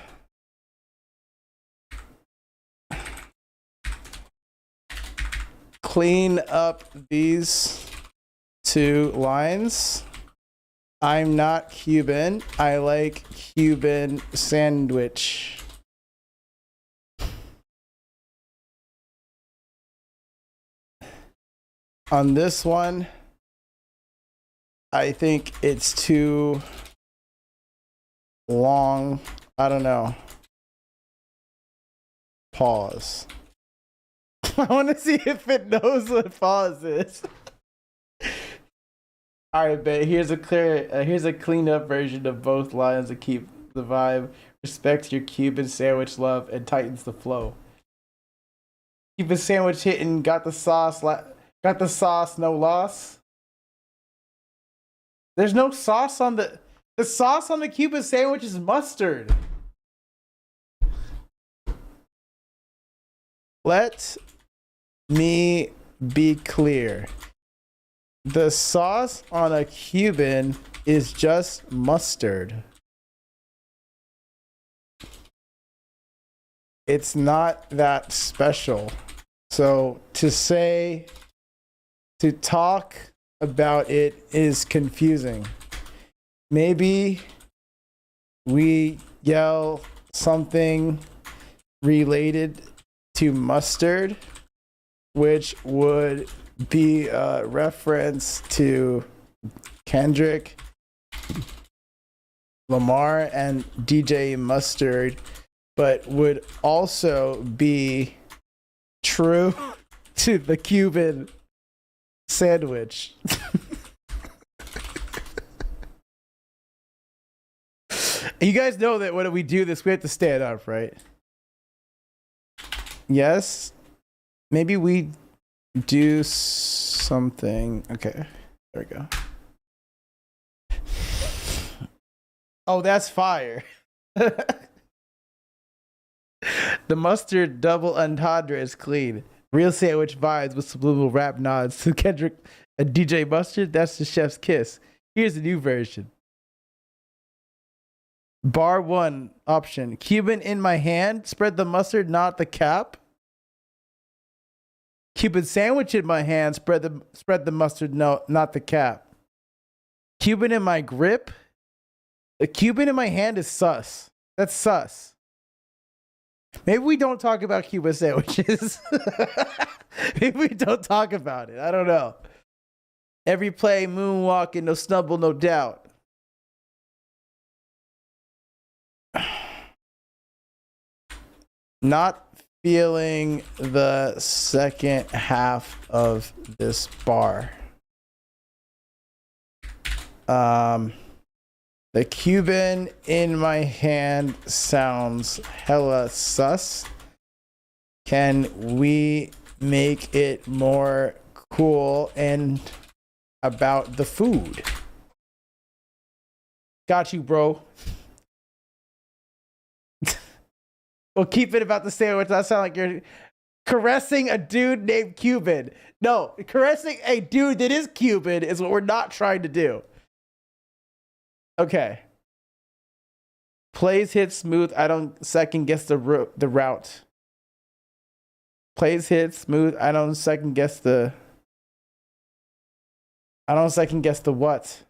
Clean up these two lines. I'm not Cuban. I like Cuban sandwich. On this one, I think it's too long. I don't know. Pause. I want to see if it knows what pause is. All right, but here's a cleaned up version of both lines to keep the vibe. Respect your Cuban sandwich love and tightens the flow. Cuban sandwich hitting, got the sauce, no loss. There's no sauce on the sauce on the Cuban sandwich is mustard. Let me be clear. The sauce on a Cuban is just mustard. It's not that special. So to talk about it is confusing. Maybe we yell something related to mustard, which would be a reference to Kendrick Lamar and DJ Mustard, but would also be true to the Cuban sandwich. You guys know that when we do this, we have to stand up, right? Yes. Maybe we do something. Okay. There we go. Oh, that's fire. The mustard double entendre is clean. Real sandwich vibes with subliminal rap nods to Kendrick and DJ Mustard. That's the chef's kiss. Here's the new version. Bar 1 option. Cuban in my hand. Spread the mustard, not the cap. Cuban sandwich in my hand. Spread the mustard, no, not the cap. Cuban in my grip. The Cuban in my hand is sus. That's sus. Maybe we don't talk about Cuban sandwiches. Maybe we don't talk about it. I don't know. Every play, moonwalking, no stumble, no doubt. Not feeling the second half of this bar. The Cuban in my hand sounds hella sus. Can we make it more cool and about the food? Got you, bro. Well, keep it about the sandwich. That sound like you're caressing a dude named Cuban. No, caressing a dude that is Cuban is what we're not trying to do. Okay. Plays hit smooth. I don't second guess the route. Plays hit smooth. I don't second guess the what.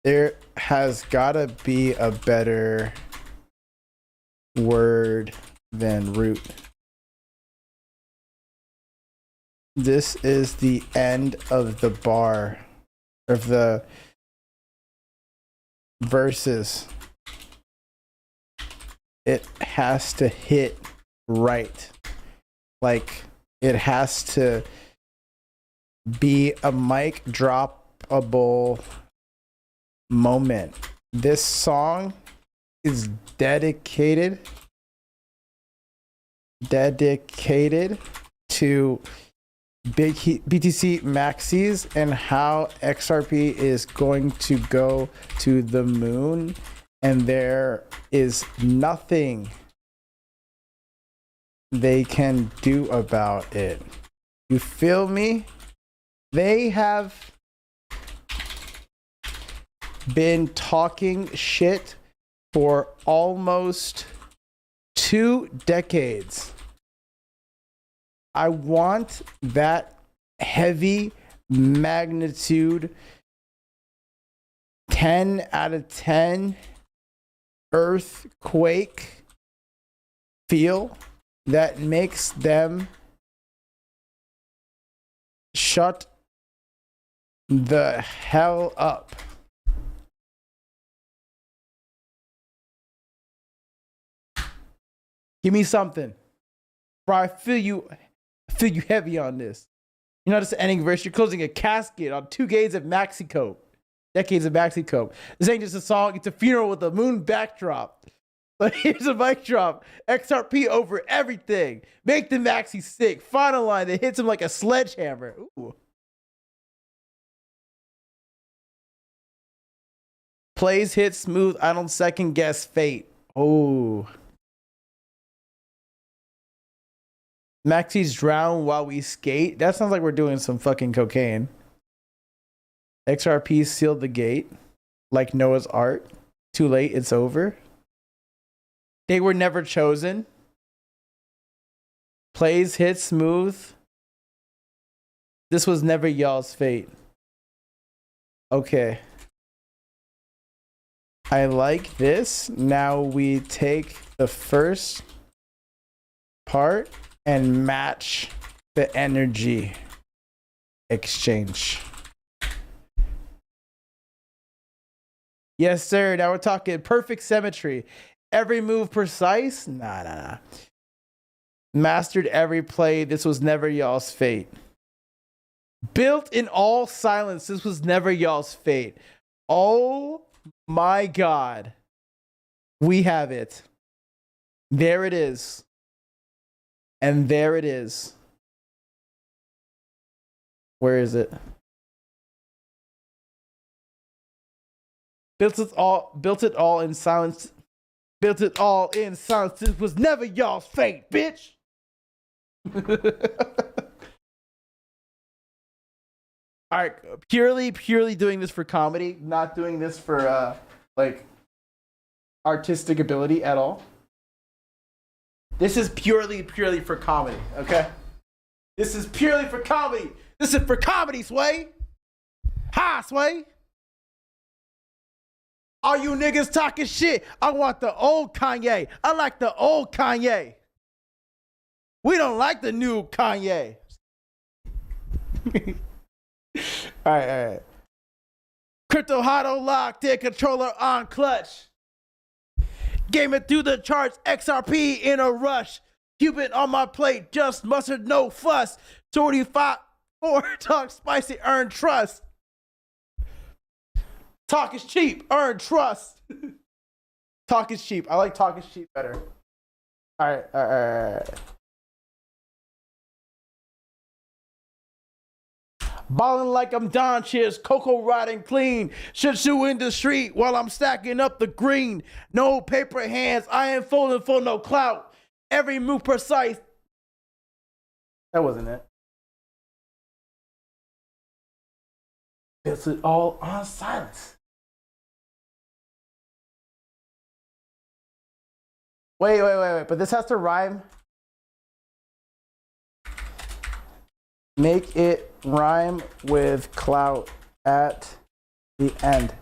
There has gotta be a better word than root. This is the end of the bar, of the verses. It has to hit right. Like, it has to be a mic droppable moment. This song is dedicated to BTC maxis and how XRP is going to go to the moon, and there is nothing they can do about it. You feel me? They have been talking shit for almost 2 decades. I want that heavy magnitude 10 out of 10 earthquake feel that makes them shut the hell up. Give me something. Bro, I feel you heavy on this. You're not just ending verse, you're closing a casket on 2 decades of Maxi-Cope. Decades of Maxi-Cope. This ain't just a song, it's a funeral with a moon backdrop. But here's a mic drop. XRP over everything. Make the Maxi sick. Final line that hits him like a sledgehammer. Ooh. Plays hit smooth. I don't second guess fate. Oh. Maxi's drown while we skate. That sounds like we're doing some fucking cocaine. XRP sealed the gate. Like Noah's Ark. Too late, it's over. They were never chosen. Plays hit smooth. This was never y'all's fate. Okay. I like this. Now we take the first part and match the energy exchange. Yes, sir. Now we're talking perfect symmetry. Every move precise? Nah. Mastered every play. This was never y'all's fate. Built in all silence. This was never y'all's fate. Oh my God. We have it. There it is. And there it is. Where is it? Built it all in silence. Built it all in silence. This was never y'all's fate, bitch. All right, purely doing this for comedy, not doing this for like artistic ability at all. This is purely for comedy, okay? This is purely for comedy. This is for comedy, Sway. Hi, Sway. All you niggas talking shit. I want the old Kanye. I like the old Kanye. We don't like the new Kanye. All right. Crypto Hado locked in, controller on clutch. Game it through the charts, XRP in a rush. Cuban on my plate, just mustard, no fuss. 25, 4, talk spicy, earn trust. Talk is cheap, earn trust. Talk is cheap. I like talk is cheap better. All right. Ballin' like I'm Don Cheers, Coco riding clean. Should shoe in the street while I'm stacking up the green. No paper hands, I ain't folding for no clout. Every move precise. That wasn't it. It's all on silence. Wait. But this has to rhyme. Make it rhyme with clout at the end.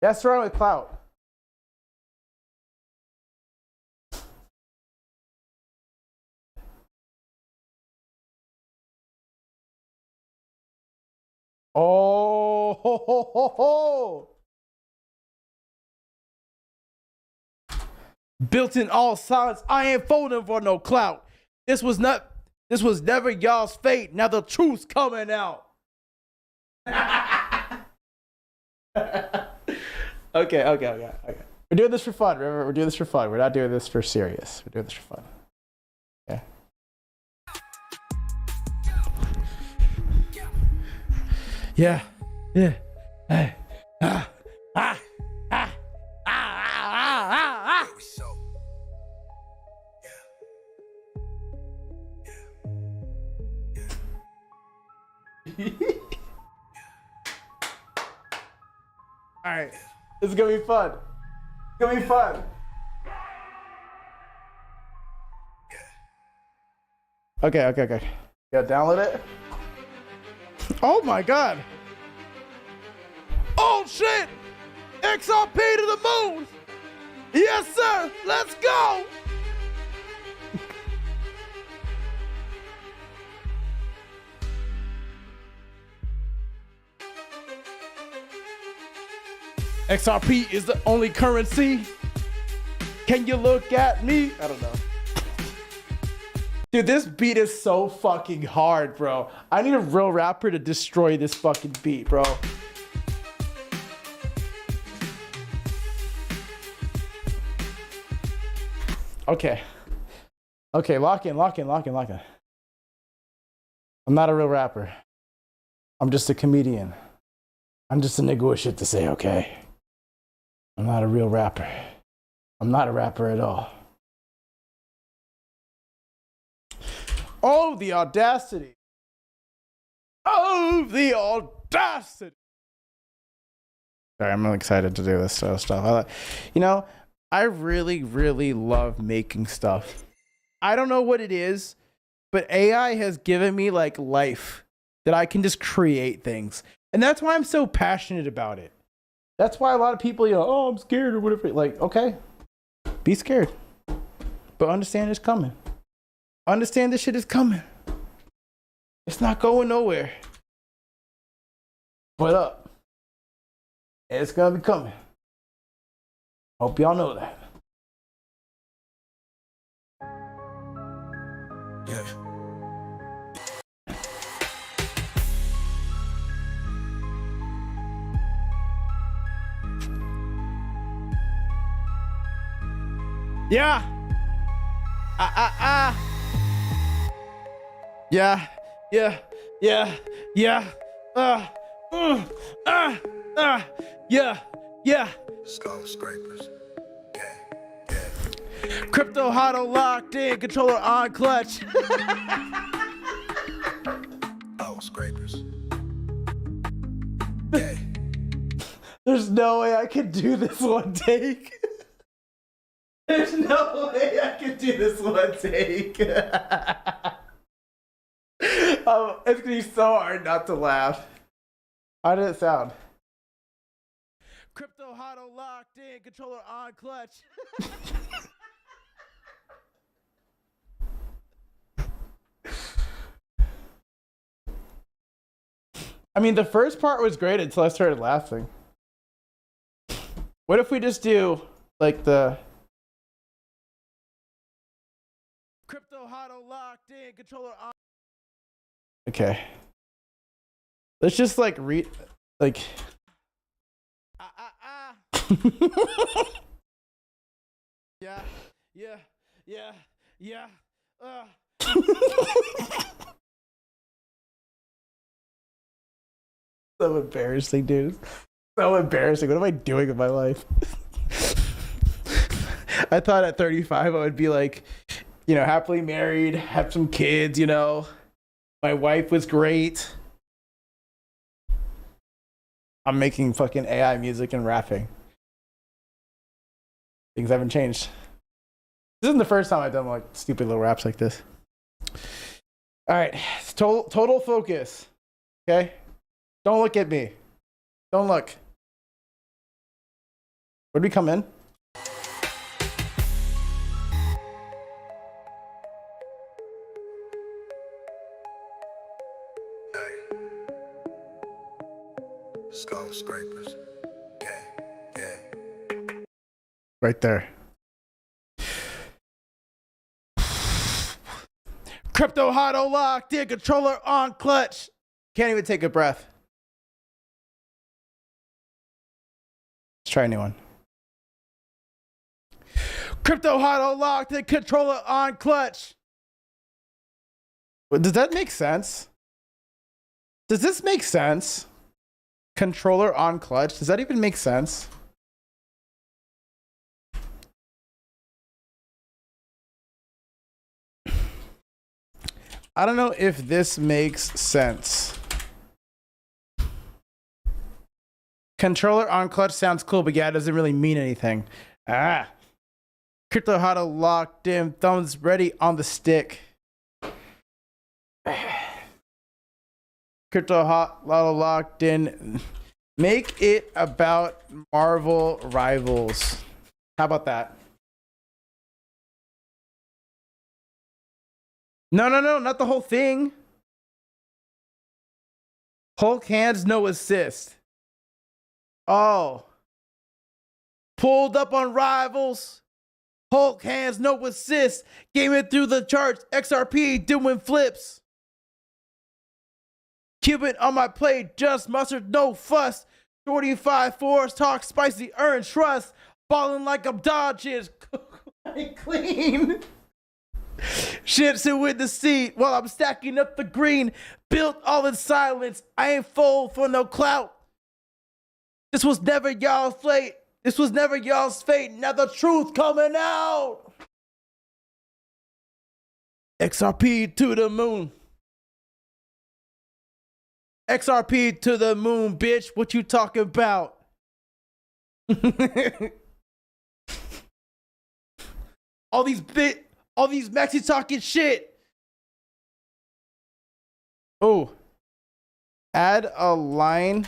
That's right with clout. Oh, ho, ho, ho, ho. Built in all silence. I ain't folding for no clout. This was never y'all's fate. Now the truth's coming out. Okay. We're doing this for fun. Remember, we're doing this for fun. We're not doing this for serious. We're doing this for fun. Okay. Yeah. Hey. All right, this is gonna be fun. It's gonna be fun. Okay. Yeah, download it. Oh my god. Oh shit! XRP to the moon! Yes, sir! Let's go! XRP is the only currency. Can you look at me? I don't know. Dude, this beat is so fucking hard, bro. I need a real rapper to destroy this fucking beat, bro. Okay. Okay, lock in. I'm not a real rapper. I'm just a comedian. I'm just a nigga with shit to say, okay? I'm not a real rapper. I'm not a rapper at all. Oh, the audacity. Oh, the audacity. Sorry, I'm really excited to do this sort of stuff. I really, really love making stuff. I don't know what it is, but AI has given me like life that I can just create things. And that's why I'm so passionate about it. That's why a lot of people, oh, I'm scared or whatever. Like, okay, be scared. But understand it's coming. Understand this shit is coming. It's not going nowhere. But up. It's gonna be coming. Hope y'all know that. Yeah. Yeah. Yeah. Yeah. Skull scrapers. Crypto Hotto locked in, controller on clutch. Oh, scrapers. There's no way I could do this one take. There's no way I could do this one take. It's gonna be so hard not to laugh. How did it sound? Crypto Hotto locked in, controller on clutch. I mean, the first part was great until I started laughing. What if we just do like the Crypto Hotto locked in, controller on. Okay. Let's just like read like Yeah. So embarrassing, dude. So embarrassing. What am I doing with my life? I thought at 35 I would be like, happily married, have some kids, My wife was great. I'm making fucking AI music and rapping. Things haven't changed. This isn't the first time I've done like stupid little raps like this. All right, total focus. Okay, don't look at me. Don't look. Where'd we come in? Skull scrapers. Right there. Crypto Hotto locked in, controller on clutch. Can't even take a breath. Let's try a new one. Crypto Hotto locked in, controller on clutch. Does that make sense? Does this make sense? Controller on clutch. Does that even make sense? I don't know if this makes sense. Controller on clutch sounds cool, but yeah, it doesn't really mean anything. Ah. Crypto Hado locked in. Thumbs ready on the stick. Crypto Hado locked in. Make it about Marvel Rivals. How about that? No, not the whole thing. Hulk hands, no assist. Oh. Pulled up on Rivals. Hulk hands, no assist. Game it through the charts. XRP doing flips. Cuban on my plate, just mustard, no fuss. 45-4s, talk spicy, earn trust. Balling like I'm dodging. Clean. Shit's in with the seat while I'm stacking up the green. Built all in silence. I ain't fold for no clout. This was never y'all's fate. This was never y'all's fate. Now the truth coming out. XRP to the moon. XRP to the moon, bitch. What you talking about? all these maxis talking shit. Oh. Add a line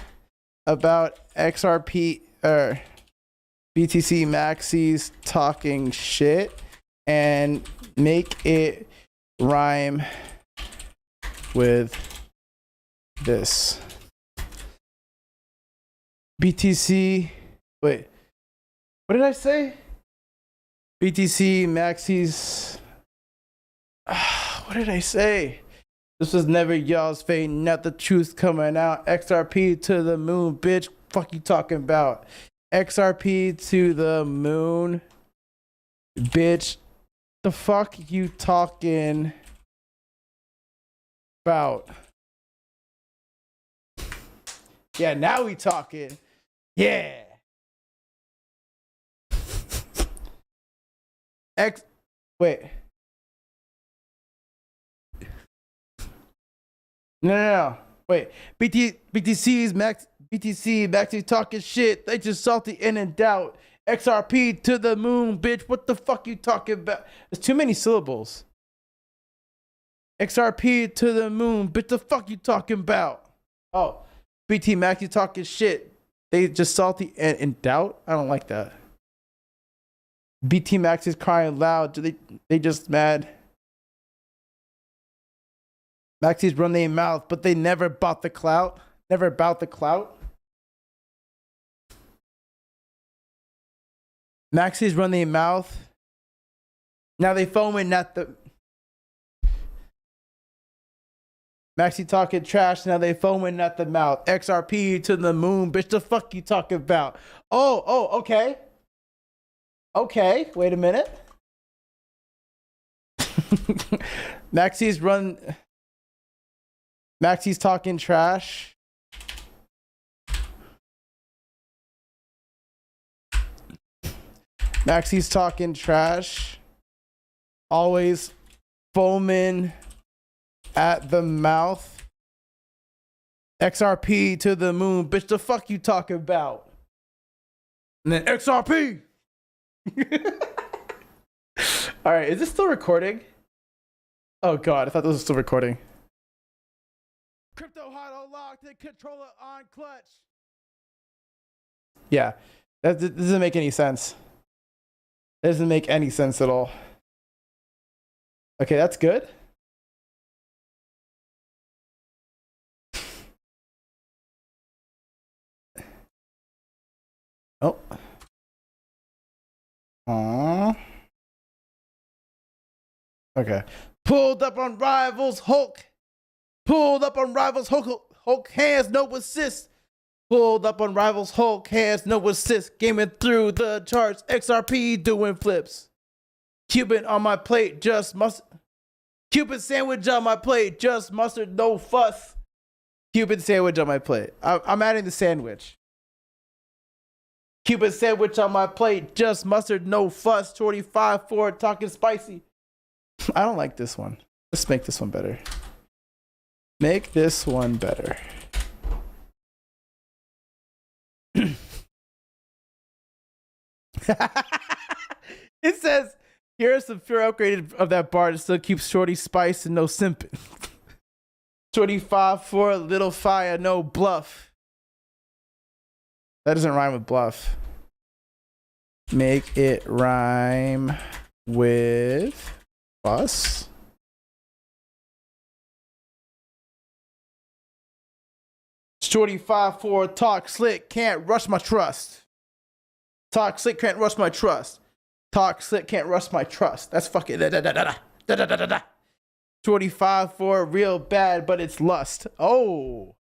about XRP BTC maxis talking shit and make it rhyme with this. BTC, wait, what did I say? BTC maxis, what did I say? This was never y'all's fate, not the truth coming out. XRP to the moon, bitch, fuck you talking about? XRP to the moon, bitch, the fuck you talking about? Yeah, now we talking. Yeah. Wait. No. Wait. BTC maxi talking shit. They just salty in and doubt. XRP to the moon, bitch. What the fuck you talking about? There's too many syllables. XRP to the moon, bitch. The fuck you talking about? Oh. BT Maxi talking shit. They just salty and in doubt. I don't like that. BT Maxi is crying loud. They just mad. Maxis run their mouth, but they never bought the clout. Never bought the clout. Maxis run their mouth. Now they foaming at the. Maxi talking trash, now they foaming at the mouth. XRP to the moon, bitch, the fuck you talking about? Oh, okay. Okay, wait a minute. Maxi's talking trash. Maxi's talking trash. Always foaming at the mouth. XRP to the moon, bitch, the fuck you talking about? And then XRP. All right, is this still recording? Oh God, I thought this was still recording. Crypto Hado locked and controller on clutch. Yeah, that doesn't make any sense. That doesn't make any sense at all. Okay, that's good. Oh. Aww. Okay. Pulled up on Rivals Hulk. Pulled up on Rivals Hulk. Hulk hands, no assist. Pulled up on Rivals Hulk hands, no assist. Gaming through the charts. XRP doing flips. Cuban on my plate, just mustard. Cuban sandwich on my plate, just mustard, no fuss. Cuban sandwich on my plate. I'm adding the sandwich. Cuban sandwich on my plate, just mustard, no fuss. 45-4, talking spicy. I don't like this one. Let's make this one better. Make this one better. It says, here's some pure upgraded of that bar that still keeps shorty spice and no simping. Shorty 5'4", little fire, no bluff. That doesn't rhyme with bluff. Make it rhyme with bus. Shorty 5'4", talk slick, can't rush my trust. Talk slick, can't rush my trust. Talk slick, can't rush my trust. That's fucking da da da da da da da da da. Shorty 5'4", real bad, but it's lust. Oh.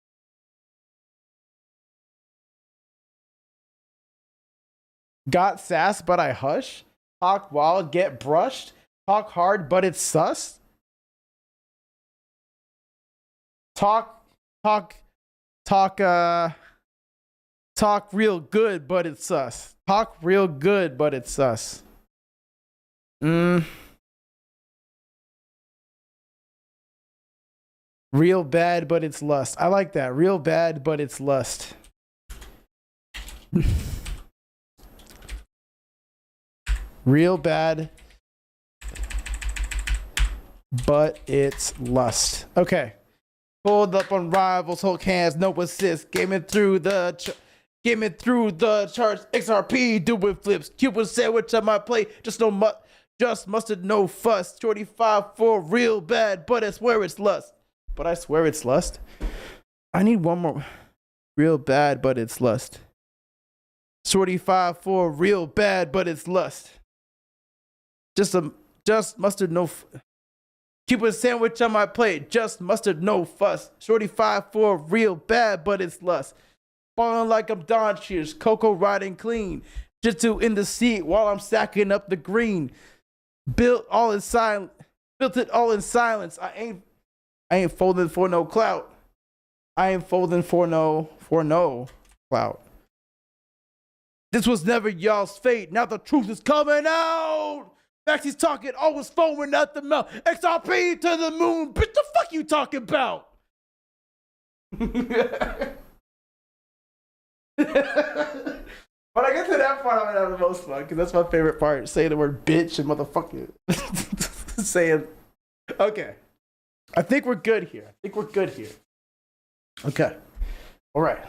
Got sass, but I hush. Talk wild, get brushed. Talk hard, but it's sus. Talk real good, but it's sus. Talk real good, but it's sus. Real bad, but it's lust. I like that. Real bad, but it's lust. Real bad, but it's lust. Okay. Pulled up on rivals, hold hands, no assist. Game it through the charts. XRP doing flips. Cuban sandwich on my plate. Just mustard, no fuss. Shorty 5'4", real bad, but I swear it's lust. But I swear it's lust. I need one more. Real bad, but it's lust. Shorty 5'4", real bad, but it's lust. Just mustard, no. Cuban sandwich on my plate. Just mustard, no fuss. Shorty 5'4", real bad, but it's lust. Falling like I'm Don Cheers. Coco riding clean. Jitsu in the seat while I'm stacking up the green. Built it all in silence. I ain't folding for no clout. I ain't folding for no clout. This was never y'all's fate. Now the truth is coming out. Maxi's talking, always foaming at the mouth. XRP to the moon. Bitch, the fuck you talking about? When I get to that part, I'm gonna have the most fun because that's my favorite part. Saying the word bitch and motherfucker. Saying, okay. I think we're good here. Okay. All right.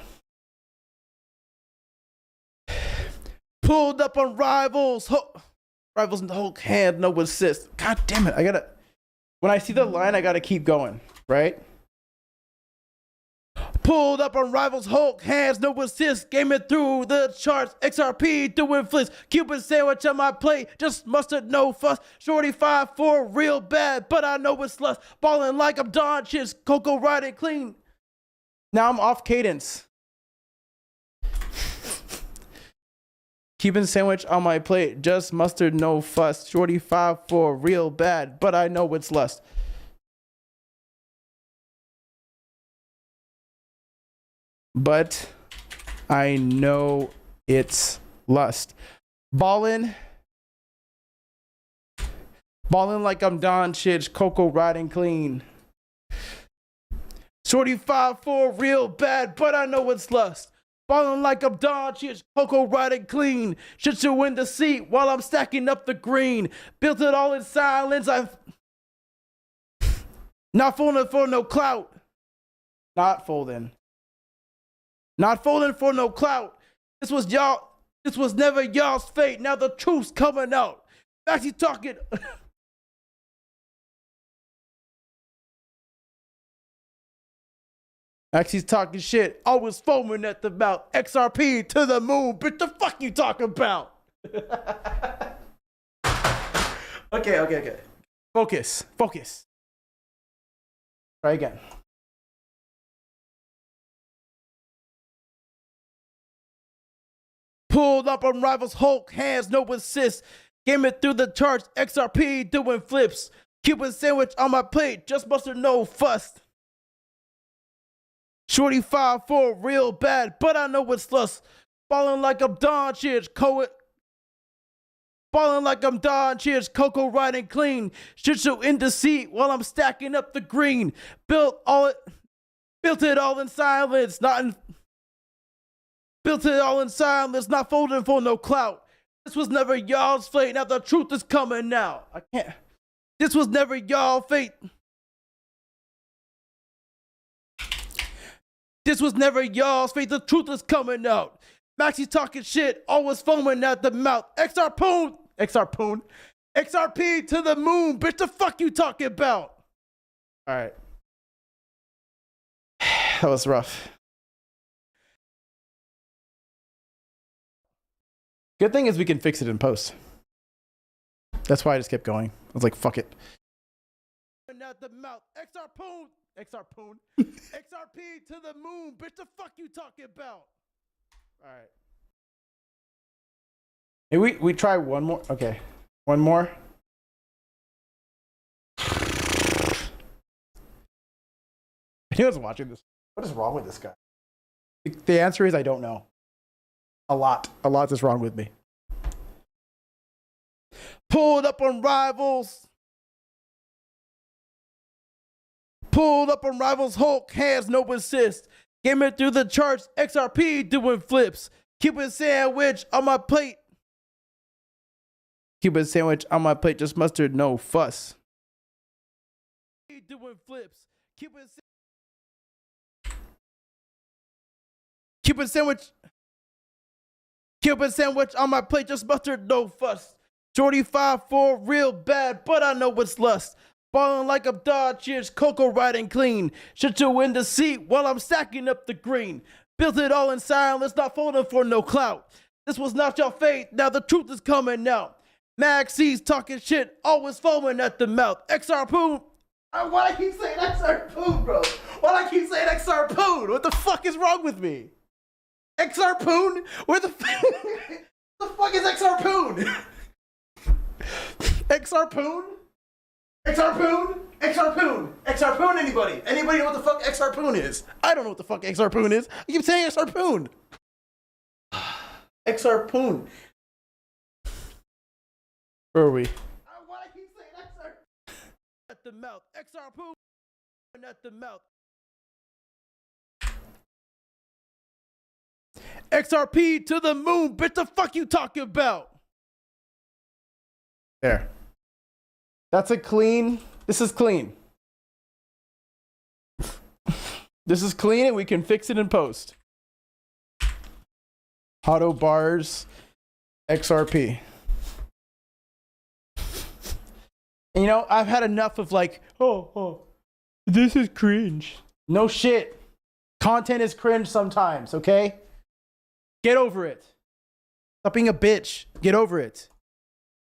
Pulled up on rivals. Rivals in the whole hand, no assist. God damn it. When I see the line, I gotta keep going, right? Pulled up on rivals, Hulk hands, no assist. Game it through the charts. XRP doing flips. Cuban sandwich on my plate. Just mustard, no fuss. Shorty 5'4", real bad, but I know it's lust. Balling like I'm Don Cheers. Coco riding clean. Now I'm off cadence. Cuban sandwich on my plate. Just mustard, no fuss. Shorty 5'4", real bad, but I know it's lust. But I know it's lust. Ballin' like I'm Don Chidge, Coco riding clean. Shorty 5'4", real bad, but I know it's lust. Ballin' like I'm Don Chidge, Coco riding clean. Shit you in the seat while I'm stacking up the green. Built it all in silence. I'm not folding for no clout. Not folding for no clout. This was never y'all's fate. Now the truth's coming out. Actually talking. Actually talking shit. Always foaming at the mouth. XRP to the moon. Bitch, the fuck you talking about? Okay. Focus. Try again. Pulled up on rivals, Hulk hands, no assist. Game it through the charts, XRP doing flips. Cuban sandwich on my plate, just mustard, no fuss. Shorty 5'4", real bad, but I know it's lust. Ballin' like I'm Don Chidge, Coco riding clean. Shit you in the seat while I'm stacking up the green. Built it all in silence, not folding for no clout. This was never y'all's fate. Now the truth is coming out. I can't. This was never y'all fate. This was never y'all's fate. The truth is coming out. Maxie's talking shit, always foaming at the mouth. XRP to the moon. Bitch, the fuck you talking about? All right. That was rough. Good thing is we can fix it in post. That's why I just kept going. I was like, fuck it. At the mouth. XRP to the moon. Bitch, the fuck you talking about? All right. Hey, we try one more. Okay. One more. Anyone's watching this? What is wrong with this guy? The answer is I don't know. A lot is wrong with me. Pulled up on rivals. Pulled up on rivals. Hulk hands, no assist. Came in through the charts. XRP doing flips. Cuban sandwich on my plate. Cuban sandwich on my plate. Just mustard, no fuss. Doing flips. Cuban sandwich on my plate, just mustard, no fuss. Jordy 5'4", real bad, but I know what's lust. Ballin' like I'm Dodgers, Coco riding clean. Shut you in the seat while I'm stacking up the green. Built it all in silence, not folding for no clout. This was not your fate, now the truth is coming out. Maxie's talking shit, always foaming at the mouth. XRP. Why I keep saying XRP, bro? Why I keep saying XRP? What the fuck is wrong with me? XRP? Where the fuck is XRP? XRP? XRP, anybody? Anybody know what the fuck XRP is? I don't know what the fuck XRP is. I keep saying XRP. XRP. Where are we? Why I keep saying XRP? At the mouth. XRP at the mouth. XRP to the moon, bitch, the fuck you talking about? There. That's a clean. This is clean. This is clean and we can fix it in post. Auto bars, XRP. And, you know, I've had enough of like, this is cringe. No shit. Content is cringe sometimes, okay? Get over it. Stop being a bitch. Get over it.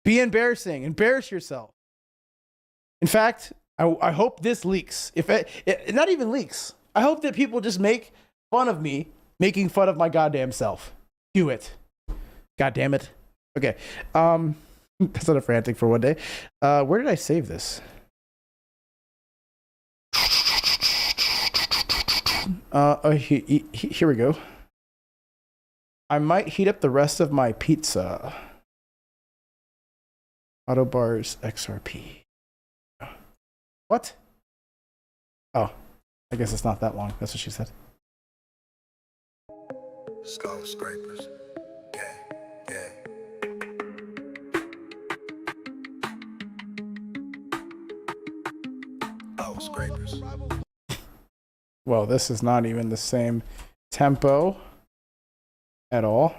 Be embarrassing. Embarrass yourself. In fact, I hope this leaks. If it not even leaks. I hope that people just make fun of me making fun of my goddamn self. Do it. God damn it. Okay. That's enough ranting for one day. Where did I save this? Here we go. I might heat up the rest of my pizza. Auto bars XRP. What? Oh, I guess it's not that long. That's what she said. Skull scrapers. Yeah. Oh, scrapers. Well, this is not even the same tempo at all.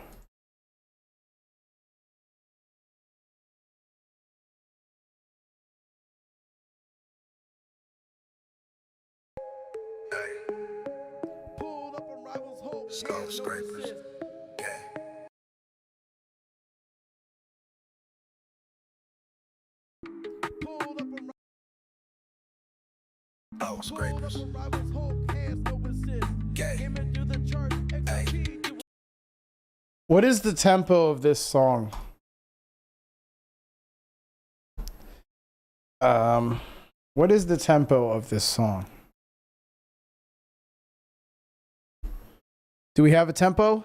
Skull scrapers. Yeah. Oh, scrapers. Gay. What is the tempo of this song? What is the tempo of this song? Do we have a tempo?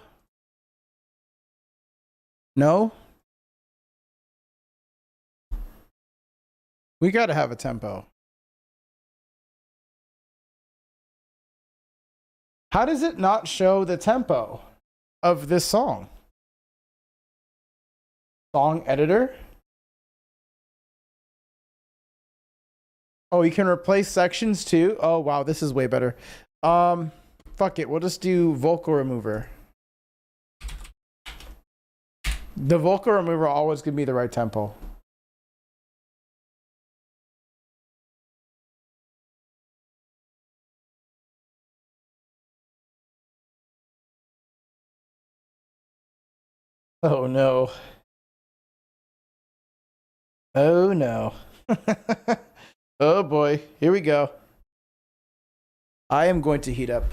No? We gotta have a tempo. How does it not show the tempo of this song? Song editor. Oh, you can replace sections too. Oh wow, this is way better. Fuck it, we'll just do vocal remover. The vocal remover always give me the right tempo. Oh no. Oh no. Oh boy, here we go. I am going to heat up.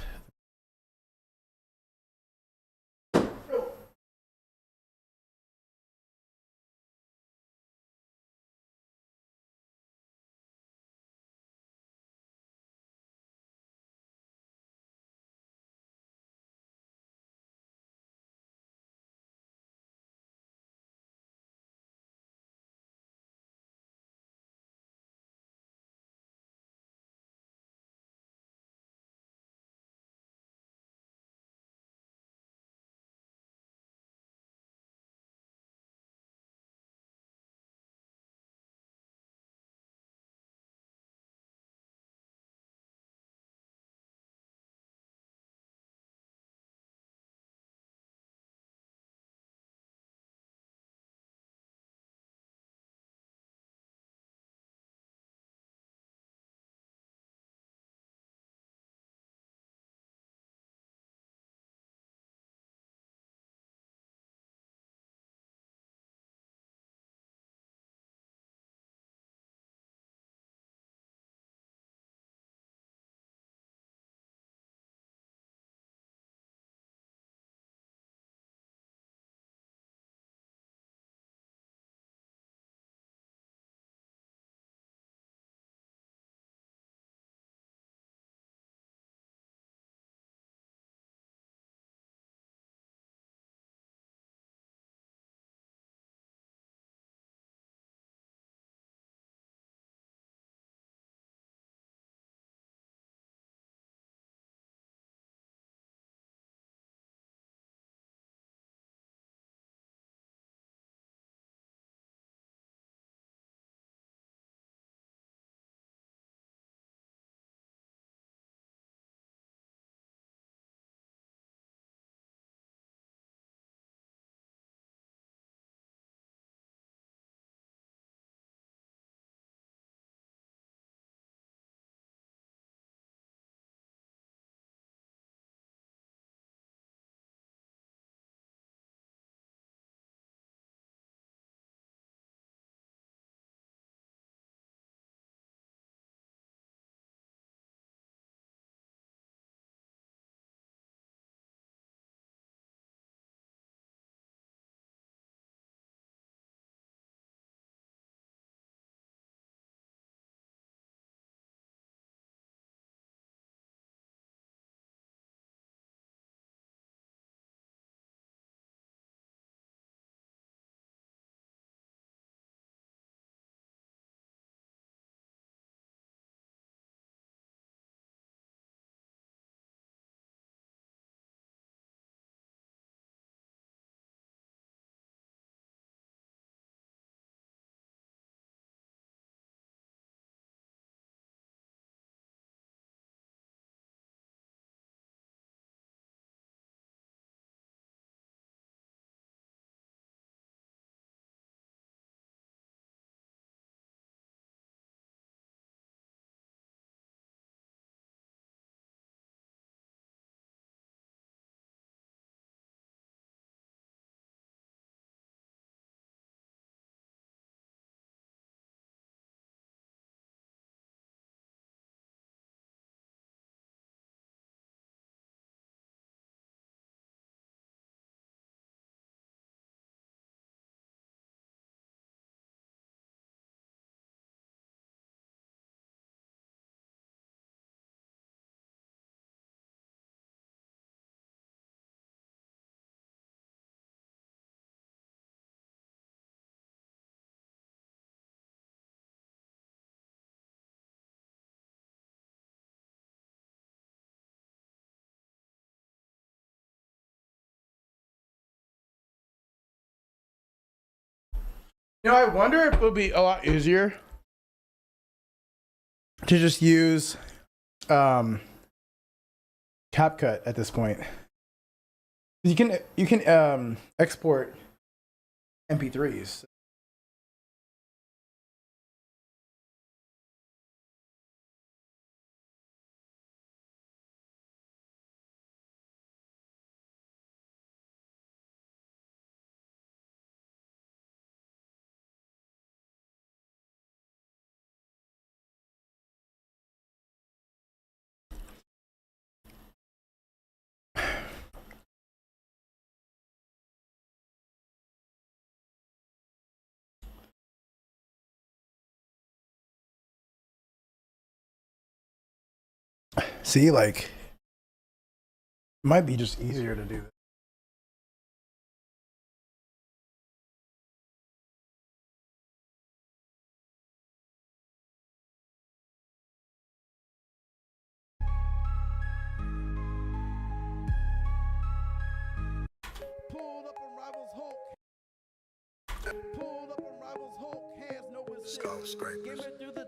You know, I wonder if it would be a lot easier to just use CapCut at this point. You can export MP3s. See, like, it might be just easier to do that. Pulled up on Rivals Hulk. Pulled up on Rivals Hulk. Hands no assist. Give it through the.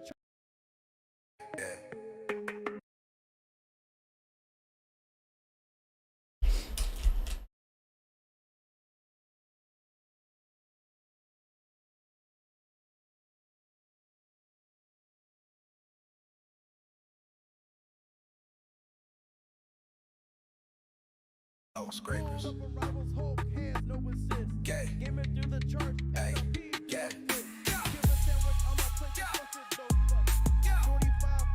Scrapers. Gay. Give it through the chart. Hey. Yeah. Give a sandwich on my plate. Yeah. 45.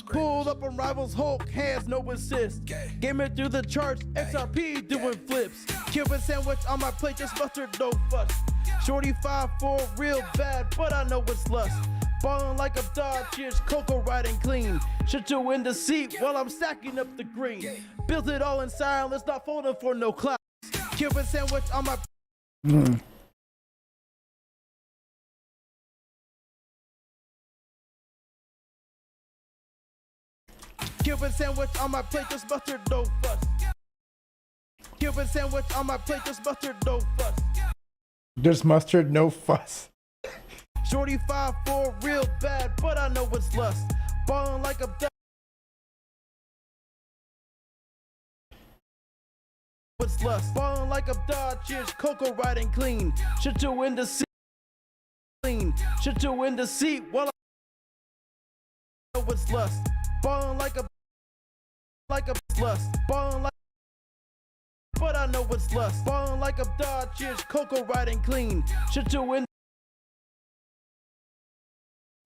Pulled up on Rivals Hulk, hands no assist. Game it through the charts, XRP doing flips. Cuban sandwich on my plate, just mustard, no fuss. Shorty 5'4", real bad, but I know it's lust. Ballin' like a Dodgers, Coco riding clean. Shit you in the seat while I'm stacking up the green. Built it all in silence, not folding for no clouds. Cuban sandwich on my. Cuban sandwich on my plate, just mustard, no fuss. Cuban sandwich on my plate, just mustard, no fuss. Just mustard, no fuss. Shorty 5'4", real bad, but I know it's lust. Ballin' like a. What's lust? Ballin' like a Dodgers, Coco riding clean. Shit you in the seat. Clean. Shit you in the seat while I know what's lust. Ballin' like a lust. Ballin' like. But I know it's lust. Ballin' like a Dodgers, Coco riding clean. Shit you in.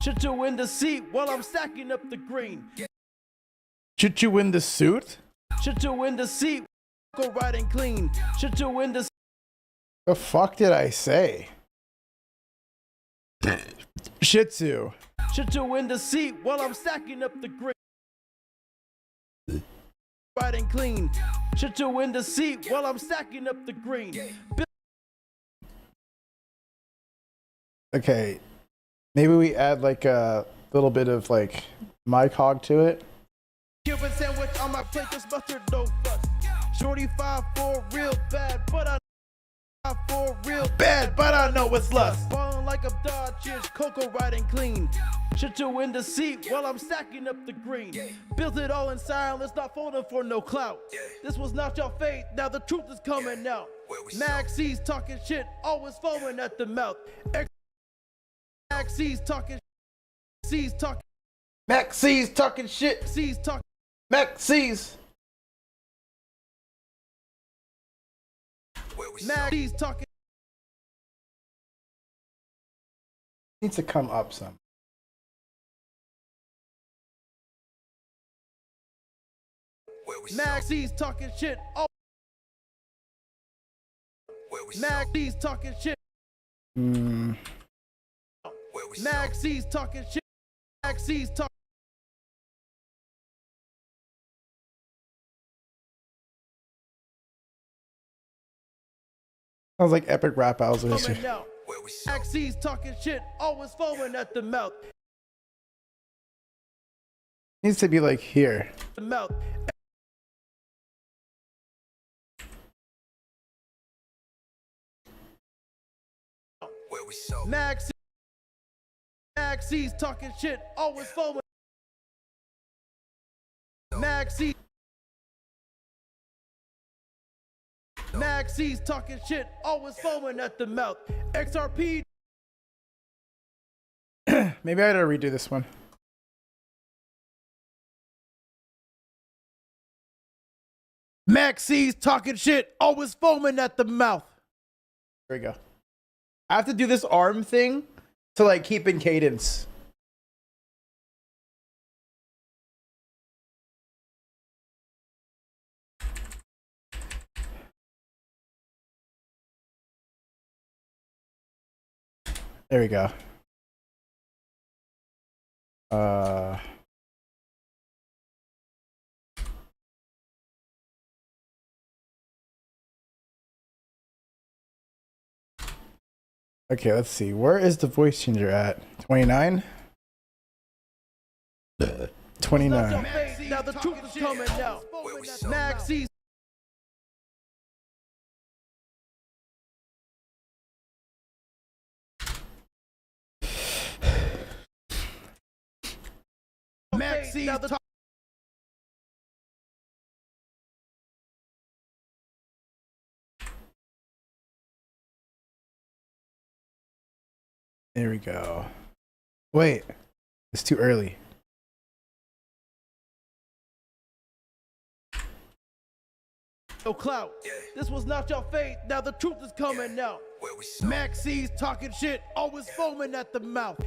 Shit you in the seat while I'm stacking up the green. Should you win the suit? Shit you in the seat, Coco riding clean. Shit you in the. The fuck did I say? Shih Tzu. Shit you in the seat while I'm stacking up the green. Riding clean. Shit you in the seat while I'm stacking up the green. Okay, maybe we add like a little bit of like my cog to it. Cuban sandwich on my plate, just mustard, no fuss. Shorty 5'4", real bad, but I. 5'4", real bad, but I know it's lust. Ballin' like a Dodgers, Coco riding clean. Shit you in the seat while I'm stacking up the green. Built it all in silence, not folding for no clout. This was not your fate, now the truth is coming out. Maxie's talking shit, always foaming at the mouth. Maxie's talking. C's talking. Maxie's talking shit. C's talking. Maxie's. Maxie's talking. Needs to come up some. Maxie's talking shit. Oh. Maxie's talking shit. Maxie's talking shit. Maxie's talking. Sounds like epic rap battles. Maxie's talking shit, always foaming at the mouth. Needs to be like here. Mouth. Maxie's talking shit, always foaming. Maxie's talking shit, always foaming at the mouth. XRP. Maybe I gotta redo this one. Maxie's talking shit, always foaming at the mouth. There we go. I have to do this arm thing to like keep in cadence. There we go. Okay, let's see. Where is the voice changer at? 29? 29. Now the truth is coming out. Maxie's. Maxie's. There we go. Wait, it's too early. No clout. This was not your fate. Now the truth is coming out. Maxie's talking shit, always foaming at the mouth.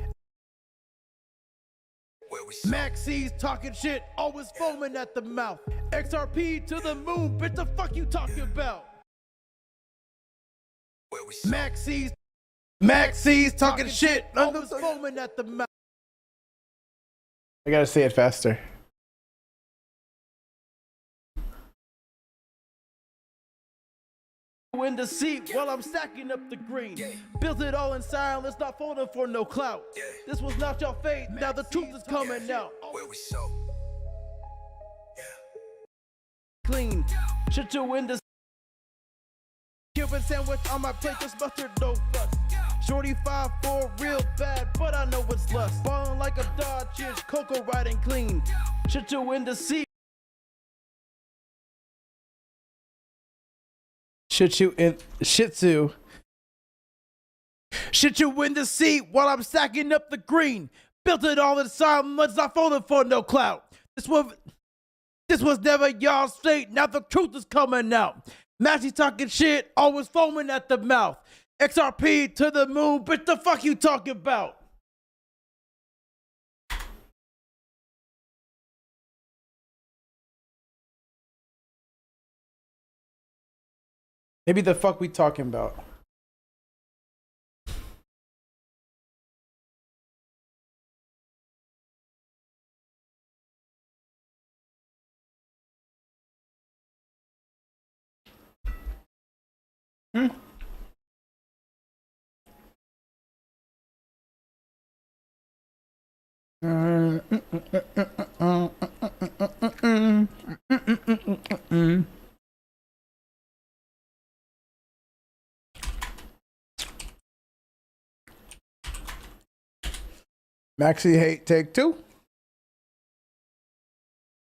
Maxie's talking shit, always foaming at the mouth. XRP to the moon, bitch, the fuck you talking about? Maxie's talking shit, always foaming at the mouth. I gotta say it faster. In the seat while I'm stacking up the green. Built it all in silence, not folding for no clout. This was not your fate, now the truth is coming out. Clean, shit you in the Cuban sandwich on my plate, just mustard, no fuss. Shorty 5'4", real bad, but I know it's lust. Ballin' like a Dodge, Coco riding clean. Shit you in the seat. Shih Tzu in the seat while I'm stacking up the green. Built it all in silence, not folding for no clout. This was never y'all's fate, now the truth is coming out. Maxie talking shit, always foaming at the mouth. XRP to the moon, bitch, the fuck you talking about? Maybe the fuck we talking about. Maxi hate take two.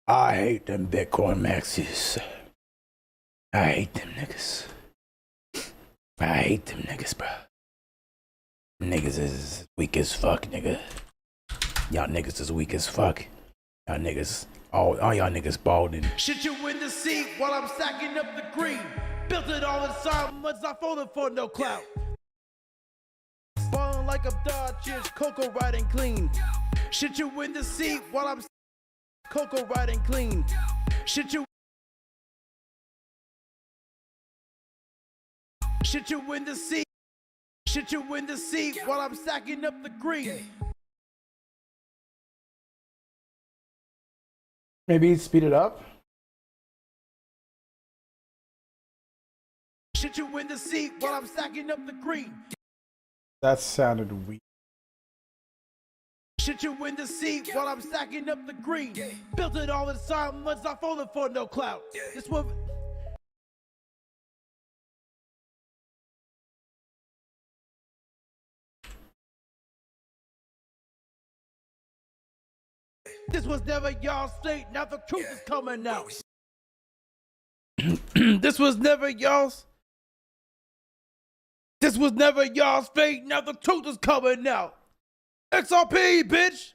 I hate them Bitcoin Maxis. I hate them niggas. I hate them niggas, bro. Niggas is weak as fuck, nigga. Y'all niggas is weak as fuck. Y'all niggas, all y'all niggas balding. Shit you in the seat while I'm stacking up the green. Built it all in silence, not folding for no clout. Ballin' like a Dodge, Coco riding clean. Shit you in the seat while I'm Coco riding clean. Shit you in the seat. Shit you in the seat while I'm stacking up the green. Maybe speed it up. Shit you in the seat while I'm stacking up the green. That sounded weak. Shit you in the seat while I'm stacking up the green. Built it all in silence, not falling for no clout. This was never y'all state, now the truth is coming out. This was never y'all's fate, now the truth is coming out. XRP, bitch!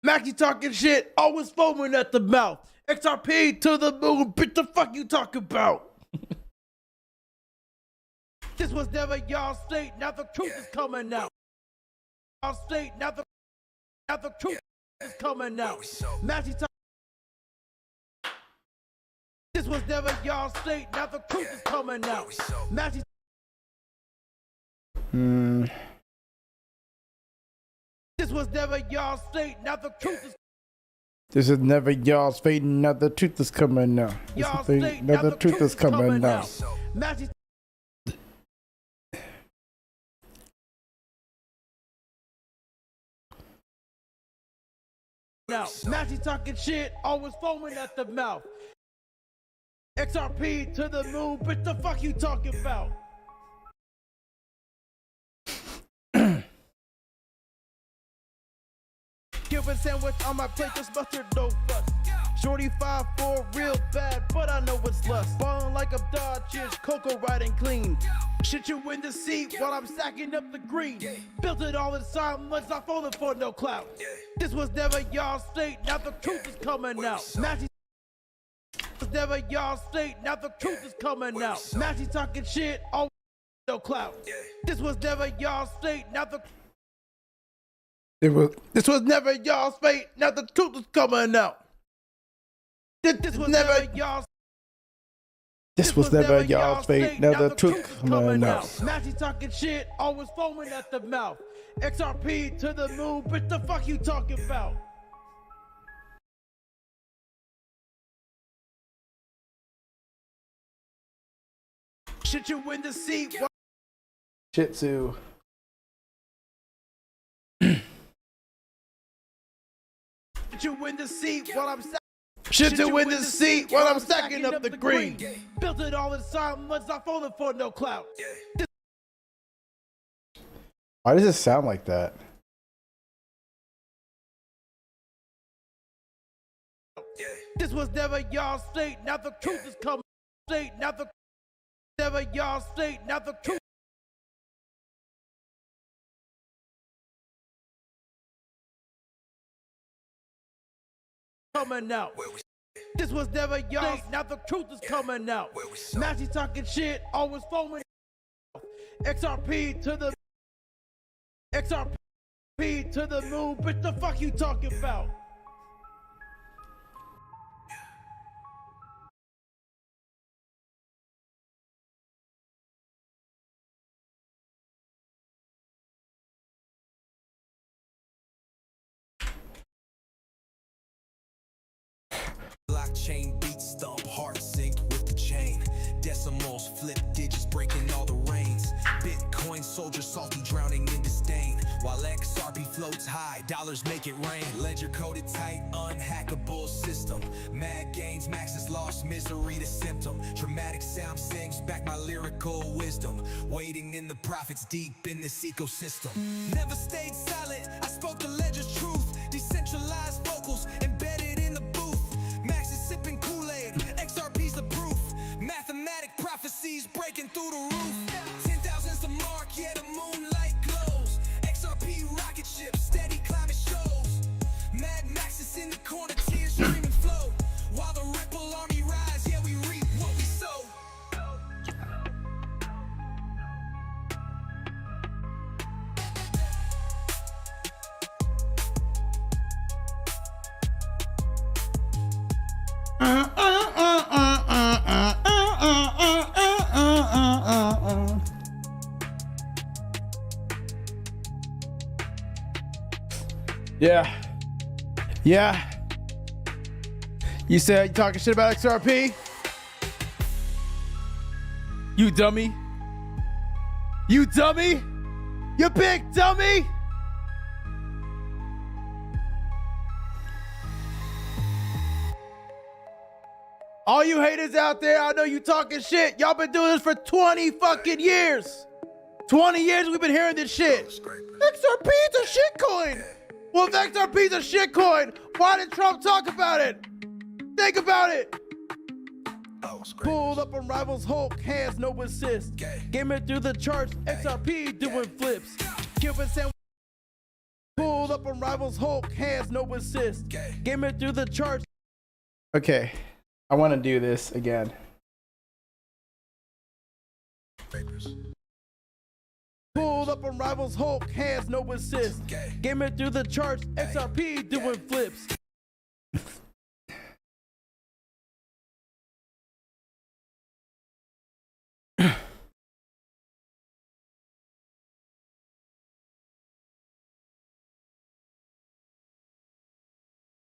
Mackie talking shit, always foaming at the mouth. XRP to the moon, bitch, the fuck you talking about? This was never y'all state, now the truth is coming out. Y'all state, now the truth is coming out. Mackie talking. This was never y'all state, now the truth is coming out. Mackie. This was never y'all state, now the truth is. This is never y'all's fate, now the truth is coming now. Y'all state, now the truth is coming out. Mackie. Now, Mackie talking shit, always foaming at the mouth. XRP to the moon, bitch, the fuck you talking about? Cuban sandwich on my plate, just mustard, no fuss. Shorty 5'4", real bad, but I know it's lust. Ballin' like I'm Dodgers, Coco riding clean. Shit you in the seat while I'm stacking up the green. Built it all in silence, not falling for no clout. This was never y'all state, now the truth is coming out. Mackie was never y'all state, now the truth is coming out. Mackie talking shit, always no clout. This was never y'all state, now the This was never y'all's fate, now the truth is coming out. This was never y'all's. This was never y'all's fate, now the truth is coming out. Mackie talking shit, always foaming at the mouth. XRP to the moon, bitch, the fuck you talking about? Shit you in the seat. Shih Tzu. You in the seat while I'm Shit you in the seat while I'm stacking up the green. Built it all in silence, not falling for no clout. Why does it sound like that? This was never y'all state, now the truth is coming. State, now the never y'all state, now the truth. Coming out. This was never y'all. Now the truth is coming out. Mackie talking shit, always foaming. XRP to the moon, bitch. The fuck you talking about? Blockchain beats stomp, heart sync with the chain. Decimals flip digits, breaking all the reins. Bitcoin soldier salty, drowning in disdain. While XRP floats high, dollars make it rain. Ledger coded tight, unhackable system. Mad gains, maxes lost, misery the symptom. Dramatic sound sings back my lyrical wisdom. Waiting in the profits deep in this ecosystem. Never stayed silent, I spoke the ledger's truth. Decentralized vocals embedded in the booth. Max is sipping Kool-Aid, XRP's the proof. Mathematic prophecies breaking through the roof. 10,000's the mark, yeah, the moonlight glows. XRP rocket ship, steady climate shows. Mad Max is in the corner, tears streaming flow. While the Ripple army rise, yeah, we reap what we sow. Yeah. Yeah. You said you talking shit about XRP? You dummy. You dummy. You big dummy. All you haters out there, I know you talking shit. Y'all been doing this for 20 fucking years. 20 years we've been hearing this shit. XRP's a shitcoin. Well, if XRP's a shitcoin, why did Trump talk about it? Think about it. Pulled up on rivals, Hulk, hands, no assist. Game it through the charts, XRP doing flips. Cuban sandwich. Pulled up on rivals, Hulk, hands, no assist. Game it through the charts. Okay, I want to do this again. Pulled up on rivals, Hulk, hands, no assist. Game it through the charts, XRP doing flips.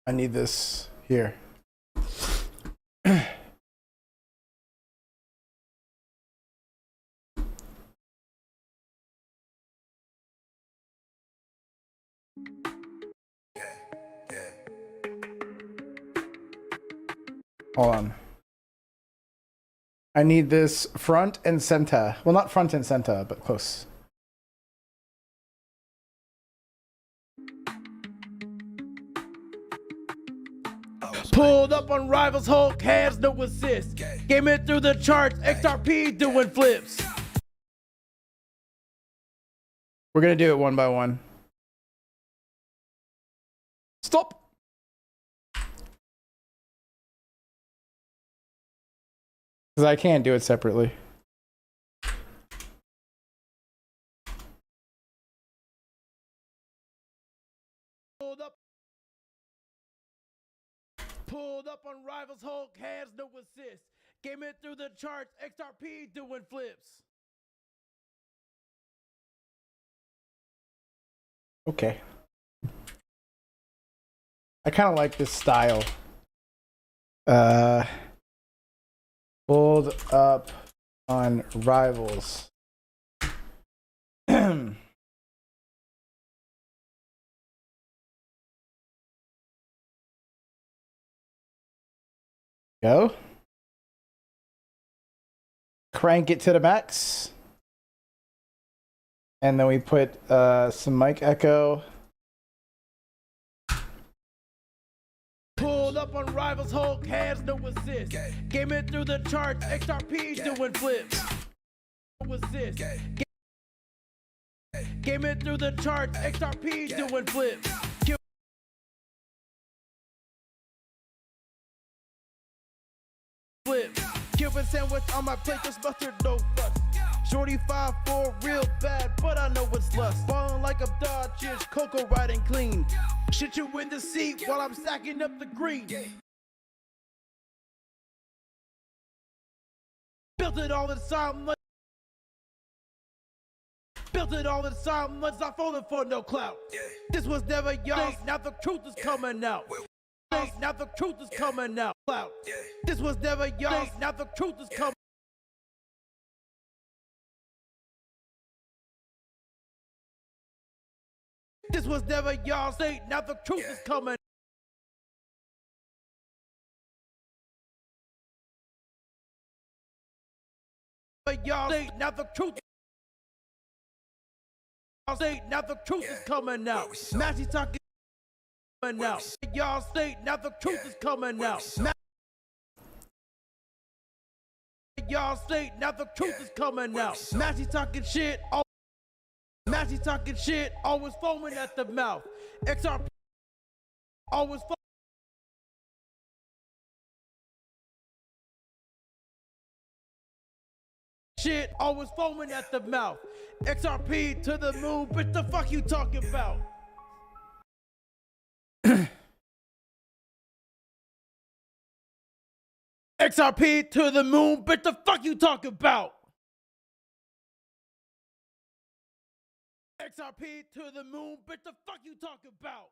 I need this here. Hold on. I need this front and center. Well, not front and center, but close. Pulled up on rivals, Hulk, hands, no assist. Game it through the charts, XRP doing flips. We're gonna do it one by one. Stop. Because I can't do it separately. Pulled up on rivals, Hulk, hands, no assist. Game it through the charts, XRP doing flips. Okay. I kind of like this style. Pulled up on rivals. Go. Crank it to the max. And then we put some mic echo. Pulled up on rivals, Hulk, hands, no assist. Game it through the charts, XRP doing flips. No assist. Game it through the charts, XRP doing flips. Flips. Cuban sandwich on my plate, just mustard, no fuss. Shorty 5'4", real bad, but I know it's lust. Falling like a Dodgers, Coco riding clean. Shit you in the seat while I'm stacking up the green. Built it all inside mud. Built it all inside mud's not falling for no clout. This was never yours, now the truth is coming out. Now the truth is coming out. Clout. This was never yours, now the truth is coming. This was never y'all say, now the truth is coming. Y'all say, now the truth. Y'all say, now the truth is coming out. Matchy talking out. Y'all say, now the truth is coming out. Y'all say, now the truth is coming out. Matchy talking shit. Matchy talking shit, always foaming at the mouth. XRP, always foaming. Shit, always foaming at the mouth. XRP to the moon, bitch, the fuck you talking about? XRP to the moon, bitch, the fuck you talking about? XRP to the moon, bitch, the fuck you talking about?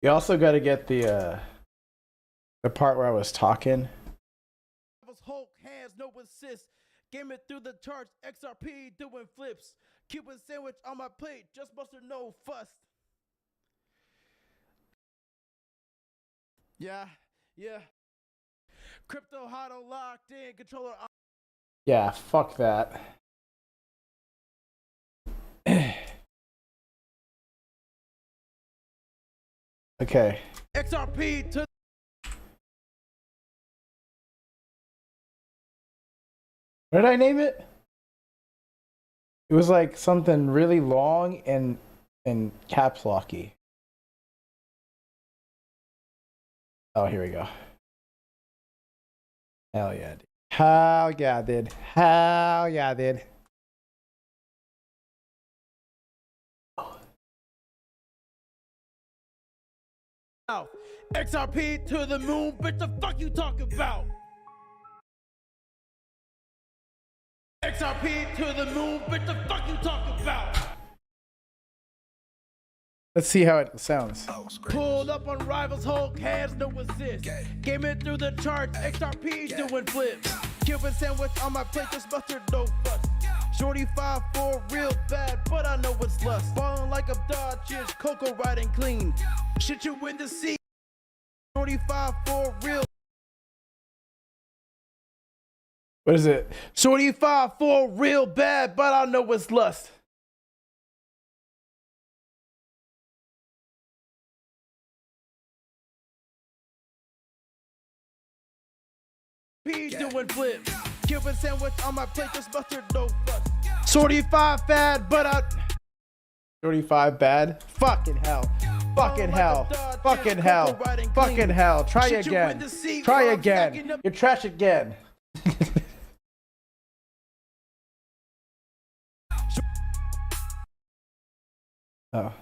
You also got to get the The part where I was talking. Hulk hands, no assist. Game it through the charts. XRP doing flips. Cuban sandwich on my plate. Just mustard, no fuss. Yeah. Crypto hodl locked in. Controller. Yeah, fuck that. Okay. XRP to. What did I name it? It was like something really long and caps locky. Oh, here we go. Hell yeah, dude. Hell yeah, dude. Hell yeah, dude. XRP to the moon, bitch, the fuck you talking about? XRP to the moon, bitch, the fuck you talking about? Let's see how it sounds. Pulled up on rivals, Hulk hands, no assist. Game it through the charts, XRP doing flips. Cuban sandwich on my plate, just mustard, no fuss. Shorty 5'4", real bad, but I know what's lust. Falling like a Dodge, Coco riding clean. Shit you in the sea. Shorty 5'4", real. What is it? Shorty 5'4", real bad, but I know what's lust. P doing flips. Cuban sandwich on my plate, just mustard, no fuss. Shorty 5 bad, but I. 35 bad? Fucking hell. Fucking hell. Fucking hell. Fucking hell. Try again. Try again. You're trash again. Oh.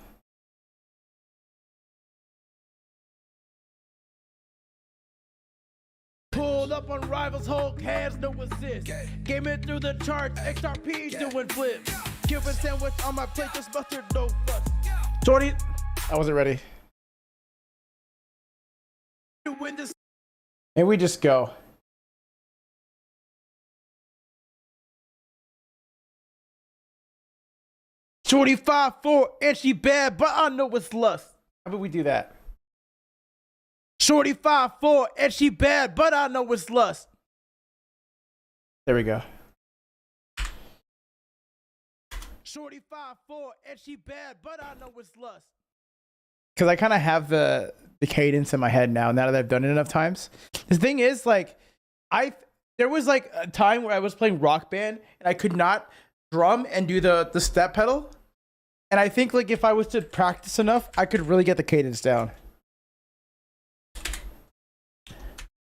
Pulled up on rivals, Hulk hands, no assist. Game it through the charts, XRP doing flips. Cuban sandwich on my plate, just mustard, no fuss. Shorty, I wasn't ready. Maybe we just go. Shorty 5'4", and she bad, but I know it's lust. How about we do that? Shorty 5'4", and she bad, but I know it's lust. There we go. Shorty 5'4", and she bad, but I know it's lust. Because I kind of have the cadence in my head now that I've done it enough times. The thing is, like, there was like a time where I was playing Rock Band and I could not drum and do the step pedal. And I think like if I was to practice enough, I could really get the cadence down.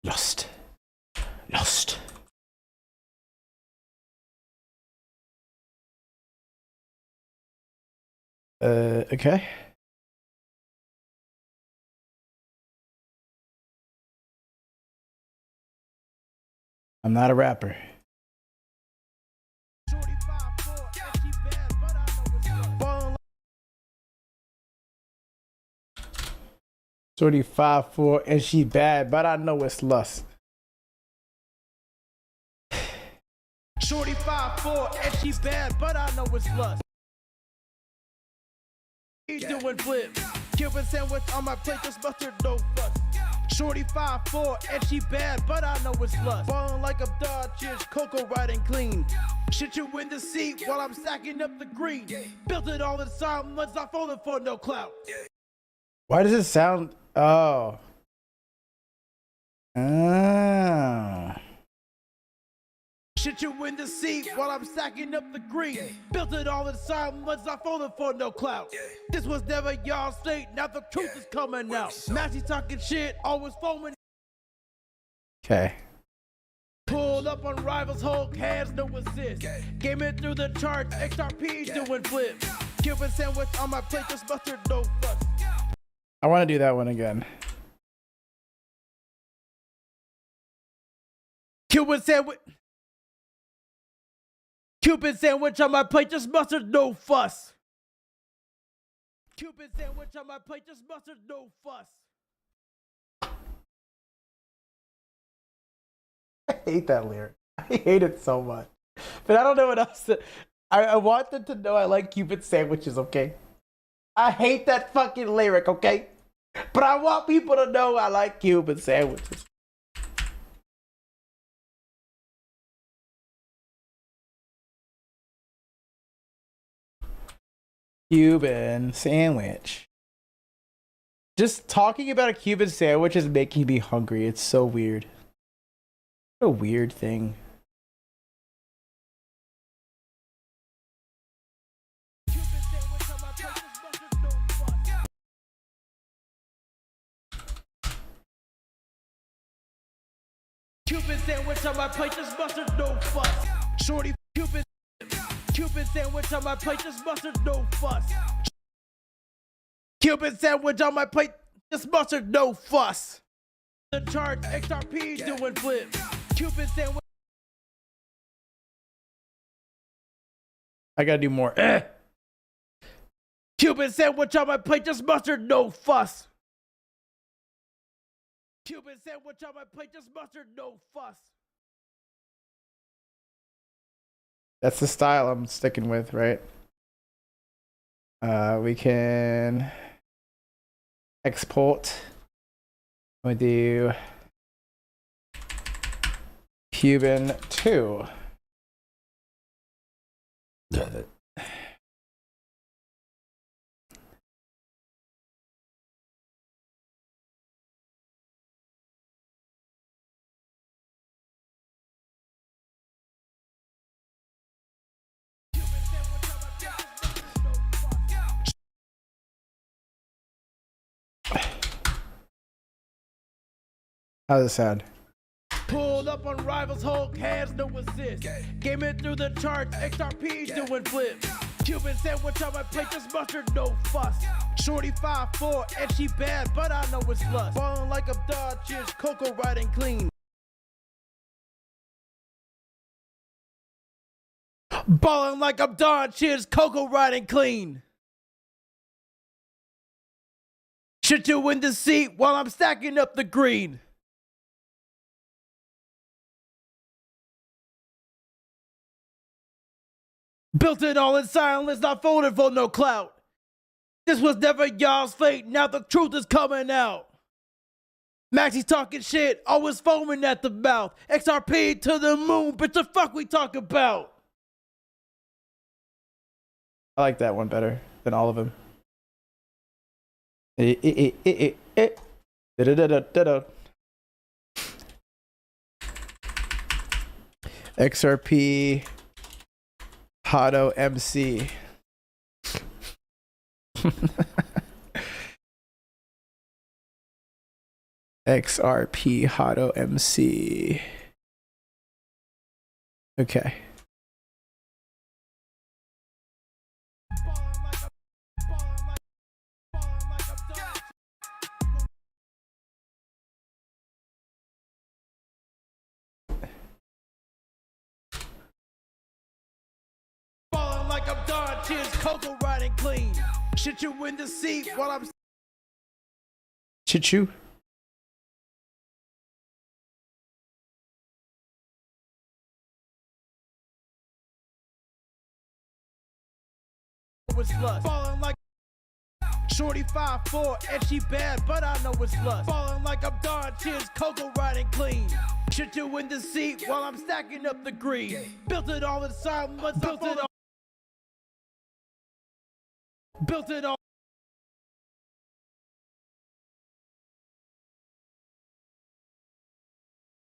Lost. Okay. I'm not a rapper. 5'4", and she bad, but I know it's lust. Shorty 5'4", and she bad, but I know it's lust. He doing flips. Cuban sandwich on my plate, just mustard, no fuss. Shorty 5'4", and she bad, but I know it's lust. Falling like a Dodge, Coco riding clean. Shit you in the seat while I'm stacking up the green. Built it all in silence, not falling for no clout. Why does it sound? Oh. Shit you in the seat while I'm stacking up the green. Built it all in silence, not falling for no clout. This was never y'all state, now the truth is coming out. Massey talking shit, always foaming. Okay. Pulled up on rivals, Hulk hands, no assist. Game it through the charts, XRP doing flips. Cuban sandwich on my plate, just mustard, no fuss. I want to do that one again. Cuban sandwich on my plate, just mustard, no fuss. Cuban sandwich on my plate, just mustard, no fuss. I hate that lyric. I hate it so much. But I don't know what else to... I want them to know I like Cuban sandwiches, okay? I hate that fucking lyric, okay? But I want people to know I like Cuban sandwiches. Cuban sandwich. Just talking about a Cuban sandwich is making me hungry. It's so weird. What a weird thing. Cuban sandwich on my plate, just mustard, no fuss. Shorty, Cuban sandwich on my plate, just mustard, no fuss. Cuban sandwich on my plate, just mustard, no fuss. The charge, XRP doing flips. Cuban sandwich. I gotta do more. Cuban sandwich on my plate, just mustard, no fuss. Cuban sandwich on my plate, just mustard, no fuss. That's the style I'm sticking with, right? We can export. We do Cuban 2. How does it sound? Pulled up on rivals, Hulk hands, no assist. Came in through the charts, XRP doing flips. Cuban sandwich on my plate, just mustard, no fuss. Shorty 5'4", and she bad, but I know it's lust. Ballin' like I'm Dodgers, Coco riding clean. Ballin' like I'm Dodgers, Coco riding clean. Shit you in the seat while I'm stacking up the green. Built it all in silence, not folded for no clout. This was never y'all's fate, now the truth is coming out. Maxie's talking shit, always foaming at the mouth. XRP to the moon, bitch, the fuck we talk about? I like that one better than all of them. XRP Hadottv. XRP Hadottv. Okay. Ballin' like I'm Dodgers, Coco riding clean. Shit you in the seat while I'm... Chichu. It's lust. Ballin' like Shorty 5'4", and she bad, but I know it's lust. Ballin' like I'm Dodgers, Coco riding clean. Shit you in the seat while I'm stacking up the green. Built it all in silence, built it all. Built it all.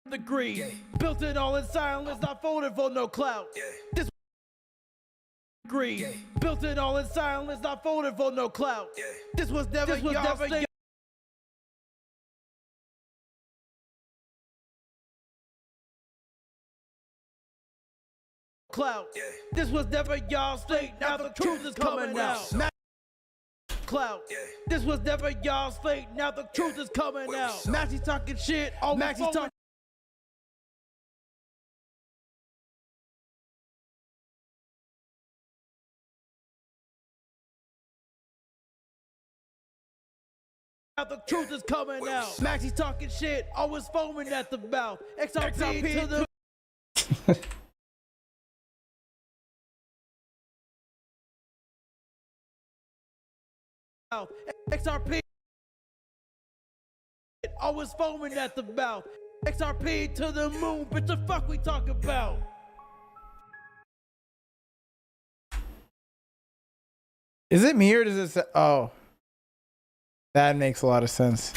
The green. Built it all in silence, not folded for no clout. This green. Built it all in silence, not folded for no clout. This was never y'all's clout. This was never y'all's fate, now the truth is coming out. Clout. This was never y'all's fate, now the truth is coming out. Maxie's talking shit, all Maxie's talking. Now the truth is coming out. Maxie's talking shit, always foaming at the mouth. XRP to the mouth. XRP always foaming at the mouth. XRP to the moon, bitch, the fuck we talk about? Is it me or does it say, oh, that makes a lot of sense.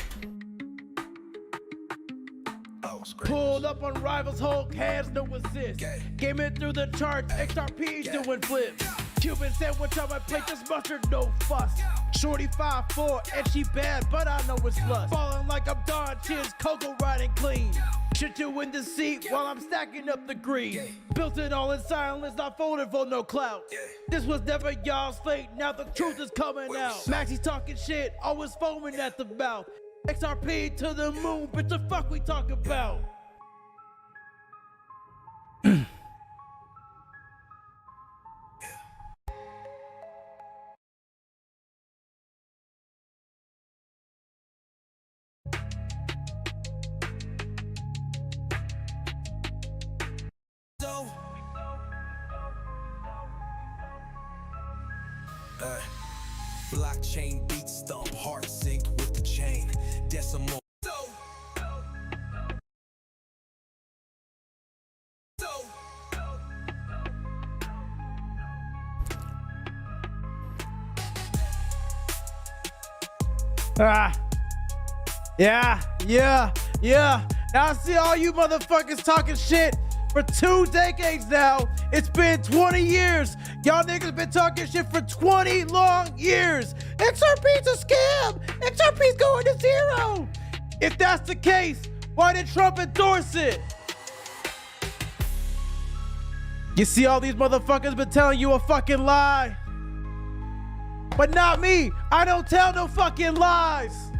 Pulled up on rivals, Hulk hands, no assist. Game it through the charts, XRP's doing flips. Cuban sandwich on my plate, just mustard, no fuss. Shorty 5'4", and she bad, but I know it's lust. Falling like I'm Don Chins, Coco riding clean. Shit you in the seat while I'm stacking up the green. Built it all in silence, not folded for no clout. This was never y'all's fate, now the truth is coming out. Maxie's talking shit, always foaming at the mouth. XRP to the moon, bitch, the fuck we talk about? Blockchain beats thump, heart synced with the chain. Decimal. Ah. Yeah. Now I see all you motherfuckers talking shit for 2 decades now. It's been 20 years. Y'all niggas been talking shit for 20 long years. XRP's a scam. XRP's going to zero. If that's the case, why did Trump endorse it? You see all these motherfuckers been telling you a fucking lie. But not me. I don't tell no fucking lies.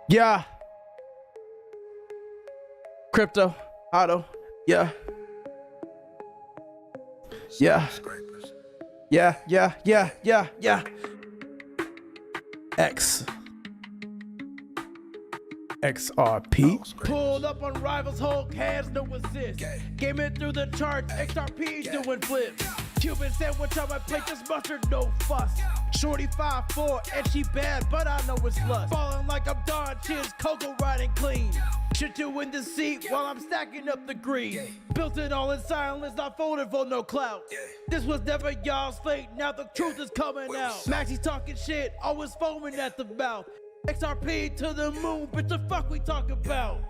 Yeah. Crypto, auto, yeah. XRP. Pulled up on rivals, Hulk hands, no assist. Game it through the charts, XRP's doing flips. Cuban sandwich on my plate, just mustard, no fuss. Shorty 5'4", and she bad, but I know it's lust. Falling like I'm Don Chins, Coco riding clean. Shit you in the seat while I'm stacking up the green. Built it all in silence, not folded for no clout. This was never y'all's fate, now the truth is coming out. Maxie's talking shit, always foaming at the mouth. XRP to the moon, bitch, the fuck we talk about?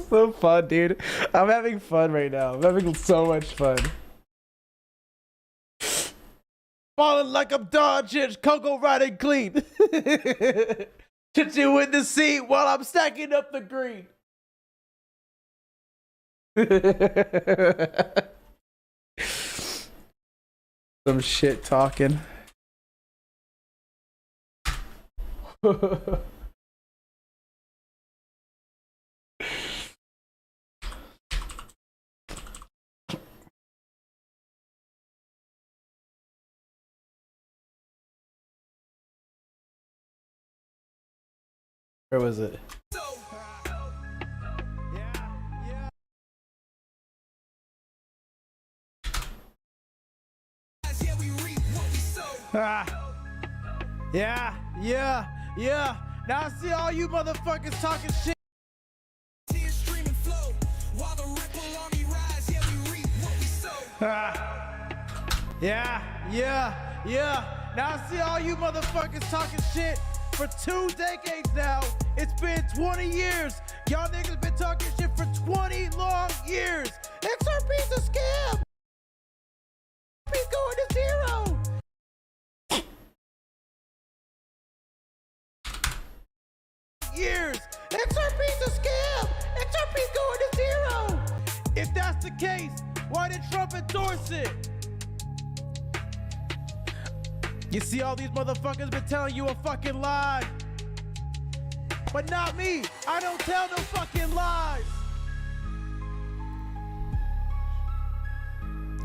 So fun, dude. I'm having fun right now. I'm having so much fun. Falling like I'm dodging, Coco riding clean. Shit you in the seat while I'm stacking up the green. Some shit talking. Where was it? Yeah. Now I see all you motherfuckers talking shit. Yeah. Now I see all you motherfuckers talking shit for 2 decades now. It's been 20 years. Y'all niggas been talking shit for 20 long years. XRP's a scam. XRP's going to zero. Years. XRP's a scam. XRP's going to zero. If that's the case, why did Trump endorse it? You see all these motherfuckers been telling you a fucking lie. But not me. I don't tell no fucking lies.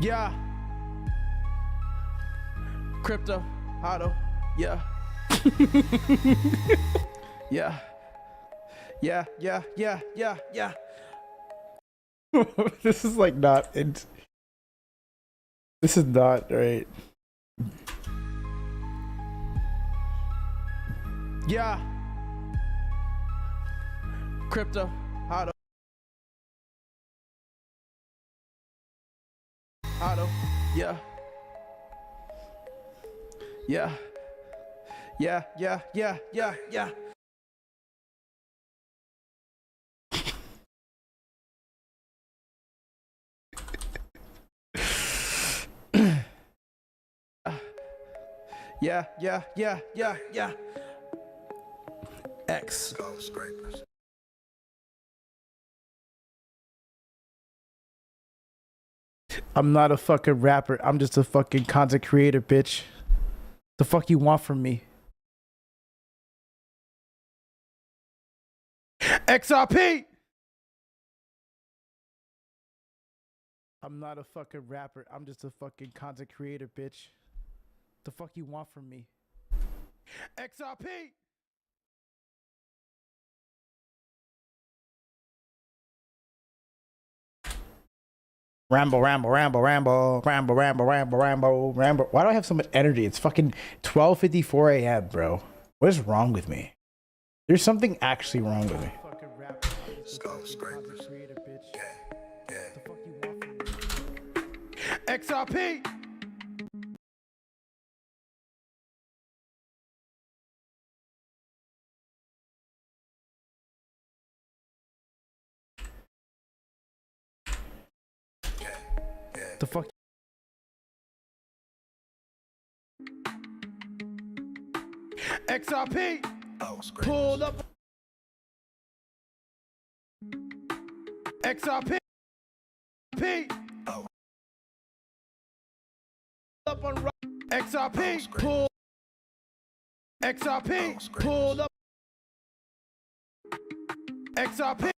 Yeah. Crypto. Auto. Yeah. Yeah. Yeah, yeah, yeah, yeah, yeah. This is like not. This is not right. Yeah. Crypto. Auto. Auto. Yeah. Yeah. Yeah, yeah, yeah, yeah, yeah. Yeah, yeah, yeah, yeah, yeah. X. I'm not a fucking rapper. I'm just a fucking content creator, bitch. The fuck you want from me? XRP. I'm not a fucking rapper. I'm just a fucking content creator, bitch. The fuck you want from me? XRP. Ramble, ramble, ramble, ramble, ramble, ramble, ramble, ramble, ramble. Why do I have so much energy? It's fucking 12:54 a.m., bro. What is wrong with me? There's something actually wrong with me. XRP. The fuck? XRP. Pulled up. XRP. P. Up on XRP. Pull. XRP. Pulled up. XRP.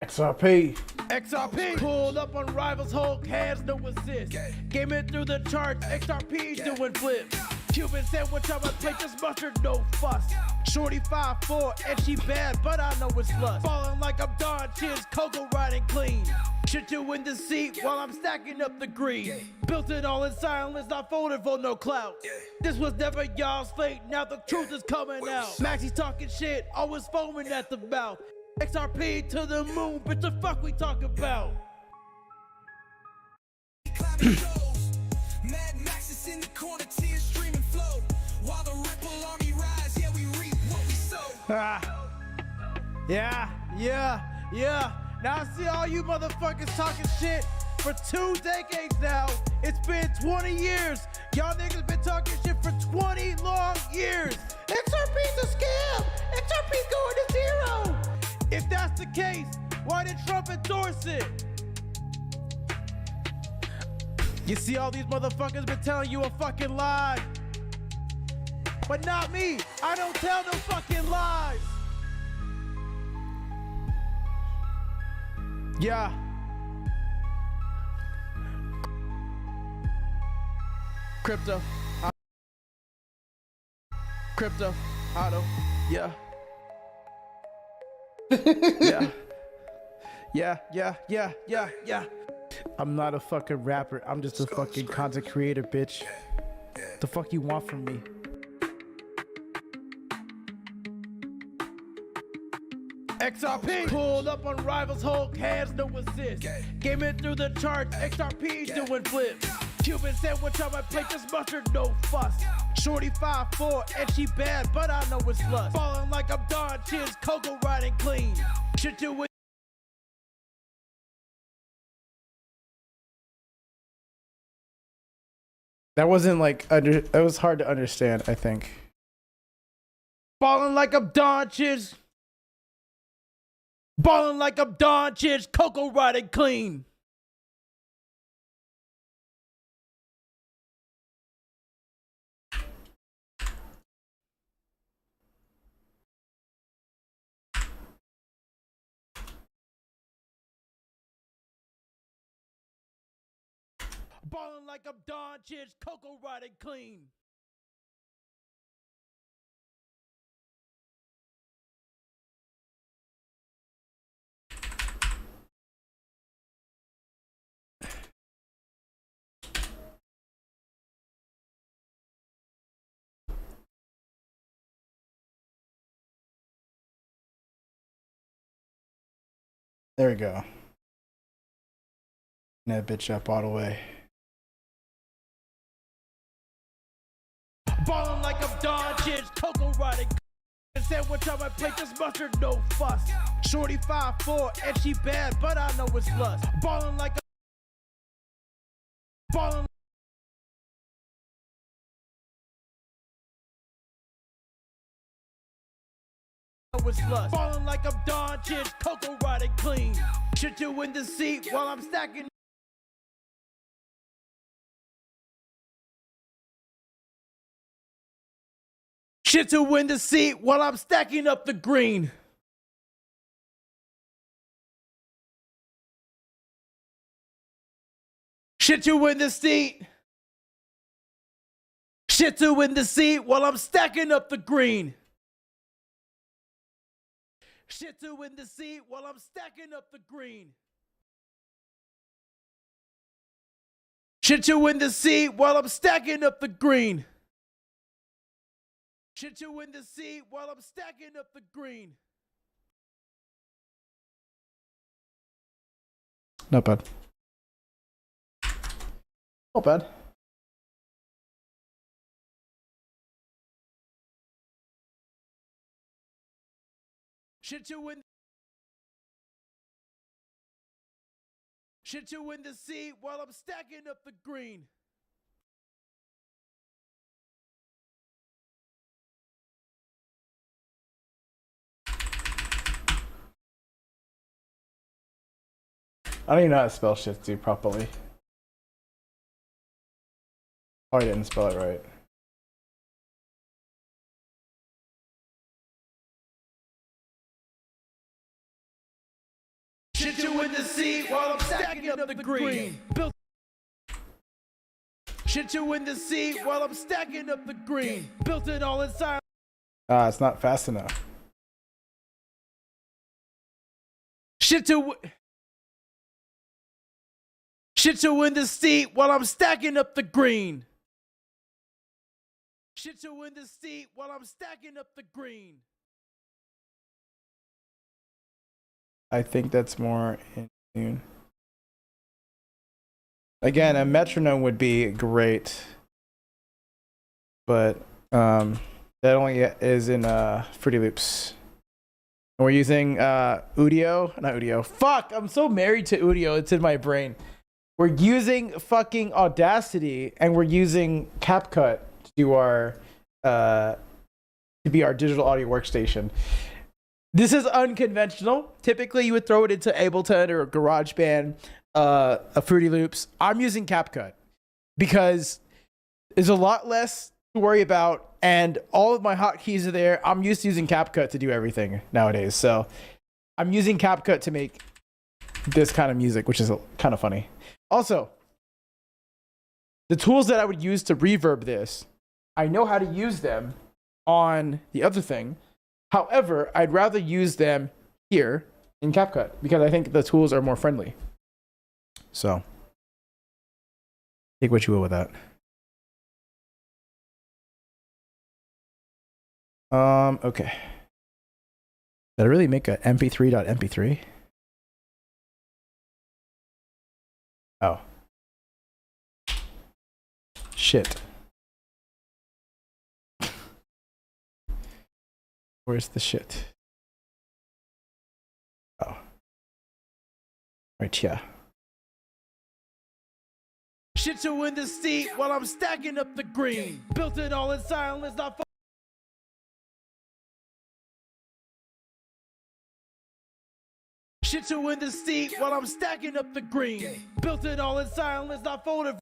XRP. XRP pulled up on rivals, Hulk hands, no assist. Game it through the charts, XRP doing flips. Cuban sandwich on my plate, just mustard, no fuss. Shorty 5'4", and she bad, but I know it's lust. Falling like I'm Don Chiz, Coco riding clean. Shit you in the seat while I'm stacking up the green. Built it all in silence, not folded for no clout. This was never y'all's fate, now the truth is coming out. Maxie's talking shit, always foaming at the mouth. XRP to the moon, bitch, the fuck we talk about? Mad Max is in the corner, tears streaming flow. While the Ripple army rise, yeah, we reap what we sow. Yeah. Now I see all you motherfuckers talking shit for 2 decades now. It's been 20 years. Y'all niggas been talking shit for 20 long years. XRP's a scam. XRP's going to zero. If that's the case, why did Trump endorse it? You see all these motherfuckers been telling you a fucking lie. But not me. I don't tell no fucking lies. Yeah. Crypto. Crypto. Auto. Yeah. Yeah. I'm not a fucking rapper. I'm just a fucking content creator, bitch. The fuck you want from me? XRP pulled up on rivals, Hulk hands, no assist. Game it through the charts, XRP doing flips. Cuban sandwich on my plate, just mustard, no fuss. Shorty 5'4", and she bad, but I know it's lust. Falling like I'm Don Chiz, Coco riding clean. Shit you with. That wasn't like that was hard to understand, I think. Falling like I'm Don Chiz. Ballin' like I'm Don Chich, Coco riding clean. Ballin' like I'm Don Chich, Coco riding clean. There we go. That bitch up all the way. Ballin' like I'm Don Chich, Coco riding clean. Sandwich on my plate, just mustard, no fuss. Shorty 5'4", and she bad, but I know it's lust. Ballin' like ballin'. Was lust. Ballin' like I'm Don Chich, Coco riding clean. Shit you in the seat while I'm stacking. Shit you in the seat while I'm stacking up the green. Shit you in the seat. Shit you in the seat while I'm stacking up the green. Shit you in the seat while I'm stacking up the green. Shit you in the seat while I'm stacking up the green. Shit you in the seat while I'm stacking up the green. Not bad. Not bad. Shit you in. Shit you in the seat while I'm stacking up the green. I don't even know how to spell shit too properly. Oh, I didn't spell it right. Shit you in the seat while I'm stacking up the green. Shit you in the seat while I'm stacking up the green. Built it all inside. Ah, it's not fast enough. Shit you in the seat while I'm stacking up the green. Shit you in the seat while I'm stacking up the green. I think that's more in tune. Again, a metronome would be great, but that only is in Fruity Loops. And we're using Udio, not Udio. Fuck, I'm so married to Udio, it's in my brain. We're using fucking Audacity, and we're using CapCut to do our to be our digital audio workstation. This is unconventional. Typically, you would throw it into Ableton or GarageBand, a Fruity Loops. I'm using CapCut because there's a lot less to worry about, and all of my hotkeys are there. I'm used to using CapCut to do everything nowadays, so I'm using CapCut to make this kind of music, which is kind of funny. Also, the tools that I would use to reverb this, I know how to use them on the other thing. However, I'd rather use them here in CapCut because I think the tools are more friendly. So, take what you will with that. Okay. Did I really make a mp3.mp3? Oh. Shit. Where's the shit? Oh. Right here. Shit you in the seat while I'm stacking up the green. Built it all in silence, not Shit you in the seat while I'm stacking up the green. Built it all in silence, not folded.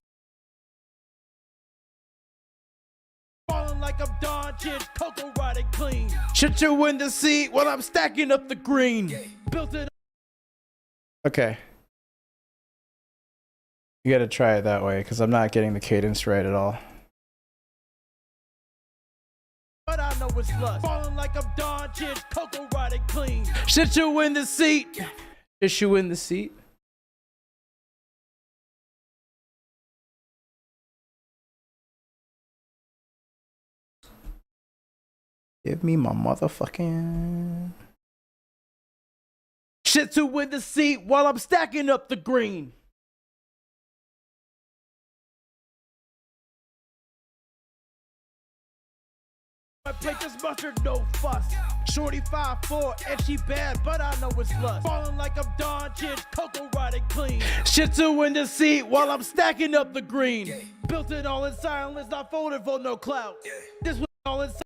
Falling like I'm dodging, cocoa riding clean. Shit you in the seat while I'm stacking up the green. Built it. Okay. You gotta try it that way, because I'm not getting the cadence right at all. But I know it's lust. Falling like I'm dodging, cocoa riding clean. Shit you in the seat. Issue in the seat. Give me my motherfucking... Shit you in the seat while I'm stacking up the green. I play this mustard, no fuss. Shorty 5'4", and she bad, but I know it's lust. Falling like I'm dodging, cocoa riding clean. Shit you in the seat while I'm stacking up the green. Built it all in silence, not folded for no clout. This was all in silence.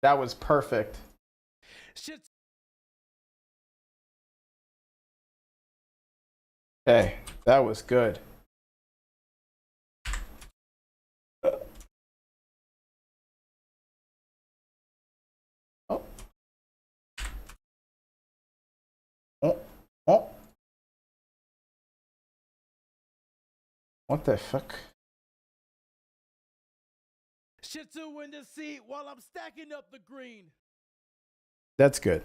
That was perfect. Shit. Hey, that was good. Oh. What the fuck? Shit you in the seat while I'm stacking up the green. That's good.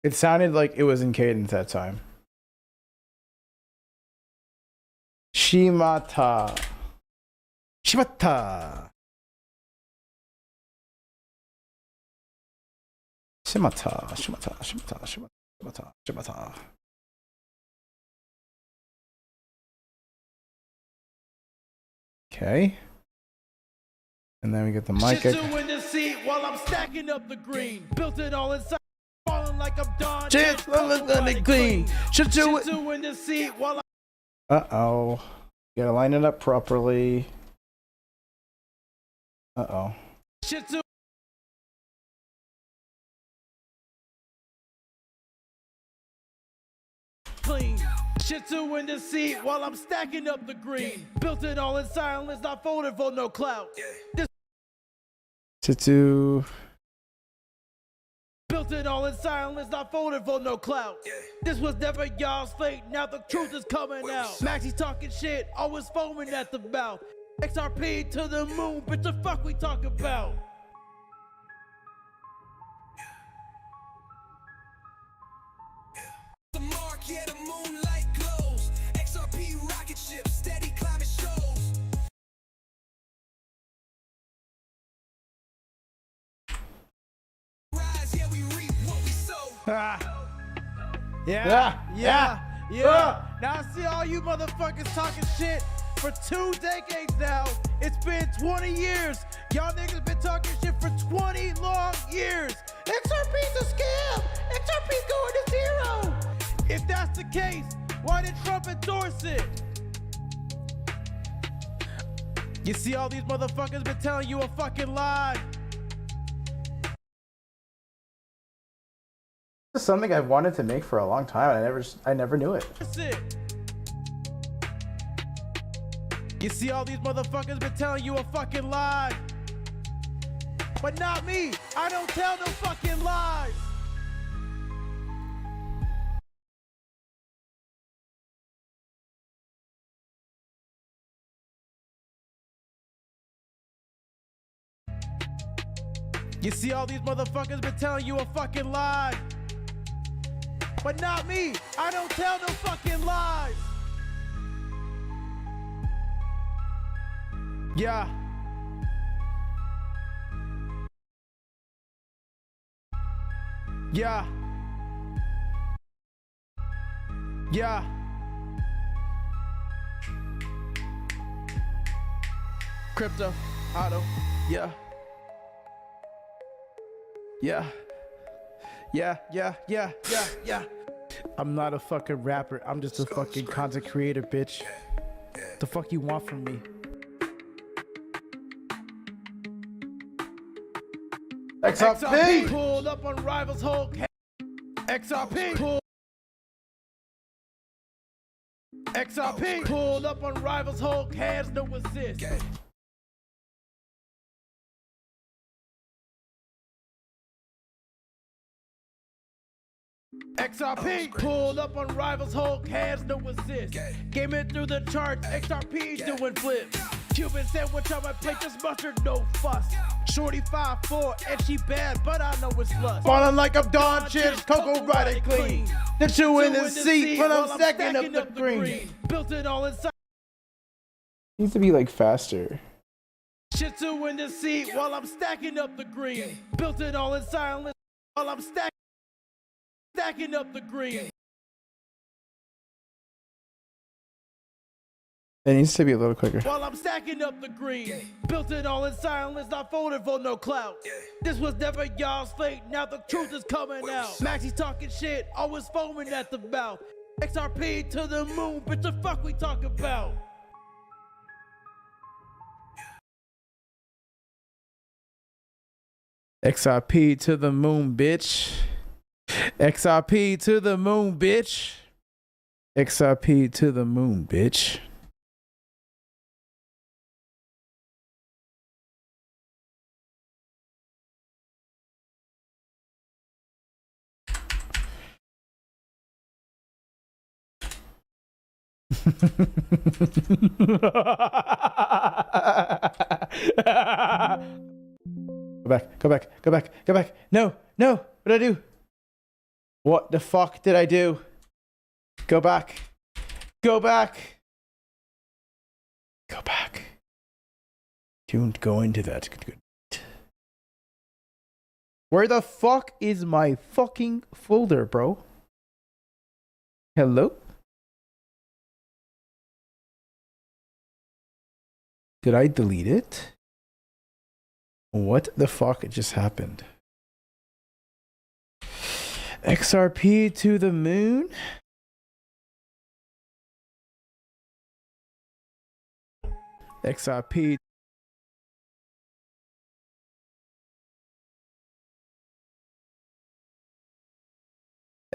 It sounded like it was in cadence that time. Shimata. Shimata. Shimata. Shimata. Shimata. Shimata. Shimata. Shimata. Okay. And then we get the mic. Shit you in the seat while I'm stacking up the green. Built it all inside. Falling like I'm dodging. Shit, I'm clean. Shit you in the seat while I'm... Uh-oh. You gotta line it up properly. Uh-oh. Shit you... Clean. Shit you in the seat while I'm stacking up the green. Built it all in silence, not folded for no clout. This... Shitsu. Built it all in silence, not folded for no clout. This was never y'all's fate, now the truth is coming out. Maxie's talking shit, always foaming at the mouth. XRP to the moon, bitch, the fuck we talk about? The mark, yeah, the moonlight glows. XRP rocket ship, steady climbing shows. Rise, yeah, we reap what we sow. Yeah. Now I see all you motherfuckers talking shit for 2 decades now. It's been 20 years. Y'all niggas been talking shit for 20 long years. XRP's a scam. XRP's going to zero. If that's the case, why did Trump endorse it? You see all these motherfuckers been telling you a fucking lie. This is something I've wanted to make for a long time, and I never knew it. That's it. You see all these motherfuckers been telling you a fucking lie. But not me. I don't tell no fucking lies. You see all these motherfuckers been telling you a fucking lie. But not me. I don't tell no fucking lies. Yeah. Yeah. Yeah. Crypto, auto, yeah. Yeah. Yeah. I'm not a fucking rapper. I'm just a fucking content creator, bitch. What the fuck you want from me? XRP pulled up on rivals whole XRP pulled XRP pulled up on rivals, Hulk hands, no assist. XRP pulled up on rivals, Hulk hands, no assist. Game it through the charts, XRP's doing flips. Cuban sandwich on my plate, just mustard, no fuss. Shorty 5'4", and she bad, but I know it's lust. Falling like I'm Don Chips, Coco riding clean. The two in the seat when I'm stacking up the green. Built it all inside. Needs to be like faster. Shih Tzu in the seat while I'm stacking up the green. Built it all in silence while I'm stacking up the green. It needs to be a little quicker. While I'm stacking up the green. Built it all in silence, not folded for no clout. This was never y'all's fate, now the truth is coming out. Maxie's talking shit, always foaming at the mouth. XRP to the moon, bitch, the fuck we talk about? XRP to the moon, bitch. XRP to the moon, bitch. XRP to the moon, bitch. Go back. No, what did I do? What the fuck did I do? Go back. Don't go into that. Good. Where the fuck is my fucking folder, bro? Hello? Did I delete it? What the fuck just happened? XRP to the moon? XRP.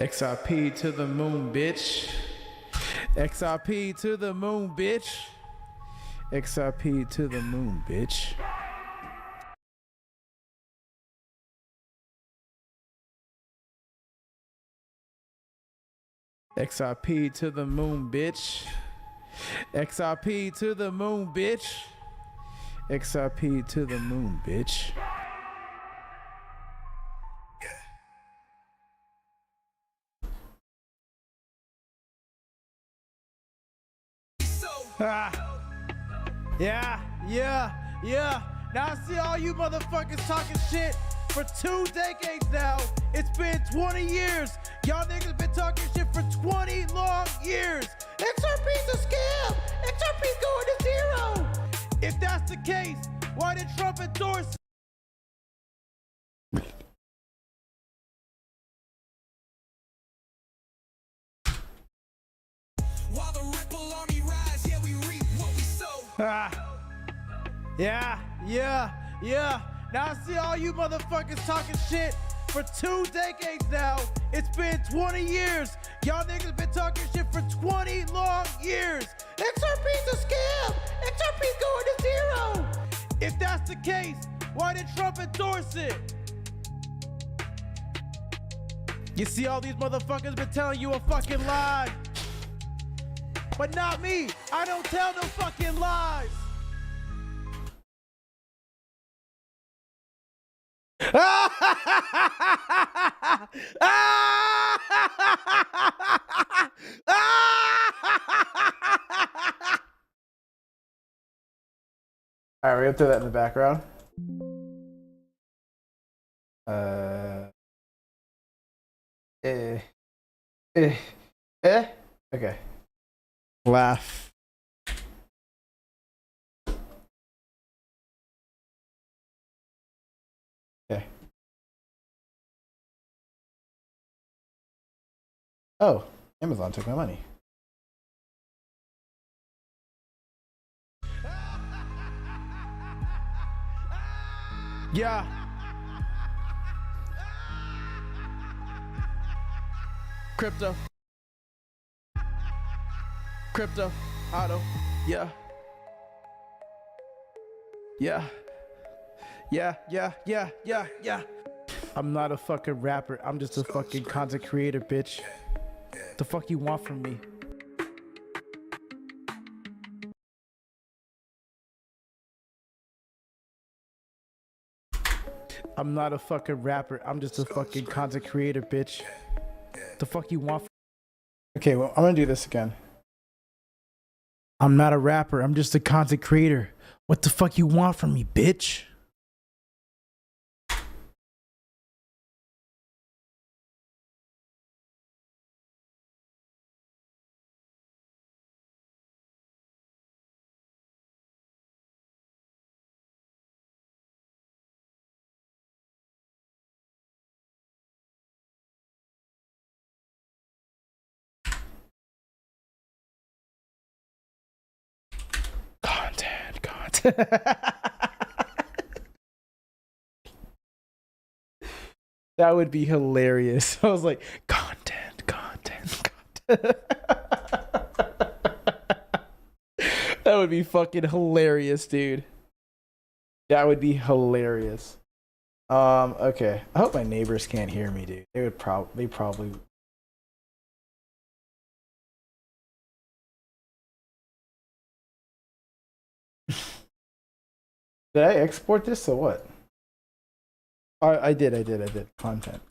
XRP to the moon, bitch. XRP to the moon, bitch. XRP to the moon, bitch. XRP to the moon, bitch. XRP to the moon, bitch. XRP to the moon, bitch. Yeah. Now I see all you motherfuckers talking shit for 2 decades now. It's been 20 years. Y'all niggas been talking shit for 20 long years. XRP's a scam. XRP's going to zero. If that's the case, why did Trump endorse it? While the ripple army rise, yeah, we reap what we sow. Yeah. Now I see all you motherfuckers talking shit for 2 decades now. It's been 20 years. Y'all niggas been talking shit for 20 long years. XRP's a scam. XRP's going to zero. If that's the case, why did Trump endorse it? You see all these motherfuckers been telling you a fucking lie. But not me. I don't tell no fucking lies. All right, we're gonna throw that in the background. Okay. Laugh. Okay. Oh, Amazon took my money. Yeah. Crypto, auto, yeah. Yeah. Yeah. I'm not a fucking rapper. I'm just a fucking content creator, bitch. The fuck you want from me? I'm not a fucking rapper. I'm just a fucking content creator, bitch. The fuck you want? Okay, well, I'm gonna do this again. I'm not a rapper. I'm just a content creator. What the fuck you want from me, bitch? Content. That would be hilarious. I was like, content. That would be fucking hilarious, dude. That would be hilarious. Okay. I hope my neighbors can't hear me, dude. They probably. Did I export this or what? I did. Content.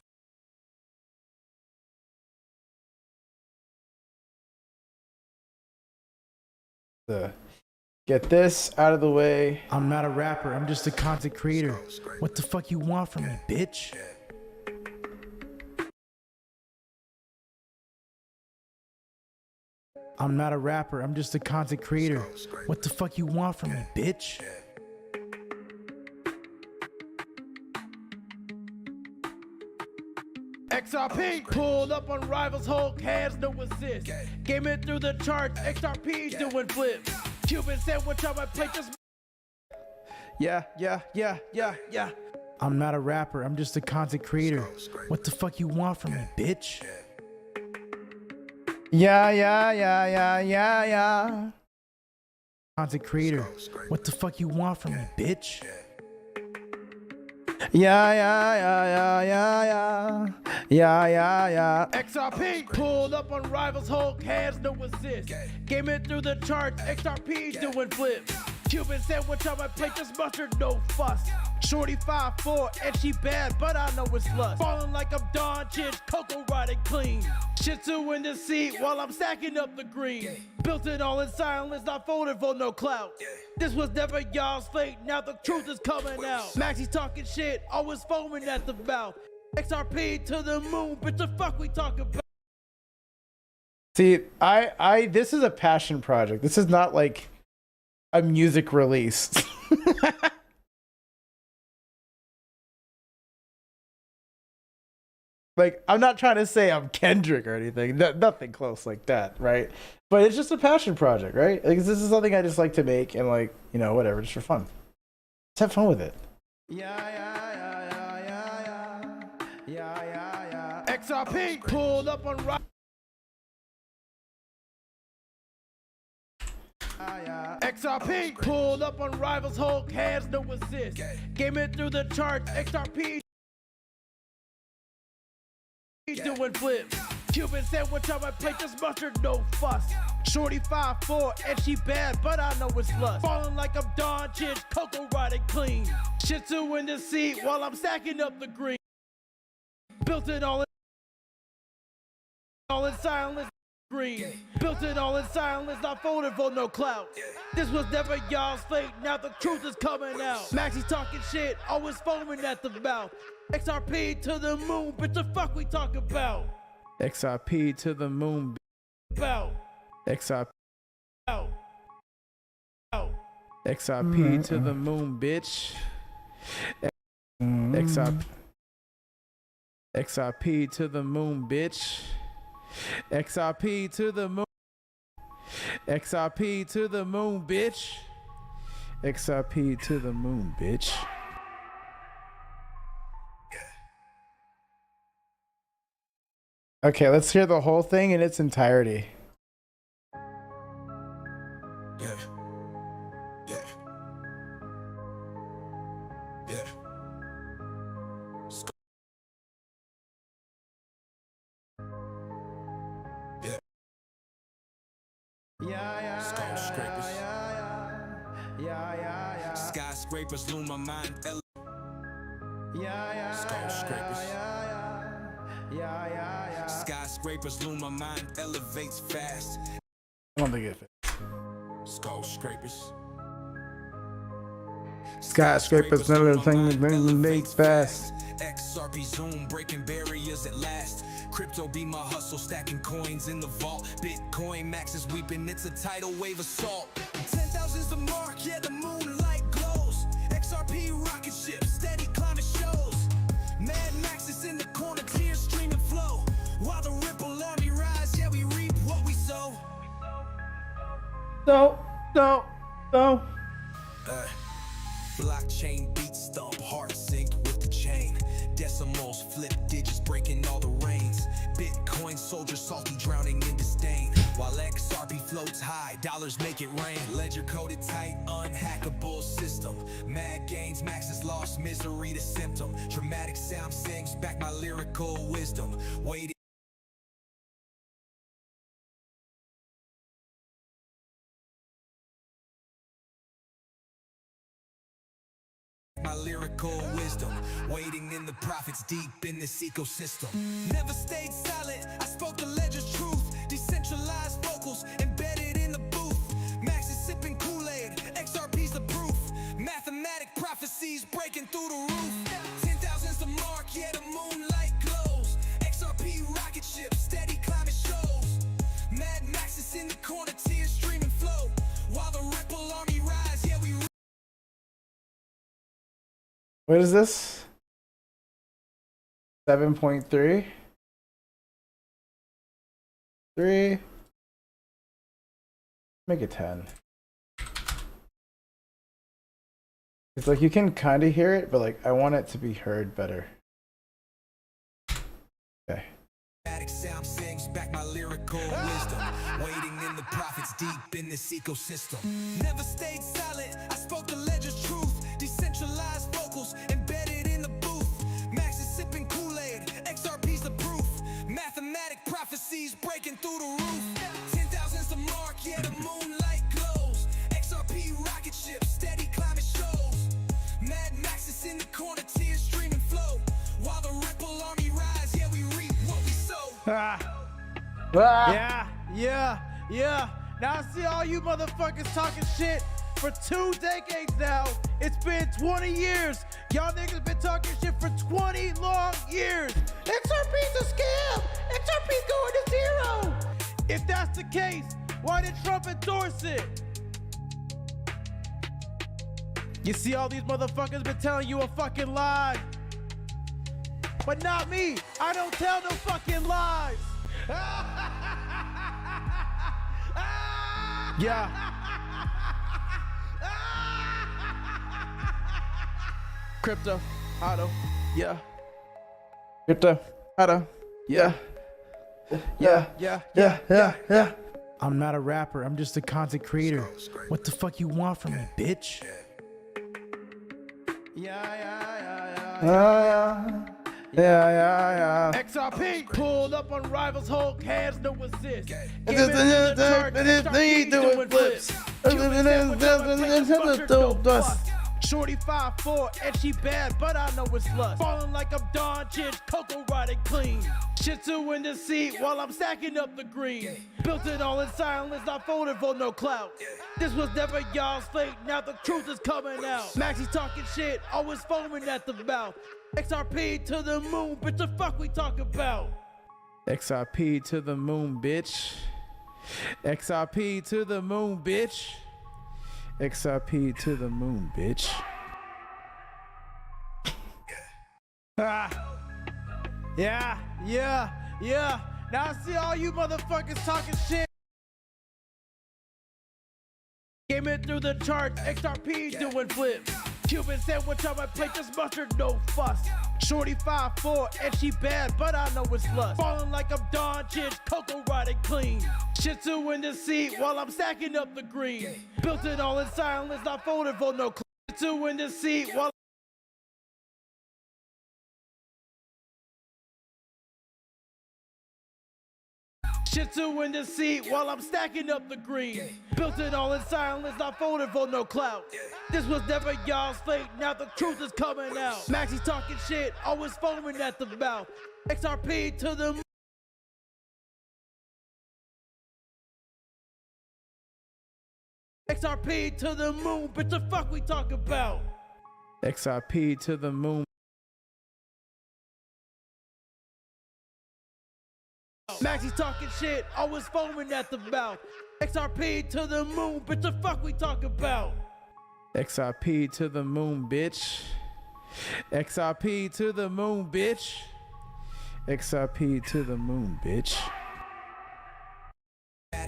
Get this out of the way. I'm not a rapper. I'm just a content creator. What the fuck you want from me, bitch? I'm not a rapper. I'm just a content creator. What the fuck you want from me, bitch? XRP pulled up on rivals, Hulk has no assist. Game it through the charts, XRP's doing flips. Cuban sandwich on my plate, just Yeah. I'm not a rapper. I'm just a content creator. What the fuck you want from me, bitch? Yeah. Content creator. What the fuck you want from me, bitch? Yeah. XRP pulled up on rivals, Hulk has no assist. Game it through the charts, XRP's doing flips. Cuban sandwich on my plate, just mustard, no fuss. Shorty 5'4", and she bad, but I know it's lust. Falling like I'm Don Chich, Coco riding clean. Shih Tzu in the seat while I'm stacking up the green. Built it all in silence, not folded for no clout. This was never y'all's fate, now the truth is coming out. Maxie's talking shit, always foaming at the mouth. XRP to the moon, bitch, the fuck we talking about? See, I this is a passion project. This is not like a music release. Like, I'm not trying to say I'm Kendrick or anything. Nothing close like that, right? But it's just a passion project, right? Like, this is something I just like to make and, like, you know, whatever, just for fun. Let's have fun with it. XRP pulled up on XRP pulled up on rivals, Hulk has no assist. Game it through the charts, XRP doing flips. Cuban sandwich on my plate, just mustard, no fuss. Shorty 5'4", and she bad, but I know it's lust. Falling like I'm Don Chich, Coco riding clean. Shih Tzu in the seat while I'm stacking up the green. Built it all in silence. Green. Built it all in silence, not folded for no clout. This was never y'all's fate, now the truth is coming out. Maxie's talking shit, always foaming at the mouth. XRP to the moon, bitch, the fuck we talk about? XRP to the moon. About. XRP. Out. XRP to the moon, bitch. XRP to the moon, bitch. XRP to the moon. XRP to the moon, bitch. XRP to the moon, bitch. Okay, let's hear the whole thing in its entirety. Skyscrapers. Skyscrapers loom my mind. Skyscrapers. Skyscrapers loom my mind. Elevates fast. I don't think it fits. Skyscrapers. Skyscrapers, another thing that makes fast. XRP Zoom breaking barriers at last. Crypto be my hustle, stacking coins in the vault. Bitcoin max is weeping, it's a tidal wave assault. 10,000's the mark, yeah, the moonlight glows. XRP rocket ship, steady climbing shows. Mad Max is in the corner, tears stream and flow. While the Ripple army rise, yeah, we reap what we sow. So. Blockchain beat stomp, heart sync with the chain. Decimals flip digits, breaking all the reins. Bitcoin soldiers salty, drowning in disdain. While XRP floats high, dollars make it rain. Ledger coded tight, unhackable system. Mad gains, maxes lost, misery the symptom. Dramatic sound sings back my lyrical wisdom. Waiting. My lyrical wisdom, waiting in the prophets deep in this ecosystem. Never stayed silent, I spoke the ledger's truth. Decentralized vocals embedded in the booth. Max is sipping Kool-Aid, XRP's the proof. Mathematic prophecies breaking through the roof. 10,000's the mark, yeah, the moonlight glows. XRP rocket ship, steady climbing shows. Mad Max is in the corner, tears stream and flow. While the Ripple army rise, yeah, we What is this? 7.3? 3? Make it 10. It's like you can kind of hear it, but like I want it to be heard better. Okay. Sound sings back my lyrical wisdom. Waiting in the prophets deep in this ecosystem. Never stayed silent, I spoke the ledger's truth. Decentralized vocals embedded in the booth. Max is sipping Kool-Aid, XRP's the proof. Mathematic prophecies breaking through the roof. 10,000's the mark, yeah, the moonlight glows. XRP rocket ship, steady climbing shows. Mad Max is in the corner, tears stream and flow. While the Ripple army rise, yeah, we reap what we sow. Yeah. Now I see all you motherfuckers talking shit for 2 decades now. It's been 20 years. Y'all niggas been talking shit for 20 long years. XRP's a scam. XRP's going to zero. If that's the case, why did Trump endorse it? You see all these motherfuckers been telling you a fucking lie. But not me. I don't tell no fucking lies. Yeah. Crypto, Hado, yeah. Crypto, Hado, yeah. Yeah. I'm not a rapper. I'm just a content creator. What the fuck you want from me, bitch? Yeah. XRP pulled up on rivals, Hulk hands, no assist. Doing flips. Shorty 5'4" and she bad, but I know it's lust. Falling like I'm Don Chich, Coco riding clean. Shih Tzu in the seat while I'm stacking up the green. Built it all in silence, not folded for no clout. This was never y'all's fate, now the truth is coming out. Maxie talking shit, always foaming at the mouth. XRP to the moon, bitch, the fuck we talk about? XRP to the moon, bitch. XRP to the moon, bitch. XRP to the moon, bitch. Yeah. Now I see all you motherfuckers talking shit. Came in through the charts, XRP doing flips. Cuban sandwich on my plate, just mustard, no fuss. Shorty 5'4" and she bad, but I know it's lust. Falling like I'm Don Chich, Coco riding clean. Shih Tzu in the seat while I'm stacking up the green. Built it all in silence, not folded for no Shih Tzu in the seat while Shit two in the seat while I'm stacking up the green. Built it all in silence, not folded for no clout. This was never y'all's fate, now the truth is coming out. Maxi talking shit, always foaming at the mouth. XRP to the XRP to the moon, bitch, the fuck we talk about? XRP to the moon. Maxi talking shit, always foaming at the mouth. XRP to the moon, bitch, the fuck we talk about? XRP to the moon, bitch. XRP to the moon, bitch. XRP to the moon, bitch.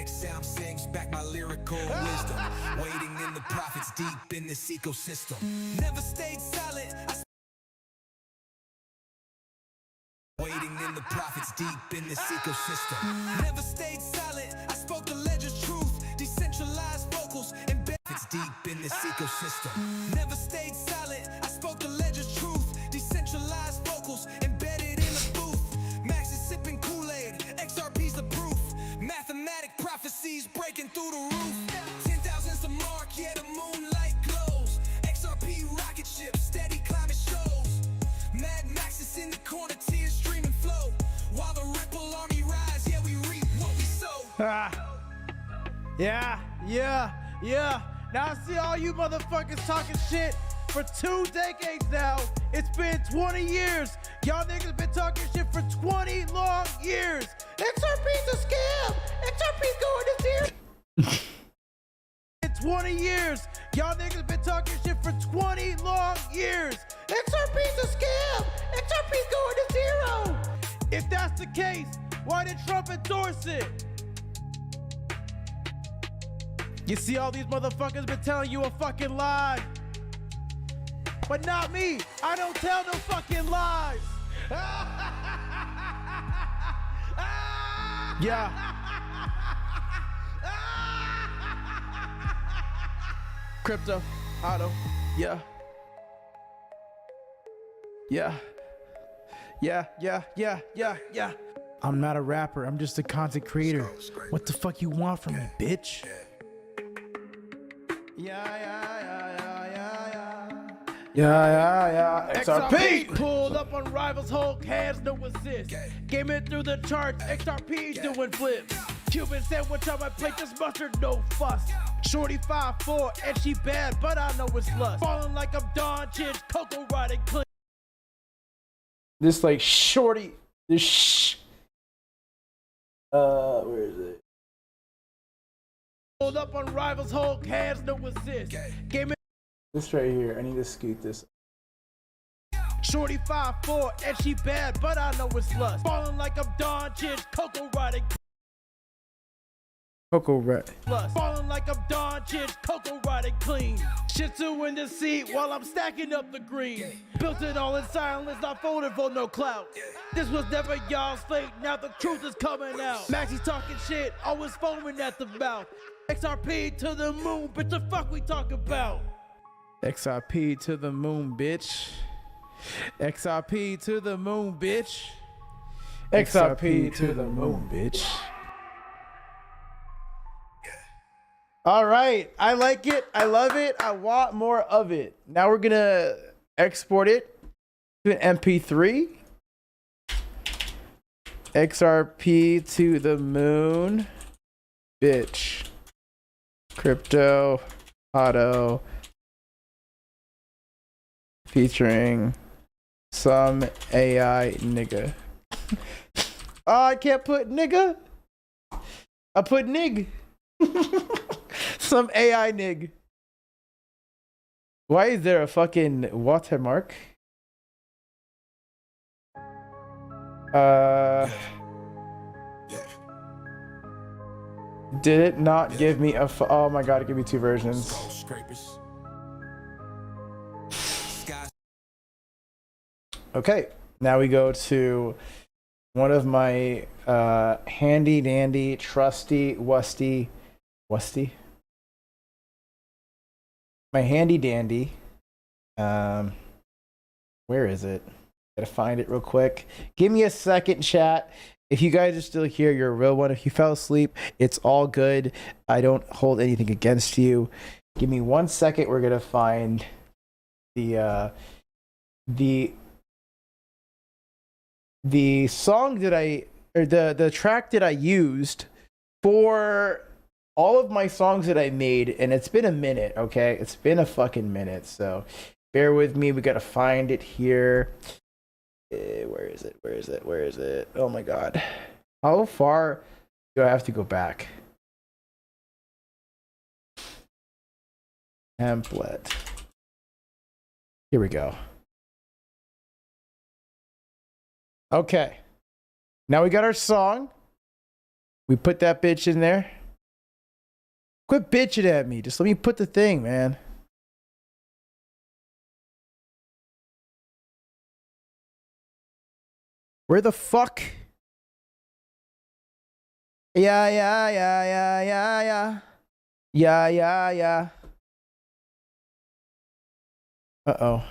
Sound sings back my lyrical wisdom. Waiting in the prophets deep in this ecosystem. Never stayed silent. Waiting in the prophets deep in this ecosystem. Never stayed silent. I spoke the ledger's truth. Decentralized vocals and benefits deep in this ecosystem. Never stayed silent. I spoke the ledger's truth. Decentralized vocals embedded in a booth. Max is sipping Kool-Aid. XRP's the proof. Mathematic prophecies breaking through the roof. 10,000's the mark, yeah, the moonlight glows. XRP rocket ship, steady climbing shows. Mad Max is in the corner, tears streaming flow. While the Ripple army rise, yeah, we reap what we sow. Yeah. Now I see all you motherfuckers talking shit for 2 decades now. It's been 20 years. Y'all niggas been talking shit for 20 long years. XRP's a scam. XRP's going to zero. In 20 years. Y'all niggas been talking shit for 20 long years. XRP's a scam. XRP's going to zero. If that's the case, why did Trump endorse it? You see all these motherfuckers been telling you a fucking lie. But not me. I don't tell no fucking lies. Yeah. Crypto, auto, yeah. Yeah. I'm not a rapper. I'm just a content creator. What the fuck you want from me, bitch? Yeah. XRP pulled up on rivals, Hulk hands, no assist. Game it through the charts, XRP's doing flips. Cuban sandwich on my plate, just mustard, no fuss. Shorty 5'4", and she bad, but I know it's lust. Falling like I'm Don Chich, Coco riding clean. This like shorty, where is it? Pulled up on rivals, Hulk hands, no assist. Game it. This right here, I need to scoot this. Shorty 5'4", and she bad, but I know it's lust. Falling like I'm Don Chich, Coco riding. Coco rat. Falling like I'm Don Chich, Coco riding clean. Shit two in the seat while I'm stacking up the green. Built it all in silence, not folded for no clout. This was never y'all's fate, now the truth is coming out. Maxi talking shit, always foaming at the mouth. XRP to the moon, bitch, the fuck we talk about? XRP to the moon, bitch. XRP to the moon, bitch. XRP to the moon, bitch. All right, I like it. I love it. I want more of it. Now we're gonna export it to an MP3. XRP to the moon, bitch. Crypto, auto, featuring some AI nigga. Oh, I can't put nigga. I put nig. Some AI nig. Why is there a fucking watermark? Did it not give me a oh my god, it gave me 2 versions. Okay, now we go to one of my handy dandy trusty wusty my handy dandy where is it? Gotta find it real quick. Give me a second, chat. If you guys are still here, you're a real one. If you fell asleep, it's all good. I don't hold anything against you. Give me 1 second. We're gonna find the song that the track that I used for all of my songs that I made, and it's been a minute, okay? It's been a fucking minute, so bear with me. We gotta find it here. Where is it? Where is it? Where is it? Oh my god. How far do I have to go back? Template. Here we go. Okay. Now we got our song. We put that bitch in there. Quit bitching at me. Just let me put the thing, man. Where the fuck? Yeah. Uh-oh.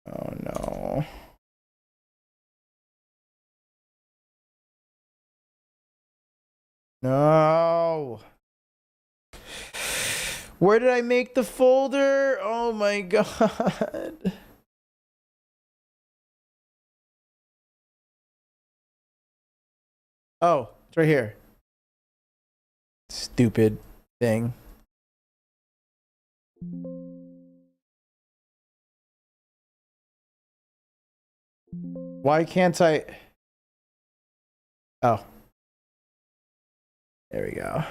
Oh no. No. Where did I make the folder? Oh my god. Oh, it's right here. Stupid thing. Why can't I? Oh. There we go.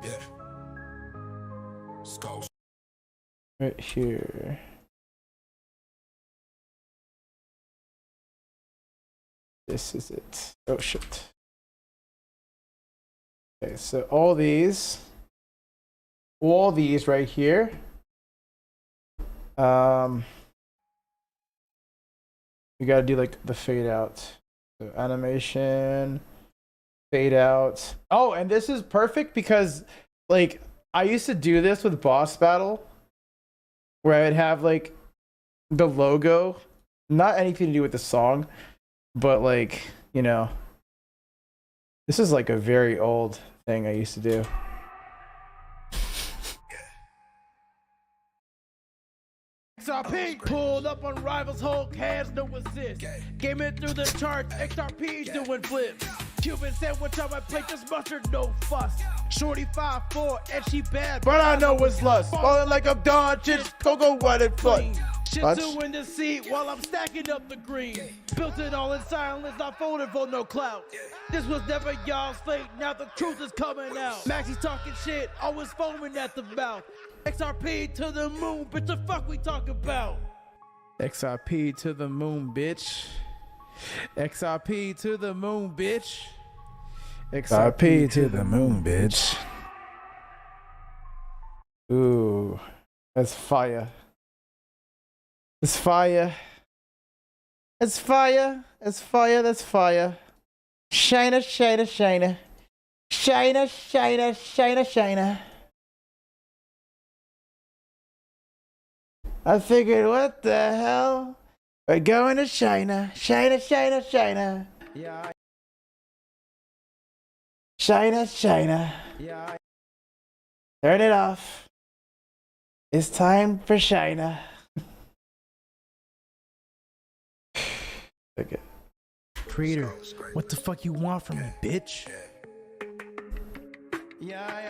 Yeah. Let's go. Right here. This is it. Oh shit. Okay, so all these right here. We gotta do like the fade out. So animation, fade out. Oh, and this is perfect because like I used to do this with Boss Battle where I would have like the logo, not anything to do with the song, but like, you know, this is like a very old thing I used to do. XRP pulled up on rivals, Hulk has no assist. Game it through the charts, XRP's doing flips. Cuban sandwich on my plate, just mustard, no fuss. Shorty 5'4", and she bad, but I know it's lust. Falling like I'm Don Chits, Coco White and Foot. Shit two in the seat while I'm stacking up the green. Built it all in silence, not folded for no clout. This was never y'all's fate, now the truth is coming out. Maxie's talking shit, always foaming at the mouth. XRP to the moon, bitch, the fuck we talk about? XRP to the moon, bitch. XRP to the moon, bitch. XRP to the moon, bitch. Ooh, that's fire. It's fire. It's fire. It's fire. That's fire. Shiner, shiner, shiner. Shiner, shiner, shiner, shiner. I figured, what the hell? We're going to China. China, China, China. Yeah. China, China. Yeah. Turn it off. It's time for China. Okay. Creator, what the fuck you want from me, bitch? Yeah.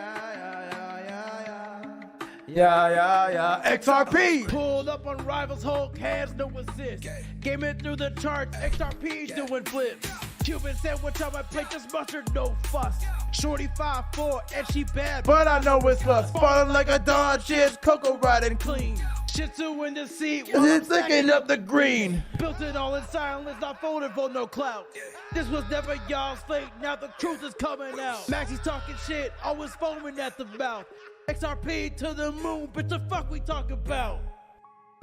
XRP! Pulled up on rivals, Hulk has no assist. Game it through the charts, XRP's doing flips. Cuban sandwich on my plate, just mustard, no fuss. Shorty 5'4", and she bad, but I know it's lust. Falling like a Don Chits, Coco riding clean. Shih Tzu in the seat while I'm stacking up the green. Built it all in silence, not folded for no clout. This was never y'all's fate, now the truth is coming out. Maxie's talking shit, always foaming at the mouth. XRP to the moon, bitch, the fuck we talk about?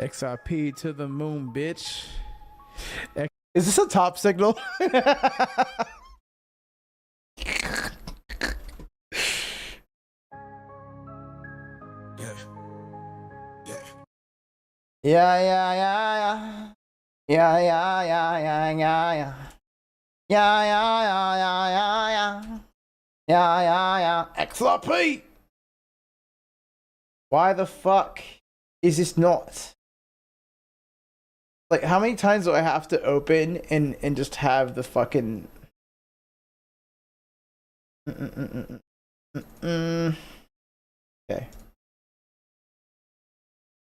XRP to the moon, bitch. Is this a top signal? Yeah, yeah, yeah, yeah. Yeah, yeah, yeah, yeah, yeah, yeah. Yeah, yeah, yeah, yeah, yeah, yeah. Yeah, yeah, yeah. XRP! Why the fuck is this not? Like, how many times do I have to open and just have the fucking... Okay.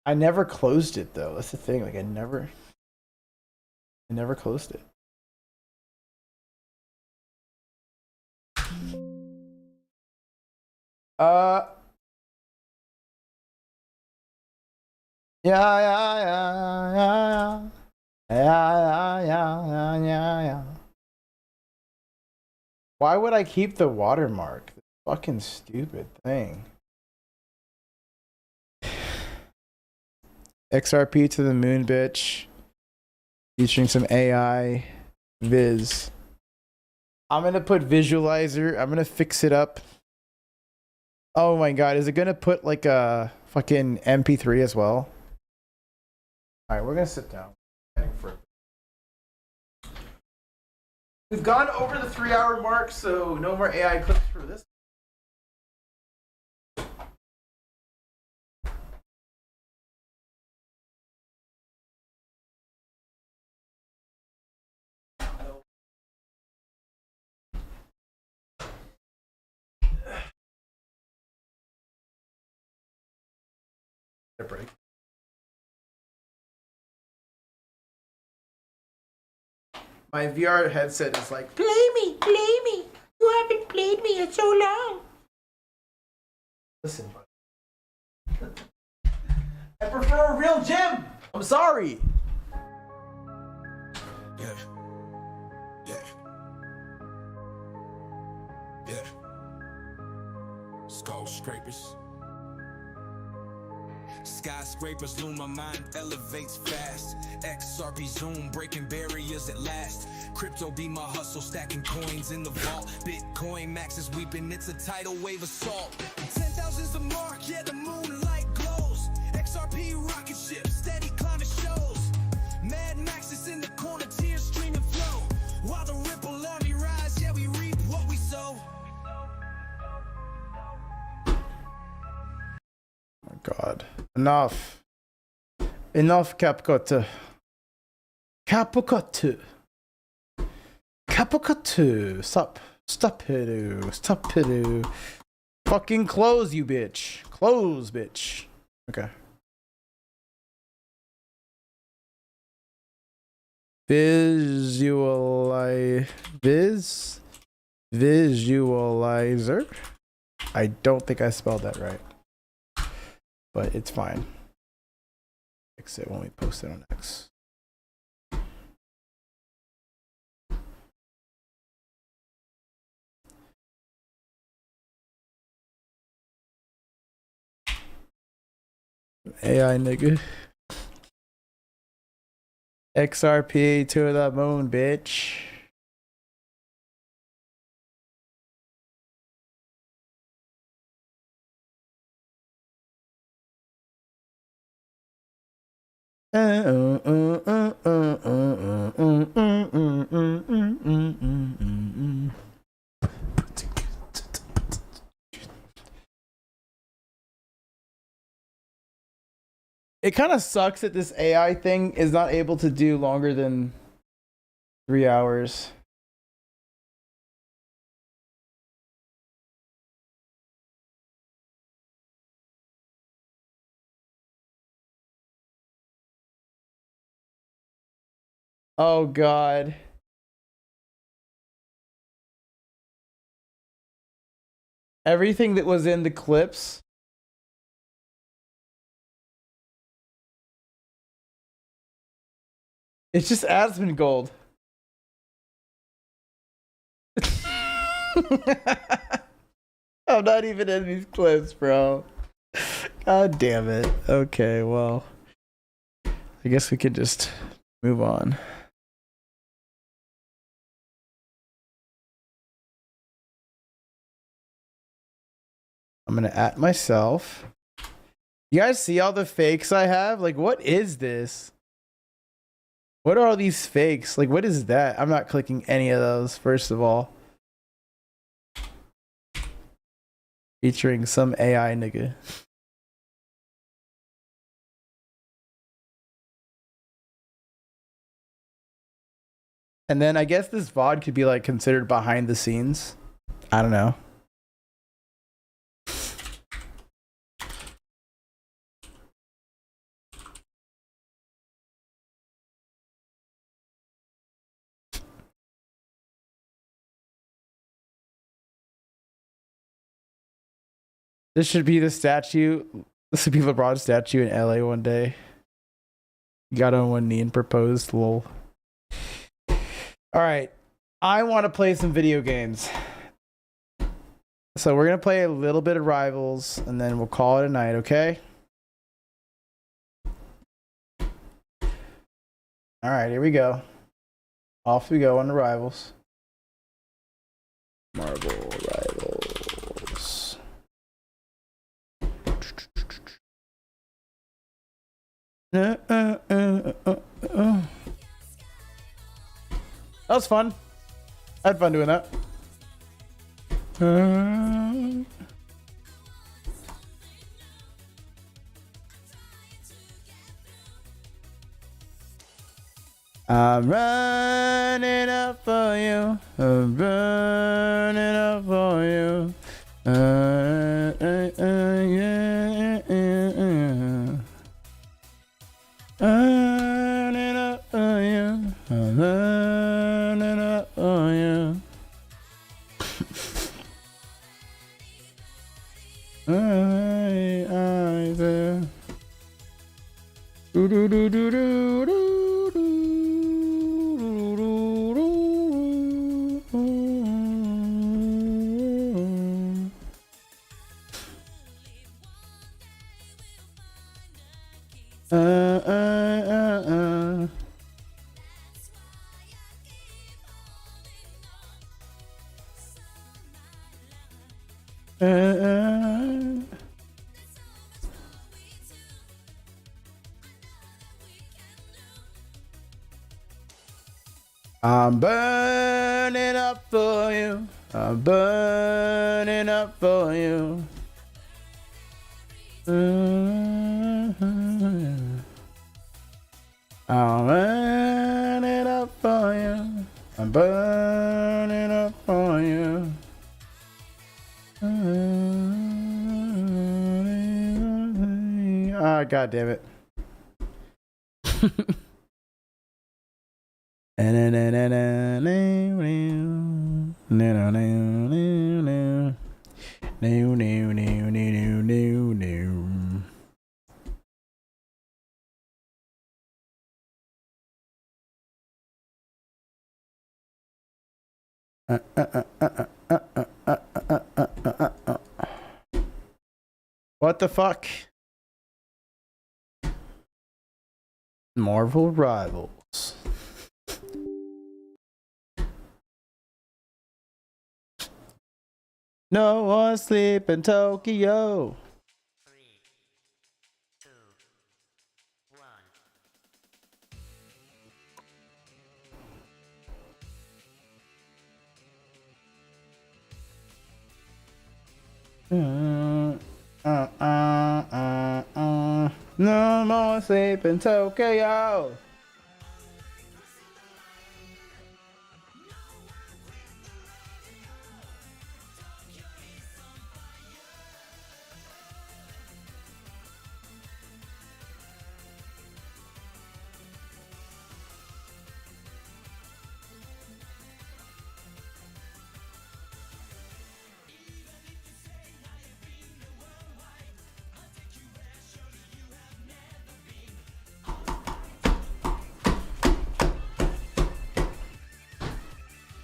I never closed it though. That's the thing. Like I never closed it. Yeah, yeah, yeah, yeah, yeah, yeah, yeah, yeah, yeah. Why would I keep the watermark? This fucking stupid thing. XRP to the moon, bitch. Featuring some AI viz. I'm gonna put visualizer. I'm gonna fix it up. Oh my god, is it gonna put like a fucking MP3 as well? Alright, we're gonna sit down. We've gone over the 3-hour mark, so no more AI clips for this. A break. My VR headset is like, play me, play me. You haven't played me in so long. Listen, buddy. I prefer a real gym. I'm sorry. Yeah. Yeah. Yeah. Skull scrapers. Skyscrapers loom, my mind elevates fast. XRP zoom, breaking barriers at last. Crypto be my hustle, stacking coins in the vault. Bitcoin max is weeping, it's a tidal wave assault. 10,000's the mark, yeah, the moonlight glows. XRP rocket ship, steady climbing shows. Mad Max is in the corner, tears streaming flow. While the Ripple army rise, yeah, we reap what we sow. God. Enough. Enough, CapCut. CapCut. CapCut. Stop. Stop it. Stop it. Fucking close, you bitch. Close, bitch. Okay. Visualizer. I don't think I spelled that right. But it's fine. Fix it when we post it on X. AI nigga. XRP to the moon, bitch. It kind of sucks that this AI thing is not able to do longer than 3 hours. Oh God. Everything that was in the clips. It's just Aspen Gold. I'm not even in these clips, bro. God damn it. Okay, well, I guess we could just move on. I'm gonna at myself. You guys see all the fakes I have? Like, what is this? What are all these fakes? Like, what is that? I'm not clicking any of those, first of all. Featuring some AI nigga. And then I guess this VOD could be like considered behind the scenes. I don't know. This should be the statue. This would be LeBron's statue in LA one day. Got on one knee and proposed. Lol. All right. I want to play some video games. So we're going to play a little bit of Rivals and then we'll call it a night, okay? All right, here we go. Off we go on the Rivals. Marvel Rivals. That was fun. I had fun doing that. I'm running up for you. I'm running up for you. Running up for you. I'm running up for you. I there. Do do do do do do. I'm burning up for you. I'm burning up for you. I'm burning up for you. I'm burning up for you. Ah, God damn it. What the fuck? Marvel Rivals. No one sleep in Tokyo. 3, 2, 1. No more sleep in Tokyo.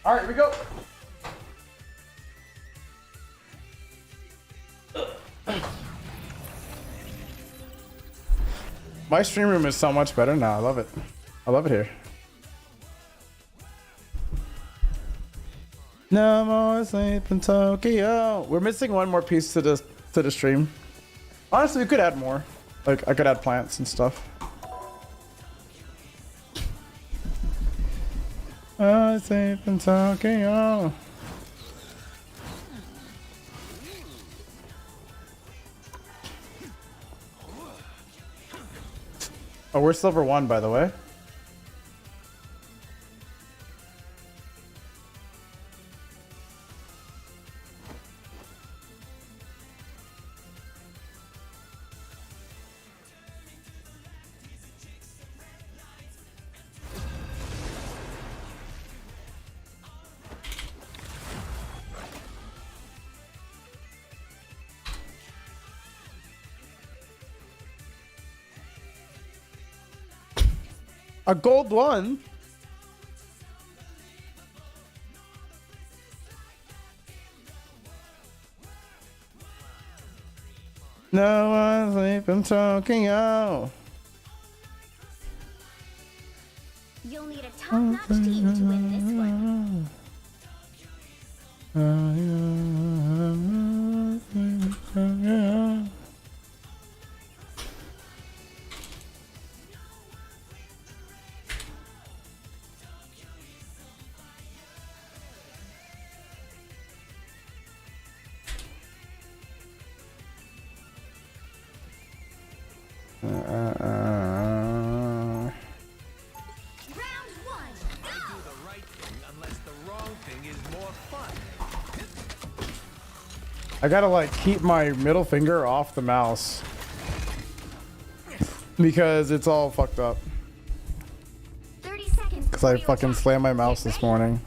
All right, here we go. My stream room is so much better now. I love it. I love it here. No more sleep in Tokyo. We're missing one more piece to this to the stream. Honestly, we could add more. Like, I could add plants and stuff. I say been talking. Oh, we're silver 1, by the way. A gold 1. No one's sleeping talking out. You'll need a top-notch team to win this one. I gotta like keep my middle finger off the mouse because it's all fucked up. 30 seconds. Because I fucking slammed my mouse this morning.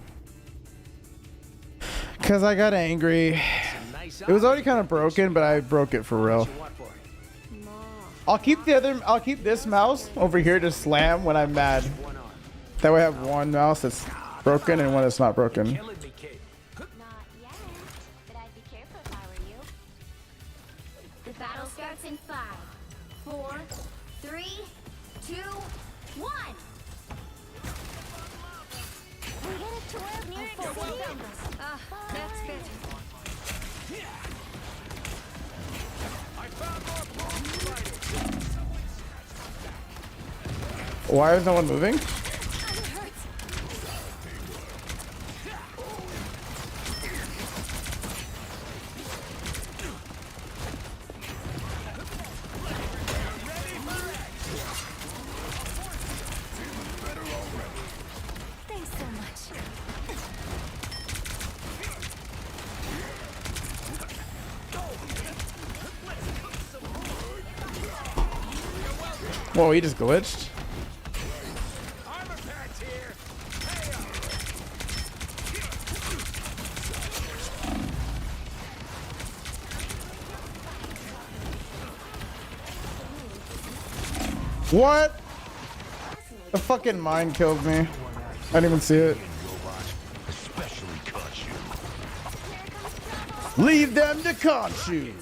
Because I got angry. It was already kind of broken, but I broke it for real. I'll keep this mouse over here to slam when I'm mad. That way I have one mouse that's broken and one that's not broken. In 5, 4, 3, 2, 1. We get a tour near the city. That's good. Why is no one moving? Whoa, he just glitched. What? The fucking mine killed me. I didn't even see it. Leave them to Khonshu.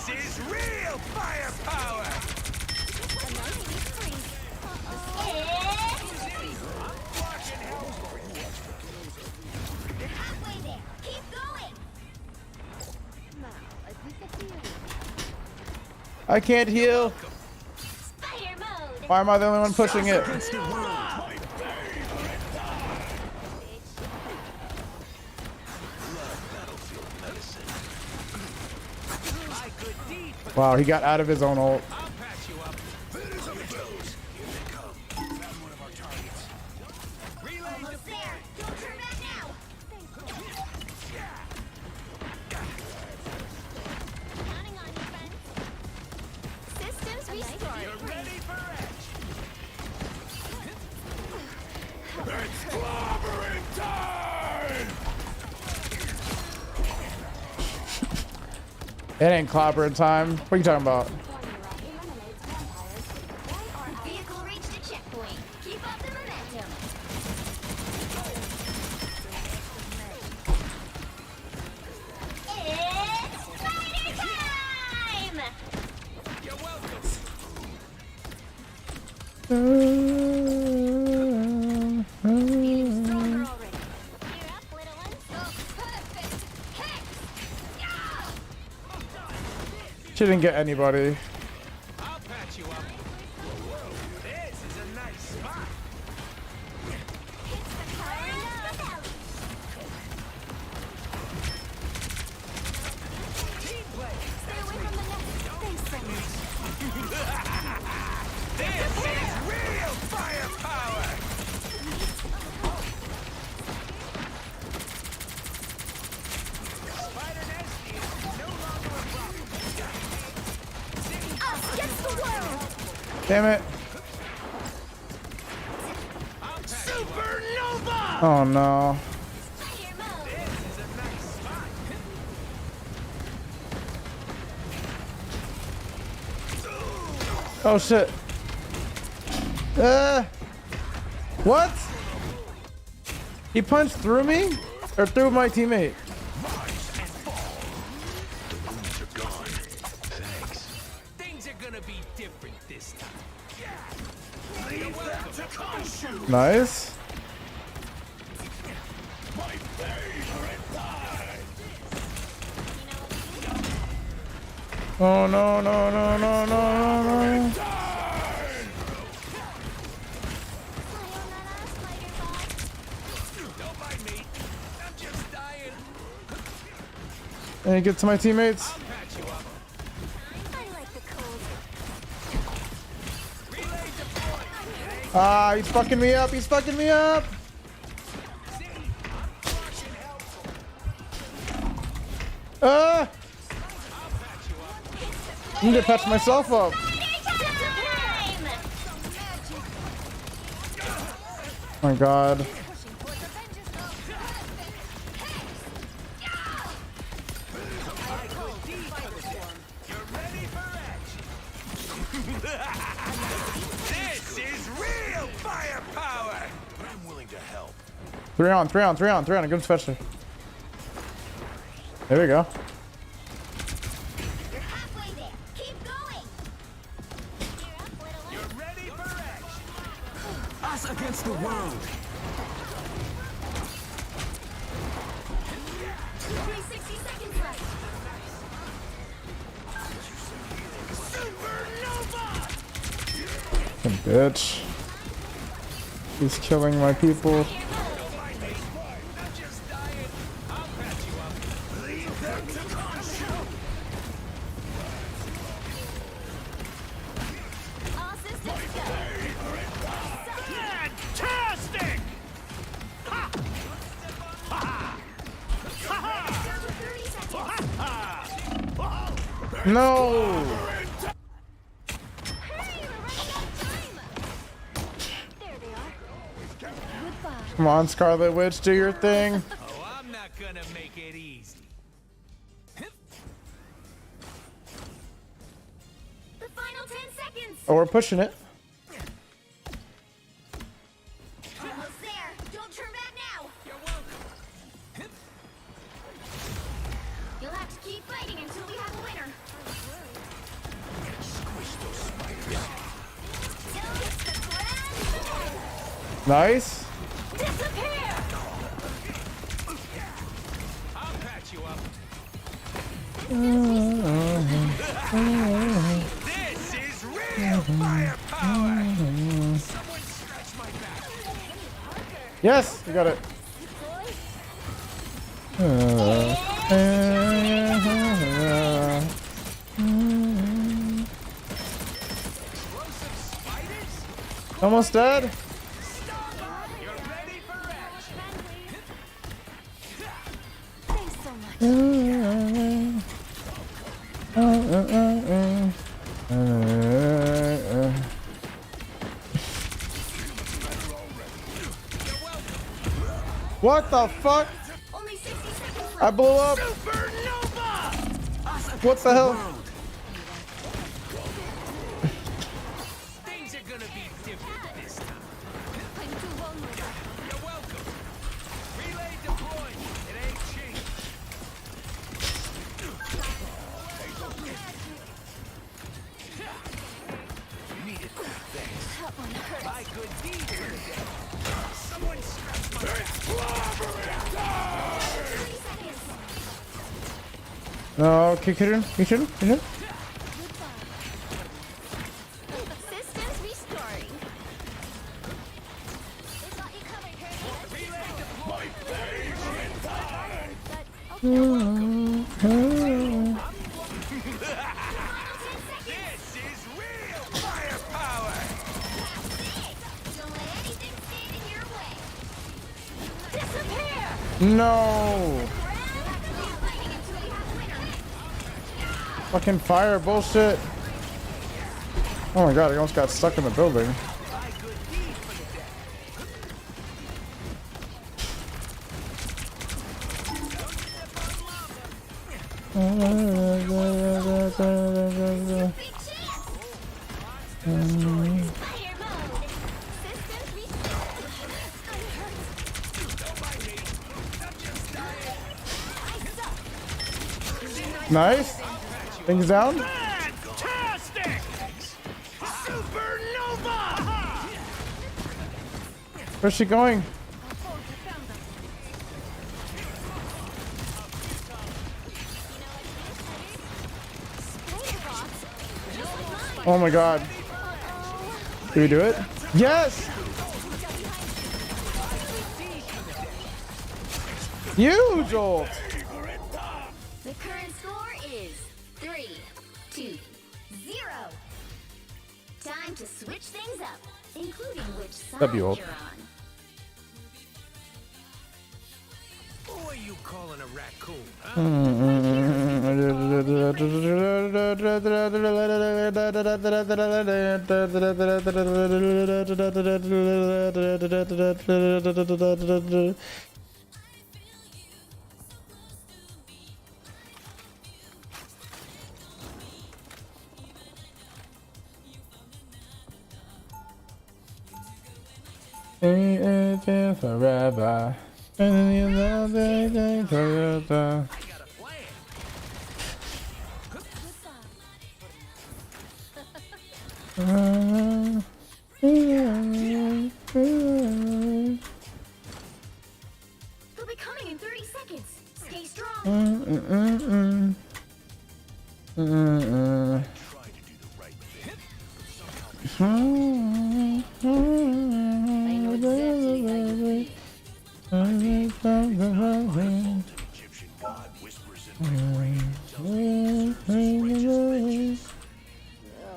This is real firepower! Halfway there. Keep going. I can't heal. Why am I the only one pushing it? Wow, he got out of his own ult. It ain't clobbering time. What are you talking about? Vehicle She didn't get anybody. I'll patch you up. This is a nice spot. Team play. Stay away from the net. Thanks so much. This is real firepower. Spider Nest is no longer a problem. Us against the world. Damn it. Supernova! Oh no. This is a nice spot. Oh shit. What? He punched through me? Or through my teammate? Things are gonna be different this time. You're welcome to Khonshu. Nice. My favorite time. Oh no, no, no, no, no, no, no. Don't mind me. I'm just dying. And get to my teammates. I'll patch you up. I like the cold. Relay deployed. It ain't Ah, he's fucking me up. He's fucking me up. see. I'm crushing helpful. Ah, I'll patch you up. I need to patch myself up. Oh my god. You're ready for action. This is real firepower. I'm willing to help. 3 on, 3 on, 3 on, 3 on. Go fetch her. There we go. You're halfway there. Keep going. You're ready for action. Us against the world. 360 seconds left. Supernova. Fucking bitch. He's killing my people. Don't mind me. I'm just dying. I'll patch you up. Leave them to Khonshu. All systems go. Fantastic! Ha! Ha! Ha! 30 seconds. Ha! No. Hurry, we're running out of time. There they are. Goodbye. Come on, Scarlet Witch, do your thing. Oh, I'm not gonna make it easy. The final 10 seconds. Oh, we're pushing it. Almost there. Don't turn back now. You're welcome. You'll have to keep fighting until we have a winner. Squish those spiders. Till it's the grand Nice. disappear. I'll patch you up. This is real firepower. Someone scratch my back. Yes, you got it. Explosive spiders? Almost dead. You're ready for action. Thanks so much. What the fuck? Only 60 seconds left. I blew up. Supernova! What the hell? Things are gonna be different this time. I'm too vulnerable. You're welcome. Relay deployed. It ain't cheap. Needed that, thanks. That one hurts. My good deed for the day. Someone scratch my back. 30 seconds. No, kick him. Kick him. Kick him. No! Fucking fire bullshit. Oh my god, I almost got stuck in the building. Nice. Things down. Where's she going? Oh my god. Did we do it? Yes! Huge ult! The current score is 3-2-0. Time to switch things up, including which side That'd be you're old. on. Who are you calling a raccoon, huh? Forever. Forever. They'll be coming in 30 seconds. Stay strong.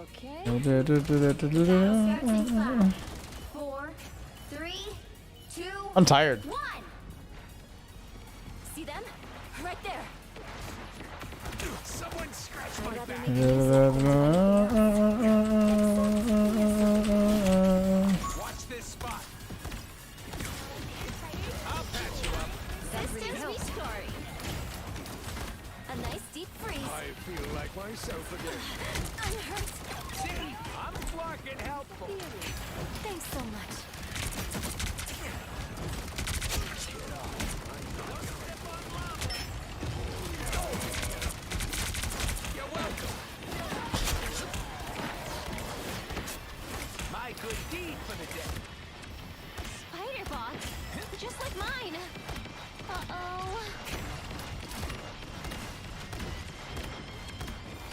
Okay. 4, 3, 2, I'm tired. 1. See them? Right there. Someone scratch my back. Watch this spot. I'll patch you up. Distance rescoring. A nice deep freeze. I feel like myself again. I'm hurt. See, I'm fucking helpful. Thanks so much. You're welcome. My good deed for the day. Spider bots? Just like mine. Uh-oh.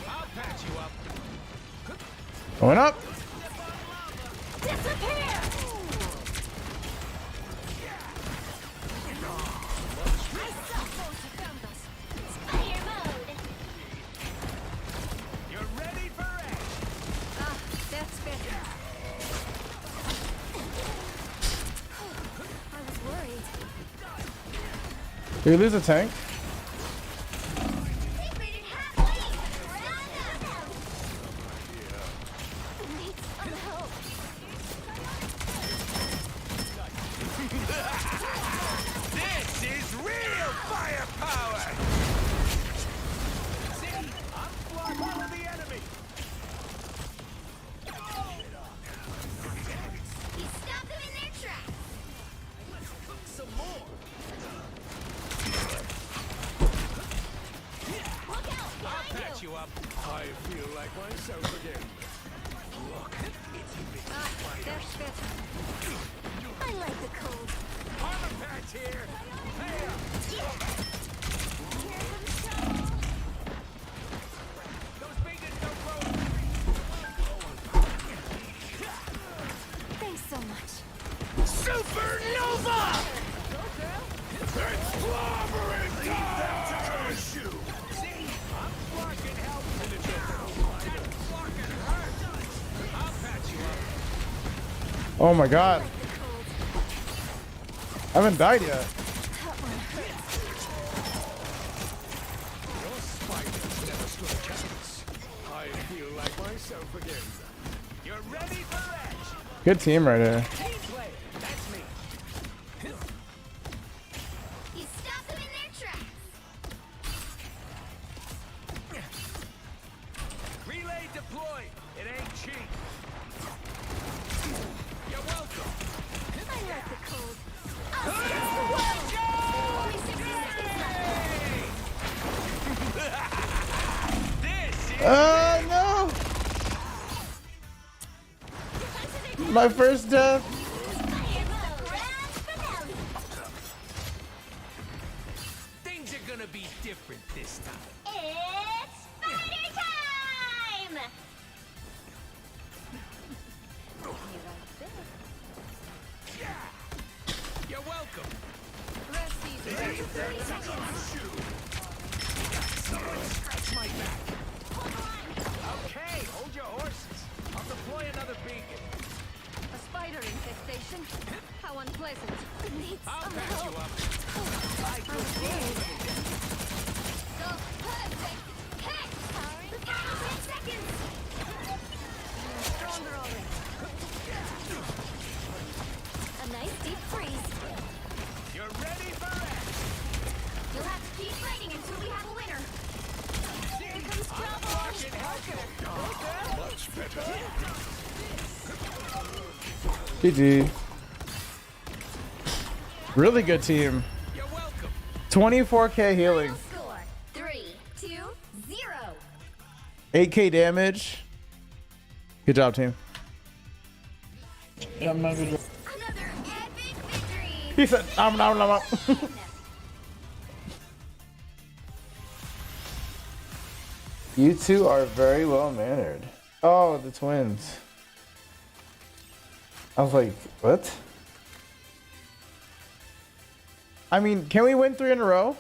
I'll patch you up. Going up. Disappear! Spider mode! You're ready for action. Ah, that's better. I was worried. Did we lose a tank? This is real firepower. See, I'm blocking with the enemy. You stopped them in their tracks. Let's cook some more. Look out! I'll Behind patch you up. I feel like myself again. Look, it's a bit That's better. I like the cold. armor patch here. Hey up. Those bigots don't grow. Thanks so much. Supernova! It's clobbering time! Oh my god. I haven't died yet. Your spiders never stood a chance. I feel like myself again. You're ready for edge. Good team right here. Team play. That's me. You stop them in their tracks. Relay deployed. It ain't cheap. You're welcome. I like the cold. No! My first death. Things are gonna be different this time. It's spider time! You're welcome. Rest easy. 30 seconds. Someone scratch my back. Okay, hold your horses. I'll deploy another beacon. A spider infestation? How unpleasant. I'll patch you up. I could So perfect. Heck! 10 seconds. You're stronger already. A nice deep freeze. You're ready for it. You'll have to keep fighting until we have a winner. Here comes trouble. Much better. GG. Really good team. 24k healing. Score 3-2-0. 8k damage. Good job, team. Yeah, Another epic victory. He said, I'm. You two are very well mannered. Oh, the twins. I was like, what? I mean, can we win 3 in a row?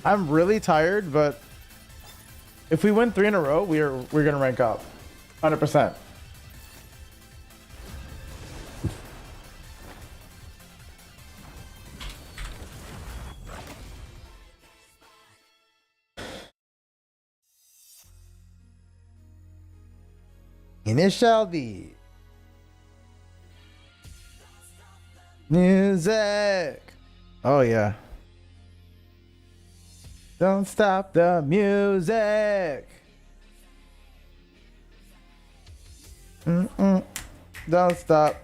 I'm really tired, but if we win 3 in a row, we're gonna rank up, 100%. And it shall be. Music. Oh yeah. Don't stop the music. Don't stop.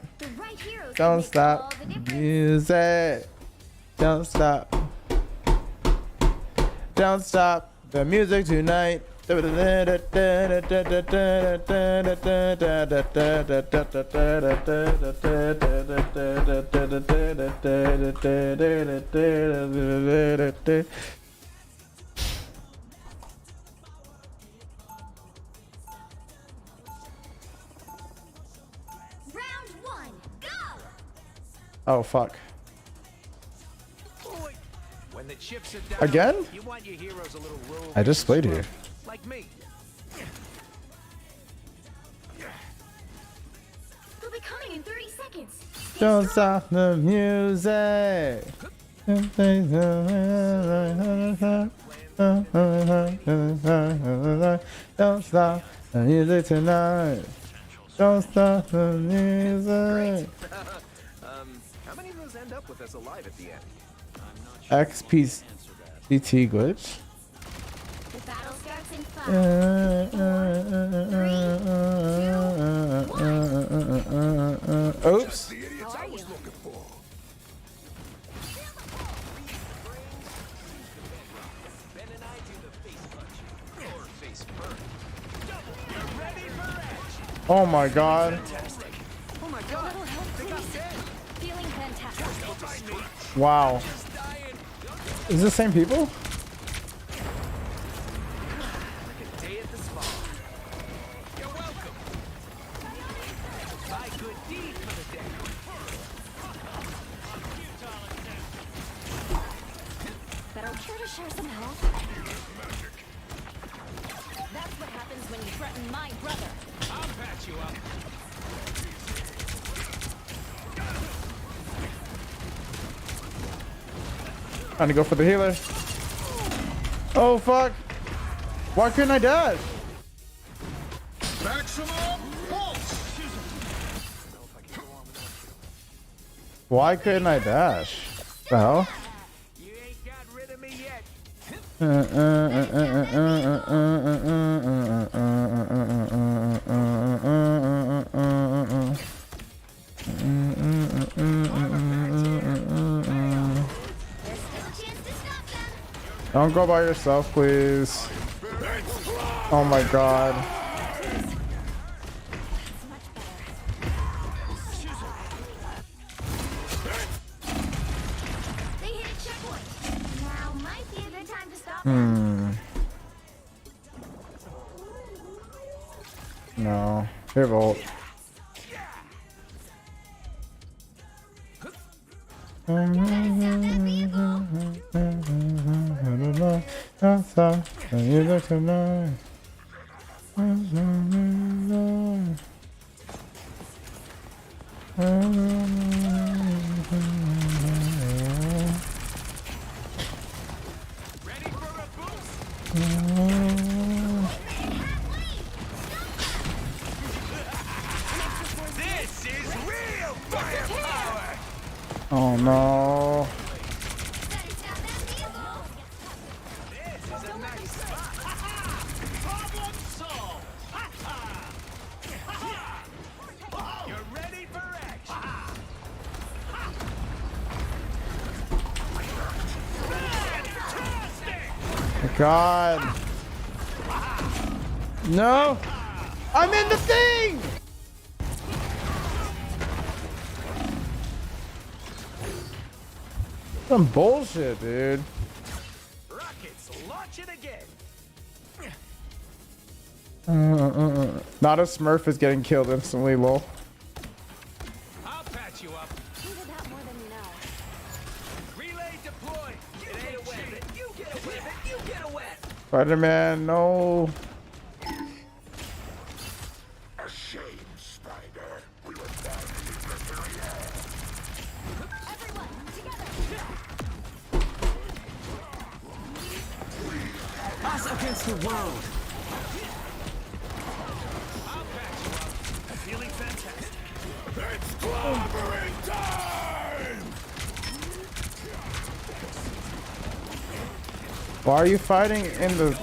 Don't stop. Music. Don't stop. Don't stop the music tonight. Oh fuck. When the chips are down, Again? You want your heroes a little rogue I just played here. like me. They'll be coming in 30 seconds. Don't stop the music. Don't stop the music tonight. Don't stop the music. How many of those end up with us alive at the end? XPCT glitch. The battle starts in 5. Oops. The idiots I was looking for. Ben and I do the face punch or face burn. You're ready for edge. Oh my god. Fantastic. Oh my god. They got dead. Feeling fantastic. Wow. Is this the same people? Like a day at the spa. You're welcome. My good deed for the day. But I'm sure to share some help. That's what happens when you threaten my brother. I patch you up. Trying to go for the healer. Oh fuck! Why couldn't I dash? Why couldn't I dash? The hell? You ain't got rid of me yet. Don't go by yourself, please. Oh my god. They hit a checkpoint. Now might be a good time to stop. No. Here, Volt. You look so nice. Ready for a boost? This is real firepower. Oh no. This is a nice spot. Problem solved. You're ready for action. Fantastic. God. No. I'm in the thing. Some bullshit, dude. Rockets, launch it again. Not a Smurf is getting killed instantly, lol. I'll patch you up. You did that more than you know. Relay deployed. You get away with it. You get away with it. You get away. Spider-Man, no. A shame, Spider. We were bound to be prepared. Everyone, together. Us against the world. I'll patch you up. I'm feeling fantastic. It's clobbering time! Why are you fighting in the...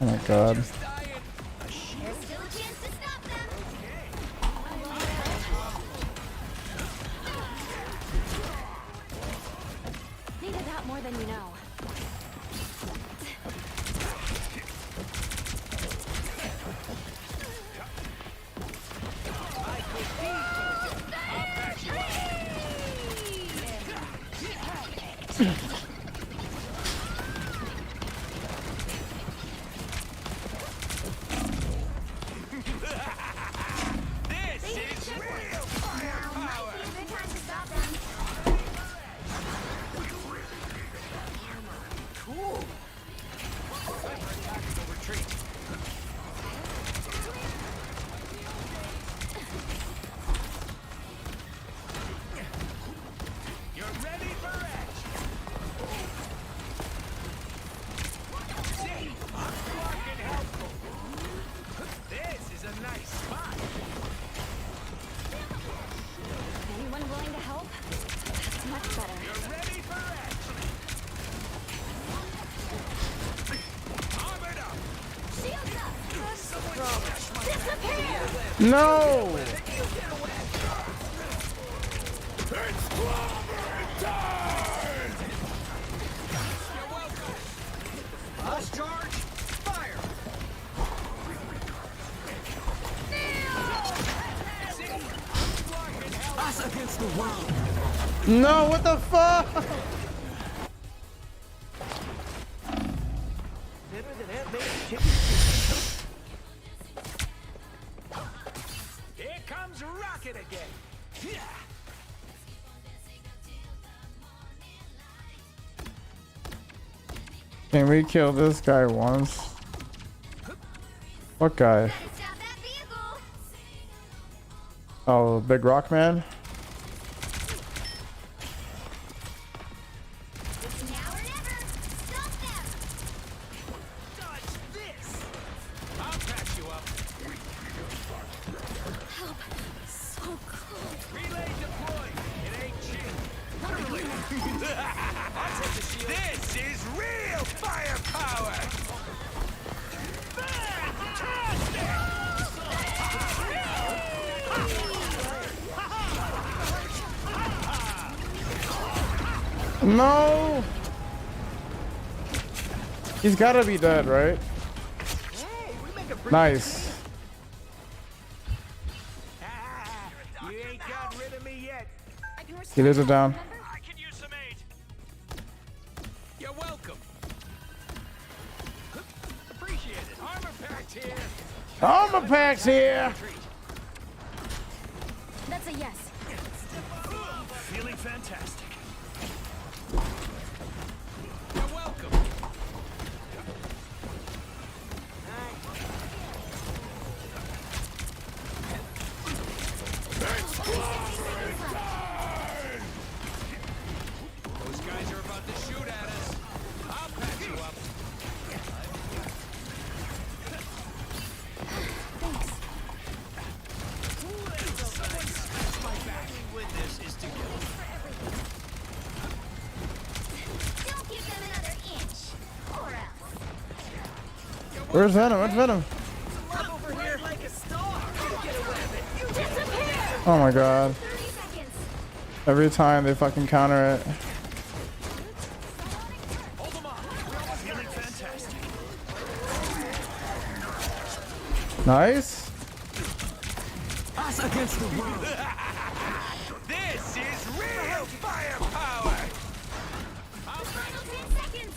Oh my god. There's still a chance to stop them. Needed that more than you know. This is real firepower! Good time to stop them. Cool. Tactical retreat. You're ready for action. See, I'm fucking helpful. This is a nice spot. Anyone willing to help? That's much better. You're ready for action. Armored up. Shields up. Disappear. No! It's clobbering time! You're welcome. Last charge, fire! Us against the world. No, what the fuck? Better than Ant-Man's chicken. Here comes Rocket again. Can we kill this guy once? What guy? Stop that vehicle. Oh, big rock man. This is real firepower! No! He's gotta be dead, right? Nice. You ain't got rid of me yet. He lays it down. I can use some aid. You're welcome. Appreciate it. Armor packed here. Armor packs here. That's a yes. Feeling fantastic. You're welcome. Those guys are about to shoot at us. I'll patch you up. Someone scratch my back. Win this is together. Don't give them another inch, or else. Where's Venom? Where's Venom? Love over here like a star. Get away with it. You disappear. Oh my god. 30 seconds. Every time they fucking counter it. Hold them off. Feeling fantastic. Nice. Us against the world. This is real firepower. Final 10 seconds.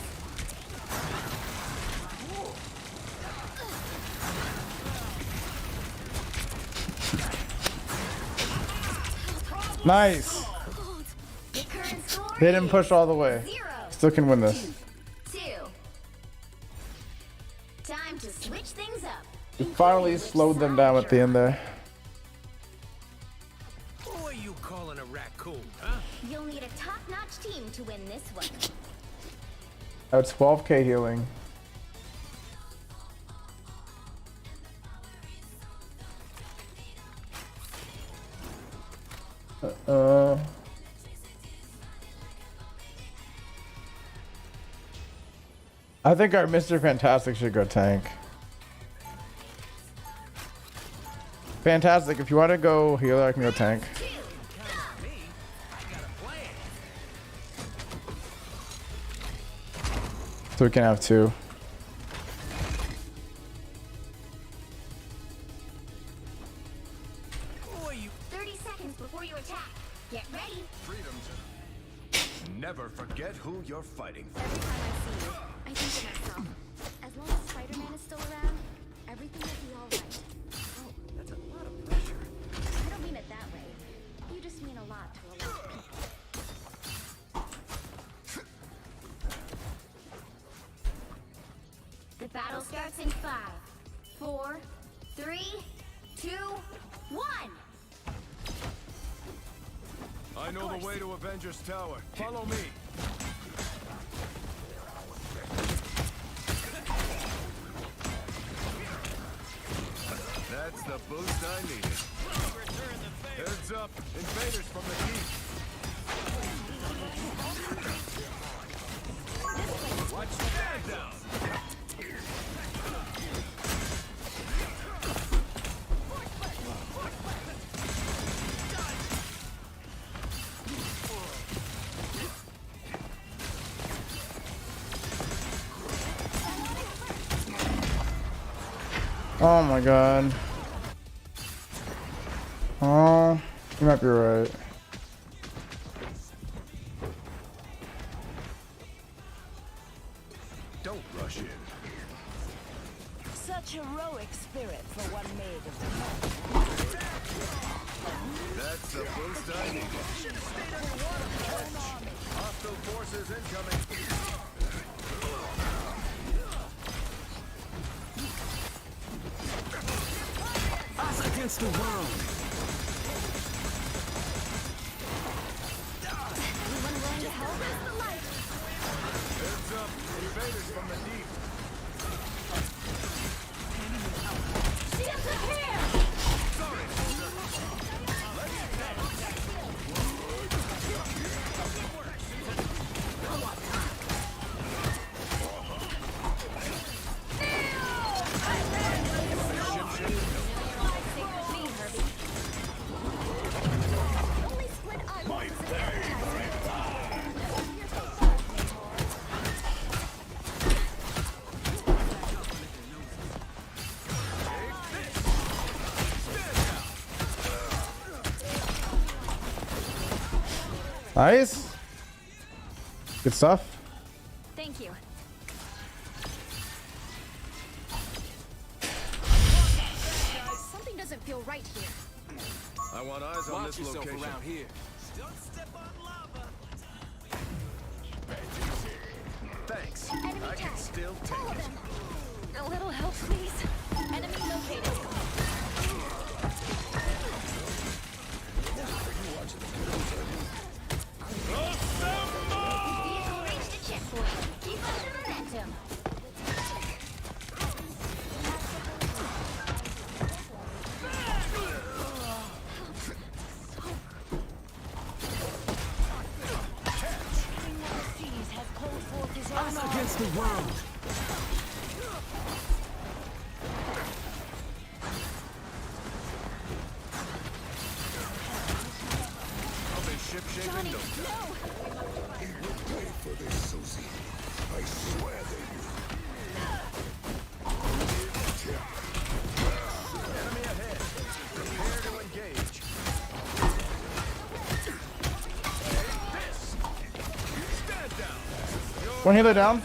Nice. The current score They didn't push all the way. 0. Still can win this. 2. Time to switch things up. We finally slowed them down at the end there. Who are you calling a raccoon, huh? You'll need a top-notch team to win this one. I have 12k healing. I think our Mr. Fantastic should go tank. Fantastic, if you want to go healer, I can go tank. So we can have two. Who are you? 30 seconds before you attack. Get ready. Never forget who you're fighting for. Every time I see you, I think to myself, as long as Spider-Man is still around, everything will be all right. Oh, that's a lot of pressure. I don't mean it that way. You just mean a lot to a lot of people. The battle starts in 5, 4, 3, 2, 1. I know the way to Avengers Tower. Follow me. That's the boost I needed. Heads up, invaders from the east. Watch the man down. Oh my god. Oh, you might be right. Don't rush in. Such heroic spirit for one made of That's the boost I needed. Should have stayed underwater. Hostile forces incoming. Us against the world. Nice. Good stuff. Thank you. Something doesn't feel right here. I want eyes on this location. Around here. Don't step on lava. Thanks. Enemy I can tag. still Follow take it. them. A little help, please. Enemy located. Vehicle reached the checkpoint. Keep up the momentum. Us against the world. I'll be ship shape in no time. He will pay for this, Susie. I swear they will. Enemy ahead. Prepare to engage. Take this. Stand down. One healer down.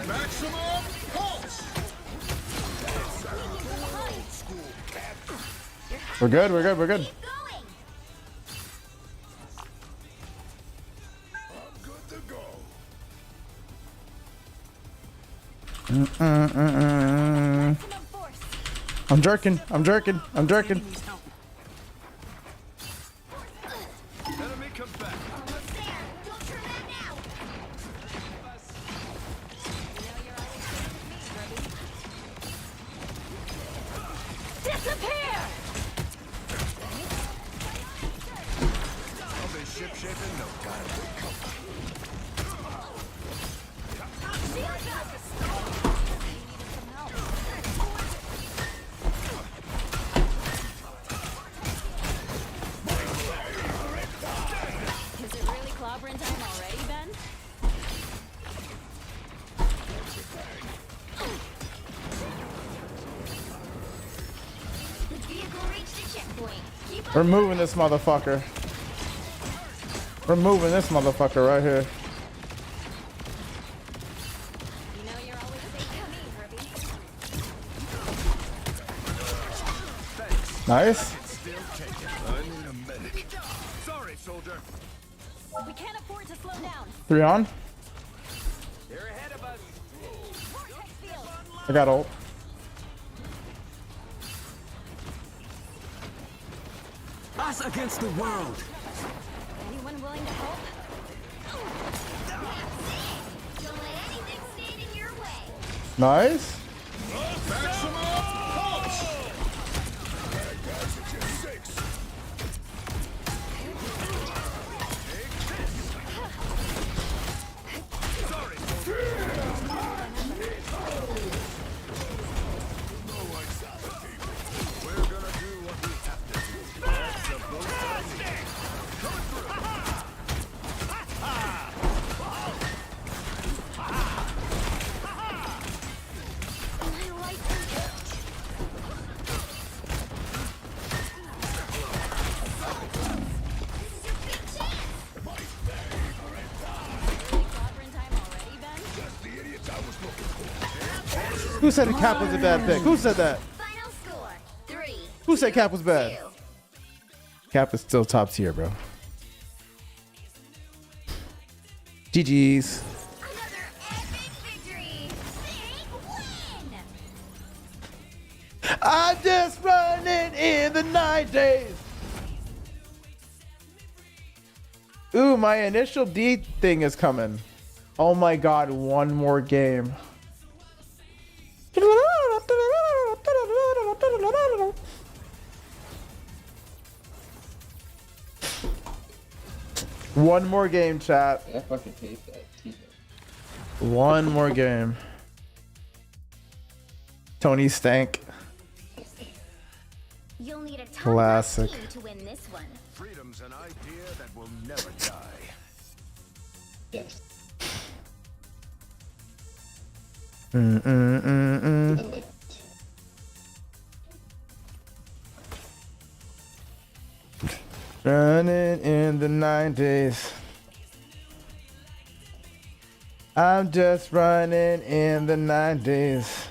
Maximum pulse. We're good. We're good. We're good. I'm jerking. I'm jerking. I'm jerking. Enemy comes back. Disappear! I'll be ship shape in no time. Is it really clobbering time already, Ben? The vehicle reached the checkpoint. Keep up. We're moving this motherfucker. We're moving this motherfucker right here. You know you're always safe with me, Ruby. Nice. Still take it. I need a medic. Sorry, soldier. We can't afford to slow down. 3 on. They're ahead of us. Vortex field. I got ult. Us against the world. Anyone willing to help? Don't let anything stand in your way. Nice. Maximum pulse. Sorry, we're gonna do what we have to do. That's the boat I need. Coming through. My life Who said Cap was a bad pick? Who said that? Final score 3. Who said Cap was bad? Cap is still top tier, bro. GG's. Another epic victory. Big win. I'm just running in the 90s. Ooh, my initial D thing is coming. Oh my god, one more game. One more game, chat. I fucking hate that. One more game. Tony Stank. You'll need a tough Classic. team to win this one. Freedom's an idea that will never die. Yes. Running in the 90s. I'm just running in the 90s.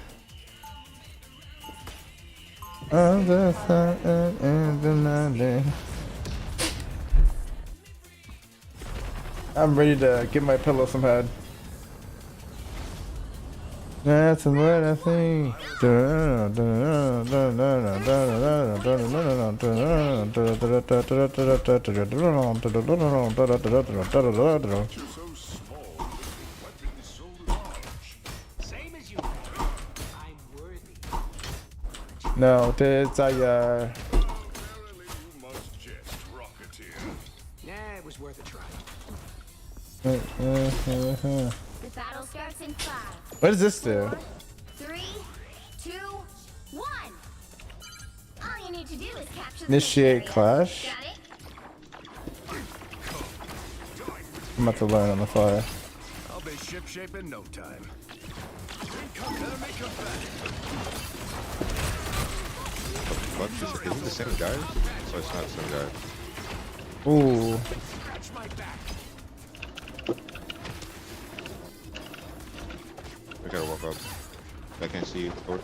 I'm just running in the 90s. I'm ready to give my pillow some head. That's what I think. No, this Nah, it was worth a try. The battle starts in 5. What does this do? 3, 2, 1. All you need to do is capture the Initiate clash. Got it? I'm about to learn on the fly. I'll be ship-shape in no time. Enemy combatant. What the fuck? Is it the same guy? So it's not the same guy. Ooh. Scratch my back. I gotta walk up. I can't see you, torch.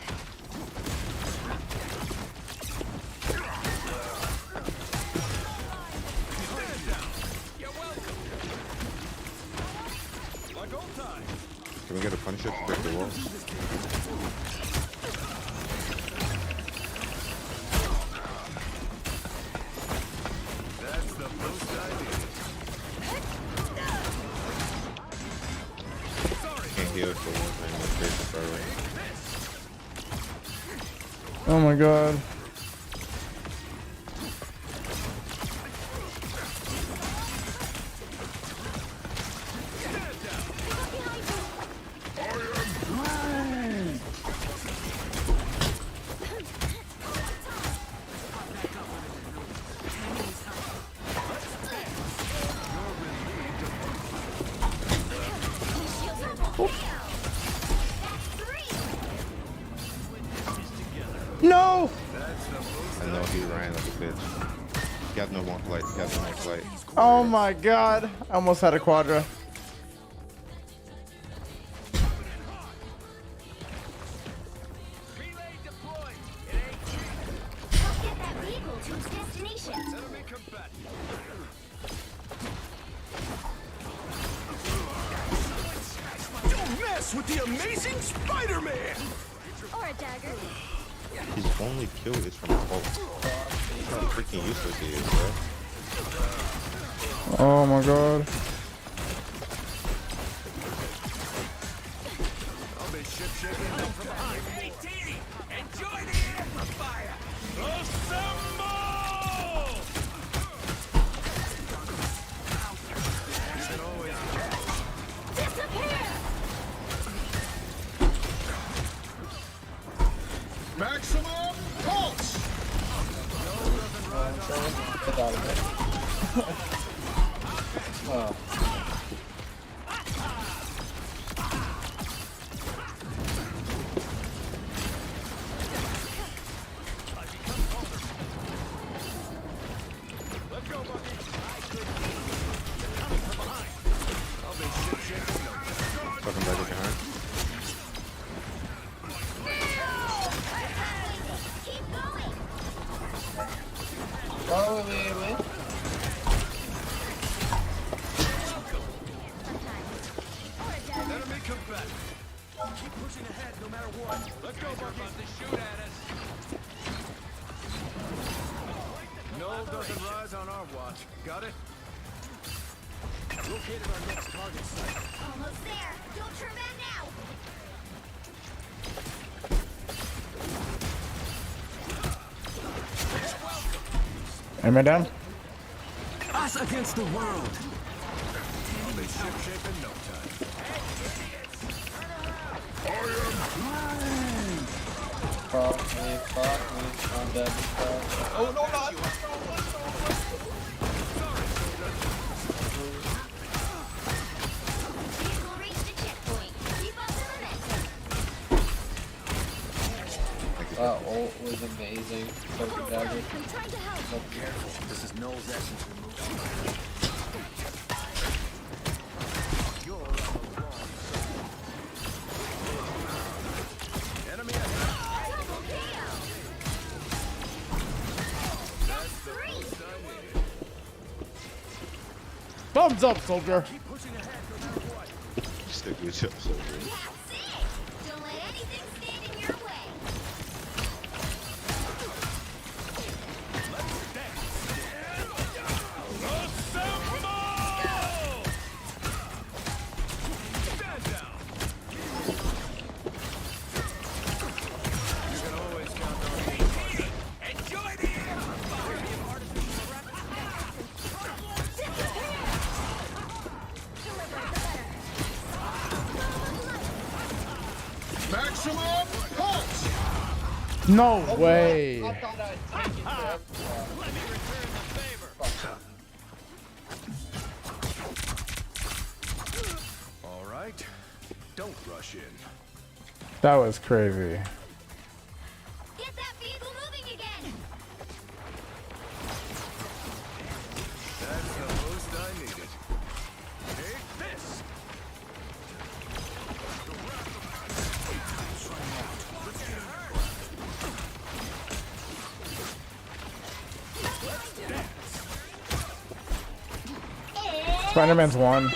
Can we get a Punisher to break the wall? That's the most idea. Can't heal for one thing with this, by the way. Oh my god. No! I know he ran like a bitch. He got no more flight. He got no more flight. Oh my god. I almost had a quadra. Don't mess with the amazing Spider-Man! Or a dagger. His only kill is from ult. That's how freaking useless he is, bro. Oh my god. I'll be ship-shaking them from behind. AT! Enjoy the amplifier! Assemble! You can always disappear! Maximum pulse! Oh. Let's go, Bucky. Coming from behind. I'll be ship-shaking them. Fucking back behind. Oh, wait. Enemy combatant. Keep pushing ahead no matter what. Let's go, Bucky. To shoot at us. No doesn't rise on our watch. Got it? Located our next target site. Almost there. Don't turn back now. Am I down? Us against the world. I'll be ship-shape in no time. Fuck me, I'm dead. Oh, no, not! That ult was amazing. Focus dagger. Careful, this is Null's essence removal. You're on the wrong side. Enemy ahead. That's the boost I needed. Thumbs up, soldier. Keep pushing ahead no matter what. Stick with your soldier. Don't let anything stand in your way. Maximum pulse! No way. I thought I'd take it forever. Let me return the favor. All right, don't rush in. That was crazy. Get that vehicle moving again. That's the most I needed. Take this! Spider-Man's one.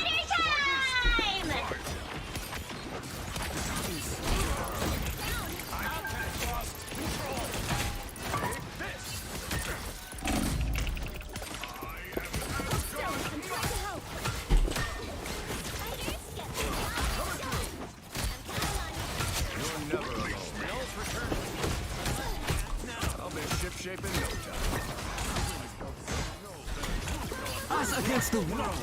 Shape in no time. Us against the world.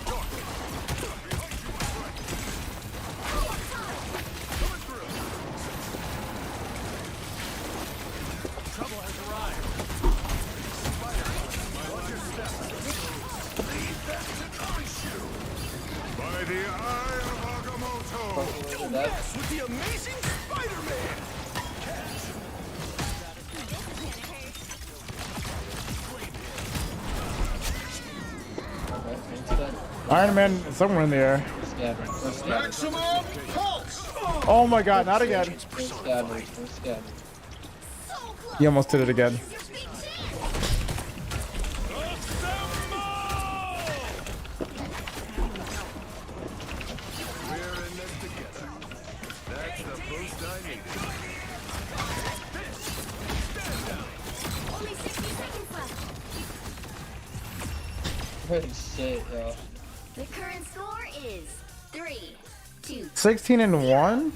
Trouble has arrived. Watch your step. Leave that to Khonshu. By the eye of Agamotto. Yes, with the amazing Spider-Man. Iron Man somewhere in the air. Maximum pulse. Oh my god, not again. He almost did it again. We're in this together. That's the boost I needed. Stand down. Only 60 seconds left. Holy shit, yo. The current score is 3, 2. 16 and 1?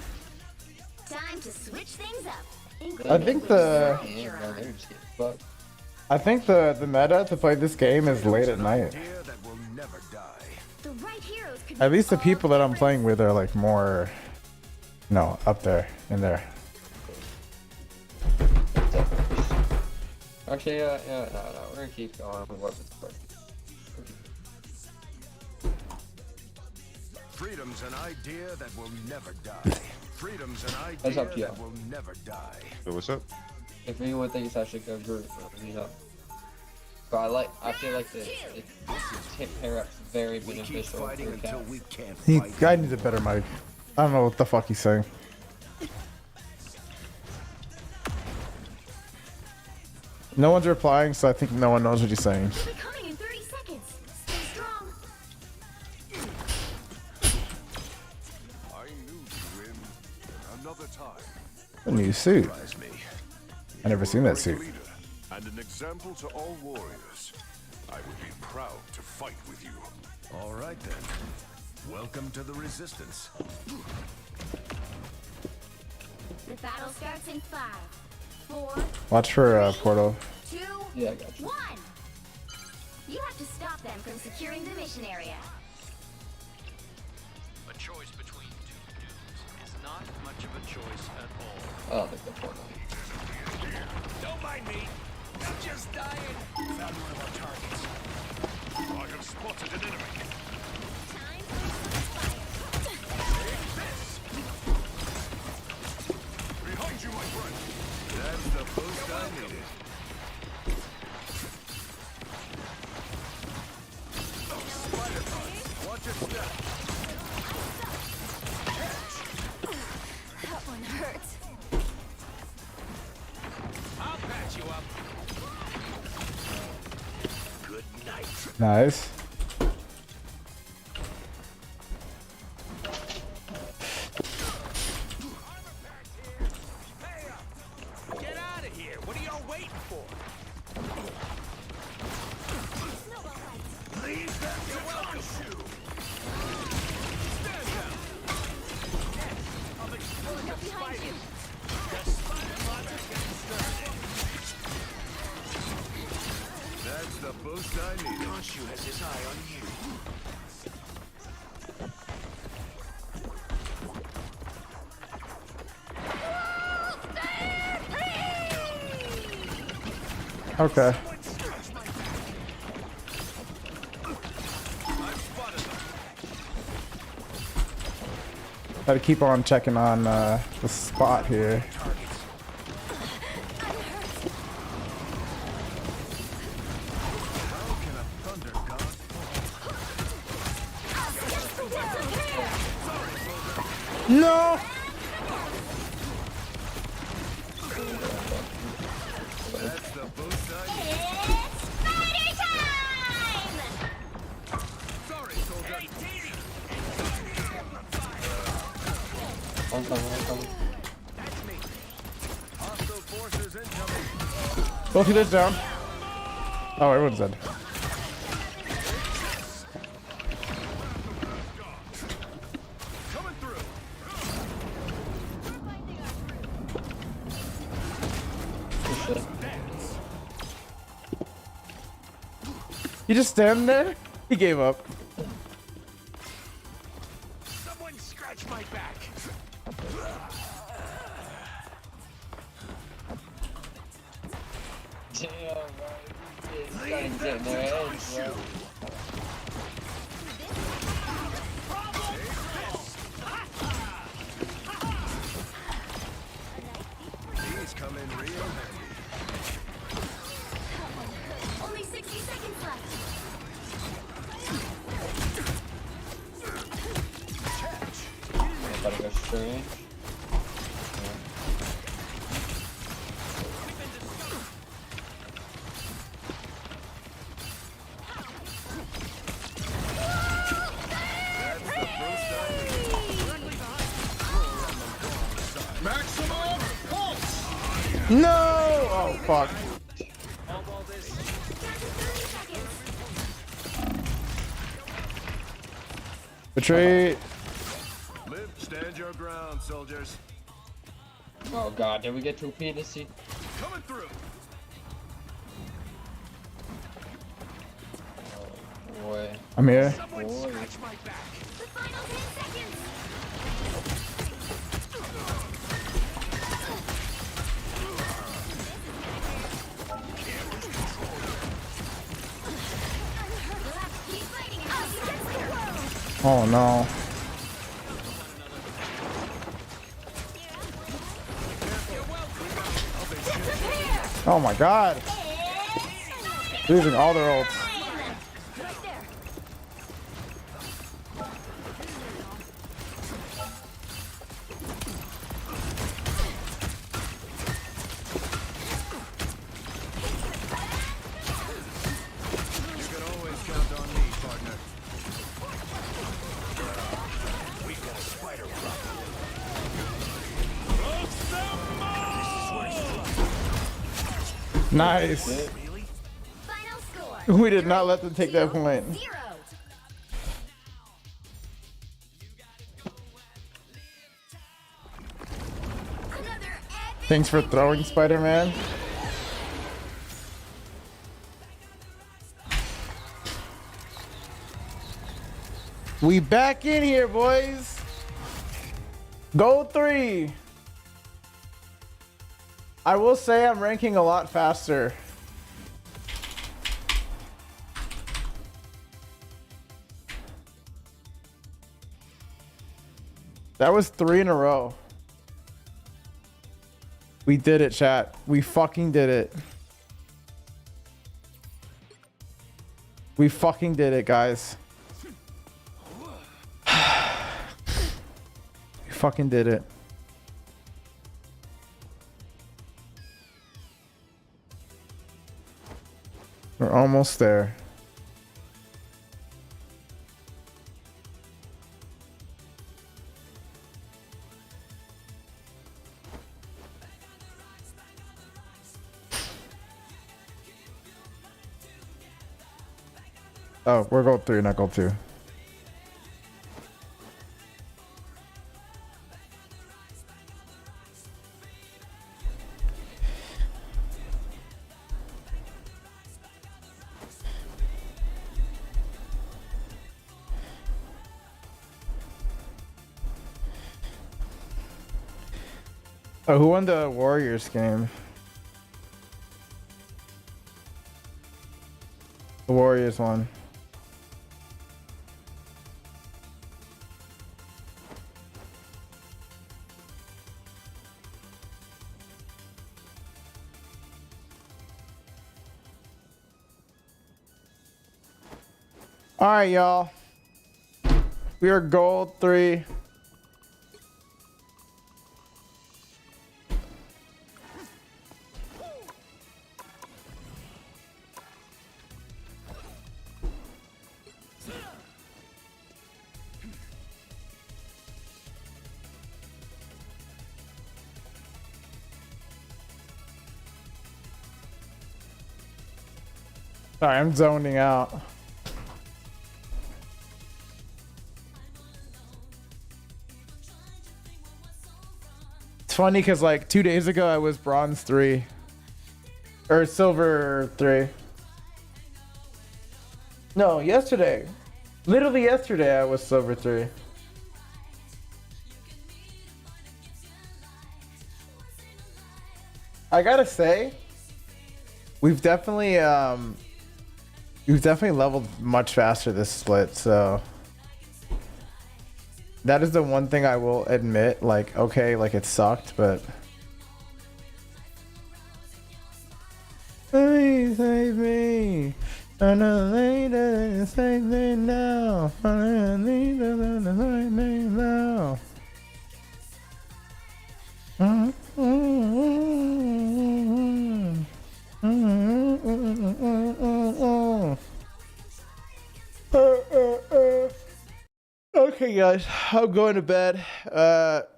Time to switch things up. I think the meta to play this game is late at night. That will never die. The right heroes could At least the people that I'm playing with are like more, no, up there in there. Actually, no, we're gonna keep going with weapons first. Freedom's an idea that will never die. Freedom's an That's up to idea you. that will never die. Yo, what's up? If anyone thinks I should go group, let me know. But I feel like the pair up's very beneficial. Fighting until we can't He fight. guy needs a better mic. I don't know what the fuck he's saying. No one's replying, so I think no one knows what he's saying. They'll be coming in 30 seconds. Stay strong. I knew you in another time. A new suit. Surprise me. I never seen that suit. Leader and an example to all warriors. I would be proud to fight with you. All right then. Welcome to the Resistance. The battle starts in 5, 4, Watch for Portal. 2, Yeah, I got you. 1. You have to stop them from securing the mission area. A choice between two dudes is not much of a choice at all. I don't think they're Fortnite. boost I needed. Spider bugs, watch your step. That one hurts. I'll patch you up. Good night. Nice. Get out of here. What are y'all waiting for? Leave them to punish you. Stand down. I'm exploding spiders. The spider bots are getting started. That's the boost I need. Khonshu has his eye on you. Okay. Gotta keep on checking on the spot here. No! That's the boost I need. Spider time! Sorry, soldier. One coming. That's me. Hostile forces incoming. Both of this down. Oh, everyone's dead. Coming through. You just stand there? He gave up. Someone scratch my back. Damn, bro. It's starting to get in their heads, bro. These come in real handy. Only 60 seconds left. I gotta go straight. Maximum pulse. No! Oh, fuck. Retreat. Live, stand your ground, soldiers. Oh god, did we get 2 PDC? Coming through. Oh boy. I'm here. Someone Boy. scratch my back. The final 10 seconds. Keep fighting us against the world. Oh no. Oh my god. Losing all their ults. Right there. You can always count on me, partner. We've got a spider problem. Nice. Final score. We did not let them take that point. 0. Thanks for throwing, Spider-Man. We back in here, boys. Gold 3. I will say I'm ranking a lot faster. That was 3 in a row. We did it, chat. We fucking did it. We fucking did it, guys. We fucking did it. We're almost there. Oh, we're gold 3, not gold 2. Oh, who won the Warriors game? The Warriors won. All right, y'all. We are gold 3. Sorry, I'm zoning out. It's funny because like 2 days ago I was bronze 3 or silver 3. No, yesterday. Literally yesterday I was silver 3. I gotta say, we've definitely leveled much faster this split, so that is the one thing I will admit. Like, okay, like it sucked, but please save me. Another lady, save me now. Another lady, save me now. Okay, guys, I'm going to bed.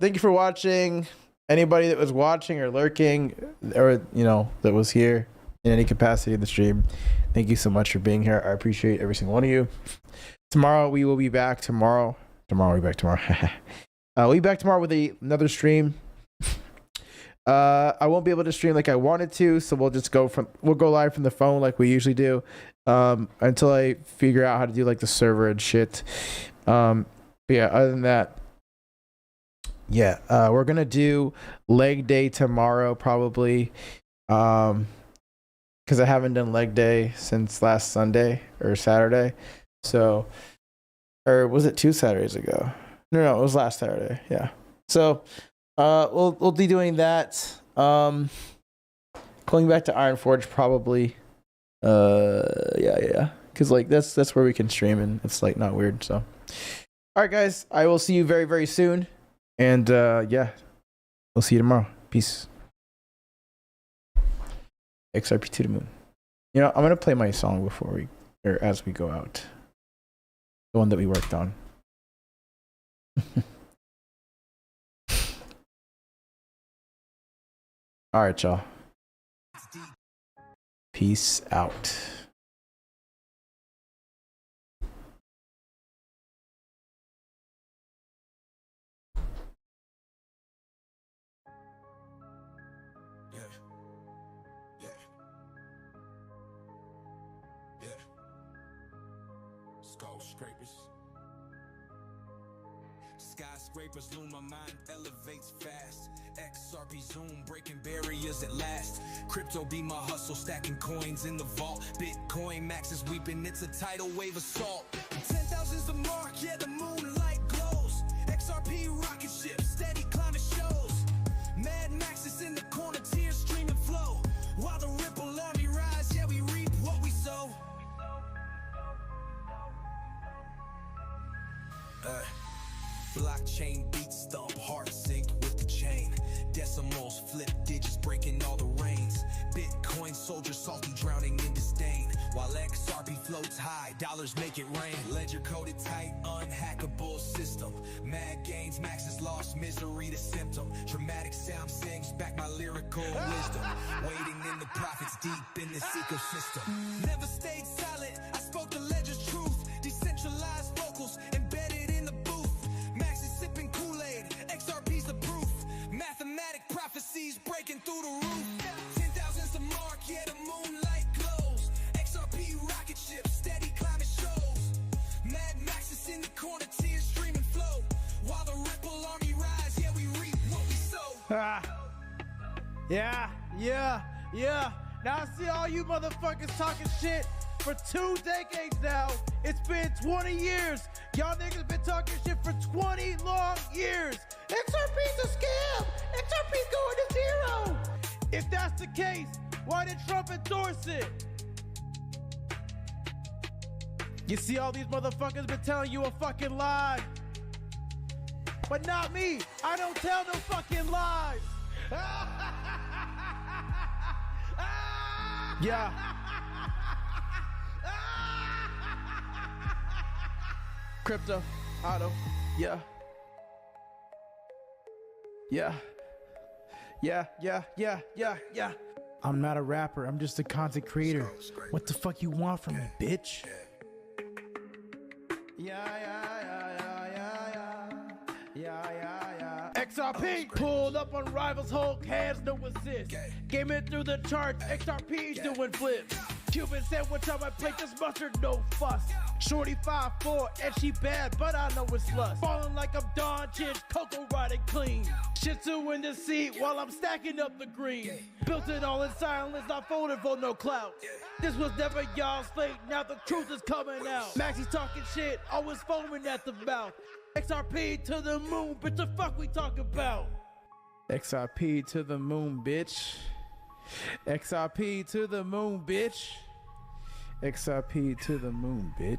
Thank you for watching. Anybody that was watching or lurking, or that was here in any capacity in the stream, thank you so much for being here. I appreciate every single one of you. Tomorrow we will be back. Tomorrow we'll be back tomorrow. We'll be back tomorrow with another stream. I won't be able to stream like I wanted to, so we'll go live from the phone like we usually do, until I figure out how to do like the server and shit. But yeah, other than that, yeah, we're gonna do leg day tomorrow probably, because I haven't done leg day since last Sunday or Saturday. So, or was it 2 Saturdays ago? No, it was last Saturday. Yeah. So, we'll be doing that. Going back to Iron Forge probably. Yeah. Because like that's where we can stream and it's like not weird. So, all right, guys, I will see you very, very soon. And yeah, we'll see you tomorrow. Peace. XRP to the moon. I'm gonna play my song as we go out. The one that we worked on. All right, y'all. Peace out. Skyscrapers loom, my mind elevates fast. XRP zoom, breaking barriers at last. Crypto be my hustle, stacking coins in the vault. Bitcoin max is weeping, it's a tidal wave assault. 10,000's the mark, yeah, the moonlight glows. XRP rocket ship, steady climbing shows. Mad Max is in the corner. Blockchain beats stomp, heart synced with the chain. Decimals flip digits, breaking all the reins. Bitcoin soldier salty, drowning in disdain. While XRP floats high, dollars make it rain. Ledger coded tight, unhackable system. Mad gains, maxes lost, misery the symptom. Dramatic sound sings back my lyrical wisdom. Waiting in the profits deep in this ecosystem. Never stayed silent, I spoke the ledger's truth. Decentralized vocals embedded in the booth. Max is sipping Kool-Aid, XRP's the proof. Mathematic prophecies breaking through the roof. 10,000's the mark, yeah, the moonlight glows. XRP rocket ship, steady climbing shows. Mad Max is in the corner, tears streaming flow. While the Ripple army rise, yeah, we reap what we sow. Yeah. Now I see all you motherfuckers talking shit for 2 decades now. It's been 20 years. Y'all niggas been talking shit for 20 long years. XRP's a scam. XRP's going to zero. If that's the case, why did Trump endorse it? You see all these motherfuckers been telling you a fucking lie. But not me. I don't tell no fucking lies. Yeah. Crypto, auto, yeah. I'm not a rapper, I'm just a content creator. What the fuck you want from me, bitch? XRP pulled up on rivals, Hulk hands, no assist. Game it through the charts, XRP's doing flips. Cuban sandwich on my plate, just mustard, no fuss. Shorty 5'4", and she bad, but I know it's lust. Falling like I'm Don Chinch, Coco riding clean. Shih Tzu in the seat while I'm stacking up the green. Built it all in silence, not folded for no clout. This was never y'all's fate, now the truth is coming out. Maxie's talking shit, always foaming at the mouth. XRP to the moon, bitch, the fuck we talk about? XRP to the moon, bitch. XRP to the moon, bitch. XRP to the moon, bitch.